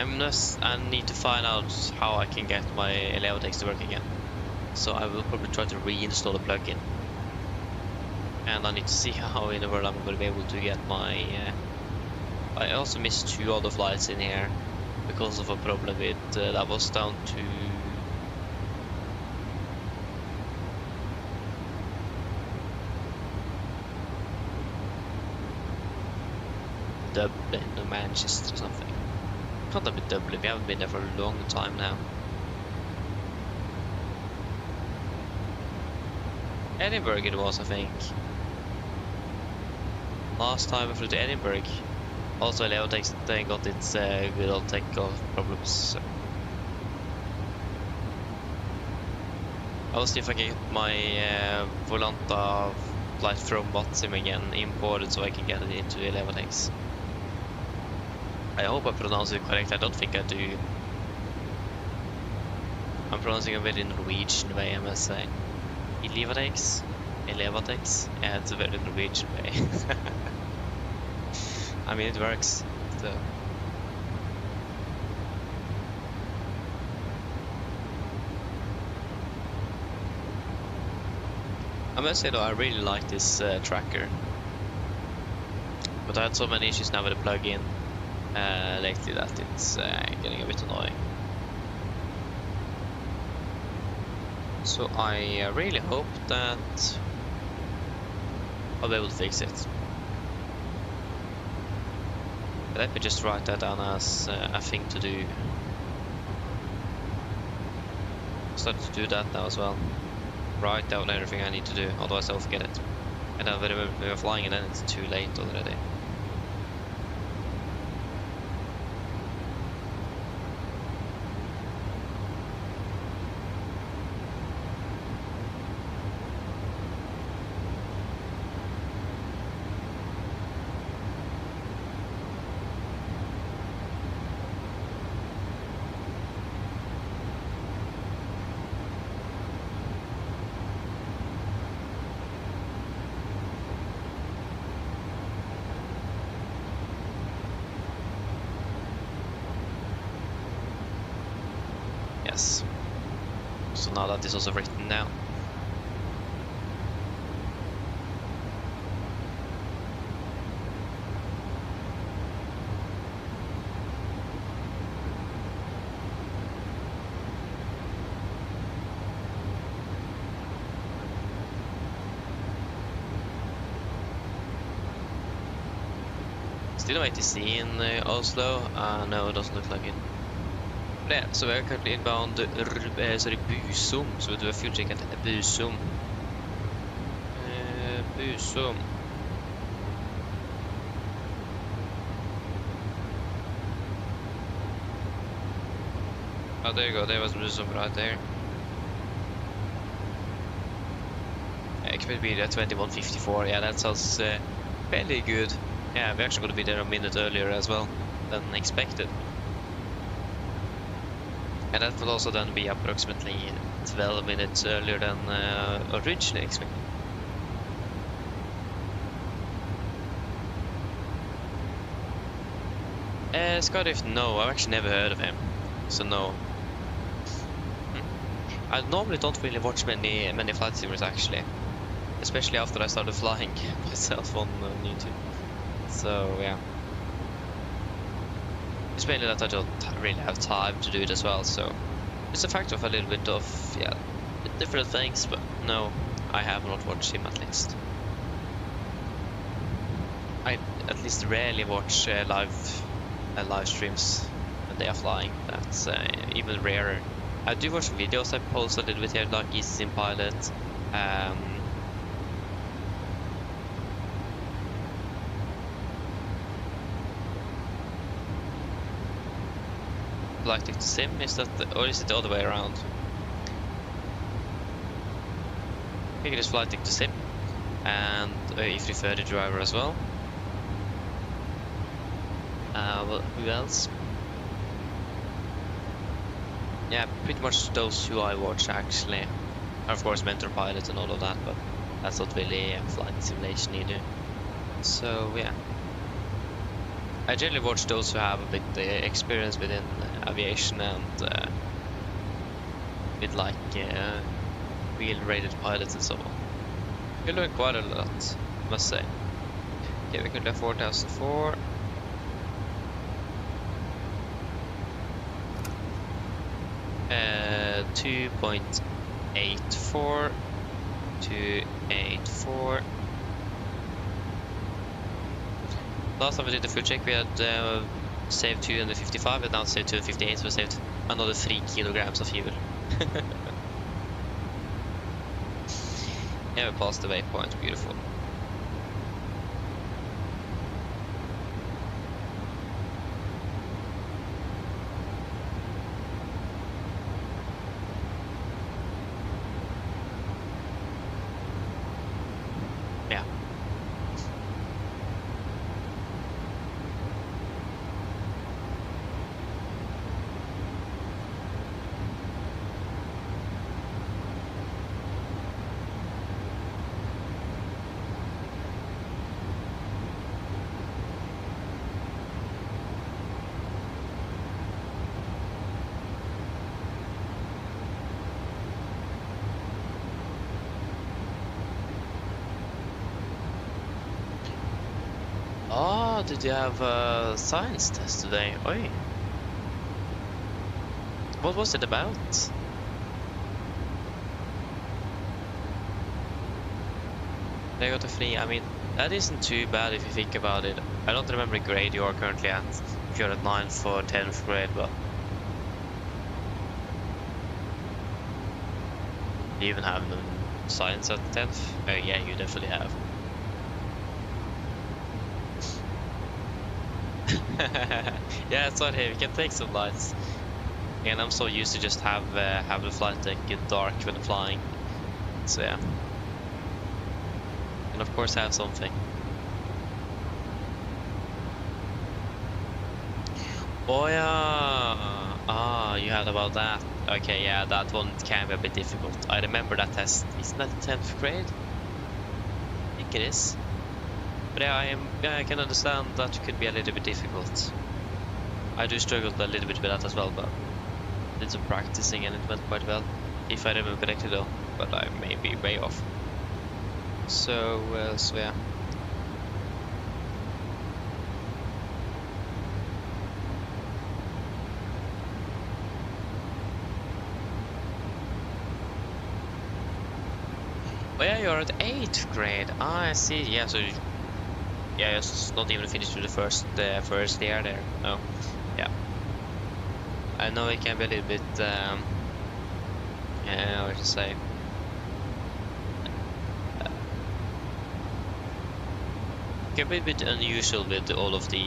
I need to find out how I can get my Elevatex to work again. So I will probably try to reinstall the plugin. And I need to see how in the world I'm going to be able to get my... I also missed 2 other flights in here because of a problem with... that was down to... Dublin or Manchester or something. Can't have been Dublin, we haven't been there for a long time now. Edinburgh it was, I think. Last time I flew to Edinburgh. Also Elevatex they got its good old takeoff problems. So. I'll see if I can get my Volanta flight from Watsim again imported so I can get it into Elevatex. I hope I pronounce it correctly. I don't think I do. I'm pronouncing it very Norwegian way, I must say. Elevatex? Elevatex? Yeah, it's a very Norwegian way. I mean, it works. So. I must say though, I really like this tracker. But I had so many issues now with the plug-in lately that it's getting a bit annoying. So I really hope that I'll be able to fix it. Let me just write that down as a thing to do. Start to do that now as well. Write down everything I need to do, otherwise I'll forget it. And then when we're flying and then it's too late already. Yes. So now that is also written down. Still no ATC in Oslo? No, it doesn't look like it. Yeah, så vi er currently inbound Busum, så vi do a fuel check at Busum. Busum. Oh, there you go, there was Busum right there. Expect to be there 2154, yeah, that sounds fairly good. Yeah, we're actually going to be there a minute earlier as well than expected. And that will also then be approximately 12 minutes earlier than originally expected. Skydiff, no, I've actually never heard of him, so no. I normally don't really watch many flight simulators actually, especially after I started flying myself on YouTube. So yeah. It's mainly that I don't really have time to do it as well, so it's a factor of a little bit of, yeah, different things, but no, I have not watched him at least. I at least rarely watch live streams when they are flying, that's even rarer. I do watch videos I post a little bit here, like Easy Pilot, Flight to Sim, is that or is it the other way around? I think it is Flight to Sim and E330 driver as well. Well, who else? Yeah, pretty much those who I watch actually. And of course Mentor Pilot and all of that, but that's not really flight simulation either. So yeah. I generally watch those who have a bit experience within aviation and with like real rated pilots and so on. You learn quite a lot, I must say. Okay, we can do 4004. Uh, 2.84 284. Last time we did the fuel check, we had saved 255, and now saved 258, so we saved another 3 kilograms of fuel. Yeah, we passed the waypoint, beautiful. Yeah. Oh, did you have a science test today? Oi. What was it about? They got a free, I mean, that isn't too bad if you think about it. I don't remember the grade you are currently at, if you're at 9 for 10th grade, but... Do you even have no science at 10th? Oh yeah, you definitely have. Yeah, it's right here. We can take some lights. And I'm so used to just have the flight deck get dark when flying. So yeah. And of course have something. Oh yeah. Ah, you had about that. Okay, yeah, that one can be a bit difficult. I remember that test. Isn't that 10th grade? I think it is. But yeah, I can understand that could be a little bit difficult. I do struggle a little bit with that as well, but did some practicing and it went quite well, if I remember correctly though, but I may be way off. So yeah. Oh yeah, you're at 8th grade. Ah, I see. Yeah, so yeah, it's not even finished with the first year there. Oh, yeah. I know it can be a little bit, yeah, what to say. It can be a bit unusual with all of the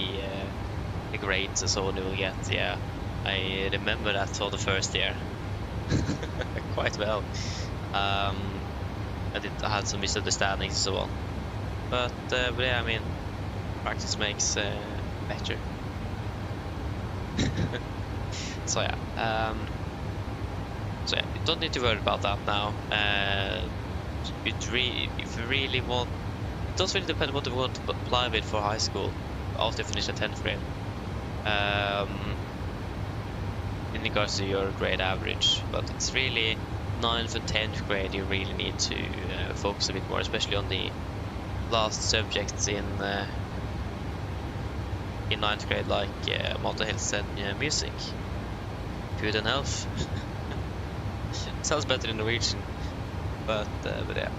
grades and so on you will get. Yeah, I remember that for the first year quite well. I had some misunderstandings and so on. But yeah, I mean, practice makes better. So yeah, you don't need to worry about that now. If you really want, it does really depend on what you want to apply with for high school after you finish the 10th grade. In regards to your grade average, but it's really 9th and 10th grade you really need to focus a bit more, especially on the last subjects in 9th grade, like mental health and music. Food and health. Sounds better in Norwegian, but yeah,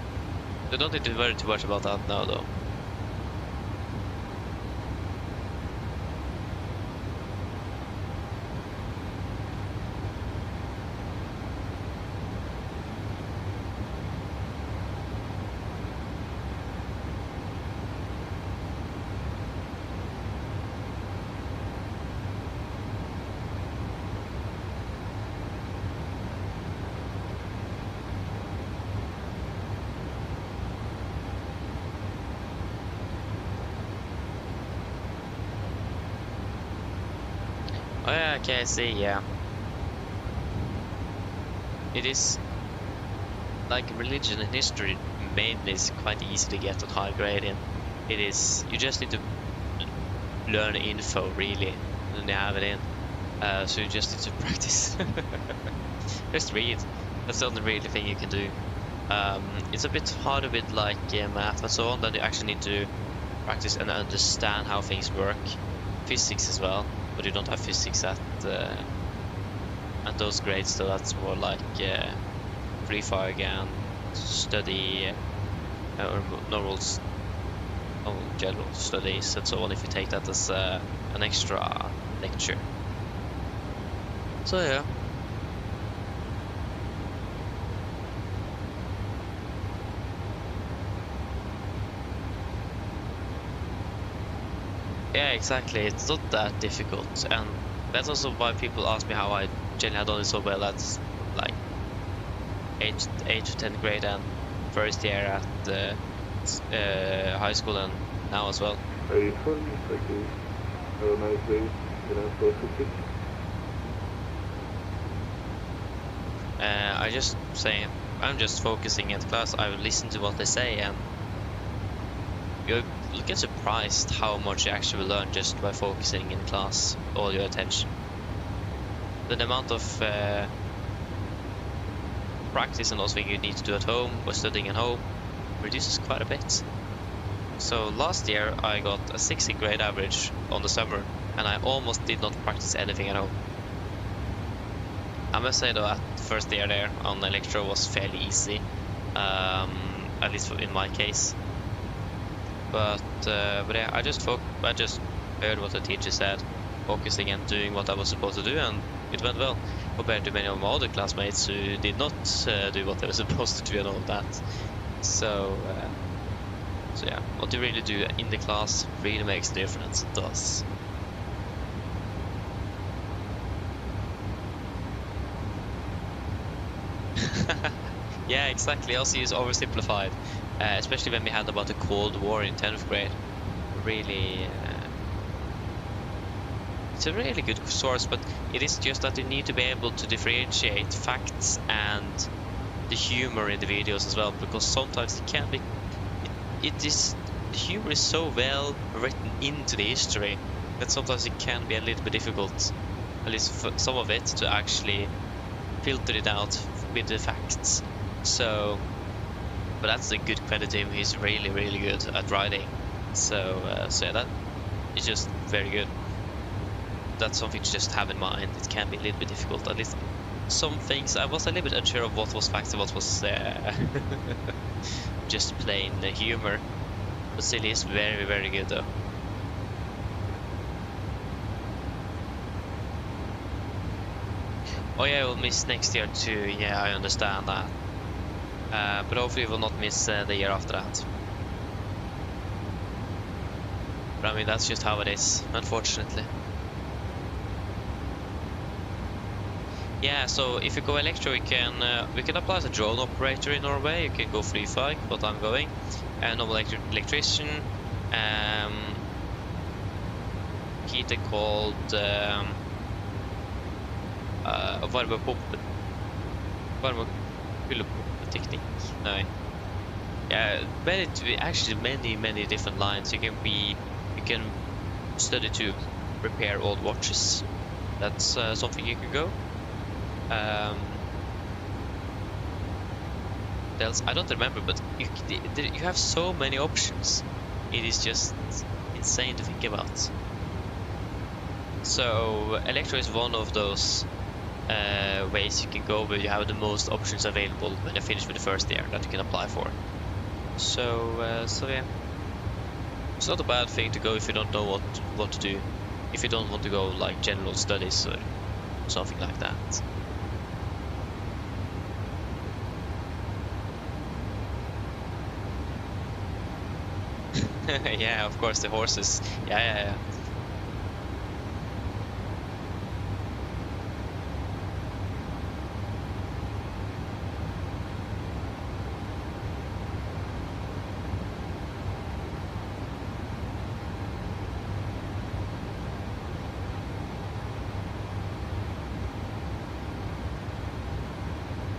you don't need to worry too much about that now though. Oh yeah, okay, I see, yeah. It is like religion and history mainly is quite easy to get on high grade in. It is, you just need to learn info really when you have it in. So you just need to practice. Just read. That's the only really thing you can do. It's a bit harder with like math and so on, that you actually need to practice and understand how things work. Physics as well, but you don't have physics at those grades, so that's more like free fire and study or normal general studies and so on, if you take that as an extra lecture. So yeah. Yeah, exactly. It's not that difficult, and that's also why people ask me how I generally have done it so well at like 8 to 10th grade and first year at high school and now as well. Very fun, thank you. Have a nice day. I'm just focusing at class. I will listen to what they say, and you get surprised how much you actually learn just by focusing in class, all your attention. The amount of practice and those things you need to do at home or studying at home reduces quite a bit. So last year I got a 60th grade average on the summer, and I almost did not practice anything at home. I must say though, at first year there on electro was fairly easy, at least in my case. But yeah, I just heard what the teacher said, focusing and doing what I was supposed to do, and it went well compared to many of my other classmates who did not do what they were supposed to do and all that. So yeah, what you really do in the class really makes a difference. It does. Yeah, exactly. Also use oversimplified, especially when we had about the Cold War in 10th grade. Really, it's a really good source, but it is just that you need to be able to differentiate facts and the humor in the videos as well, because sometimes it can be, the humor is so well written into the history that sometimes it can be a little bit difficult, at least for some of it, to actually filter it out with the facts. So, but that's a good credit to him. He's really, really good at writing. So yeah, that is just very good. That's something to just have in mind. It can be a little bit difficult. At least some things I was a little bit unsure of what was facts and what was just plain humor. But still, he's very, very good though. Oh yeah, we'll miss next year too. Yeah, I understand that. But hopefully we'll not miss the year after that. But I mean, that's just how it is, unfortunately. Yeah, so if you go electro, we can apply as a drone operator in Norway. You can go free fly, what I'm going, and normal electrician. Heater called varmepumpeteknikk. No. Yeah, many different lines. You can study to repair old watches. That's something you can go. Else I don't remember, but you have so many options. It is just insane to think about. So electro is one of those ways you can go where you have the most options available when you finish with the first year that you can apply for. So yeah, it's not a bad thing to go if you don't know what to do. If you don't want to go like general studies or something like that. Yeah, of course, the horses. Yeah.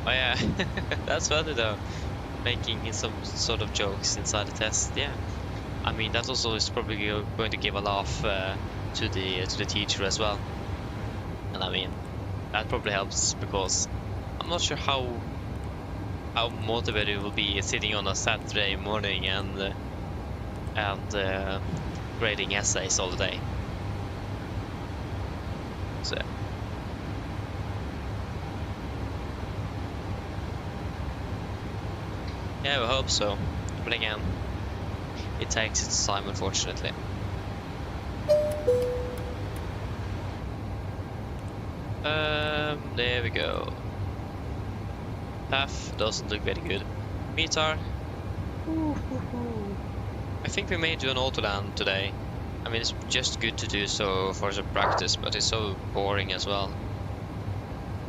Oh yeah, that's funny though, making some sort of jokes inside the test. Yeah, I mean, that also is probably going to give a laugh to the teacher as well. And I mean, that probably helps because I'm not sure how motivated it will be sitting on a Saturday morning and grading essays all day. So. Yeah, we hope so. But again, it takes its time, unfortunately. There we go. Path doesn't look very good. METAR. I think we may do an auto land today. I mean, it's just good to do so for the practice, but it's so boring as well.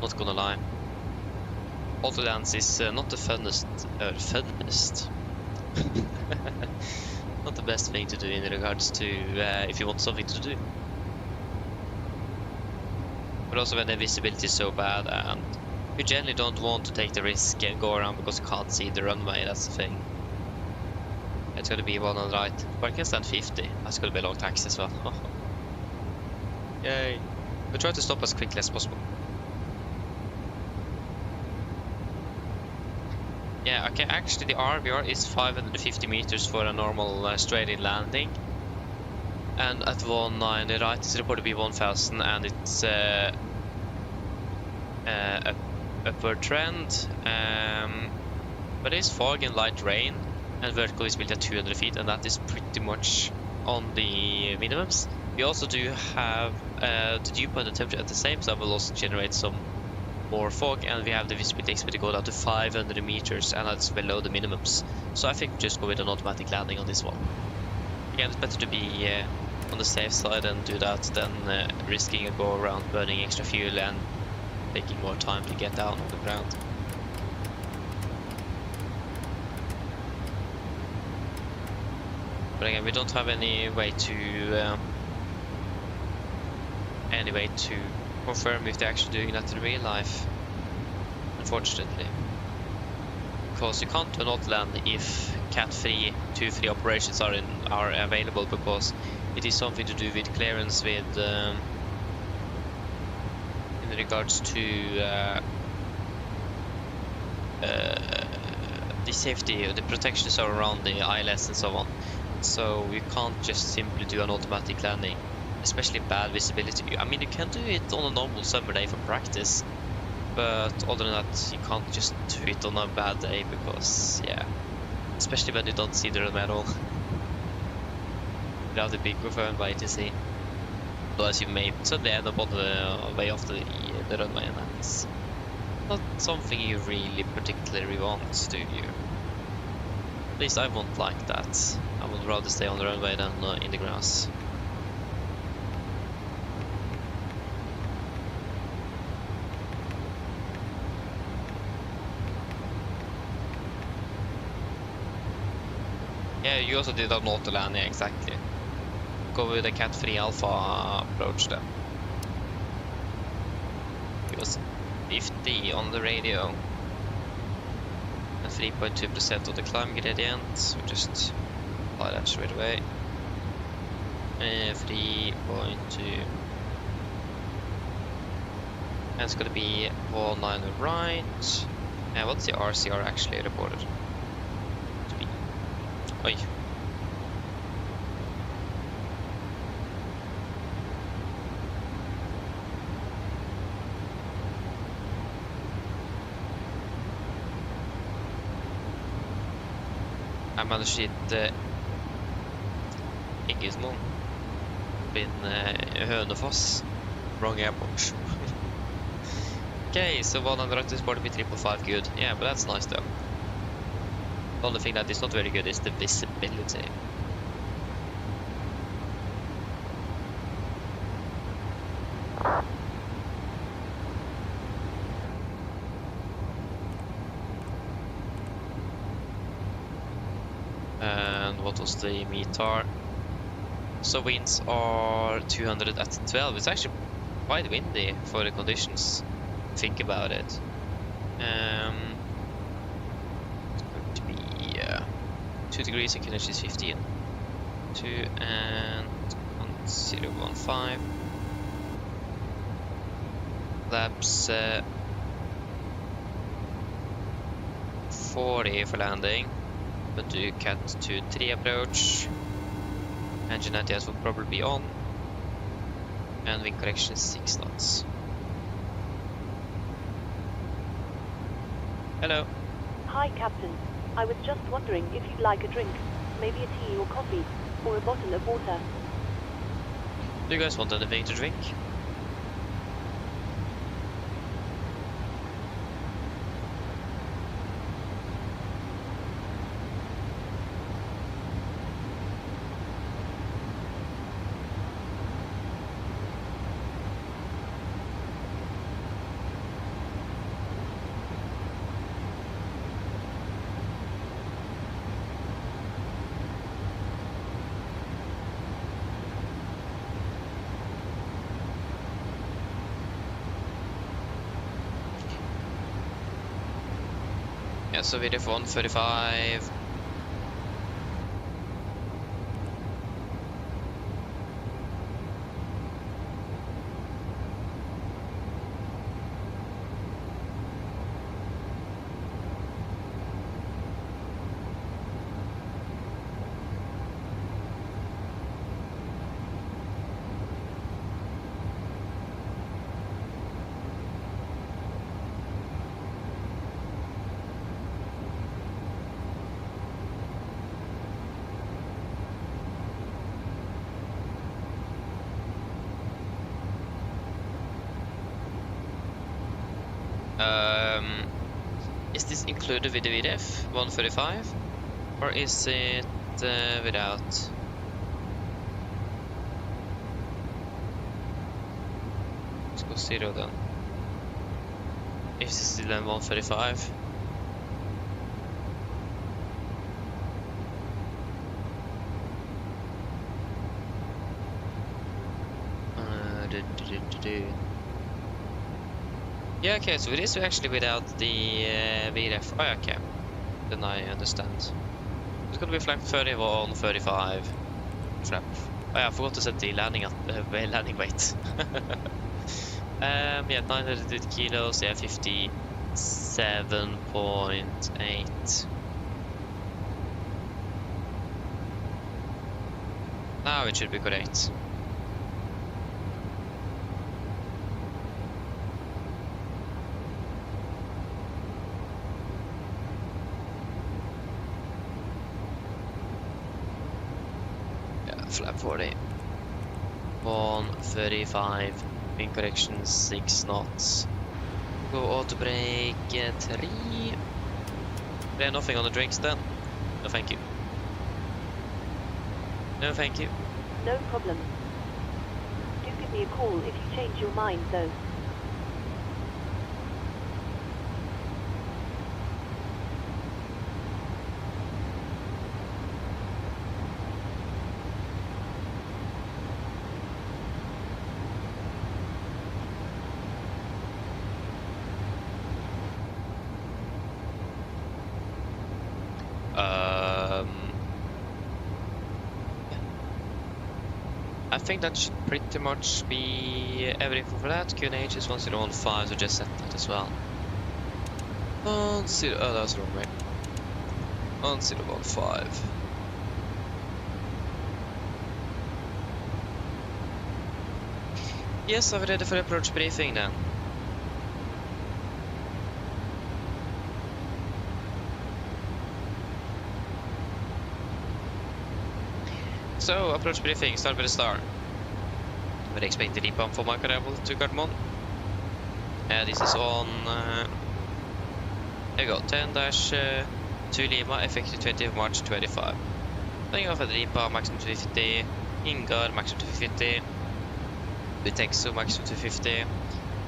Not gonna lie. Auto lands is not the funnest. Not the best thing to do in regards to if you want something to do. But also when the visibility is so bad and you generally don't want to take the risk and go around because you can't see the runway, that's the thing. It's gonna be one on the right. But I can stand 50. That's gonna be a long taxi as well. Yay. We'll try to stop as quickly as possible. Yeah, okay, actually the RVR is 550 meters for a normal straight-in landing. And at 19 the right is reported to be 1000 and it's upward trend. But it is fog and light rain and vertical is built at 200 feet and that is pretty much on the minimums. We also do have the dew point and temperature at the same, so that will also generate some more fog, and we have the visibility expected to go down to 500 meters and that's below the minimums. So I think just go with an automatic landing on this one. Again, it's better to be on the safe side and do that than risking a go around burning extra fuel and taking more time to get down on the ground. But again, we don't have any way to confirm if they're actually doing that in real life, unfortunately. Because you can't do an auto land if Cat 3, 2-3 operations are available, because it is something to do with clearance with in regards to the safety, the protections around the ILS and so on. So you can't just simply do an automatic landing, especially bad visibility. I mean, you can do it on a normal summer day for practice, but other than that, you can't just do it on a bad day because, yeah, especially when you don't see the runway at all. Without the big confirmed by ATC. Otherwise, you may suddenly end up on the way off the runway, and that's not something you really particularly want, do you? At least I won't like that. I would rather stay on the runway than in the grass. Yeah, you also did an auto land, yeah, exactly. Go with the Cat 3 Alpha approach then. It was 50 on the radio. And 3.2% of the climb gradient, so just apply that straight away. 3.2. And it's gonna be 19 right. And what's the RCR actually reported? To be. Oi. I managed to hit Ingesmoen in Hønefoss. Wrong airport. Okay, so 100 is part of 3.5 good. Yeah, but that's nice though. The only thing that is not very good is the visibility. And what was the METAR? So winds are 200 at 12. It's actually quite windy for the conditions. Think about it. It's going to be 2 degrees and kinetic is 15. 2 and 1015. Flaps 40 for landing, but do cut to 3 approach. Engine ITS will probably be on, and wing correction 6 knots. Hello. Hi, Captain. I was just wondering if you'd like a drink, maybe a tea or coffee, or a bottle of water. Do you guys want anything to drink? Yeah, so VDF 135. Is this included with the VDF 135, or is it without? Let's go 0 then. If this is still then 135. Yeah, okay, so it is actually without the VDF. Oh, okay. Then I understand. It's gonna be flap 31, 35. Flap. Oh, yeah, I forgot to set the landing weight. Yeah, 900 kilos, yeah, 57.8. Now it should be correct. Flap 40. 135. Wing correction 6 knots. Go auto brake 3. There nothing on the drinks then? No thank you. No thank you. No problem. Do give me a call if you change your mind, though. I think that should pretty much be everything for that. QNH is 1015, so just set that as well. Oh, that's the wrong way. 1015. Yes, I'm ready for approach briefing then. So, approach briefing, start with a star. We're expecting the pump for my arrival to Gardermoen. This is on, there you go, 10-2 Lima, effective 20th March 25. Then off at Ripa, maximum 250, Ingar, maximum 250, Bitexo, maximum 250,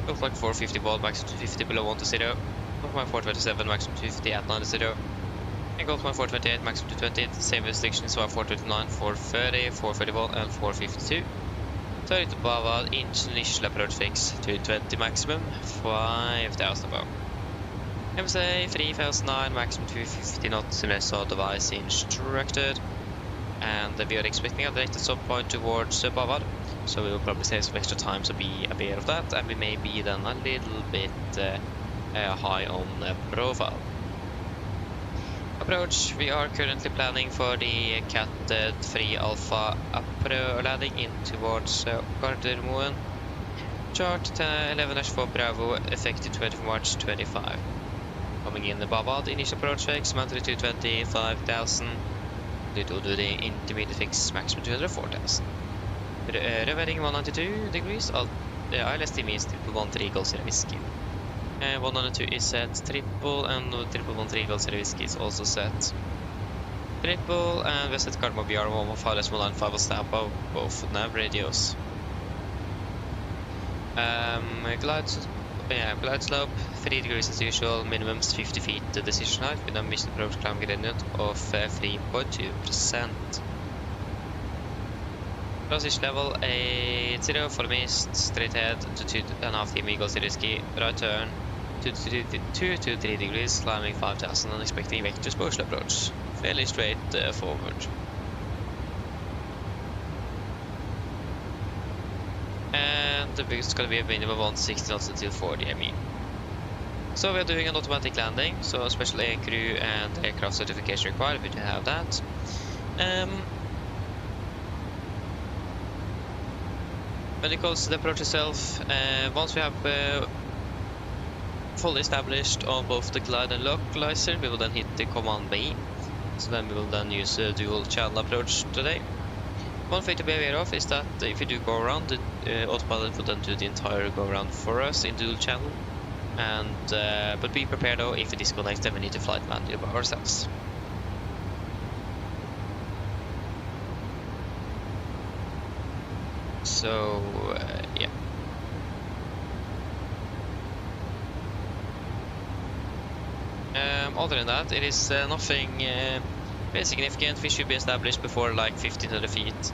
look like 450 ball, maximum 250 below 1 to 0, look my 427, maximum 250 at 9 to 0. And go to my 428, maximum 220, same restrictions so 429, 430, 431 and 452. 30 to Bava, initial approach fix, 220 maximum, 5000 above. MSA 3009, maximum 250 knots, unless otherwise instructed. and we are expecting a direct at some point towards Bavad, so we will probably save some extra time, so be aware of that, and we may be then a little bit high on profile. Approach, we are currently planning for the Cat 3 Alpha upper landing in towards Gardermoen. Chart 11-4 Bravo, effective 20 March 25. Coming in the Bavad, initial approach fix, monthly 225,000. We do the intermediate fix, maximum 204,000. Reverting 192 degrees, ILST means 113 Golf Sierra Whiskey. 192 is set, triple, and 113 Golf Sierra Whiskey is also set. Triple, and we set Cardinal BR 115S195 will stamp out both nav radios. Glide slope, 3 degrees as usual, minimums 50 feet decision height with a mission approach climb gradient of 3.2%. Transition level 80 for mist, straight ahead to 2.5 team Eagle Siriski, right turn 2 to 3 degrees, climbing 5,000 and expecting vector Oslo approach. Fairly straight forward. And the biggest is going to be a minimum of 160 knots until 40 ME. So we are doing an automatic landing, so special air crew and aircraft certification required, we do have that. When it comes to the approach itself, once we have fully established on both the glide and localizer, we will then hit the command B. So then we will then use a dual channel approach today. One thing to be aware of is that if we do go around, the autopilot will then do the entire go around for us in dual channel. And but be prepared though, if it disconnects, then we need to flight manually by ourselves. So yeah. Other than that, it is nothing very significant. We should be established before like 1500 feet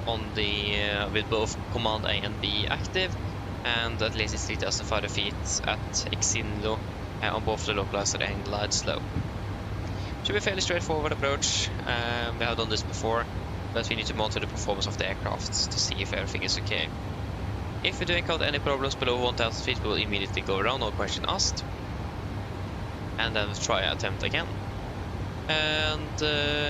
on the with both command A and B active, and at least it's 3,500 feet at Exinlo on both the localizer and glide slope. Should be a fairly straightforward approach. We have done this before, but we need to monitor the performance of the aircraft to see if everything is okay. If we do encounter any problems below 1,000 feet, we will immediately go around, no question asked, and then try attempt again. And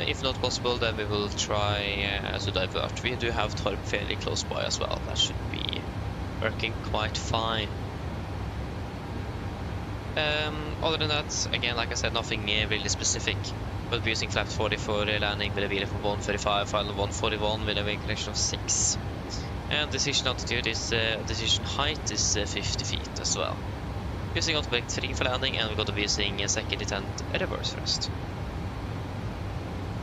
if not possible, then we will try to divert. We do have Torp fairly close by as well. That should be working quite fine. Other than that, again, like I said, nothing really specific. But we're using flaps 40 for landing with a VLF of 135, final 141 with a wing correction of 6. And decision altitude is decision height is 50 feet as well. Using automatic 3 for landing, and we're going to be using second detent reverse first.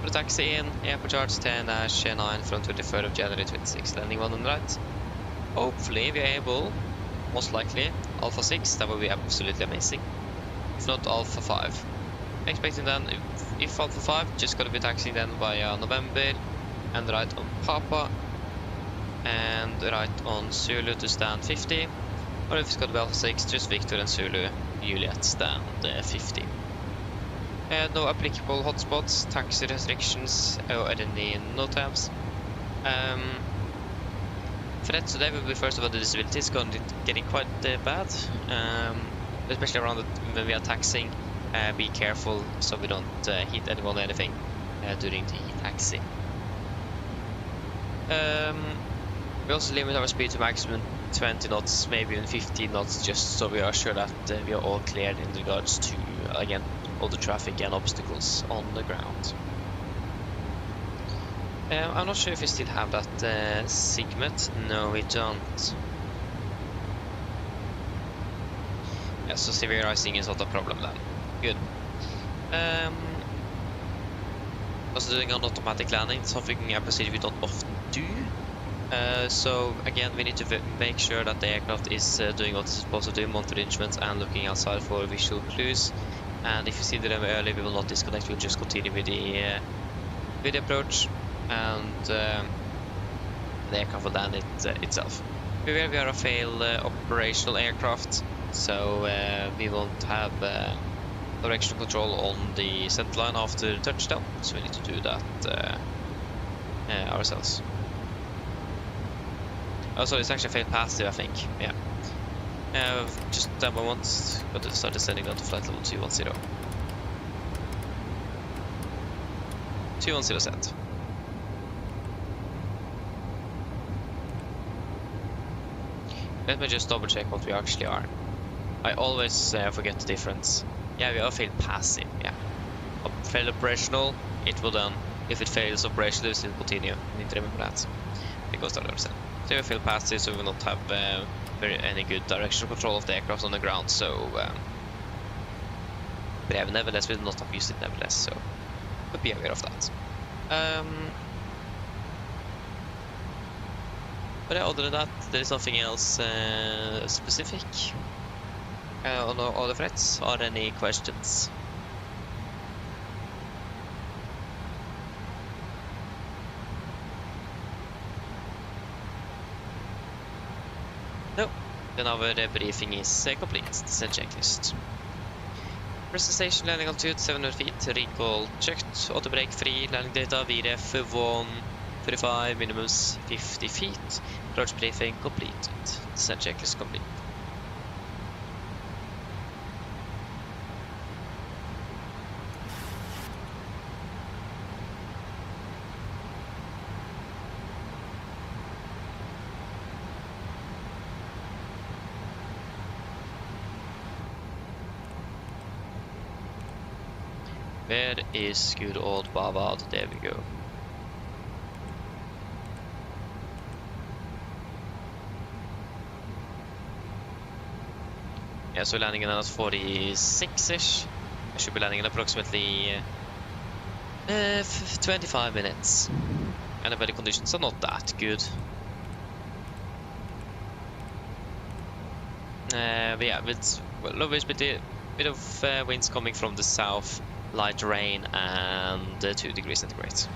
For the taxi in, airport charge 10-9 from 23rd of January 26, landing 1 on the right. Hopefully we are able, most likely, Alpha 6, that would be absolutely amazing. If not, Alpha 5. Expecting then, if Alpha 5, just going to be taxiing then via November, and right on Papa, and right on Zulu to stand 50. Or if it's going to be Alpha 6, just Victor and Zulu, Juliet stand 50. No applicable hotspots, taxi restrictions, or any no tabs. Threat today will be first of all the disability is getting quite bad, especially around when we are taxiing. Be careful so we don't hit anyone or anything during the taxi. We also limit our speed to maximum 20 knots, maybe even 15 knots, just so we are sure that we are all cleared in regards to, again, all the traffic and obstacles on the ground. I'm not sure if we still have that Sigmet. No, we don't. Yeah, so severe icing is not a problem then. Good. Also doing an automatic landing, something I perceive we don't often do. So again, we need to make sure that the aircraft is doing what it's supposed to do, monitor instruments and looking outside for visual clues. And if you see them early, we will not disconnect, we'll just continue with the approach, and the aircraft will land itself. Beware, we are a failed operational aircraft, so we won't have direction control on the center line after touchdown, so we need to do that ourselves. Oh, so it's actually failed passive, I think. Yeah. Just that moment, got to start descending down to flight level 210. 210 set. Let me just double check what we actually are. I always forget the difference. Yeah, we are failed passive, yeah. Failed operational, it will then, if it fails operational, it will continue. You need to remember that. Because that understand. So we failed passive, so we will not have any good directional control of the aircraft on the ground, so... but yeah, nevertheless, we will not have used it nevertheless, so... But be aware of that. But other than that, there is nothing else specific on all the threats. Are there any questions? No. Then our briefing is complete. It's a checklist. Present station, landing altitude 700 feet, recall checked, auto brake free, landing data VRF 135, minimums 50 feet, approach briefing completed. Descent checklist complete. Where is good old Bavad? There we go. Yeah, so landing in at 46-ish. I should be landing in approximately 25 minutes. And the weather conditions are not that good. But yeah, with low visibility, bit of winds coming from the south. Light rain and 2 degrees centigrade.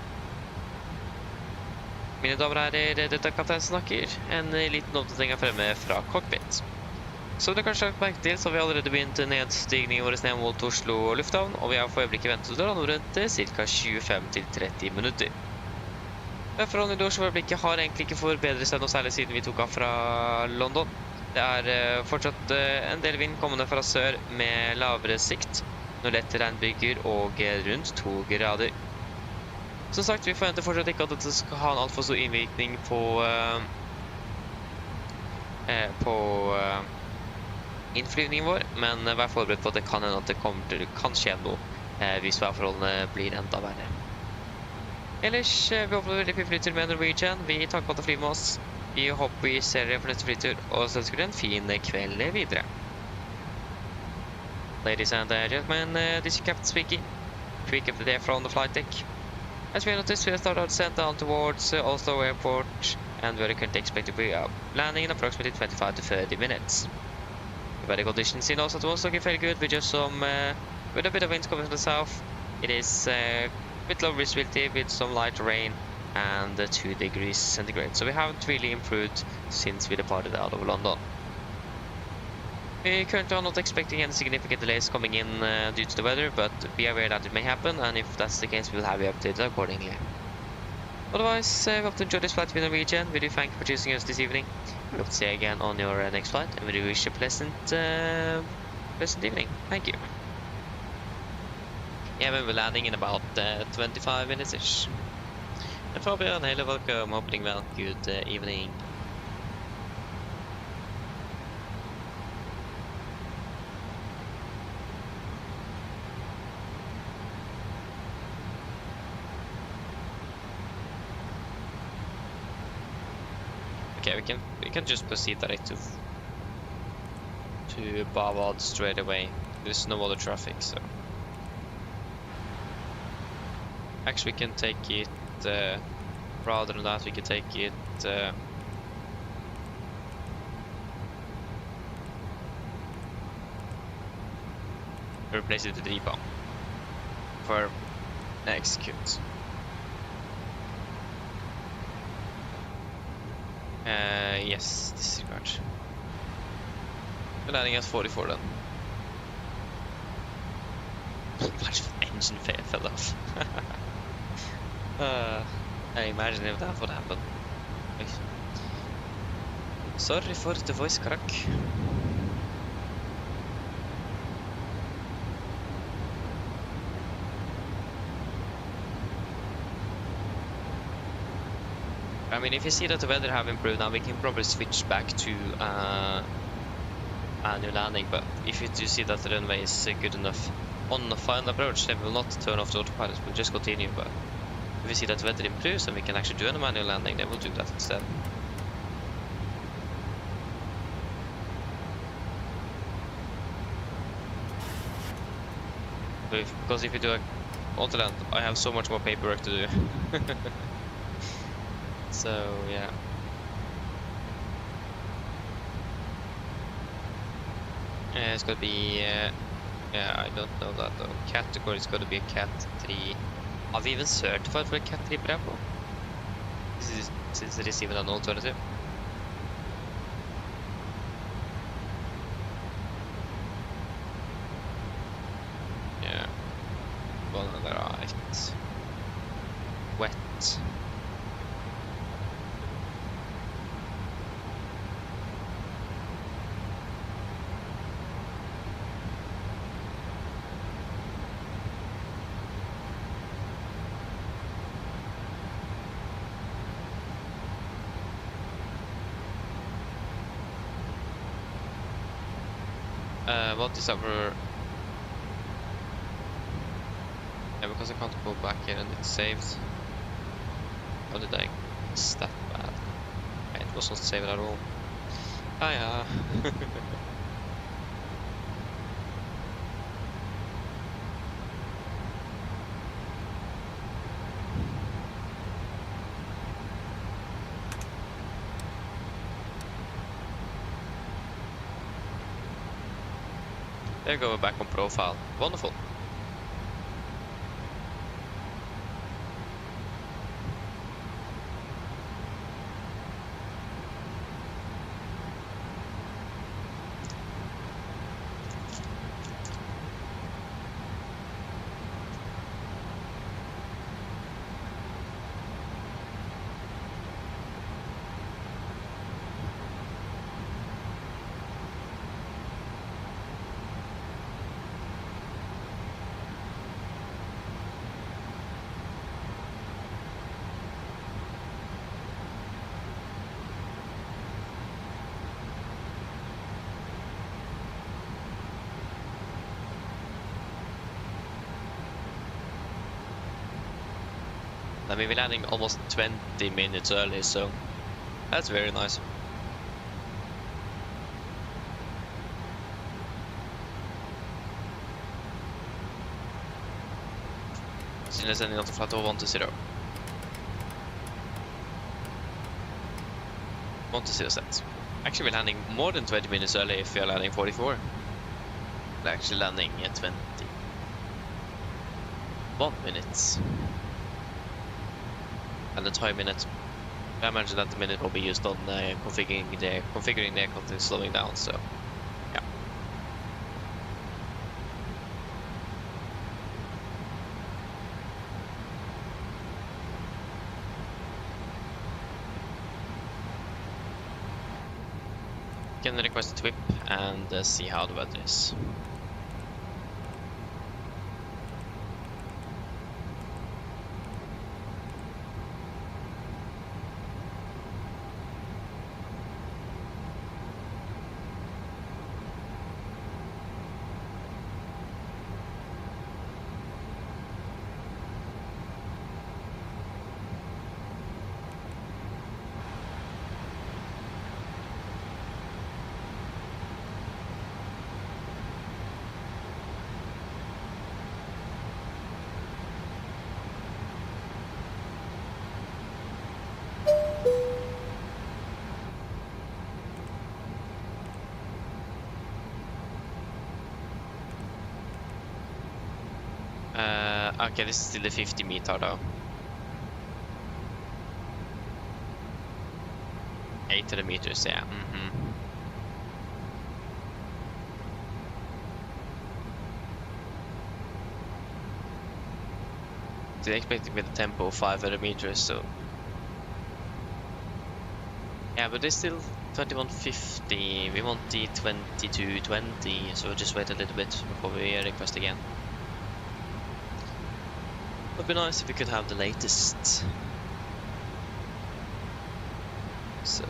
Mine damer og herrer, dette kaptein snakker. En liten oppdatering fremme fra cockpit. Som dere kanskje har lagt merke til, så har vi allerede begynt nedstigningen vår ned mot Oslo lufthavn, og vi har for øyeblikket ventet å lande rundt ca. 25-30 minutter. Forholdene i Oslo for øyeblikket har egentlig ikke forbedret seg noe særlig siden vi tok av fra London. Det er fortsatt en del vind kommende fra sør med lavere sikt. Noe lett regnbyger og rundt 2 grader. Som sagt, vi forventer fortsatt ikke at dette skal ha en alt for stor innvirkning på innflyvningen vår, men vær forberedt på at det kan hende at det kan skje noe hvis værforholdene blir enda verre. Ellers, vi håper veldig fin flytur med Norwegian. Vi takker for at du flyr med oss. Vi håper vi ser dere for neste flytur, og så ønsker dere en fin kveld videre. Ladies and gentlemen, this is Captain speaking. Quick update there from the flight deck. As we noticed, we have started our descent down towards Oslo Airport, and we are currently expected to be landing in approximately 25 to 30 minutes. The weather conditions in Oslo was looking very good, with just with a bit of wind coming from the south. It is a bit low visibility with some light rain and 2 degrees centigrade. So we haven't really improved since we departed out of London. We currently are not expecting any significant delays coming in due to the weather, but be aware that it may happen, and if that's the case, we will have you updated accordingly. Otherwise, we hope to enjoy this flight with Norwegian. We do thank you for choosing us this evening. We hope to see you again on your next flight, and we do wish you a pleasant evening. Thank you. Yeah, we'll be landing in about 25 minutes-ish. And Fabian, hello, welcome, opening well, good evening. Okay, we can just proceed direct to Bavad straight away. There's no other traffic, so actually we can take it rather than that. We can take it replace it with the depot for execute. Yes, disregard. We're landing at 44 then. Engine fell off. I imagine if that would happen. Like, sorry for the voice crack. I mean, if you see that the weather have improved now, we can probably switch back to manual landing. But if you do see that the runway is good enough on the final approach, then we will not turn off the autopilot. We'll just continue. But if we see that the weather improves and we can actually do a manual landing, then we'll do that instead. Because if you do a auto land, I have so much more paperwork to do. So yeah. It's gonna be yeah, I don't know that though. Category is gonna be a Cat 3. Are we even certified for a Cat 3 Bravo? Since it is even an alternative. Yeah. Well, there are wet. What is our... Yeah, because I can't go back here and it's saved. How did I miss that bad? It was not saved at all. Ah yeah. There you go, we're back on profile. Wonderful. I mean, we're landing almost 20 minutes early, so that's very nice. Signal sending on to flight over 120. 120 set. Actually, we're landing more than 20 minutes early if we are landing 44. We're actually landing at 21 minutes. And the time minute. I imagine that the minute will be used on configuring the aircraft and slowing down, so yeah. Can request a TWIP and see how the weather is. Okay, this is still the 50 meter though. 800 meters, yeah. they're expecting with a tempo of 500 meters, so yeah, but it's still 2150. We want the 2220, so we'll just wait a little bit before we request again. Would be nice if we could have the latest. So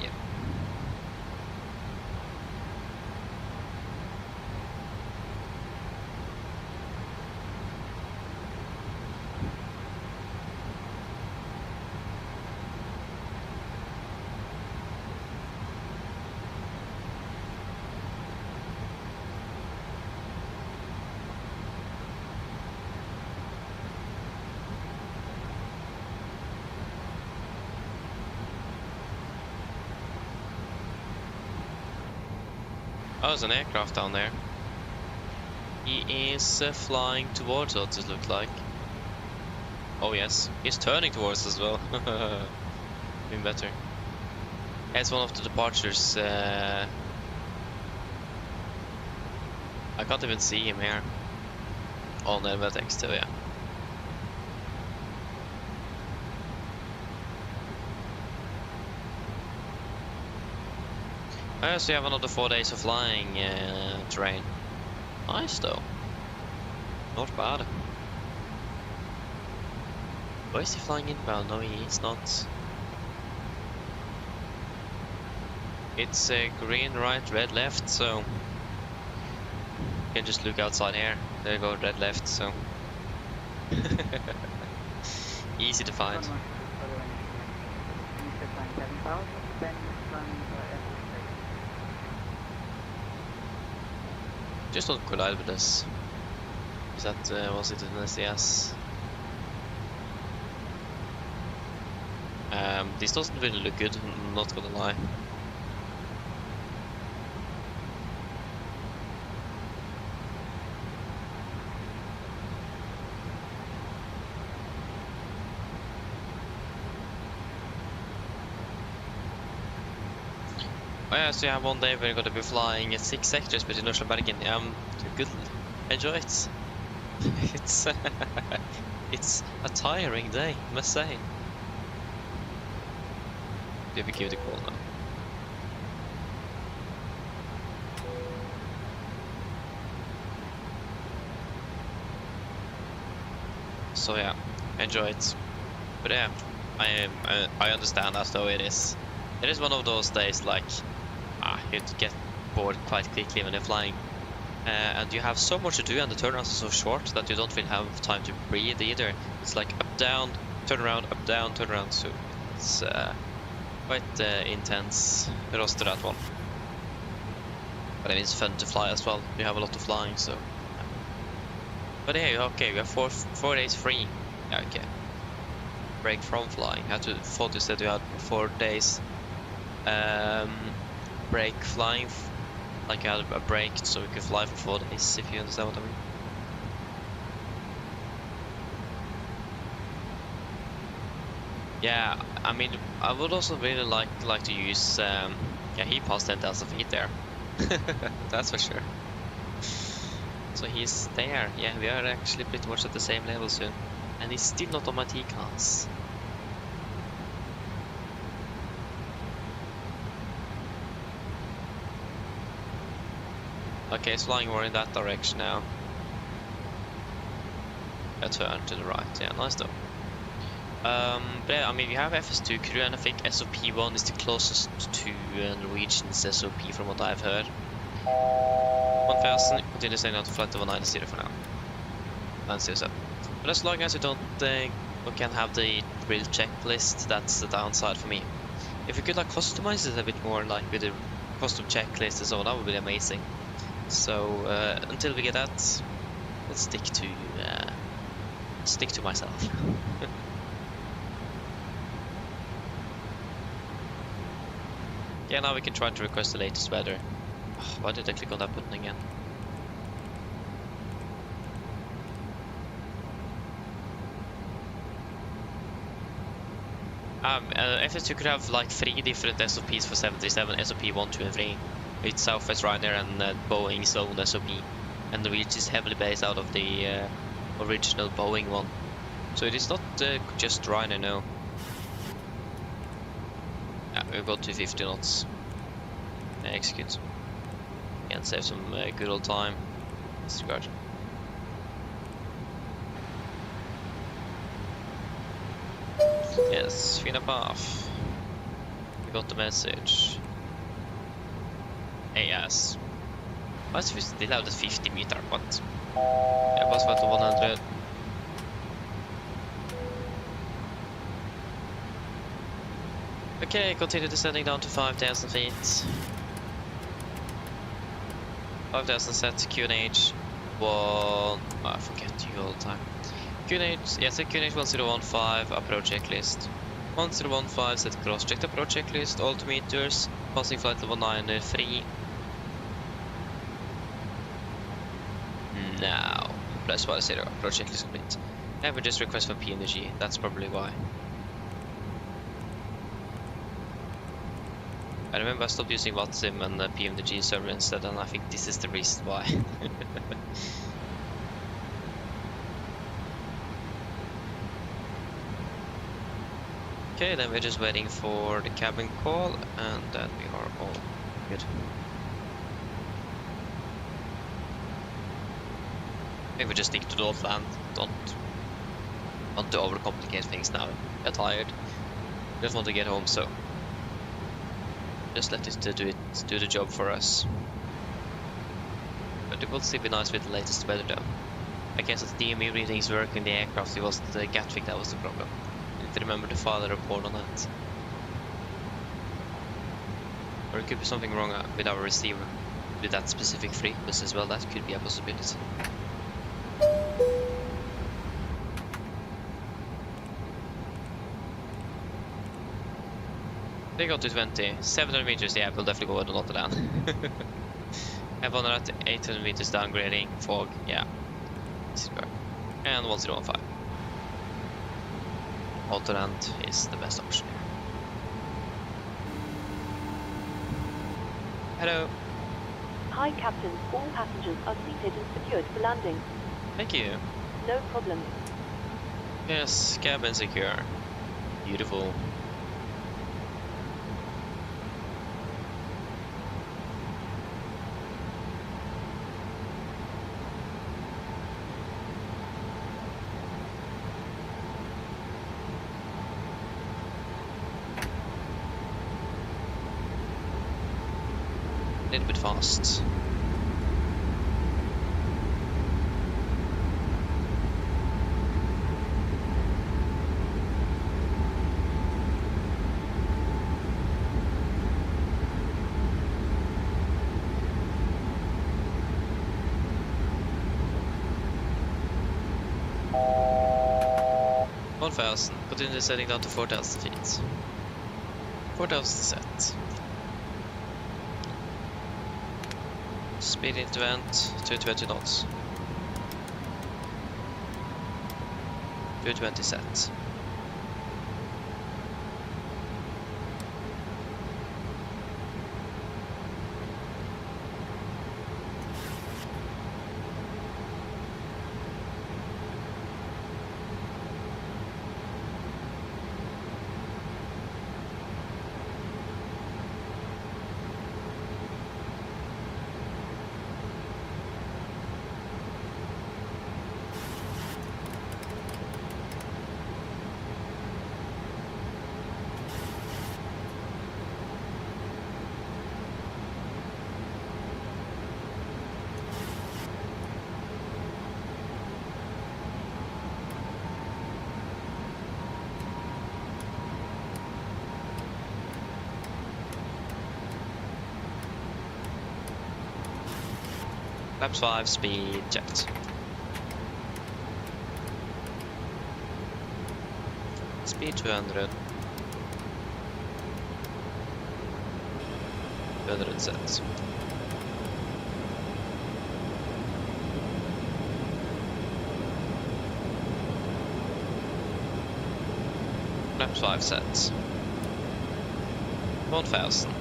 yeah. Oh, there's an aircraft down there. He is flying towards us, it looks like. Oh yes, he's turning towards us as well. Even better. It's one of the departures. I can't even see him here on Elevatex too, yeah. So you have another 4 days of flying terrain. Nice though. Not bad. Why is he flying inbound? No, he's not. It's green right, red left, so you can just look outside here. There you go, red left, so easy to find. Just don't collide with us. Is that was it an SES? This doesn't really look good, I'm not gonna lie. Oh yeah, so yeah, one day we're gonna be flying 6 sectors between Oslo and Bergen. Good, enjoy it. It's it's a tiring day, I must say. Give a cute call now. So yeah, enjoy it. But yeah, I understand that's how it is. It is one of those days like you get bored quite quickly when you're flying, and you have so much to do, and the turnarounds are so short that you don't really have time to breathe either. It's like up down, turn around, up down, turn around. So it's quite intense roster, that one. But it is fun to fly as well. You have a lot of flying, so. But yeah, okay, we have 4 days free. Yeah, okay. Break from flying. I thought you said you had 4 days. Break flying, like you had a break so we could fly for 4 days, if you understand what I mean. Yeah, I mean, I would also really like to use. Yeah, he passed 10,000 feet there. That's for sure. So he's there. Yeah, we are actually pretty much at the same level soon, and he's still not on my T-class. Okay, it's flying more in that direction now. A turn to the right, yeah, nice though. But yeah, I mean, we have FS2 crew, and I think SOP1 is the closest to Norwegian's SOP from what I've heard. 1000, continue staying out to flight over 90 for now. 907. But as long as you don't we can have the drill checklist, that's the downside for me. If we could like customize it a bit more, like with the custom checklist and so on, that would be amazing. So until we get that, let's stick to myself. Yeah, now we can try to request the latest weather. Oh, why did I click on that button again? FS2 could have like 3 different SOPs for 737, SOP 1, 2 and 3. It's Southwest Ryanair and Boeing's own SOP. And the Norwegian is heavily based out of the original Boeing one. So it is not just Ryanair, no. Yeah, we've got 250 knots. Execute. Can save some good old time. Disregard. Yes, fina path. We got the message. Hey, yes. Why is we still have the 50 meter? What? Yeah, pass by to 100. Okay, continue descending down to 5,000 feet. 5,000 set, QNH 1. I forget you all the time. QNH, yes, QNH 1015, approach checklist. 1015, set cross checked approach checklist, altimeters, passing flight level 9 Now, plus 10, approach checklist complete. I have just request for PMDG, that's probably why. I remember I stopped using WhatSim and the PMDG server instead, and I think this is the reason why. Okay, then we're just waiting for the cabin call, and then we are all good. Maybe we just stick to the old land. Don't want to overcomplicate things now. Get tired. Just want to get home, so just let it do the job for us. But it will still be nice with the latest weather though. I guess that the DME readings work in the aircraft, it was the Gatwick that was the problem. If you remember the file report on that. Or it could be something wrong with our receiver with that specific frequency as well, that could be a possibility. They got to 20, 700 meters, yeah, we'll definitely go with a lot of down. Have on at 800 meters downgrading, fog, yeah. And 1015. Autoland is the best option here. Hello. Hi, Captain. All passengers are seated and secured for landing. Thank you. No problem. Yes, cabin secure. Beautiful. A little bit fast. Continue setting down to 4,000 feet. 4,000 set. Speed into vent, 220 knots. 220 set. Laps 5, speed checked. Speed 200. 200 sets. Laps 5 sets. 1,000.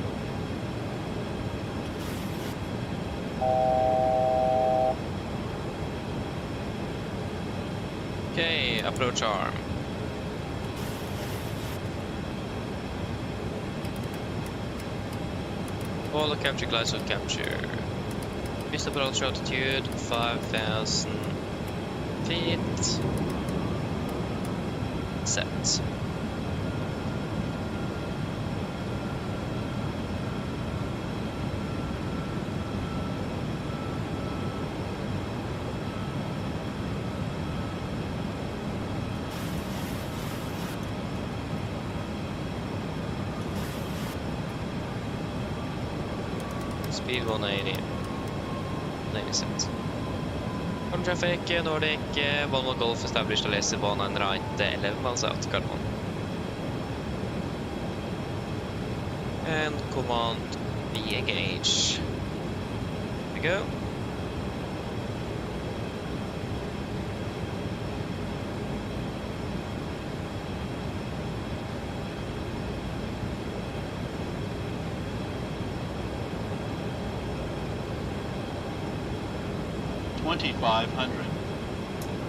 Okay, approach arm. All capture glides will capture. Missed approach altitude 5,000 feet. Set. Speed 180. 90 set. On traffic, Nordic, Volvo Golf established to less 1 right, 11 miles out, carbon. And command be engage. Here we go.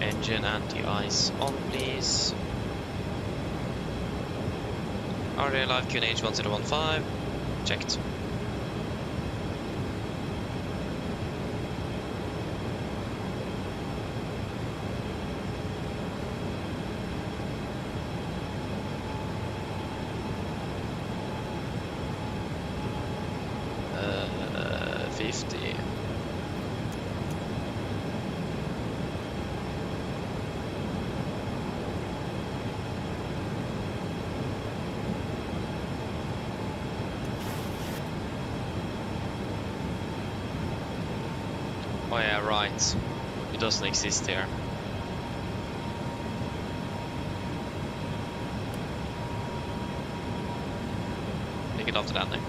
Engine anti-ice on, please. RDA live QNH 1015. Checked. Uh, 50. Oh yeah, right. It doesn't exist here. Take it after landing.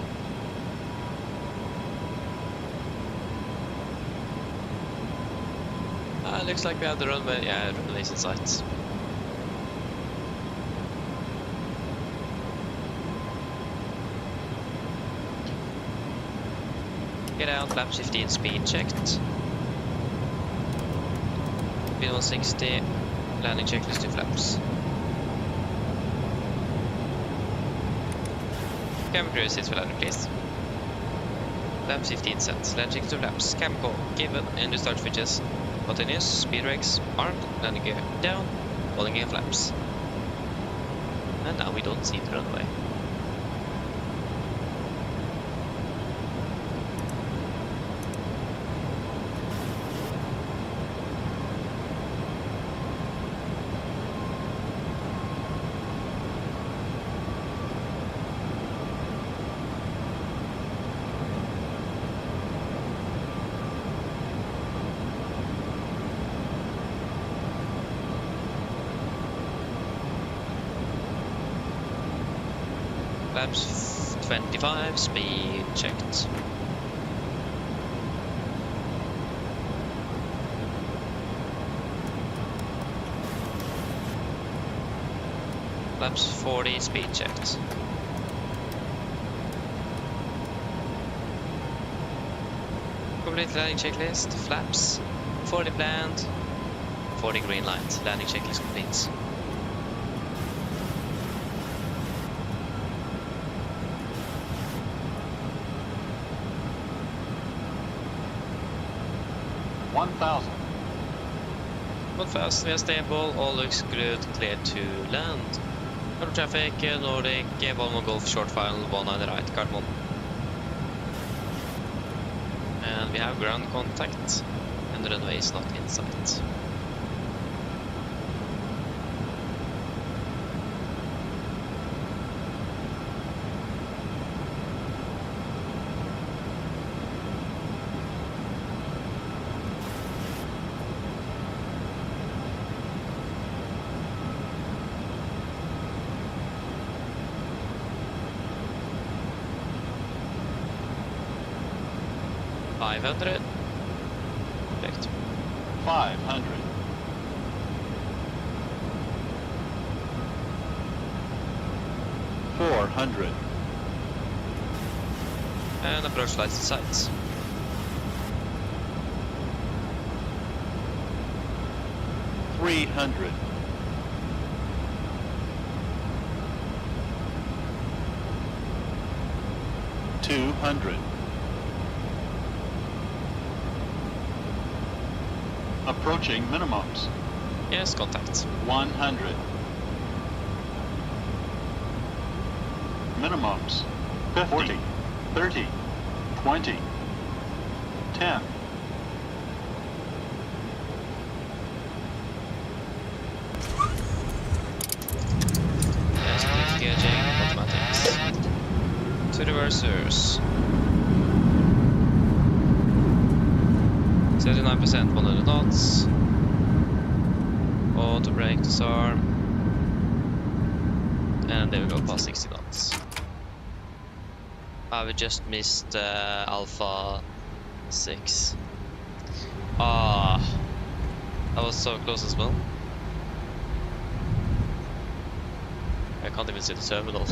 Looks like we have the runway. Yeah, runway's in sight. Get out, flap 15, speed checked. Speed 160, landing checklist 2 flaps. Camera crew, sit for landing please. Flap 15 set, landing checklist 2 flaps. Cam call, given, engine start switches. Continuous, speed brakes, armed, landing gear down, holding in flaps. And now we don't see the runway. Flaps 25, speed checked. Flaps 40, speed checked. Complete landing checklist, flaps 40 planned, 40 green light, landing checklist complete. One thousand, we are stable, all looks good, clear to land. Auto traffic, Nordic, Volvo Golf, short final, 1 right, carbon. And we have ground contact, and the runway is not in sight. $500. Perfect. 500. 400. And approach lights to sights. 300. 300. $200. Approaching minimums. Yes, contact. 100. Minimums. 50. 40. 30. 20. 10. Yes, engaging automatics. To reversers. 79%, 100 knots. Auto brake disarm. And there we go, past 60 knots. We just missed Alpha 6. Ah, that was so close as well. I can't even see the terminal.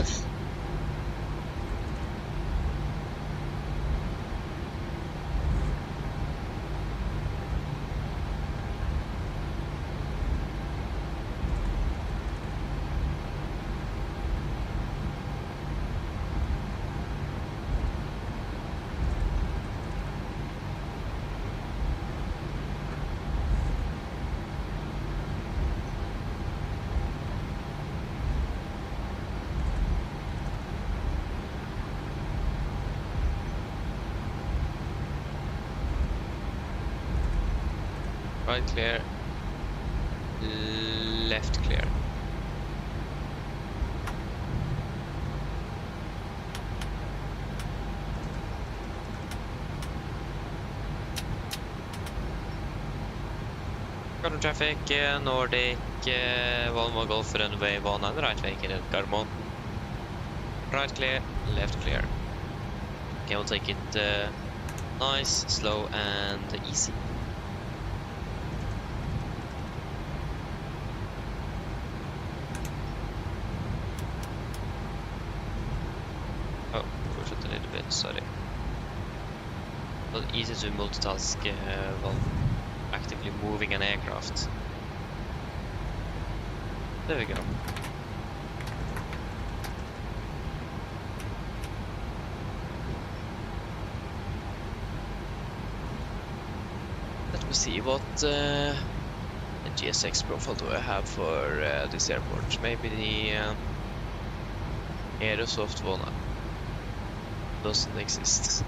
Right clear, left clear. Garden traffic, Nordic, 1 Golf runway 1 and right vehicle at Garmon. Right clear, left clear. Okay, we'll take it nice, slow and easy. Oh, pushed it a little bit, sorry. Not easy to multitask while actively moving an aircraft. There we go. Let me see what the GSX profile do I have for this airport. Maybe the Aerosoft one doesn't exist.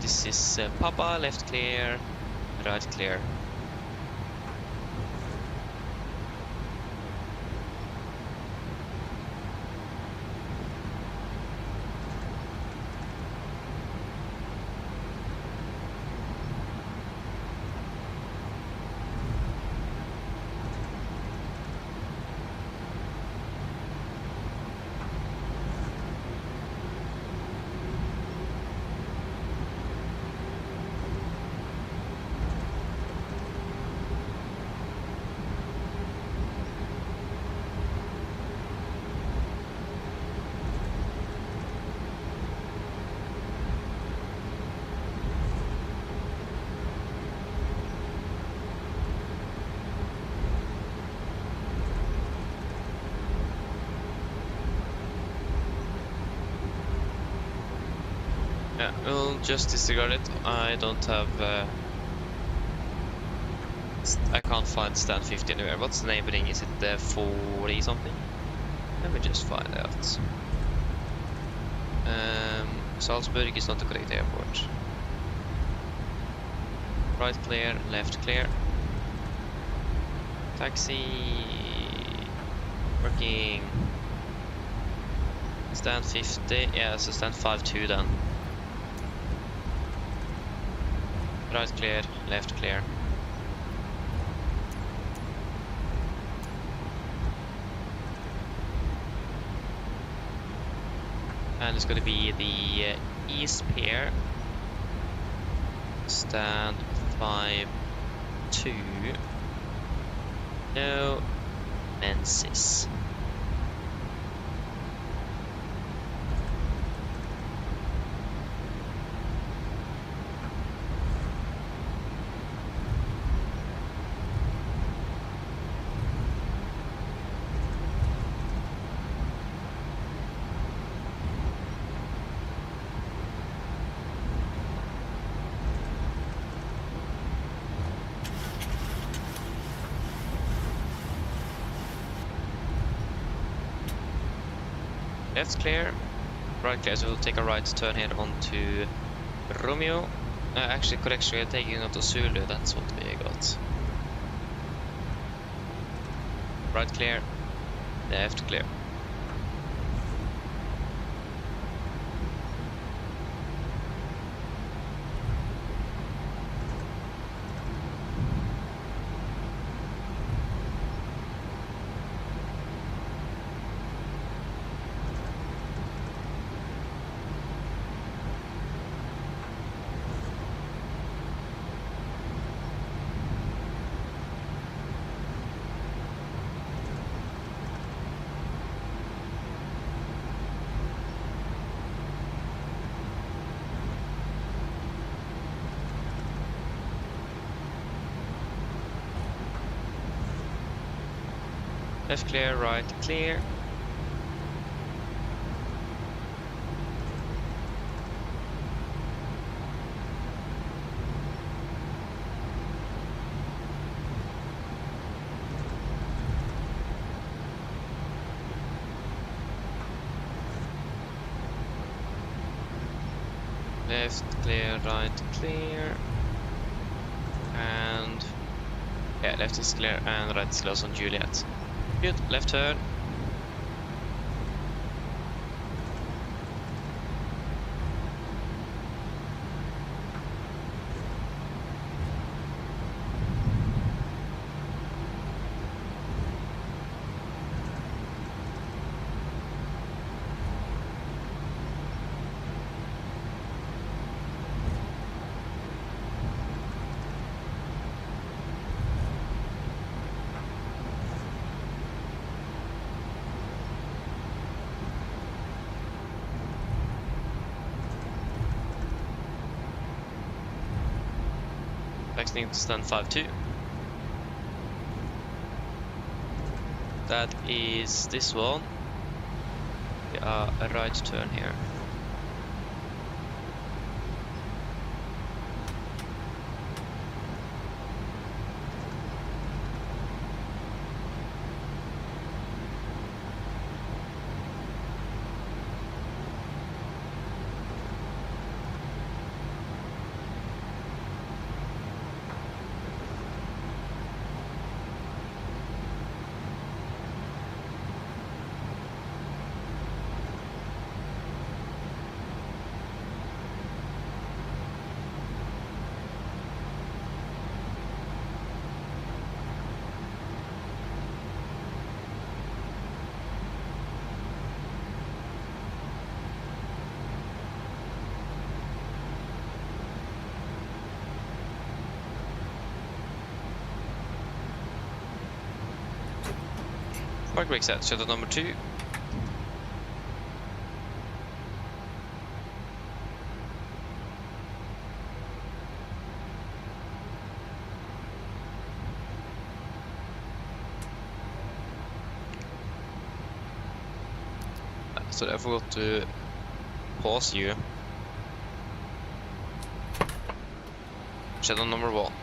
This is Papa, left clear, right clear. Yeah, we'll just disregard it. I don't have. I can't find stand 50 anywhere. What's the neighboring? Is it 40 something? Let me just find out. Salzburg is not the correct airport. Right clear, left clear. Taxi. Working. Stand 50. Yeah, so stand 52 then. Right clear, left clear. And it's going to be the east pier. Stand 52. No Menzies. Left clear, right clear, so we'll take a right turn here onto Romeo. Actually, correction, we're taking onto Zulu, that's what we got. Right clear, left clear. Left clear, right clear. Left clear, right clear. And yeah, left is clear and right is close on Juliet. Good, left turn. Exiting to stand 5-2. That is this one. We are a right turn here. Park brake set, shuttle number 2. So I forgot to pause you. Shuttle number 1.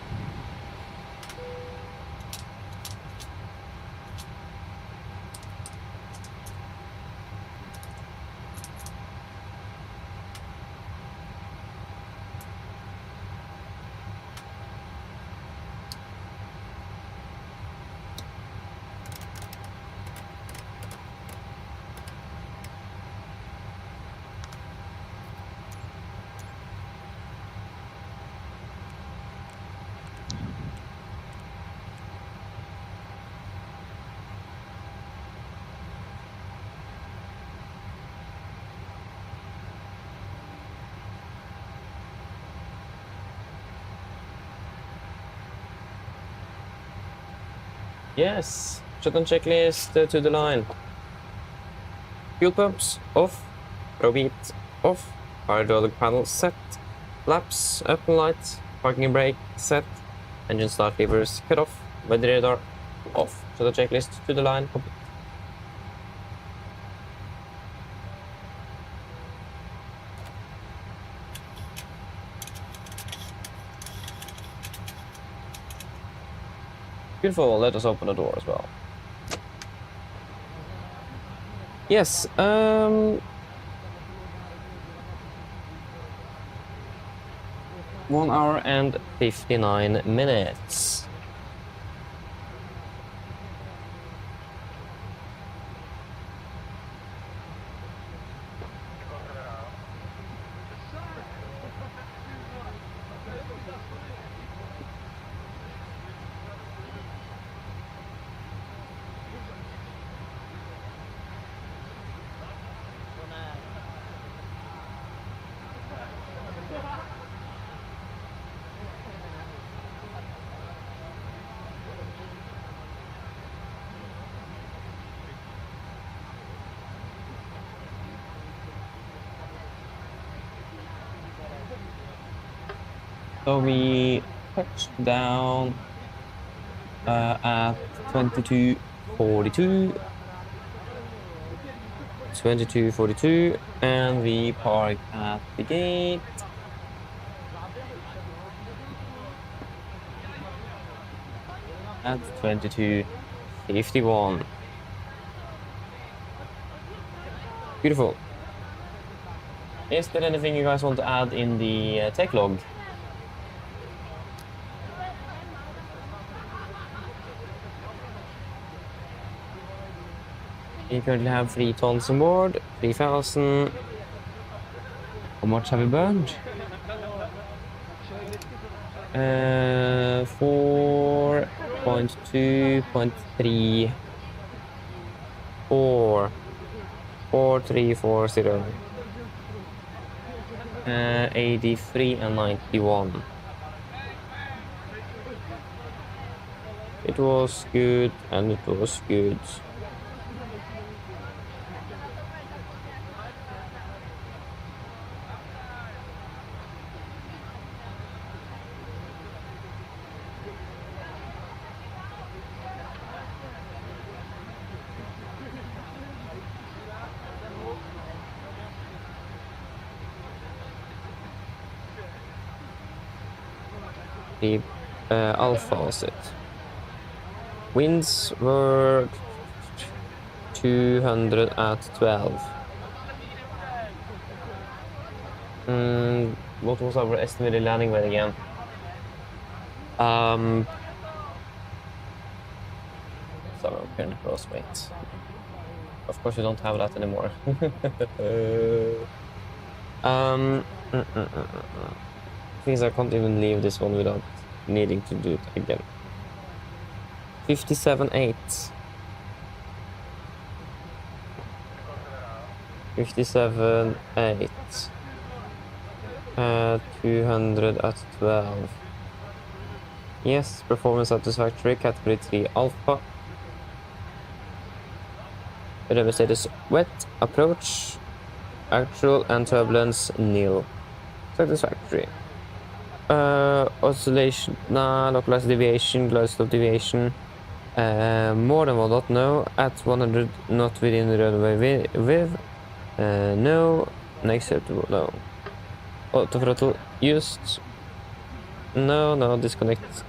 Yes, shutdown checklist to the line. Fuel pumps off, row heat off, hydraulic panel set, flaps up and light, parking and brake set, engine start levers cut off, weather radar off. Shutdown checklist to the line. Beautiful, let us open the door as well. Yes, 1 hour and 59 minutes. So we touched down at 22:42. 22:42, and we parked at the gate. At 22:51. Beautiful. Is there anything you guys want to add in the tech log? We currently have 3 tons on board, 3,000. How much have we burned? 4.2.3. 4.340. 83 and 91. It was good, and it was good. The alpha was it. Winds were 200 at 12. What was our estimated landing weight again? Sorry, current gross weight. Of course, we don't have that anymore. Things I can't even leave this one without needing to do it again. 57.8. 57.8. 200 at 12. Yes, performance satisfactory, category 3 alpha. Whatever status wet, approach, actual and turbulence nil. Satisfactory. Oscillation, localized deviation, glide slope deviation. More than 1 knot, no. At 100 knot within the runway with. No. Unacceptable, no. Auto throttle used. No, disconnect.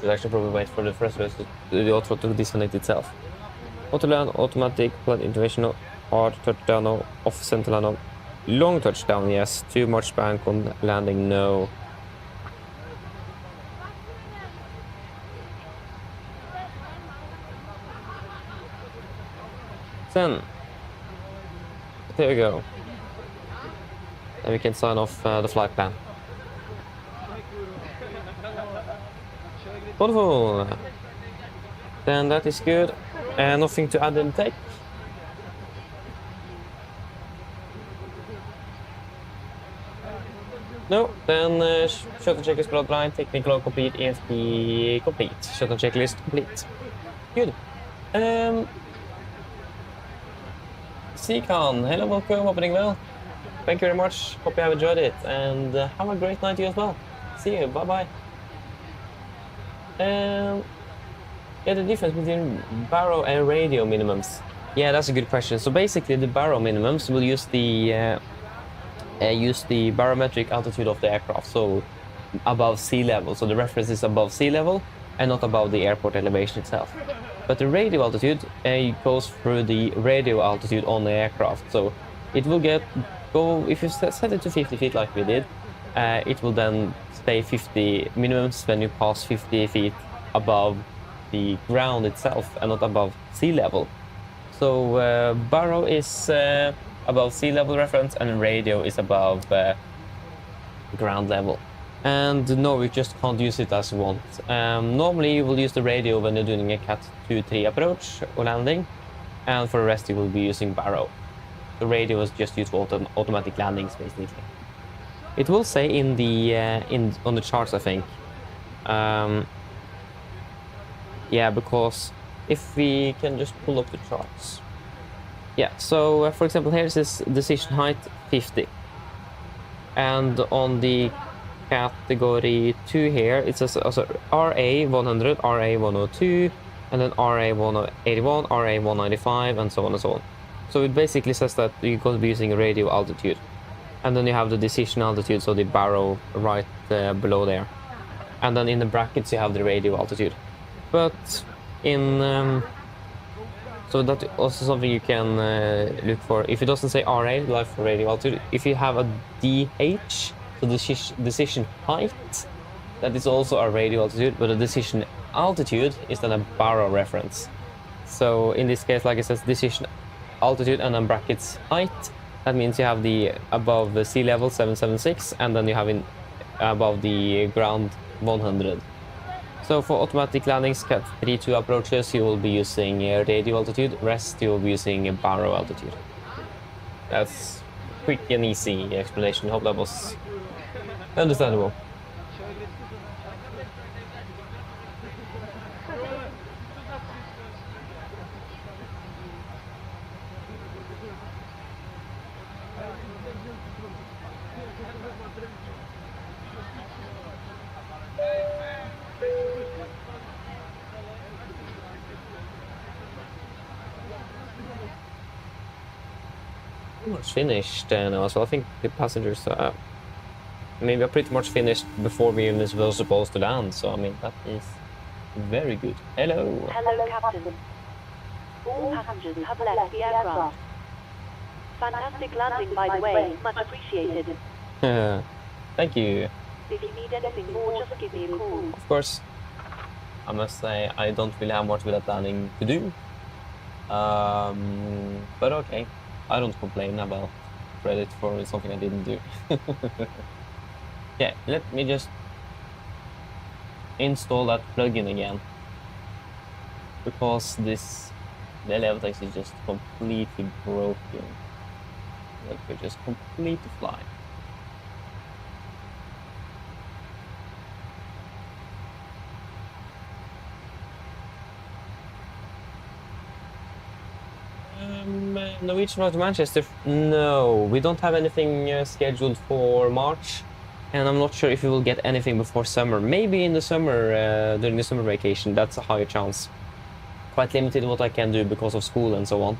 Should actually probably wait for the first verse the auto to disconnect itself. Auto land, automatic, plug intervention, hard touchdown, no. Off center land, no. Long touchdown, yes. Too much bank on landing, no. Then, there we go. And we can sign off the flight plan. Wonderful. Then that is good. Nothing to add in tech. No, then shuttle checklist blood blind, technical complete, ESP complete. Shuttle checklist complete. Good. Seacon, hello, welcome, opening well. Thank you very much. Hope you have enjoyed it, and have a great night you as well. See you. Bye bye. Yeah, the difference between baro and radio minimums. Yeah, that's a good question. So basically, the baro minimums will use the use the barometric altitude of the aircraft, so above sea level. So the reference is above sea level and not above the airport elevation itself. But the radio altitude goes through the radio altitude on the aircraft. So it will go if you set it to 50 feet like we did, it will then stay 50 minimums when you pass 50 feet above the ground itself and not above sea level. So baro is above sea level reference and radio is above ground level. And no, you just can't use it as you want. Normally you will use the radio when you're doing a Cat 2-3 approach or landing, and for the rest you will be using baro. The radio is just used for automatic landings basically. It will say in the on the charts, I think. Yeah, because if we can just pull up the charts. Yeah, so for example, here's this decision height 50. And on the category 2 here, it says also RA100, RA102, and then RA181, RA195, and so on and so on. So it basically says that you're going to be using radio altitude. And then you have the decision altitude, so the baro right below there. And then in the brackets you have the radio altitude. But in so that's also something you can look for. If it doesn't say RA, like for radio altitude, if you have a DH, so decision height, that is also a radio altitude, but the decision altitude is then a baro reference. So in this case, like it says, decision altitude and then brackets height. That means you have the above the sea level 776, and then you have in above the ground 100. So for automatic landings, Cat 3-2 approaches, you will be using radio altitude. Rest, you will be using baro altitude. That's quick and easy explanation. Hope that was understandable. Much finished now, so I think the passengers maybe are pretty much finished before we even were supposed to land, so I mean that is very good. Hello! Hello, Captain. All passengers have left the aircraft. Fantastic landing, by the way. Much appreciated. Thank you. If you need anything more, just give me a call. Of course. I must say, I don't really have much with that landing to do. But okay. I don't complain about credit for something I didn't do. Yeah, let me just install that plugin again. Because the Elevatex is just completely broken. Like, we're just completely flying. Norwegian Road to Manchester? No, we don't have anything scheduled for March, and I'm not sure if we will get anything before summer. Maybe in the summer, during the summer vacation, that's a higher chance. Quite limited what I can do because of school and so on,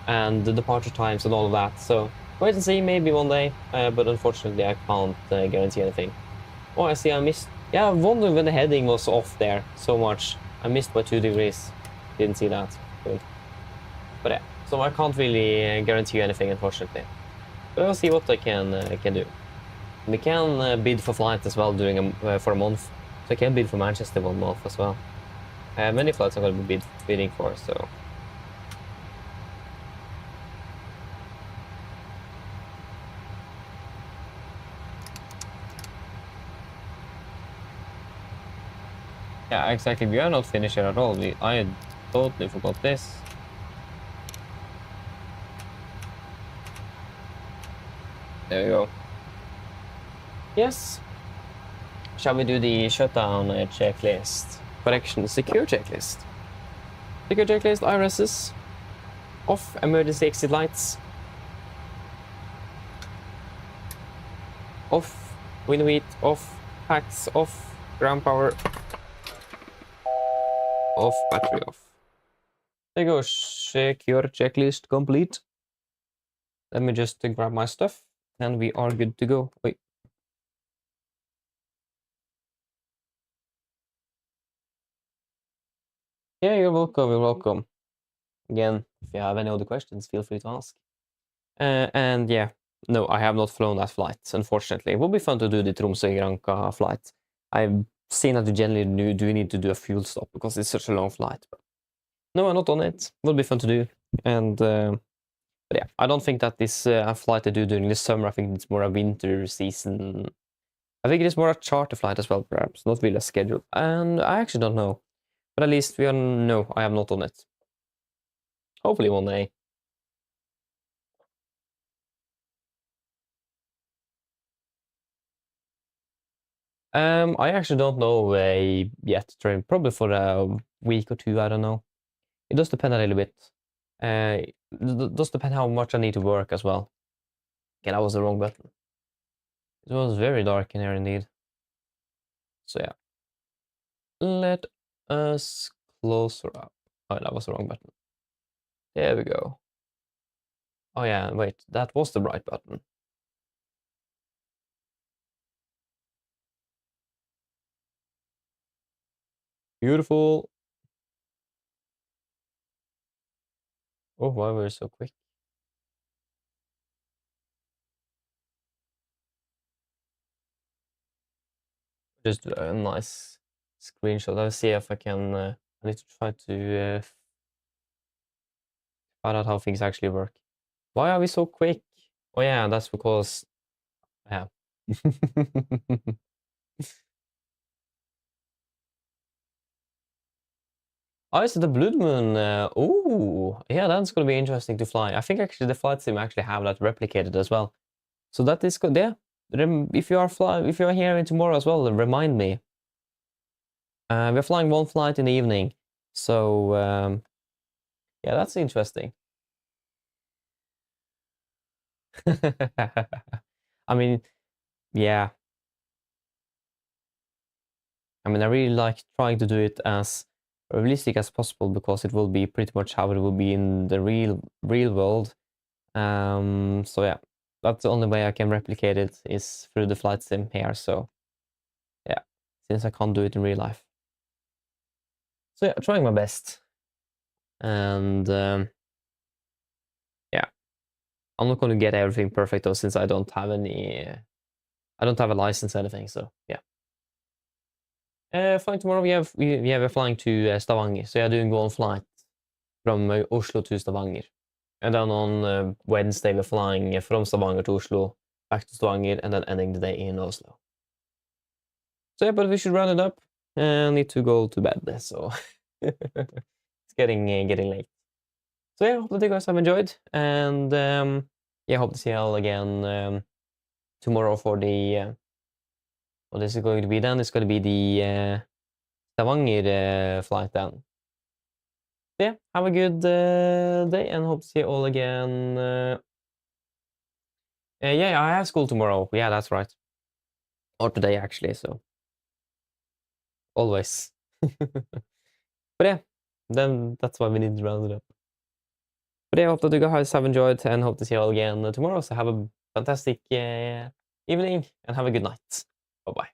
and the departure times and all of that. So wait and see, maybe one day, but unfortunately I can't guarantee anything. Oh, I see I missed. Yeah, I wonder when the heading was off there so much. I missed by 2 degrees. Didn't see that. Good. But yeah. So I can't really guarantee you anything, unfortunately. But I'll see what I can do. We can bid for flights as well during for a month. So I can bid for Manchester 1 month as well. Many flights I'm going to be bidding for, so... Yeah, exactly. We are not finished here at all. I totally forgot this. There we go. Yes. Shall we do the shutdown checklist? Correction, secure checklist. Secure checklist, IRSs. Off, emergency exit lights. Off, wind wheat, off, packs, off, ground power. Off, battery off. There you go, secure checklist complete. Let me just grab my stuff. and we are good to go. Wait. Yeah, you're welcome. You're welcome. Again, if you have any other questions, feel free to ask. And yeah, no, I have not flown that flight, unfortunately. It would be fun to do the Tromsø-Granca flight. I've seen that you generally do need to do a fuel stop because it's such a long flight. But no, I'm not on it. Would be fun to do. And but yeah, I don't think that this a flight I do during the summer. I think it's more a winter season. I think it is more a charter flight as well, perhaps, not really a schedule. And I actually don't know. But at least we are, no, I have not on it. Hopefully one day. I actually don't know yet. Probably for a week or two, I don't know. It does depend a little bit. It does depend how much I need to work as well. Okay, that was the wrong button. It was very dark in here indeed. So yeah. Let us close her up. Oh, that was the wrong button. There we go. Oh yeah, wait, that was the right button. Beautiful. Oh, why were you so quick? Just a nice screenshot. Let's see if I can. I need to try to find out how things actually work. Why are we so quick? Oh yeah, that's because. Yeah. Oh, it's the Blood Moon. Oh, yeah, that's gonna be interesting to fly. I think actually the flight sim actually have that replicated as well. So that is good. Yeah. If you are here tomorrow as well, remind me. We're flying one flight in the evening, so yeah, that's interesting. I mean, yeah. I mean, I really like trying to do it as realistic as possible because it will be pretty much how it will be in the real world. So yeah, that's the only way I can replicate it is through the flight sim here. So yeah, since I can't do it in real life. So yeah, trying my best. And yeah, I'm not going to get everything perfect though, since I don't have any. I don't have a license or anything. So yeah. Flying tomorrow, we have a flying to Stavanger. So yeah, doing one flight from Oslo to Stavanger. And then on Wednesday, we're flying from Stavanger to Oslo, back to Stavanger, and then ending the day in Oslo. So yeah, but we should round it up. I need to go to bed, so it's getting late. So yeah, hope that you guys have enjoyed, and yeah, hope to see you all again tomorrow for the what is it going to be then? It's going to be the Stavanger flight then. So yeah, have a good day, and hope to see you all again. Yeah, I have school tomorrow. Yeah, that's right. Or today, actually, so. Always. But yeah, then that's why we need to round it up. But yeah, I hope that you guys have enjoyed, and hope to see you all again tomorrow. So have a fantastic evening, and have a good night. Bye-bye.